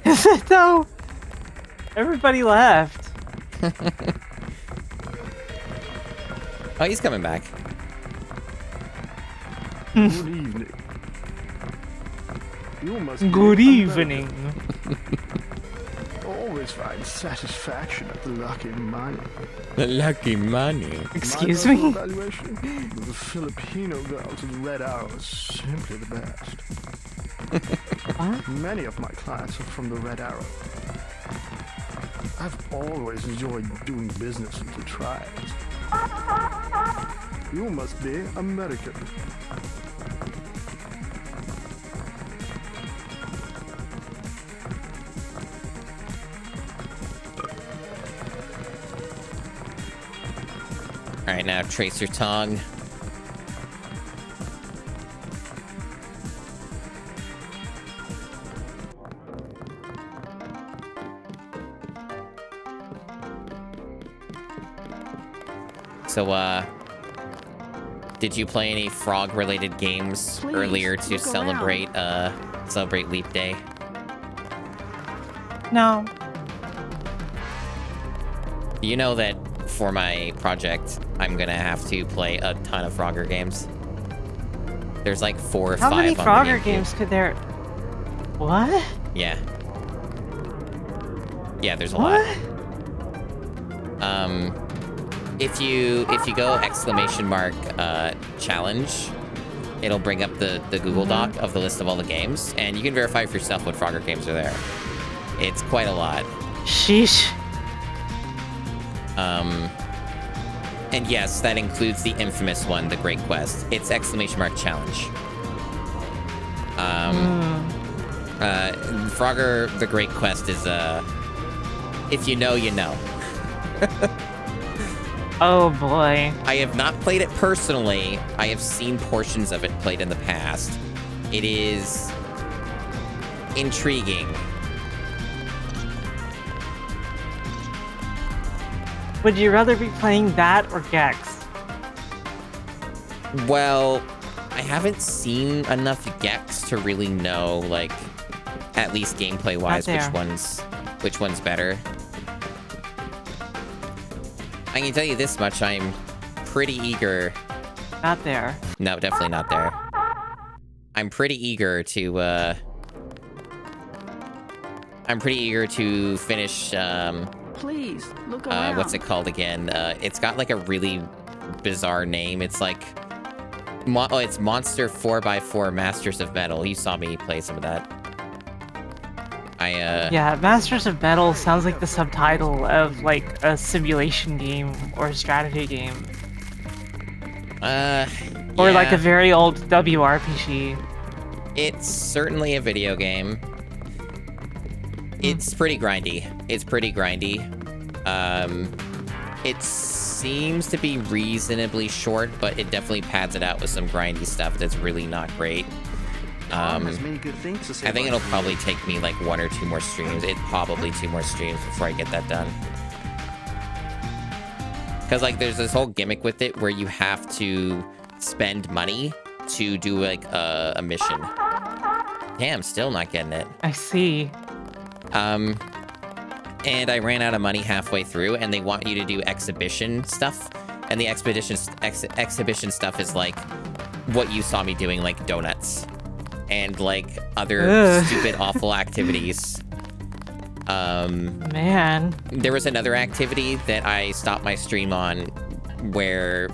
Is it though? Everybody left. Oh, he's coming back. Good evening. You must be Good evening. Always find satisfaction at the Lucky Money. The lucky money. Excuse My me? evaluation, the Filipino girls in Red Arrow is simply the best. Many of my clients are from the Red Arrow. I've always enjoyed doing business with the triads. You must be American. Alright, now trace your tongue. So, did you play any frog-related games Please, earlier to look celebrate, celebrate Leap Day? No. You know that for my project, I'm gonna have to play a ton of Frogger games. There's like 4 or 5 How many on the Frogger GameCube. games could there? What? Yeah. Yeah, there's a What? lot. If you go !challenge, it'll bring up the Google Doc of the list of all the games, and you can verify for yourself what Frogger games are there. It's quite a lot. Sheesh. And yes, that includes the infamous one, the Great Quest. It's !challenge. Frogger, the Great Quest is, if you know, you know. Oh boy. I have not played it personally. I have seen portions of it played in the past. It is intriguing. Would you rather be playing that or Gex? Well, I haven't seen enough Gex to really know, like, at least gameplay-wise, which one's better. I can tell you this much, I'm pretty eager. Not there. No, definitely not there. I'm pretty eager to, finish, Please, look around. what's it called again? It's got, like, a really bizarre name. It's, like, it's Monster 4x4 Masters of Metal. You saw me play some of that. Yeah, Masters of Metal sounds like the subtitle of, like, a simulation game or a strategy game. Or, like, a very old WRPG. It's certainly a video game. It's pretty grindy. It seems to be reasonably short, but it definitely pads it out with some grindy stuff that's really not great. Has many good things to say I think about it'll probably take me like 1 or 2 more streams. Probably 2 more streams before I get that done. Because like there's this whole gimmick with it where you have to spend money to do like a mission. Damn, still not getting it. I see. And I ran out of money halfway through, and they want you to do exhibition stuff. And the exhibition stuff is like what you saw me doing, like donuts and like other stupid, awful activities. Man. There was another activity that I stopped my stream on where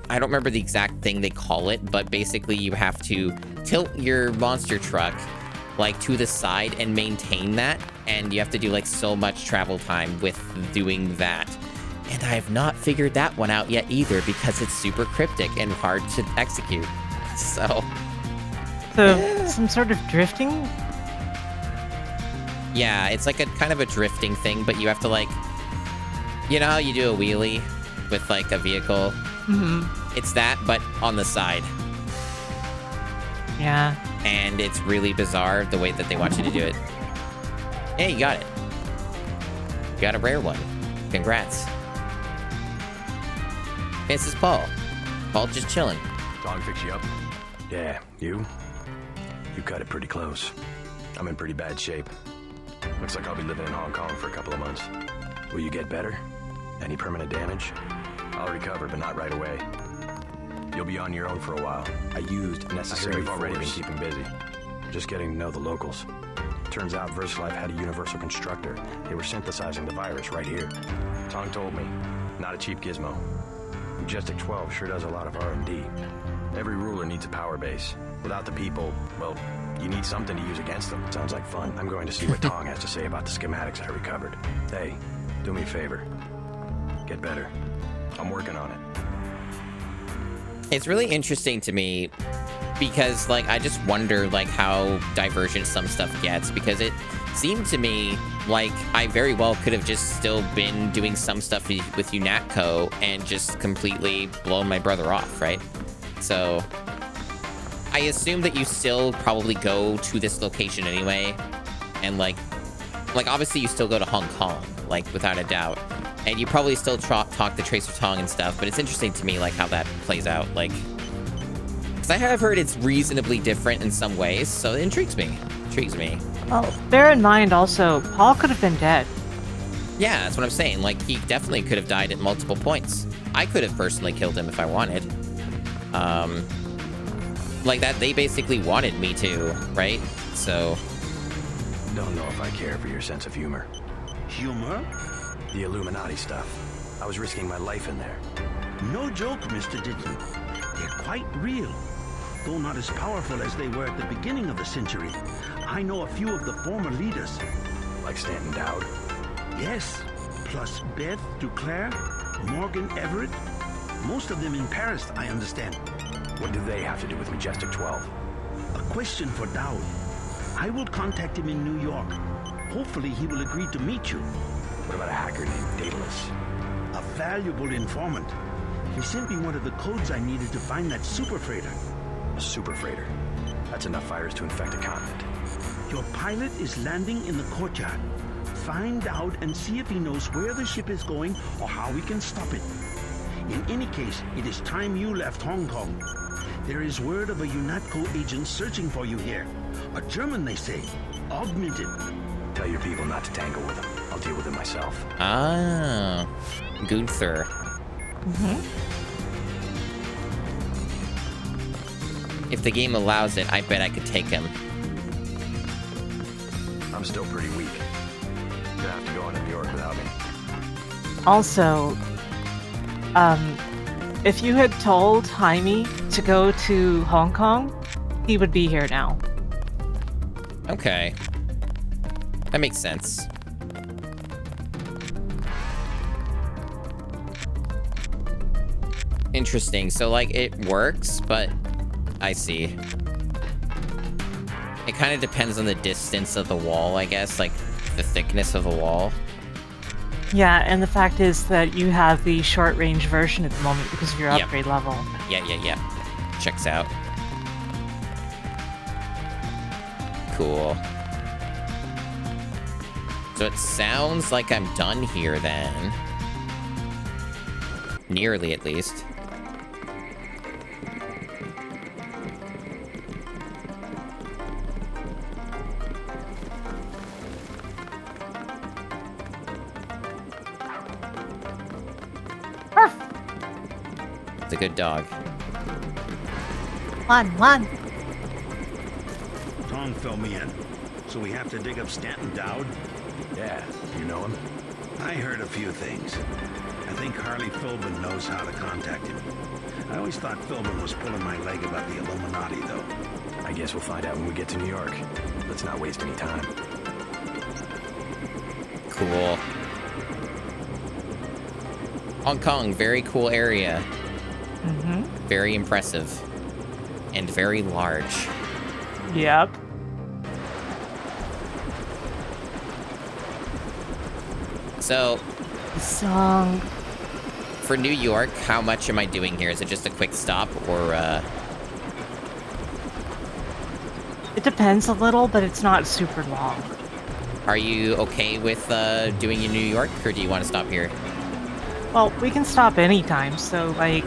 I don't remember the exact thing they call it, but basically you have to tilt your monster truck like to the side and maintain that, and you have to do like so much travel time with doing that. And I have not figured that one out yet either because it's super cryptic and hard to execute. So some sort of drifting? Yeah, it's like a kind of a drifting thing, but you have to like, you know how you do a wheelie with like a vehicle? Mm-hmm. It's that, but on the side. Yeah. And it's really bizarre the way that they want you to do it. Yeah, you got it. You got a rare one. Congrats. This is Paul. Paul just chilling. Dog fix you up? Yeah, you? You cut it pretty close. I'm in pretty bad shape. Looks like I'll be living in Hong Kong for a couple of months. Will you get better? Any permanent damage? I'll recover, but not right away. You'll be on your own for a while. I used necessary force. You've already been keeping busy. Just getting to know the locals. Turns out VersaLife had a universal constructor. They were synthesizing the virus right here. Tong told me. Not a cheap gizmo. Majestic 12 sure does a lot of R&D. Every ruler needs a power base. Without the people, well, you need something to use against them. Sounds like fun. I'm going to see what Tong has to say about the schematics I recovered. Hey, do me a favor. Get better. I'm working on it. It's really interesting to me because, like, I just wonder, like, how divergent some stuff gets, because it seemed to me like I very well could have just still been doing some stuff with UNATCO and just completely blown my brother off, right? So I assume that you still probably go to this location anyway, and like obviously you still go to Hong Kong, like, without a doubt, and you probably still talk to Tracer Tong and stuff, but it's interesting to me, like, how that plays out, like, because I have heard it's reasonably different in some ways, so it intrigues me. Well, bear in mind also, Paul could have been dead. Yeah, that's what I'm saying. Like, he definitely could have died at multiple points. I could have personally killed him if I wanted. Like that, they basically wanted me to, right? So... Don't know if I care for your sense of humor. Humor? The Illuminati stuff. I was risking my life in there. No joke, Mr. Denton. They're quite real. Though not as powerful as they were at the beginning of the century. I know a few of the former leaders. Like Stanton Dowd? Yes. Plus Beth Duclair, Morgan Everett. Most of them in Paris, I understand. What do they have to do with Majestic 12? A question for Dowd. I will contact him in New York. Hopefully he will agree to meet you. What about a hacker named Daedalus? A valuable informant. He sent me one of the codes I needed to find that super freighter. A super freighter? That's enough fires to infect a continent. Your pilot is landing in the courtyard. Find out and see if he knows where the ship is going or how we can stop it. In any case, it is time you left Hong Kong. There is word of a UNATCO agent searching for you here. A German, they say. Augmented. Tell your people not to tangle with him. I'll deal with him myself. Ah, Gunther. Mm-hmm. If the game allows it, I bet I could take him. I'm still pretty weak. You're gonna have to go on to New York without me. Also, if you had told Jaime to go to Hong Kong, he would be here now. Okay. That makes sense. Interesting. So, like, it works, but I see. It kind of depends on the distance of the wall, I guess, like the thickness of the wall. Yeah, and the fact is that you have the short-range version at the moment because of your upgrade level. Yeah. Checks out. Cool. So it sounds like I'm done here then. Nearly, at least. the good dog. One. Tom filled me in. So we have to dig up Stanton Dowd? Yeah, you know him? I heard a few things. I think Harley Philbin knows how to contact him. I always thought Philbin was pulling my leg about the Illuminati, though. I guess we'll find out when we get to New York. Let's not waste any time. Cool. Hong Kong, very cool area. Mm-hmm. Very impressive. And very large. Yep. So, the song for New York, how much am I doing here? Is it just a quick stop, or It depends a little, but it's not super long. are you okay with doing in New York, or do you want to stop here? Well, we can stop anytime, so, like...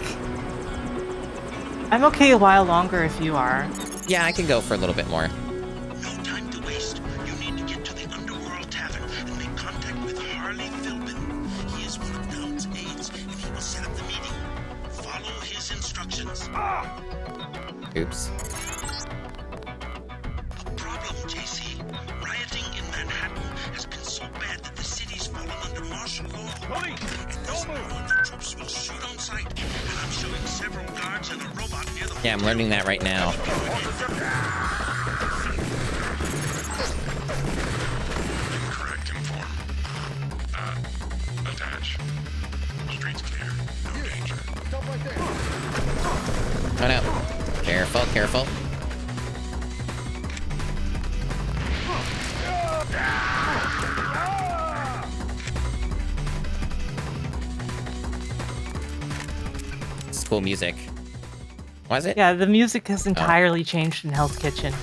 I'm okay a while longer if you are. Yeah, I can go for a little bit more. No time to waste. You need to get to the Underworld Tavern and make contact with Harley Philbin. He is one of Dowd's aides, and he will set up the meeting. Follow his instructions. Oops. A problem, JC. Rioting in Manhattan has been so bad that the city's fallen under martial law. And this morning the troops will shoot on sight. And I'm showing several guards and a robot near the... Yeah, I'm learning that right now. Incorrect inform. Attach. Streets clear. No danger. Stop right there. Oh no. Careful, careful. It's cool music. Was it? Yeah, the music has entirely changed in Hell's Kitchen.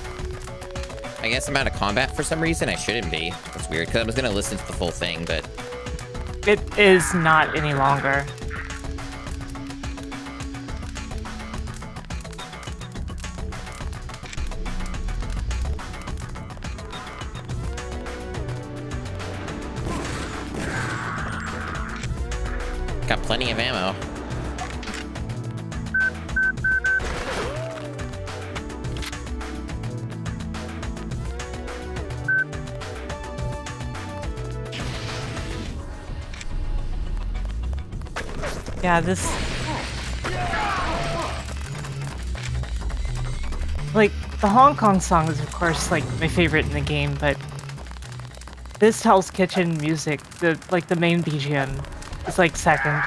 I guess I'm out of combat for some reason. I shouldn't be. That's weird, because I was going to listen to the full thing, but... It is not any longer. Got plenty of ammo. Yeah, this... Like, the Hong Kong song is, of course, like, my favorite in the game, but... This Hell's Kitchen music, the main BGM, is, like, second.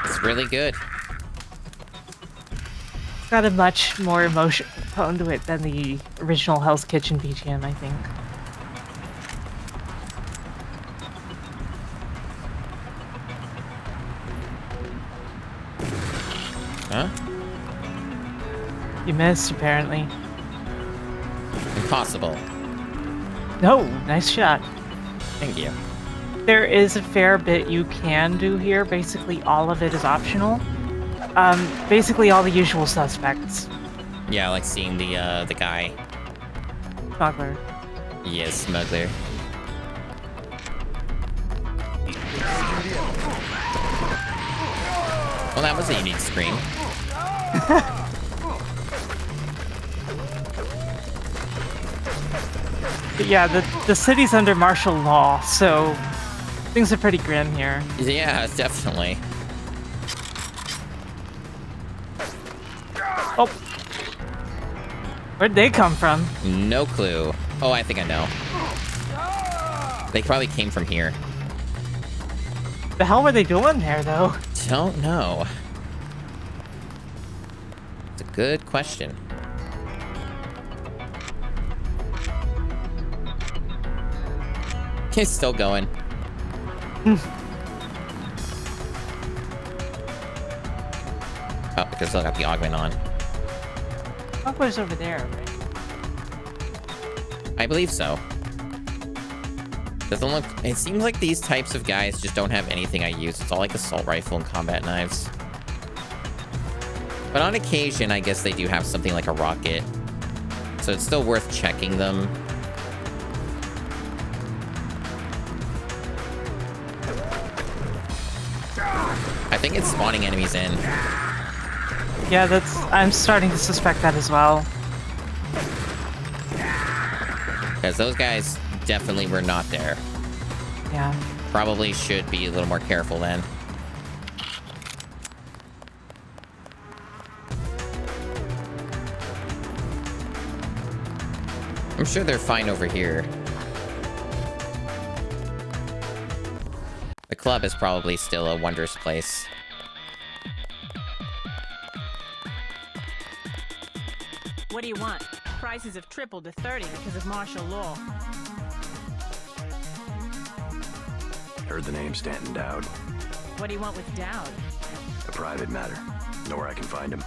It's really good. It's got a much more emotion tone to it than the original Hell's Kitchen BGM, I think. Huh? You missed, apparently. Impossible. No, nice shot. Thank you. There is a fair bit you can do here. Basically, all of it is optional. Basically all the usual suspects. Yeah, like seeing the guy. Smuggler. Yes, smuggler. Well, that was a unique scream. But yeah, the city's under martial law, so things are pretty grim here. Yeah, definitely. Oh. Where'd they come from? No clue. Oh, I think I know. They probably came from here. The hell were they doing there, though? Don't know. It's a good question. It's still going. Oh, because I got the augment on. Smuggler's over there, right? I believe so. Doesn't look... It seems like these types of guys just don't have anything I use. It's all like assault rifle and combat knives. But on occasion, I guess they do have something like a rocket. So it's still worth checking them. I think it's spawning enemies in. Yeah, I'm starting to suspect that as well. Because those guys definitely were not there. Yeah. Probably should be a little more careful then. I'm sure they're fine over here. The club is probably still a wondrous place. What do you want? Prices have tripled to 30 because of martial law. Heard the name Stanton Dowd. What do you want with Dowd? A private matter. Know where I can find him.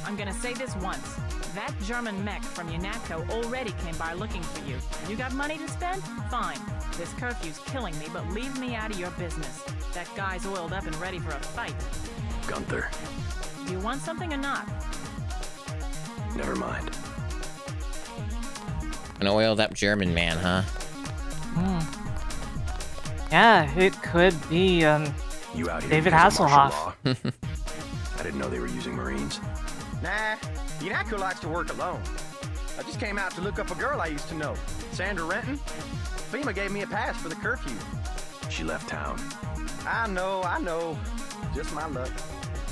I'm gonna say this once. That German mech from UNATCO already came by looking for you. You got money to spend? Fine. This curfew's killing me, but leave me out of your business. That guy's oiled up and ready for a fight. Gunther. Do you want something or not? Never mind. An oiled up German man, huh? Yeah, it could be, You out here David because of martial Hasselhoff. law? I didn't know they were using Marines. Nah, UNATCO likes to work alone. I just came out to look up a girl I used to know, Sandra Renton. FEMA gave me a pass for the curfew. She left town. I know. Just my luck.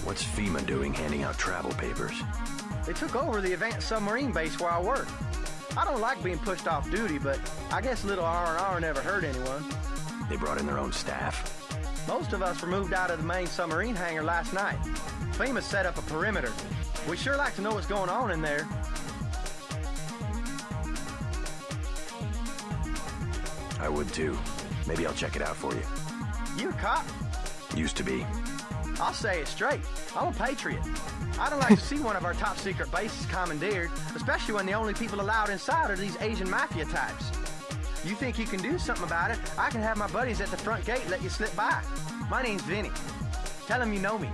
What's FEMA doing handing out travel papers? They took over the advanced submarine base where I work. I don't like being pushed off duty, but I guess little R&R never hurt anyone. They brought in their own staff. Most of us were moved out of the main submarine hangar last night. FEMA set up a perimeter. We sure like to know what's going on in there. I would too. Maybe I'll check it out for you. You a cop? Used to be. I'll say it straight. I'm a patriot. I don't like to see one of our top secret bases commandeered, especially when the only people allowed inside are these Asian mafia types. You think you can do something about it? I can have my buddies at the front gate let you slip by. My name's Vinny. Tell them you know me.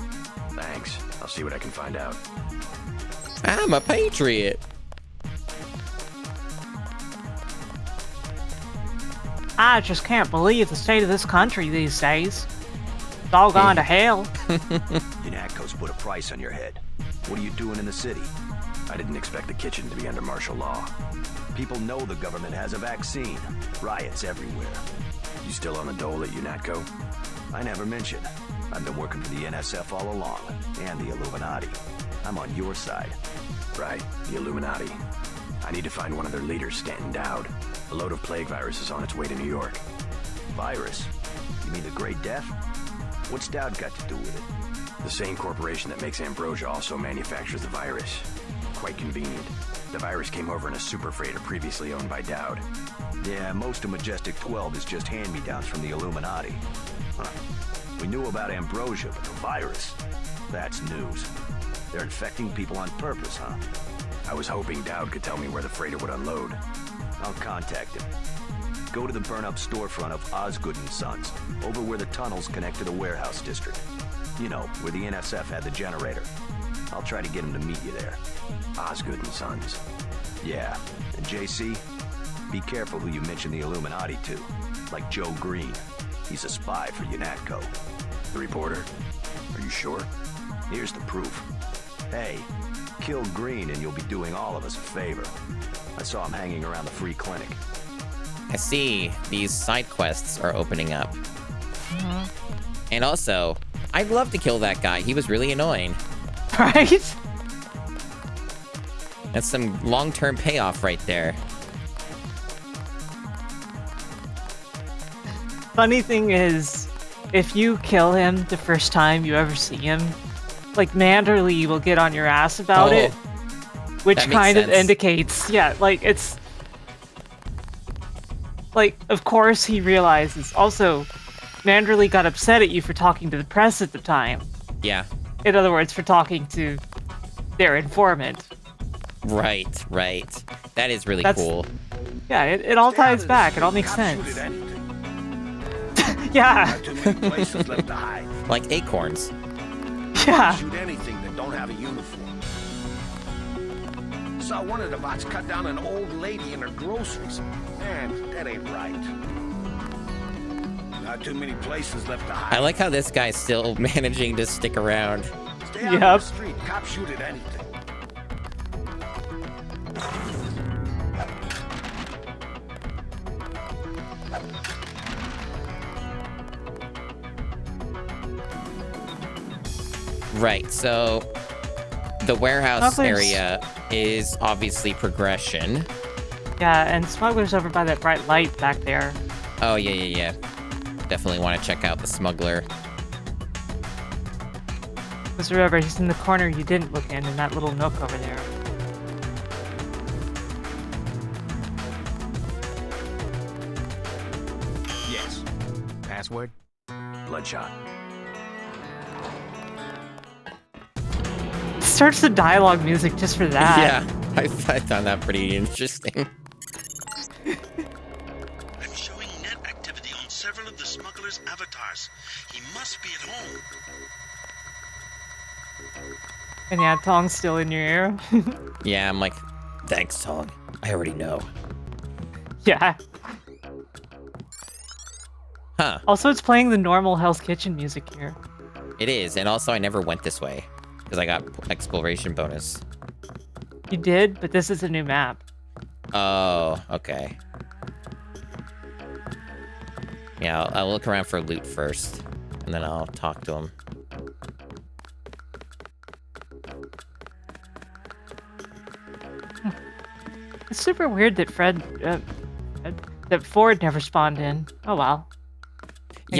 Thanks. I'll see what I can find out. I'm a patriot. I just can't believe the state of this country these days. It's all gone to hell. UNATCO's put a price on your head. What are you doing in the city? I didn't expect the kitchen to be under martial law. People know the government has a vaccine. Riots everywhere. You still on the dole at UNATCO? I never mentioned. I've been working for the NSF all along, and the Illuminati. I'm on your side. Right, the Illuminati. I need to find one of their leaders, Stanton Dowd. A load of plague virus is on its way to New York. Virus? You mean the Great Death? What's Dowd got to do with it? The same corporation that makes ambrosia also manufactures the virus. Quite convenient. The virus came over in a super freighter previously owned by Dowd. Yeah, most of Majestic 12 is just hand-me-downs from the Illuminati. Huh. We knew about ambrosia, but the virus? That's news. They're infecting people on purpose, huh? I was hoping Dowd could tell me where the freighter would unload. I'll contact him. Go to the burn-up storefront of Osgood & Sons, over where the tunnels connect to the warehouse district. You know, where the NSF had the generator. I'll try to get him to meet you there. Osgood & Sons. Yeah, and JC, be careful who you mention the Illuminati to. Like Joe Green. He's a spy for UNATCO. The reporter? Are you sure? Here's the proof. Hey, kill Green and you'll be doing all of us a favor. I saw him hanging around the free clinic. I see these side quests are opening up. And also, I'd love to kill that guy. He was really annoying. Right? That's some long-term payoff right there. Funny thing is, if you kill him the first time you ever see him, like Manderly will get on your ass about it, which kind of indicates, yeah, like it's like, of course he realizes. Also, Manderly got upset at you for talking to the press at the time. Yeah. In other words, for talking to their informant. Right, right. That is really cool. Yeah, it all ties back. It all makes sense. Yeah. Too many places left to hide. Like acorns. Yeah. Shoot anything that don't have a uniform. Saw one of the bots cut down an old lady in her groceries. Man, that ain't right. Not too many places left to hide. I like how this guy's still managing to stick around. Stay out of the street. Cops shoot at anything. Right, so the warehouse Smugglers. area is obviously progression. Yeah, and Smuggler's over by that bright light back there. Oh, yeah. Definitely want to check out the smuggler. Because remember, he's in the corner you didn't look in that little nook over there. Yes. Password? Bloodshot. Starts the dialogue music just for that. Yeah, I found that pretty interesting. I'm showing net activity on several of the smuggler's avatars. He must be at home. And yeah, Tong's still in your ear. Yeah, I'm like, thanks, Tong. I already know. Yeah. Huh. Also, it's playing the normal Hell's Kitchen music here. It is, and also I never went this way because I got exploration bonus. You did, but this is a new map. Oh, okay. Yeah, I'll look around for loot first, and then I'll talk to him. It's super weird that that Ford never spawned in. Oh well. I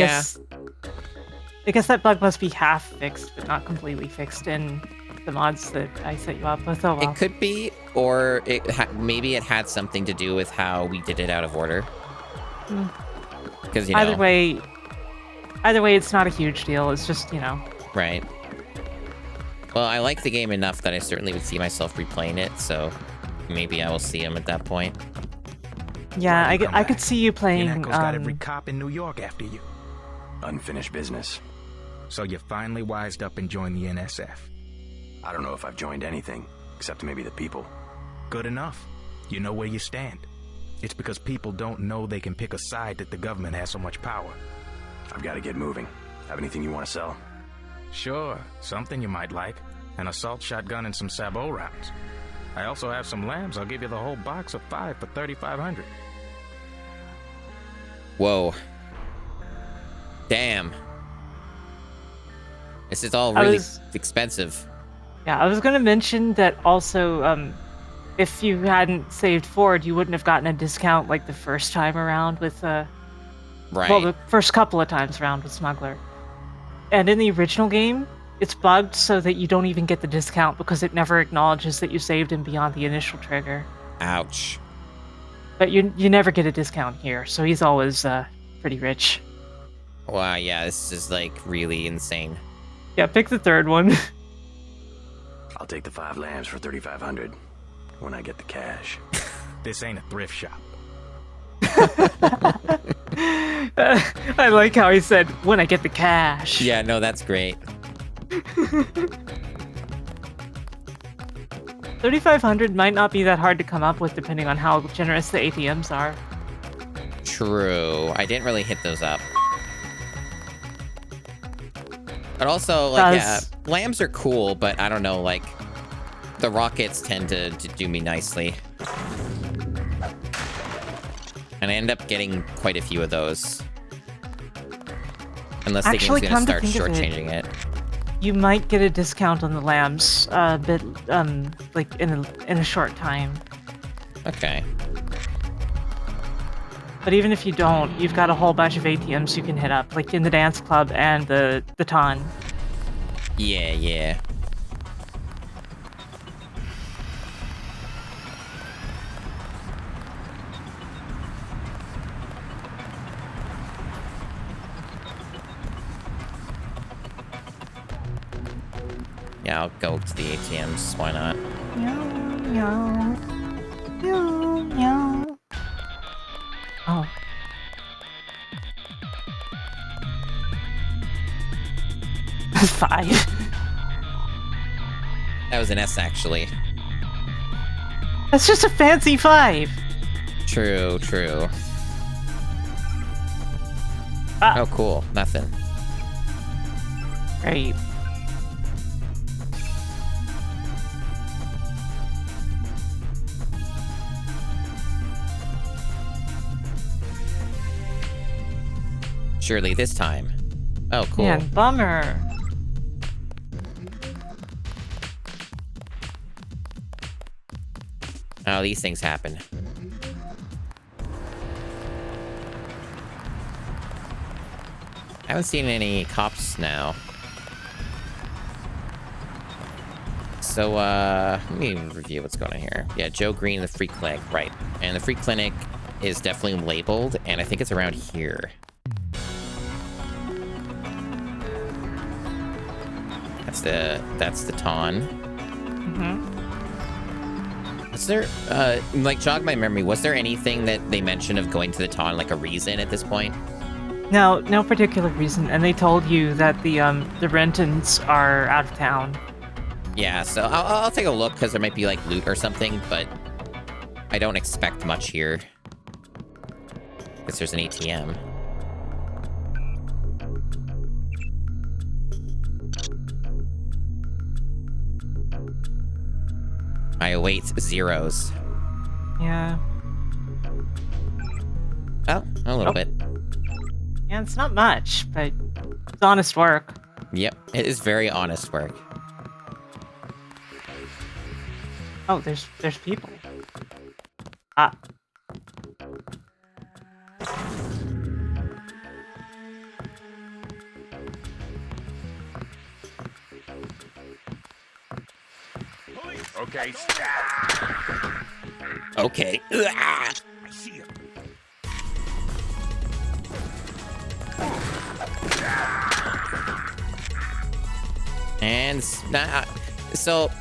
guess that bug must be half fixed, but not completely fixed in the mods that I set you up with. Oh well. It could be, or maybe it had something to do with how we did it out of order. Because either way, it's not a huge deal. It's just Right. Well, I like the game enough that I certainly would see myself replaying it, so maybe I will see him at that point. Yeah, I could see you playing. Unaco's got every cop in New York after you. Unfinished business. So you finally wised up and joined the NSF. I don't know if I've joined anything, except maybe the people. Good enough. You know where you stand. It's because people don't know they can pick a side that the government has so much power. I've got to get moving. Have anything you want to sell? Sure, something you might like. An assault shotgun and some sabot rounds. I also have some lambs. I'll give you the whole box of 5 for $3,500. Whoa. Damn. This is all really expensive. Yeah, I was going to mention that also, if you hadn't saved Ford, you wouldn't have gotten a discount like the first time around with, Right. Well, the first couple of times around with Smuggler. And in the original game, it's bugged so that you don't even get the discount because it never acknowledges that you saved him beyond the initial trigger. Ouch. But you never get a discount here, so he's always pretty rich. Wow, yeah, this is like really insane. Yeah, pick the third one. I'll take the 5 lambs for $3,500 when I get the cash. This ain't a thrift shop. I like how he said, when I get the cash. Yeah, no, that's great. 3,500 might not be that hard to come up with depending on how generous the ATMs are. True. I didn't really hit those up. But also, like, yeah, lambs are cool, but I don't know, like, the rockets tend to do me nicely. And I end up getting quite a few of those. Unless the game's gonna start shortchanging it. You might get a discount on the lambs, but like in a short time. Okay. But even if you don't, you've got a whole bunch of ATMs you can hit up, like in the dance club and the ton. Yeah, yeah. Yeah, I'll go to the ATMs. Why not? Oh. Five. That was an S, actually. That's just a fancy 5. True, true. Ah. Oh, cool. Nothing. Great. Surely this time. Oh, cool. Man, bummer. Oh, these things happen. I haven't seen any cops now. So, let me review what's going on here. Yeah, Joe Green, the Free Clinic, right. And the Free Clinic is definitely labeled, and I think it's around here. That's the Ton. Was there, like, jog my memory, was there anything that they mentioned of going to the Ton, like a reason at this point? No, no particular reason. And they told you that the Rentons are out of town. Yeah, so I'll take a look, because there might be, like, loot or something, but I don't expect much here. Because there's an ATM. I await zeros. Yeah. Oh, a little bit. Yeah, it's not much, but it's honest work. Yep, it is very honest work. Oh, there's people. Ah. Okay, Okay. I see him. And so,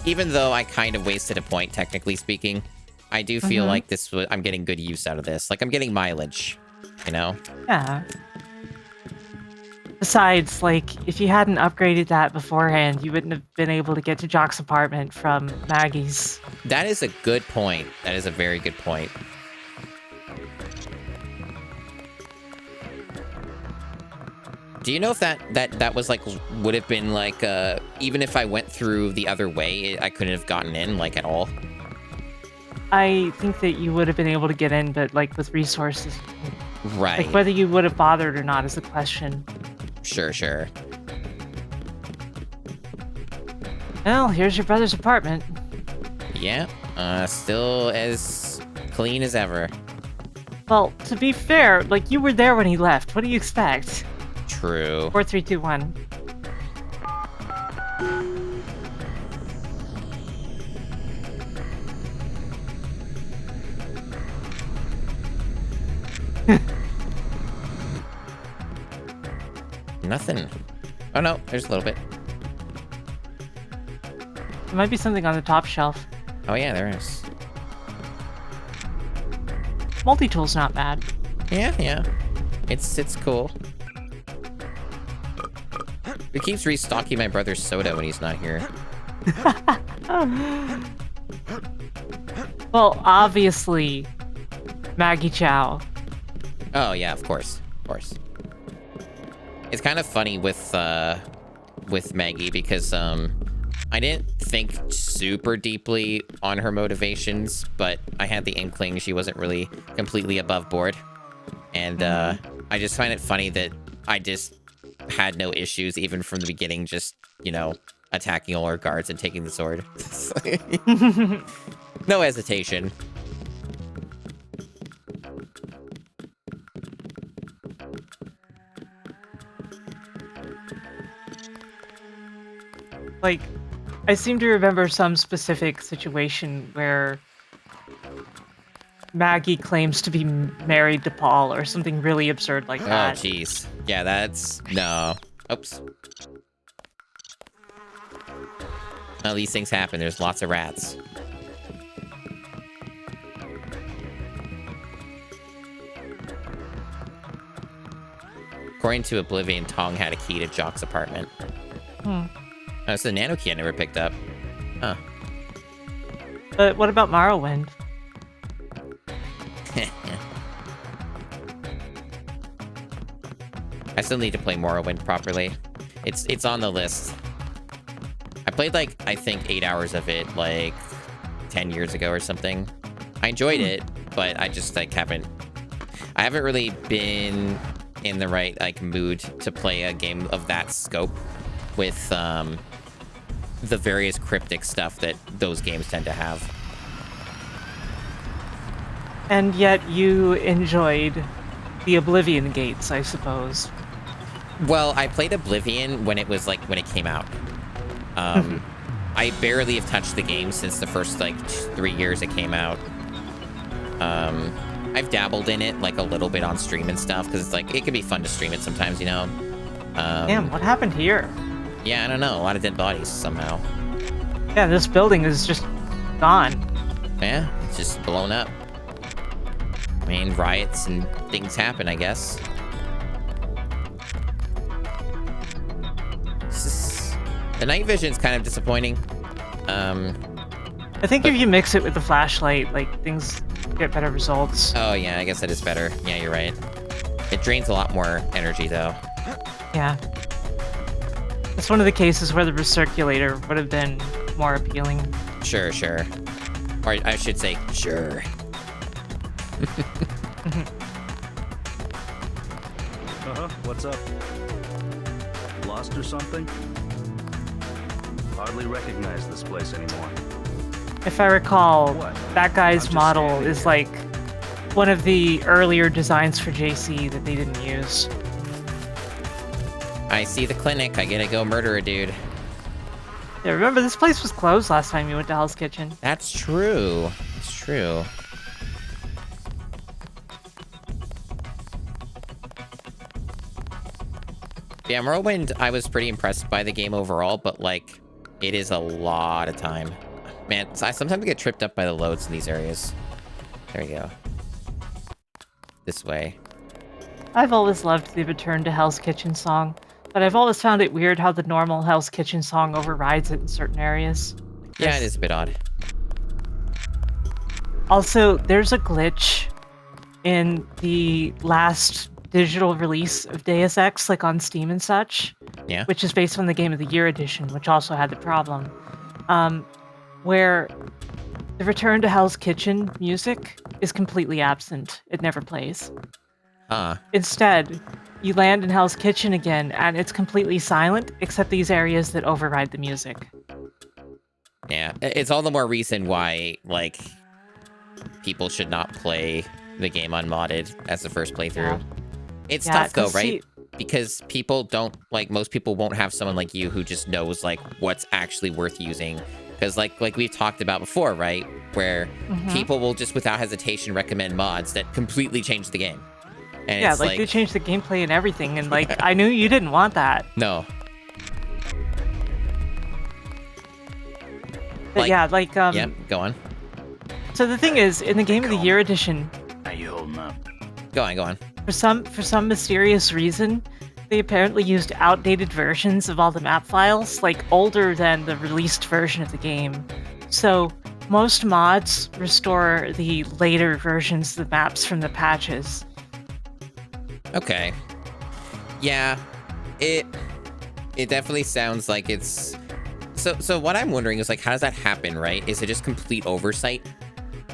even though I kind of wasted a point, technically speaking, I do feel like I'm getting good use out of this. Like, I'm getting mileage, you know? Yeah. Besides, like, if you hadn't upgraded that beforehand, you wouldn't have been able to get to Jock's apartment from Maggie's. That is a good point. That is a very good point. Do you know if that was like, would have been like, even if I went through the other way, I couldn't have gotten in, like, at all? I think that you would have been able to get in, but, like, with resources. Right. Like, whether you would have bothered or not is a question. Sure. Well, here's your brother's apartment. Yeah, still as clean as ever. Well, to be fair, like, you were there when he left. What do you expect? True. 4, 3, 2, 1. Nothing. Oh no, there's a little bit. There might be something on the top shelf. Oh yeah, there is. Multi-tool's not bad. Yeah. It's cool. It keeps restocking my brother's soda when he's not here. Well, obviously, Maggie Chow. Oh yeah, of course. It's kind of funny with Maggie because I didn't think super deeply on her motivations, but I had the inkling she wasn't really completely above board. And I just find it funny that I just had no issues even from the beginning, just, you know, attacking all her guards and taking the sword. No hesitation. Like, I seem to remember some specific situation where Maggie claims to be married to Paul or something really absurd like that. Oh, jeez. Yeah, that's... No. Oops. Oh, these things happen. There's lots of rats. According to Oblivion, Tong had a key to Jock's apartment. Oh, it's the nano key I never picked up. Huh. But what about Morrowind? I still need to play Morrowind properly. It's on the list. I played, like, I think 8 hours of it, like, 10 years ago or something. I enjoyed it, but I just, like, I haven't really been in the right like mood to play a game of that scope with the various cryptic stuff that those games tend to have. And yet you enjoyed the Oblivion Gates, I suppose. Well, I played Oblivion when it was like when it came out. I barely have touched the game since the first like 3 years it came out. I've dabbled in it like a little bit on stream and stuff because it's like it can be fun to stream it sometimes, you know. Damn, what happened here? Yeah, I don't know. A lot of dead bodies somehow. Yeah, this building is just gone. Yeah, it's just blown up. I mean, riots and things happen, I guess. The night vision's kind of disappointing. I think if you mix it with the flashlight, like, things get better results. Oh, yeah, I guess that is better. Yeah, you're right. It drains a lot more energy, though. Yeah. It's one of the cases where the recirculator would have been more appealing. Sure, sure. Or I should say, sure. What's up? Lost or something? Hardly recognize this place anymore. If I recall, that guy's model is like one of the earlier designs for JC that they didn't use. I see the clinic. I gotta go murder a dude. Yeah, remember this place was closed last time you went to Hell's Kitchen. That's true. It's true. Yeah, Morrowind, I was pretty impressed by the game overall, but like, it is a lot of time. Man, I sometimes get tripped up by the loads in these areas. There you go. This way. I've always loved the Return to Hell's Kitchen song, but I've always found it weird how the normal Hell's Kitchen song overrides it in certain areas. Yeah, it is a bit odd. Also, there's a glitch in the last digital release of Deus Ex, like on Steam and such. Yeah. Which is based on the Game of the Year edition, which also had the problem. Where the Return to Hell's Kitchen music is completely absent. It never plays. Instead, you land in Hell's Kitchen again, and it's completely silent, except these areas that override the music. Yeah, it's all the more reason why, like, people should not play the game unmodded as the first playthrough. Yeah. It's Yeah, tough though, 'cause right? Because people don't, like, most people won't have someone like you who just knows, like, what's actually worth using. Because, like we've talked about before, right? Where people will just without hesitation recommend mods that completely change the game. And Yeah, it's like they changed the gameplay and everything, and like I knew you didn't want that. No. But yeah, like yeah, go on. So the thing is, in the Game of the Year edition, How you holding up? Go on. for some mysterious reason, they apparently used outdated versions of all the map files, like older than the released version of the game. So most mods restore the later versions of the maps from the patches. Okay. Yeah, it definitely sounds like it's... So what I'm wondering is, like, how does that happen, right? Is it just complete oversight?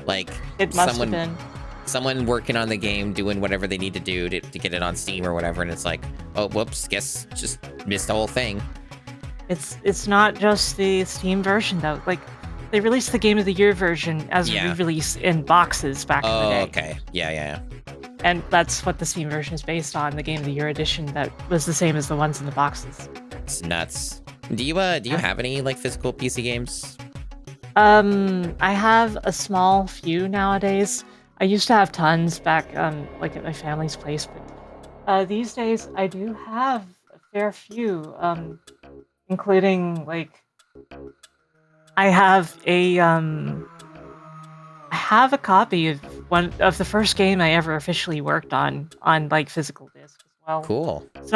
Like, It must have been. Someone working on the game, doing whatever they need to do to get it on Steam or whatever, and it's like, oh, whoops, guess just missed the whole thing. It's not just the Steam version, though. Like, they released the Game of the Year version as a re-release in boxes back in the day. Oh, okay. Yeah. And that's what the Steam version is based on, the Game of the Year edition that was the same as the ones in the boxes. It's nuts. Do you have any, like, physical PC games? I have a small few nowadays. I used to have tons back, like at my family's place, but these days I do have a fair few, including like I have a copy of one of the first game I ever officially worked on like physical disc as well. Cool. It's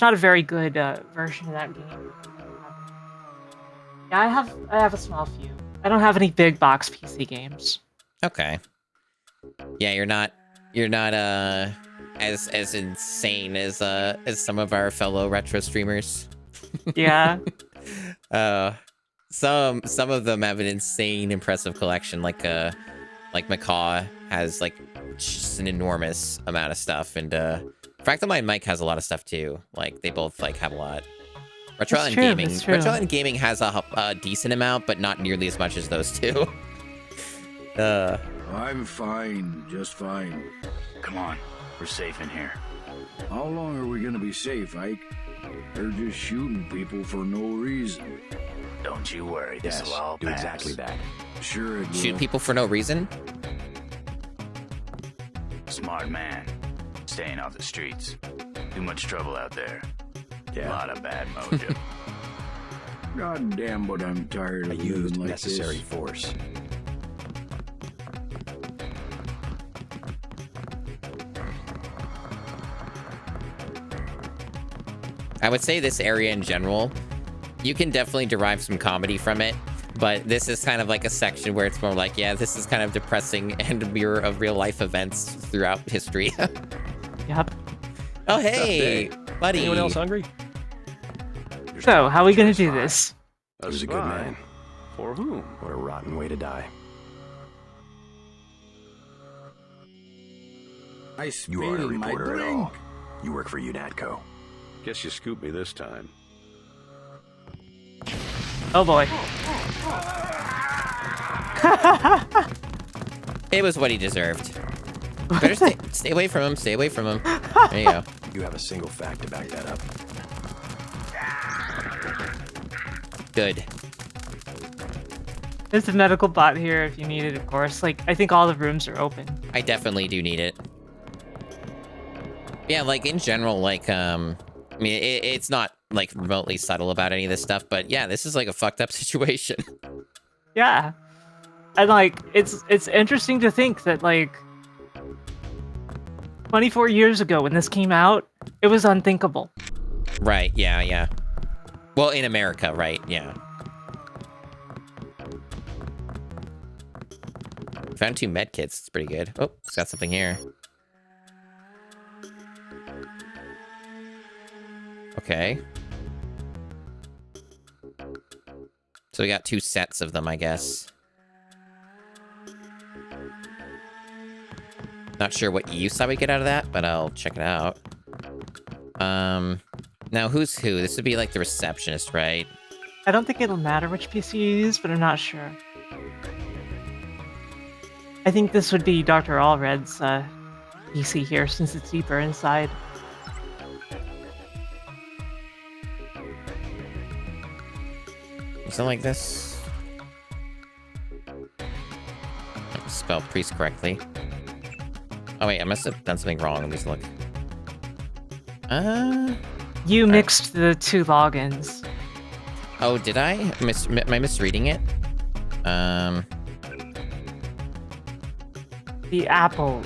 not a very good version of that game. Yeah, I have a small few. I don't have any big box PC games. Okay. Yeah, you're not as insane as some of our fellow retro streamers. Yeah. Some of them have an insane impressive collection, like Macaw has like just an enormous amount of stuff, and Fractal Mike has a lot of stuff too. Like they both like have a lot. Retro That's Island true, Gaming. that's true. Retro Island Gaming has a decent amount, but not nearly as much as those two. I'm fine, just fine. Come on, we're safe in here. How long are we gonna be safe, Ike? They're just shooting people for no reason. Don't you worry, this will all do pass. exactly that. Sure it will. Shoot people for no reason? Smart man. Staying off the streets. Too much trouble out there. A lot of bad mojo. God damn, but I'm tired of Used living like necessary this. force. I would say this area in general, you can definitely derive some comedy from it, but this is kind of like a section where it's more like, yeah, this is kind of depressing and a mirror of real life events throughout history. Yep. Oh, hey, buddy. Anyone else hungry? So, how are we gonna do this? He was a good man. For whom? What a rotten way to die. I You aren't a spilled my reporter at drink. all. You work for UNATCO. Guess you scooped me this time. Oh boy. It was what he deserved. Better stay away from him. Stay away from him. There you go. You have a single fact to back that up. Good. There's a medical bot here if you need it, of course. Like, I think all the rooms are open. I definitely do need it. Yeah, like in general, like I mean, it's not like remotely subtle about any of this stuff, but yeah, this is like a fucked up situation. Yeah. And like, it's interesting to think that like 24 years ago when this came out, it was unthinkable. Right, yeah. Well, in America, right, yeah. Found 2 med kits, it's pretty good. Oh, it's got something here. Okay. So we got 2 sets of them, I guess. Not sure what use I would get out of that, but I'll check it out. Now who's who? This would be like the receptionist, right? I don't think it'll matter which PC you use, but I'm not sure. I think this would be Dr. Allred's PC here, since it's deeper inside. Something like this. Spell priest correctly. Oh wait, I must have done something wrong. Let me just look. You mixed the 2 logins. Oh, did I? Am I misreading it? The Apple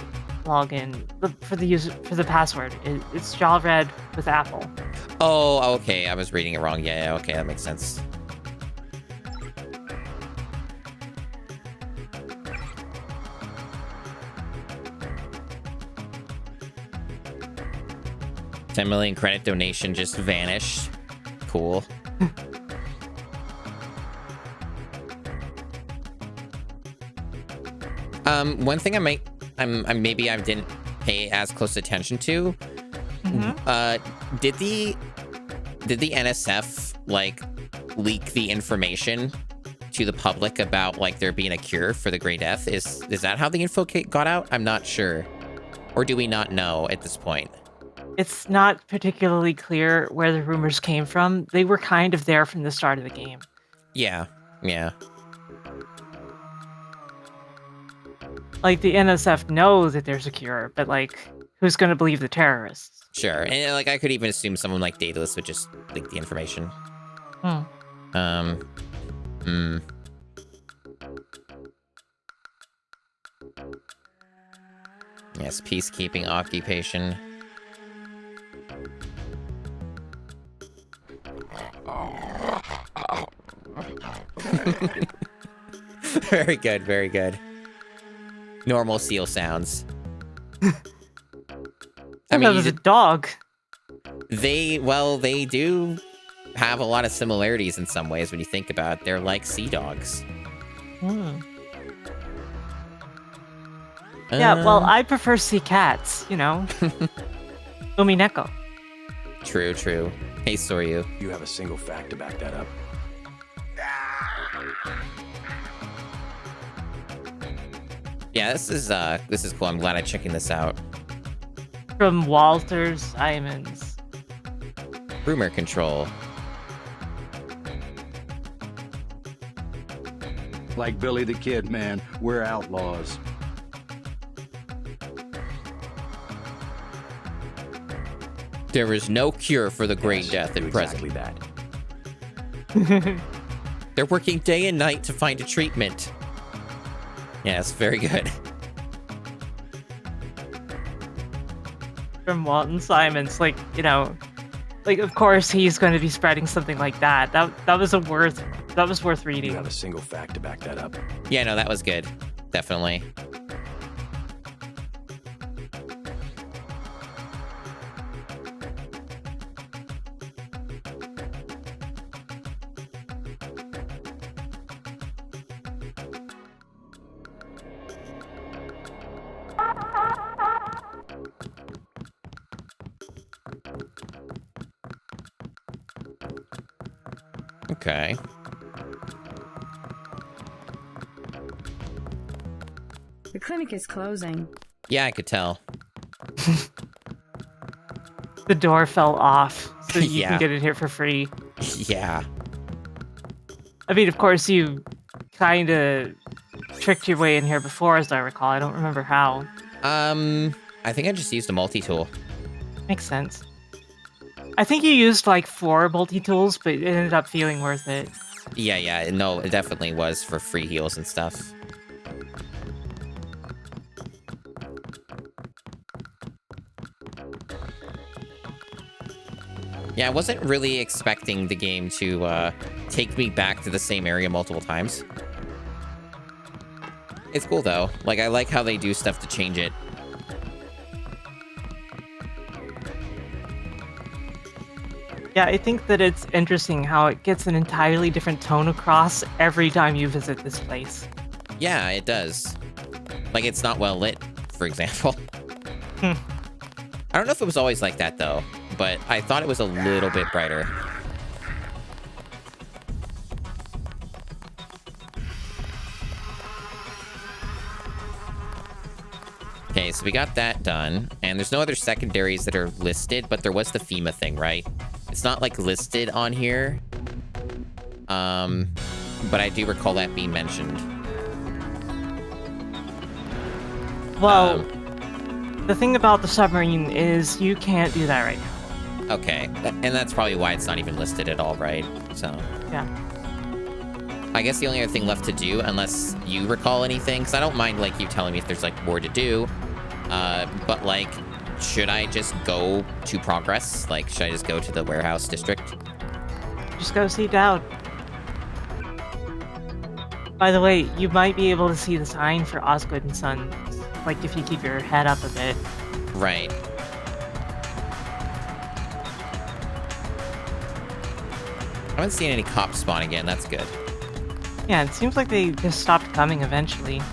login for the password. It's Jalred with Apple. Oh, okay. I was reading it wrong. Yeah, okay, that makes sense. $10 million credit donation just vanished. Cool. One thing maybe I didn't pay as close attention to. Did the NSF like leak the information to the public about like there being a cure for the Grey Death? Is that how the info got out? I'm not sure. Or do we not know at this point? It's not particularly clear where the rumors came from. They were kind of there from the start of the game. Yeah. Like, the NSF know that there's a cure, but, like, who's gonna believe the terrorists? Sure, and, like, I could even assume someone like Daedalus would just leak the information. Yes, peacekeeping occupation. Very good, very good. Normal seal sounds. I mean, that was a dog. They do have a lot of similarities in some ways when you think about it. They're like sea dogs. Yeah, well, I prefer sea cats, you know? Umineko. True, true. Hey, Soryu. You have a single fact to back that up? Yeah, this is cool. I'm glad I'm checking this out. From Walter Simons. Rumor control. Like Billy the Kid, man. We're outlaws. There is no cure for the Great Death at present. That. They're working day and night to find a treatment. Yes, very good. From Walton Simons, like, you know, like, of course he's going to be spreading something like that. That was worth reading. You have a single fact to back that up? Yeah, no, that was good. Definitely. Okay. The clinic is closing. Yeah, I could tell. The door fell off, so you Yeah. can get it here for free. Yeah. I mean, of course, you kind of tricked your way in here before, as I recall. I don't remember how. I think I just used a multi-tool. Makes sense. I think you used like 4 multi-tools, but it ended up feeling worth it. Yeah, no, it definitely was for free heals and stuff. Yeah, I wasn't really expecting the game to take me back to the same area multiple times. It's cool, though. Like, I like how they do stuff to change it. Yeah, I think that it's interesting how it gets an entirely different tone across every time you visit this place. Yeah, it does. Like, it's not well lit, for example. I don't know if it was always like that, though, but I thought it was a little bit brighter. Okay, so we got that done, and there's no other secondaries that are listed, but there was the FEMA thing, right? It's not, like, listed on here, but I do recall that being mentioned. Well, the thing about the submarine is you can't do that right now. Okay, and that's probably why it's not even listed at all, right? So, yeah. I guess the only other thing left to do, unless you recall anything, because I don't mind, like, you telling me if there's, like, more to do, but, like, should I just go to Progress? Like, should I just go to the warehouse district? Just go see Dowd. By the way, you might be able to see the sign for Osgood and Sons, like, if you keep your head up a bit. Right. I haven't seen any cops spawn again, that's good. Yeah, it seems like they just stopped coming eventually.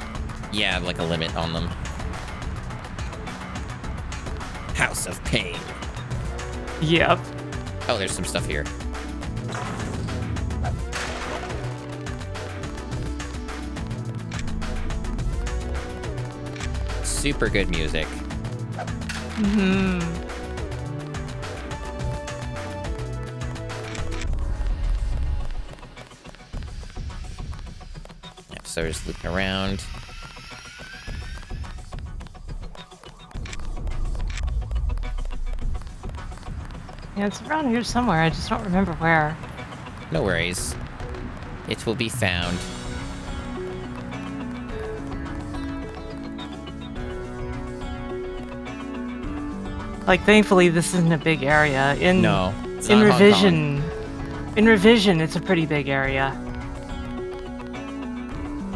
Yeah, like a limit on them. House of Pain. Yep. Oh, there's some stuff here. Super good music. Mm-hmm. Yep, so just looking around. Yeah, it's around here somewhere. I just don't remember where. No worries. It will be found. Like, thankfully, this isn't a big area. No, it's in not Hong Revision, in Revision, it's a pretty big area.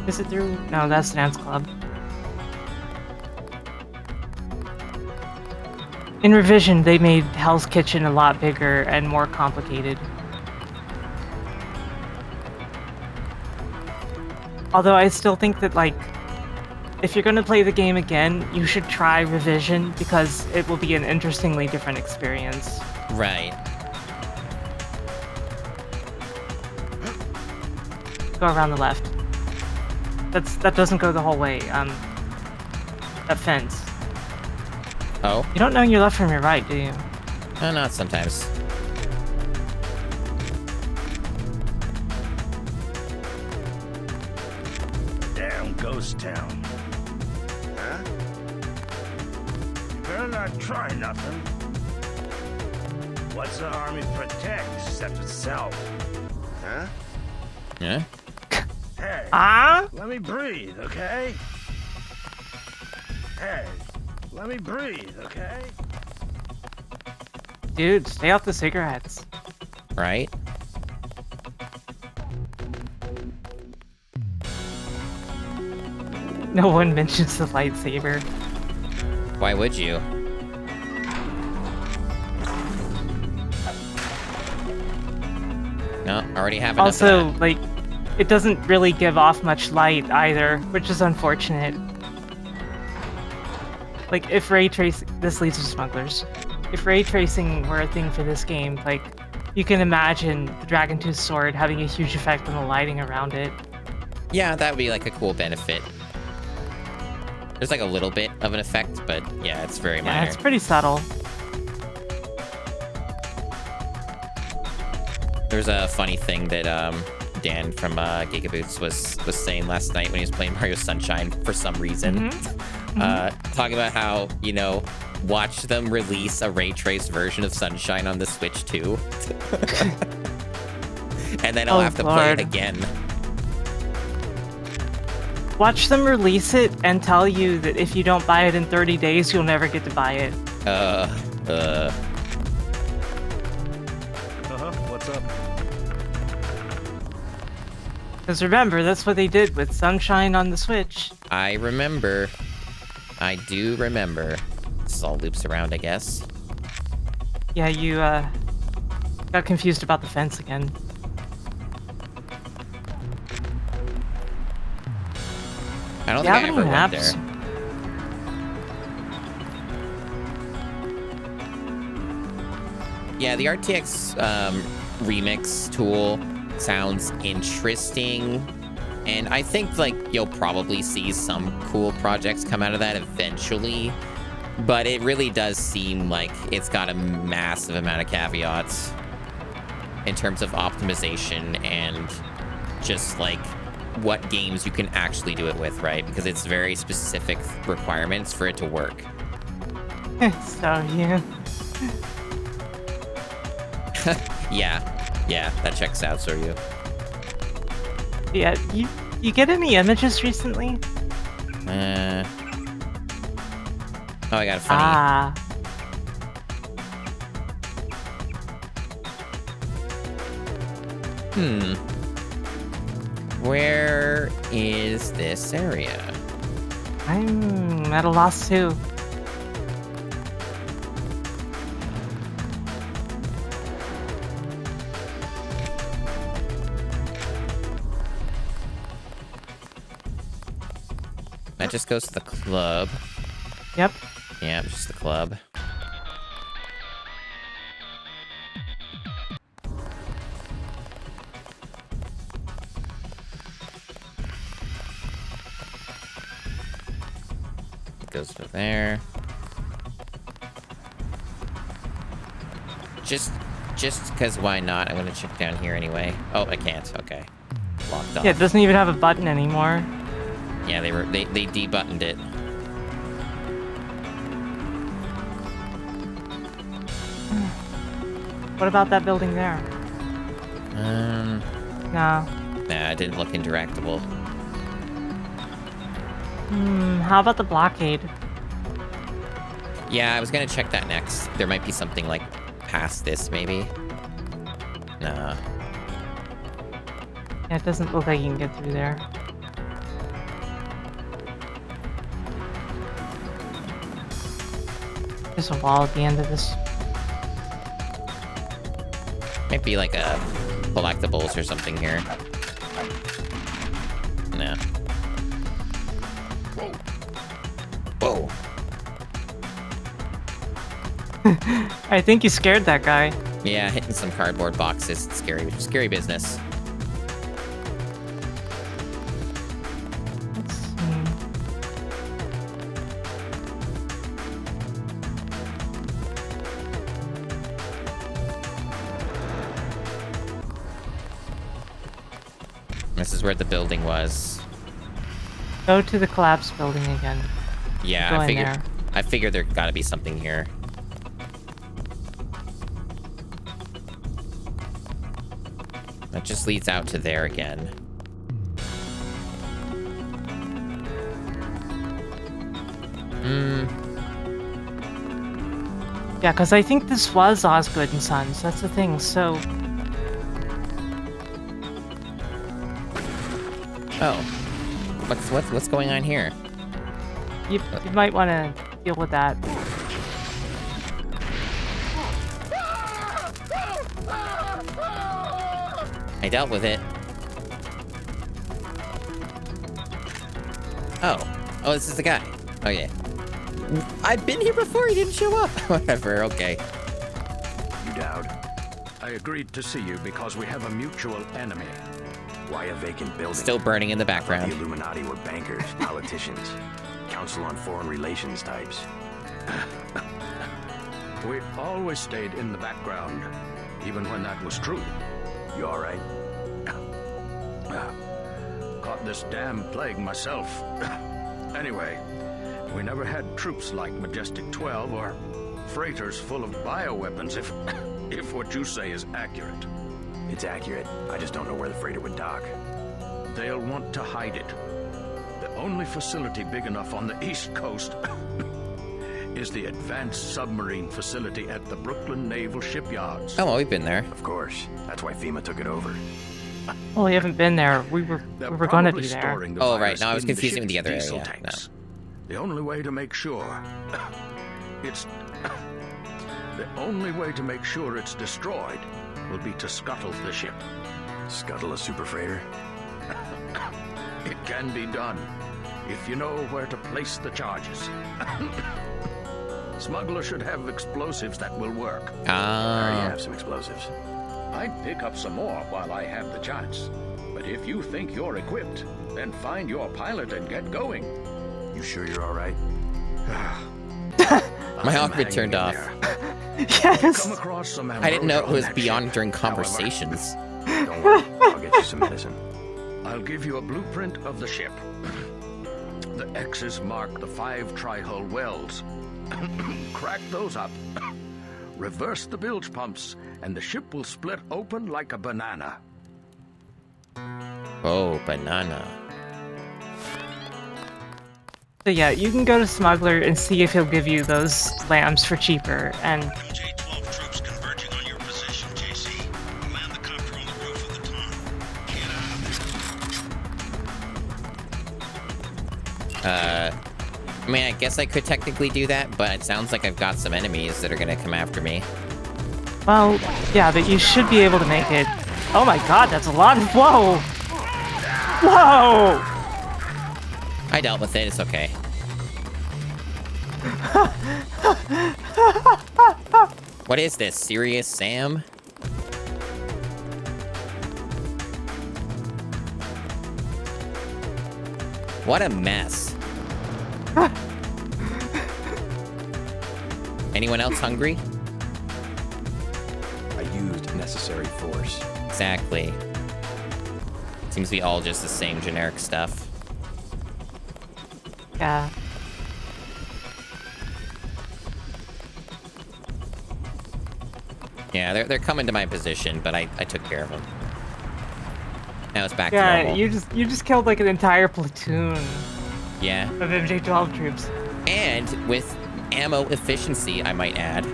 Is it through? No, that's Dance Club. In Revision, they made Hell's Kitchen a lot bigger and more complicated. Although I still think that, like, if you're going to play the game again, you should try Revision because it will be an interestingly different experience. Right. Go around the left. That doesn't go the whole way. That fence. Oh? You don't know your left from your right, do you? Not sometimes. Damn ghost town. Huh? You better not try nothing. What's the army protect except itself? Huh? Yeah? Hey, let me breathe, okay? Hey, let me breathe, okay? Dude, stay off the cigarettes. Right? No one mentions the lightsaber. Why would you? No, already have enough Also, of that. like, it doesn't really give off much light either, which is unfortunate. Like, if ray tracing... This leads to smugglers. If ray tracing were a thing for this game, like, you can imagine the Dragon Tooth sword having a huge effect on the lighting around it. Yeah, that would be like a cool benefit. There's like a little bit of an effect, but yeah, it's very minor. Yeah, it's pretty subtle. There's a funny thing that Dan from Gigaboots was saying last night when he was playing Mario Sunshine for some reason. Talking about how, you know, watch them release a ray traced version of Sunshine on the Switch too. And then I'll have to play it again. Watch them release it and tell you that if you don't buy it in 30 days, you'll never get to buy it. What's up? Because remember, that's what they did with Sunshine on the Switch. I remember. I do remember. This all loops around, I guess. Yeah, you got confused about the fence again. I don't think I ever went maps? there. Yeah, the RTX remix tool sounds interesting. And I think, like, you'll probably see some cool projects come out of that eventually. But it really does seem like it's got a massive amount of caveats in terms of optimization and just, like, what games you can actually do it with, right? Because it's very specific requirements for it to work. So, yeah. Yeah, that checks out, so you. Yeah, you get any images recently? Oh, I got a funny. Where is this area? I'm at a loss too. That just goes to the club. Yep. Yeah, just the club. It goes to there. Just because why not? I'm gonna check down here anyway. Oh, I can't. Okay. Locked off. Yeah, it doesn't even have a button anymore. Yeah, they debuttoned it. What about that building there? No. Nah, it didn't look interactable. How about the blockade? Yeah, I was gonna check that next. There might be something like past this, maybe. Nah. Yeah, it doesn't look like you can get through there. There's a wall at the end of this. Might be like a collectibles or something here. No. I think you scared that guy. Yeah, hitting some cardboard boxes. It's scary business. Let's see. This is where the building was. Go to the collapsed building again. Yeah, Go I in figured. there. I figured there got to be something here. That just leads out to there again. Yeah, because I think this was Osgood and Sons. That's the thing. So. Oh, what's going on here? You might want to deal with that. I dealt with it. Oh, this is the guy. Oh yeah. I've been here before. He didn't show up. Whatever. Okay. You Dowd. I agreed to see you because we have a mutual enemy. Why a vacant building? Still burning in the background. The Illuminati were bankers, politicians, Council on Foreign Relations types. We always stayed in the background, even when that was true. You all right? Caught this damn plague myself. Anyway, we never had troops like Majestic 12 or freighters full of bioweapons, if what you say is accurate. It's accurate. I just don't know where the freighter would dock. They'll want to hide it. The only facility big enough on the East Coast is the Advanced Submarine Facility at the Brooklyn Naval Shipyards. Oh, well, we've been there. Of course. That's why FEMA took it over. Well, we haven't been there. We were going to be there. Oh, right. No, I was confusing with the other area. No. The only way to make sure it's destroyed will be to scuttle the ship. Scuttle a super freighter? It can be done if you know where to place the charges. Smuggler should have explosives that will work. I already have some explosives. I'd pick up some more while I have the chance. But if you think you're equipped, then find your pilot and get going. You sure you're all right? My Hawkman turned off. Yes. Come across some I didn't know it was that beyond ship. during conversations. Don't worry. I'll get you some medicine. I'll give you a blueprint of the ship. The X's mark the 5 tri-hull wells. Crack those up. Reverse the bilge pumps, and the ship will split open like a banana. Oh, banana. So yeah, you can go to Smuggler and see if he'll give you those lamps for cheaper, and... MJ-12 troops converging on your position, JC. Land the copter on the roof of the tunnel. Get out of there. I mean, I guess I could technically do that, but it sounds like I've got some enemies that are gonna come after me. Well, yeah, but you should be able to make it. Oh my god, that's a lot of... Whoa! Whoa! I dealt with it, it's okay. What is this? Serious Sam? What a mess. Anyone else hungry? I used necessary force. Exactly. Seems to be all just the same generic stuff. Yeah. Yeah, they're coming to my position, but I took care of them. Now it's back to Yeah, normal. you just killed like an entire platoon Yeah. of MJ-12 troops. And with ammo efficiency, I might add.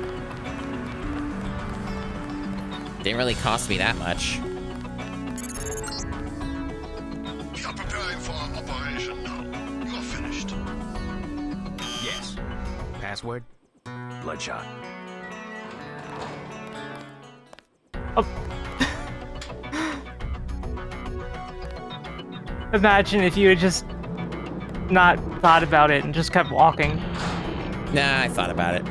Didn't really cost me that much. We are preparing for our operation now. You are finished. Yes. Password? Bloodshot. Imagine if you had just not thought about it and just kept walking. Nah, I thought about it.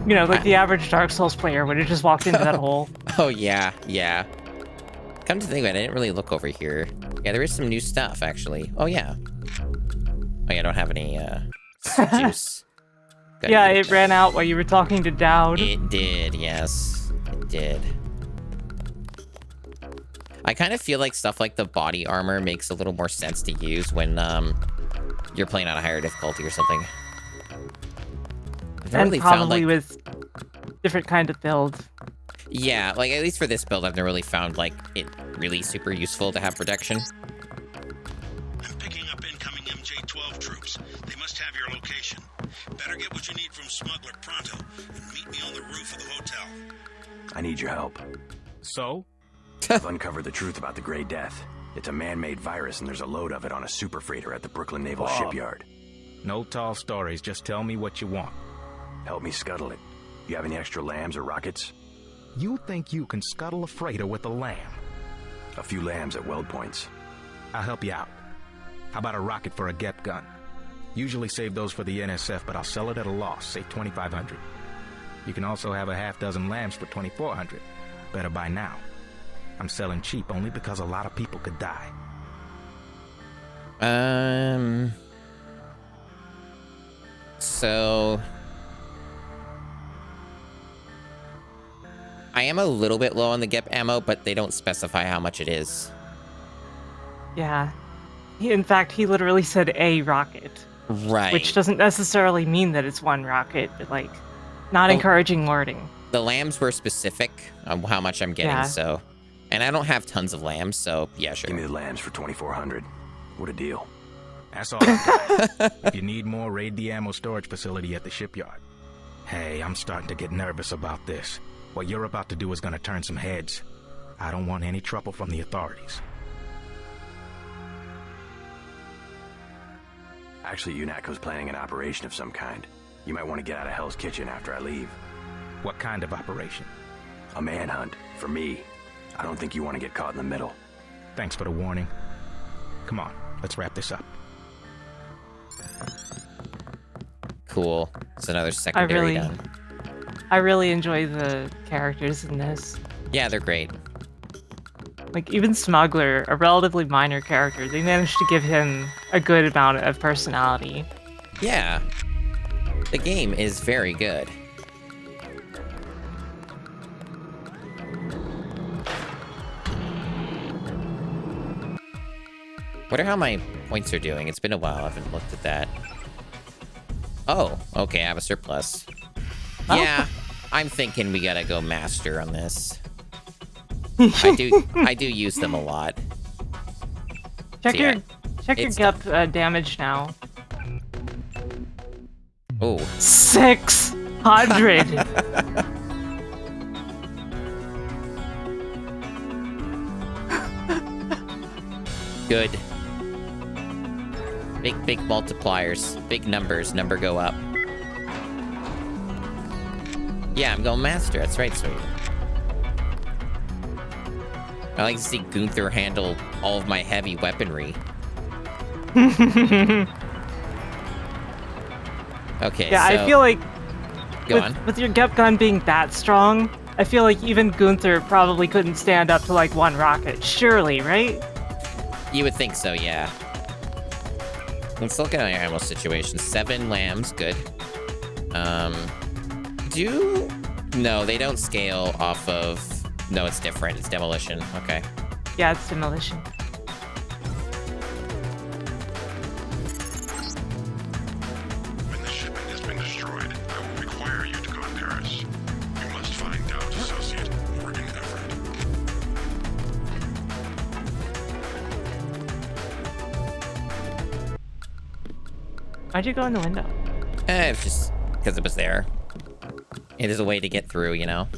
You know, like the average Dark Souls player would have just walked into that hole. Oh, yeah, yeah. Come to think of it, I didn't really look over here. Yeah, there is some new stuff, actually. Oh, yeah. Oh, yeah, I don't have any, juice. Yeah, it ran out while you were talking to Dowd. It did, yes. It did. I kind of feel like stuff like the body armor makes a little more sense to use when, you're playing on a higher difficulty or something. And really probably found, like, with different kind of build. Yeah, like, at least for this build, I've never really found, like, it really super useful to have protection. I'm picking up incoming MJ-12 troops. They must have your location. Better get what you need from Smuggler pronto, and meet me on the roof of the hotel. I need your help. So? I've uncovered the truth about the Grey Death. It's a man-made virus, and there's a load of it on a super freighter at the Brooklyn Naval Shipyard. No tall stories, just tell me what you want. Help me scuttle it. You have any extra lambs or rockets? You think you can scuttle a freighter with a lamb? A few lambs at weld points. I'll help you out. How about a rocket for a GEP gun? Usually save those for the NSF, but I'll sell it at a loss, say 2,500. You can also have a half dozen lambs for 2,400. Better buy now. I'm selling cheap only because a lot of people could die. So I am a little bit low on the GEP ammo, but they don't specify how much it is. Yeah. In fact, he literally said a rocket. Right. Which doesn't necessarily mean that it's one rocket, but like, not encouraging wording. The lambs were specific on how much I'm getting, so. And I don't have tons of lambs, so yeah, sure. Give me the lambs for 2,400. What a deal. That's all I got. If you need more, raid the ammo storage facility at the shipyard. Hey, I'm starting to get nervous about this. What you're about to do is gonna turn some heads. I don't want any trouble from the authorities. Actually, UNATCO's planning an operation of some kind. You might want to get out of Hell's Kitchen after I leave. What kind of operation? A manhunt, for me. I don't think you want to get caught in the middle. Thanks for the warning. Come on, let's wrap this up. Cool. It's another secondary done. I really enjoy the characters in this. Yeah, they're great. Like, even Smuggler, a relatively minor character, they managed to give him a good amount of personality. Yeah. The game is very good. Wonder how my points are doing. It's been a while. I haven't looked at that. Oh, okay. I have a surplus. Oh. Yeah, I'm thinking we gotta go master on this. I do use them a lot. Check your GEP damage now. Oh. 600. Good. Big multipliers. Big numbers. Number go up. Yeah, I'm going master. That's right, sweet. I like to see Gunther handle all of my heavy weaponry. Okay, yeah, so... I feel like Go on. with your GEP gun being that strong, I feel like even Gunther probably couldn't stand up to like one rocket. Surely, right? You would think so, yeah. Let's look at our ammo situation. 7 lambs, good. No, they don't scale off of... No, it's different. It's demolition. Okay. Yeah, it's demolition. When the shipment has been destroyed, I will require you to go to Paris. You must find Dowd's associate, Morgan Everett. Why'd you go in the window? It's just because it was there. It is a way to get through, you know?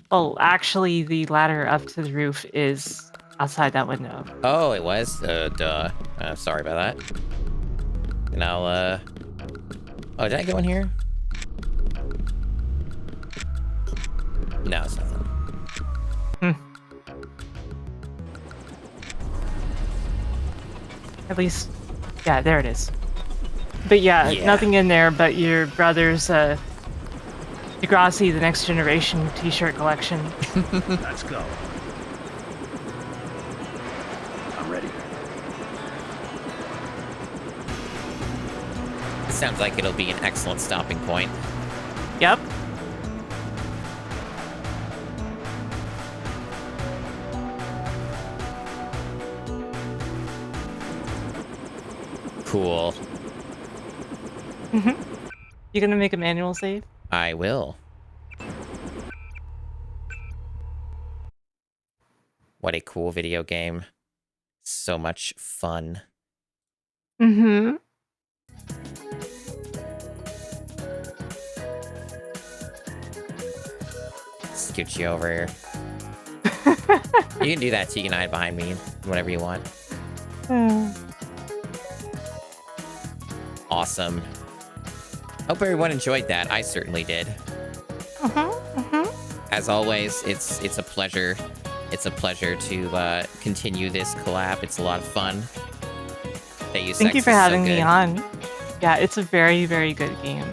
Well, actually, the ladder up to the roof is outside that window. Oh, it was? Duh. Sorry about that. And I'll, Oh, did I go in here? No, it's nothing. At least, yeah, there it is. But yeah, nothing in there but your brother's Degrassi, the Next Generation t-shirt collection. Let's go. I'm ready. It sounds like it'll be an excellent stopping point. Yep. Cool. You gonna make a manual save? I will. What a cool video game. So much fun. Mm-hmm. Scoot you over here. You can do that so you can hide behind me whenever you want. Awesome. Hope everyone enjoyed that. I certainly did. As always, it's a pleasure. It's a pleasure to continue this collab. It's a lot of fun. Deus Thank you Ex for is so having me good. on. Yeah, it's a very, very good game.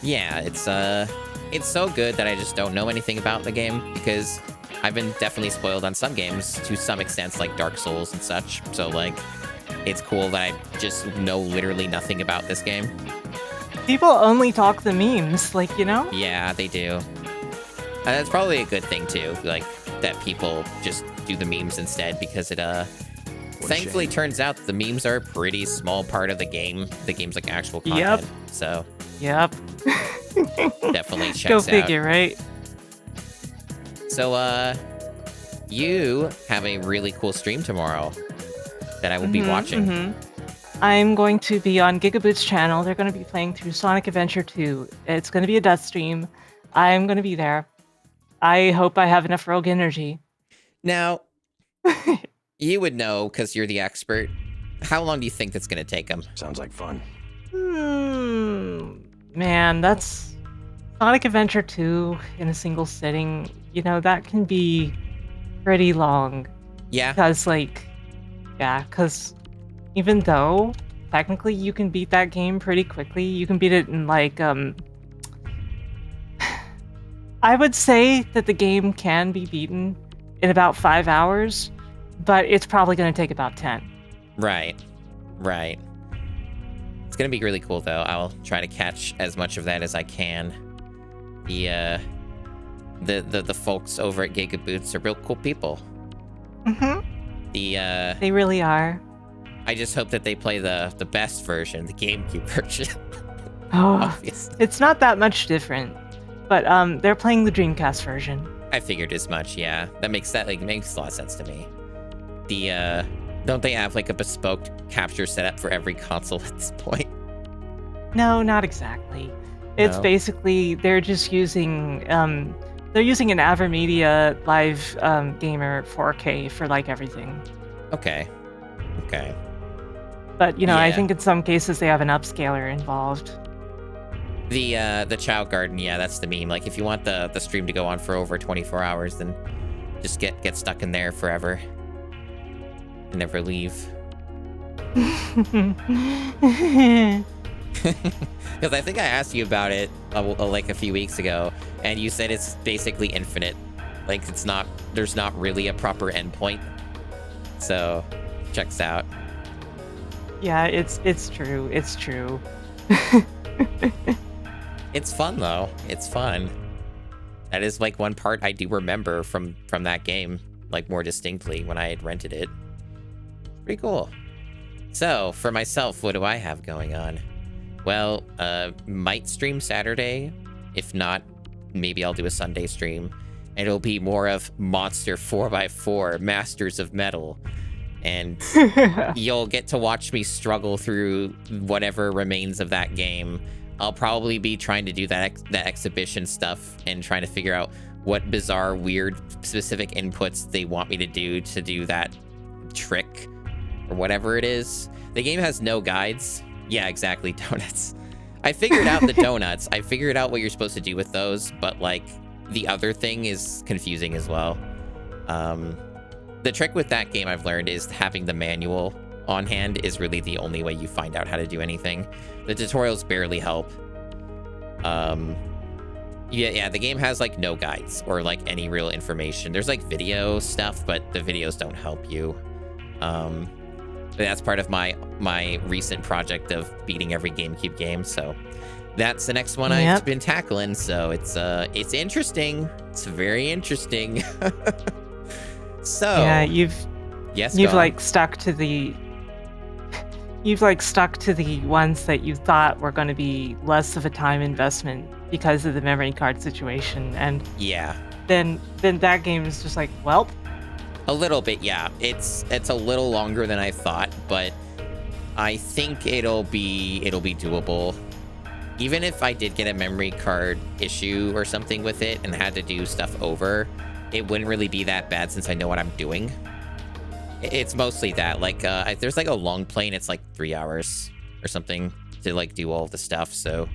Yeah, it's so good that I just don't know anything about the game because I've been definitely spoiled on some games to some extent, like Dark Souls and such. So like, it's cool that I just know literally nothing about this game. People only talk the memes, like, you know? Yeah, they do. And that's probably a good thing too, like that people just do the memes instead because it thankfully turns out the memes are a pretty small part of the game. The game's like actual content. Yep. So Yep. definitely checks Go out. figure, right? So you have a really cool stream tomorrow that I will be watching. I'm going to be on Gigaboot's channel. They're going to be playing through Sonic Adventure 2. It's going to be a death stream. I'm going to be there. I hope I have enough rogue energy. Now, you would know because you're the expert. How long do you think that's going to take them? Sounds like fun. Man, that's Sonic Adventure 2 in a single sitting. You know, that can be pretty long. Yeah. Because, like, because even though technically you can beat that game pretty quickly, you can beat it in, like, I would say that the game can be beaten in about 5 hours, but it's probably going to take about 10. Right. It's gonna be really cool though. I'll try to catch as much of that as I can. The folks over at Gigaboots are real cool people. They really are. I just hope that they play the best version, the GameCube version. Oh, Obviously. it's not that much different, but they're playing the Dreamcast version. I figured as much, yeah. That makes a lot of sense to me. Don't they have like a bespoke capture setup for every console at this point? No, not exactly. It's No? basically they're just using an Avermedia Live Gamer 4K for like everything. Okay. But you know, I Yeah. think in some cases they have an upscaler involved. The Chow Garden, yeah, that's the meme. Like if you want the stream to go on for over 24 hours, then just get stuck in there forever. And never leave. Because I think I asked you about it like a few weeks ago, and you said it's basically infinite. Like there's not really a proper endpoint. So, checks out. Yeah, it's true. It's true. It's fun though. It's fun. That is like one part I do remember from that game, like more distinctly when I had rented it. Pretty cool. So, for myself, what do I have going on? Well, might stream Saturday. If not, maybe I'll do a Sunday stream. And it'll be more of Monster 4x4, Masters of Metal. And you'll get to watch me struggle through whatever remains of that game. I'll probably be trying to do that exhibition stuff and trying to figure out what bizarre, weird, specific inputs they want me to do that trick or whatever it is. The game has no guides. Yeah, exactly, donuts. I figured out the donuts. I figured out what you're supposed to do with those, but like the other thing is confusing as well. The trick with that game I've learned is having the manual on hand is really the only way you find out how to do anything. The tutorials barely help. Yeah, the game has like no guides or like any real information. There's like video stuff, but the videos don't help you. But that's part of my recent project of beating every GameCube game. So that's the next one I've been tackling. So it's interesting. It's very interesting. So yeah, you've like stuck to the ones that you thought were going to be less of a time investment because of the memory card situation, and yeah, then that game is just like, well, a little bit, yeah. It's a little longer than I thought, but I think it'll be doable. Even if I did get a memory card issue or something with it and had to do stuff over, it wouldn't really be that bad since I know what I'm doing. It's mostly that, like, there's like a long play and it's like 3 hours or something to like do all of the stuff. So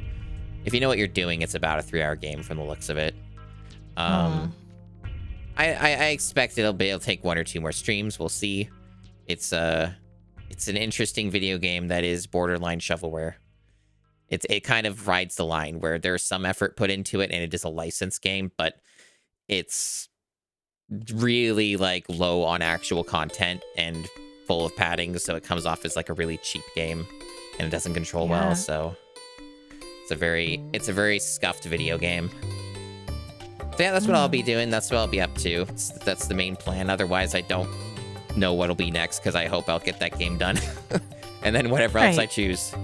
if you know what you're doing, it's about a 3-hour game from the looks of it. I expect it'll take 1 or 2 more streams. We'll see. It's an interesting video game that is borderline shovelware. It kind of rides the line where there's some effort put into it and it is a licensed game, but it's really like low on actual content and full of padding, so it comes off as like a really cheap game and it doesn't control well. So it's a very scuffed video game. So yeah, that's what I'll be doing. That's what I'll be up to. That's the main plan. Otherwise, I don't know what'll be next because I hope I'll get that game done. And then whatever else I choose.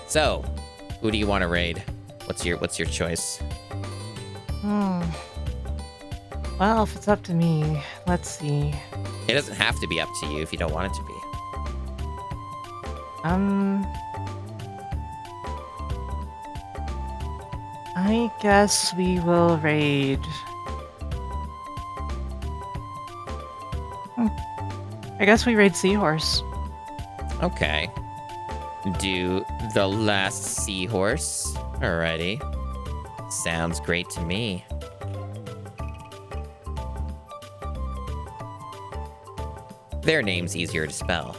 So, who do you want to raid? What's your choice? Well, if it's up to me, let's see. It doesn't have to be up to you if you don't want it to be. I guess we will raid. I guess we raid Seahorse. Okay. Do the last Seahorse. Alrighty. Sounds great to me. Their name's easier to spell.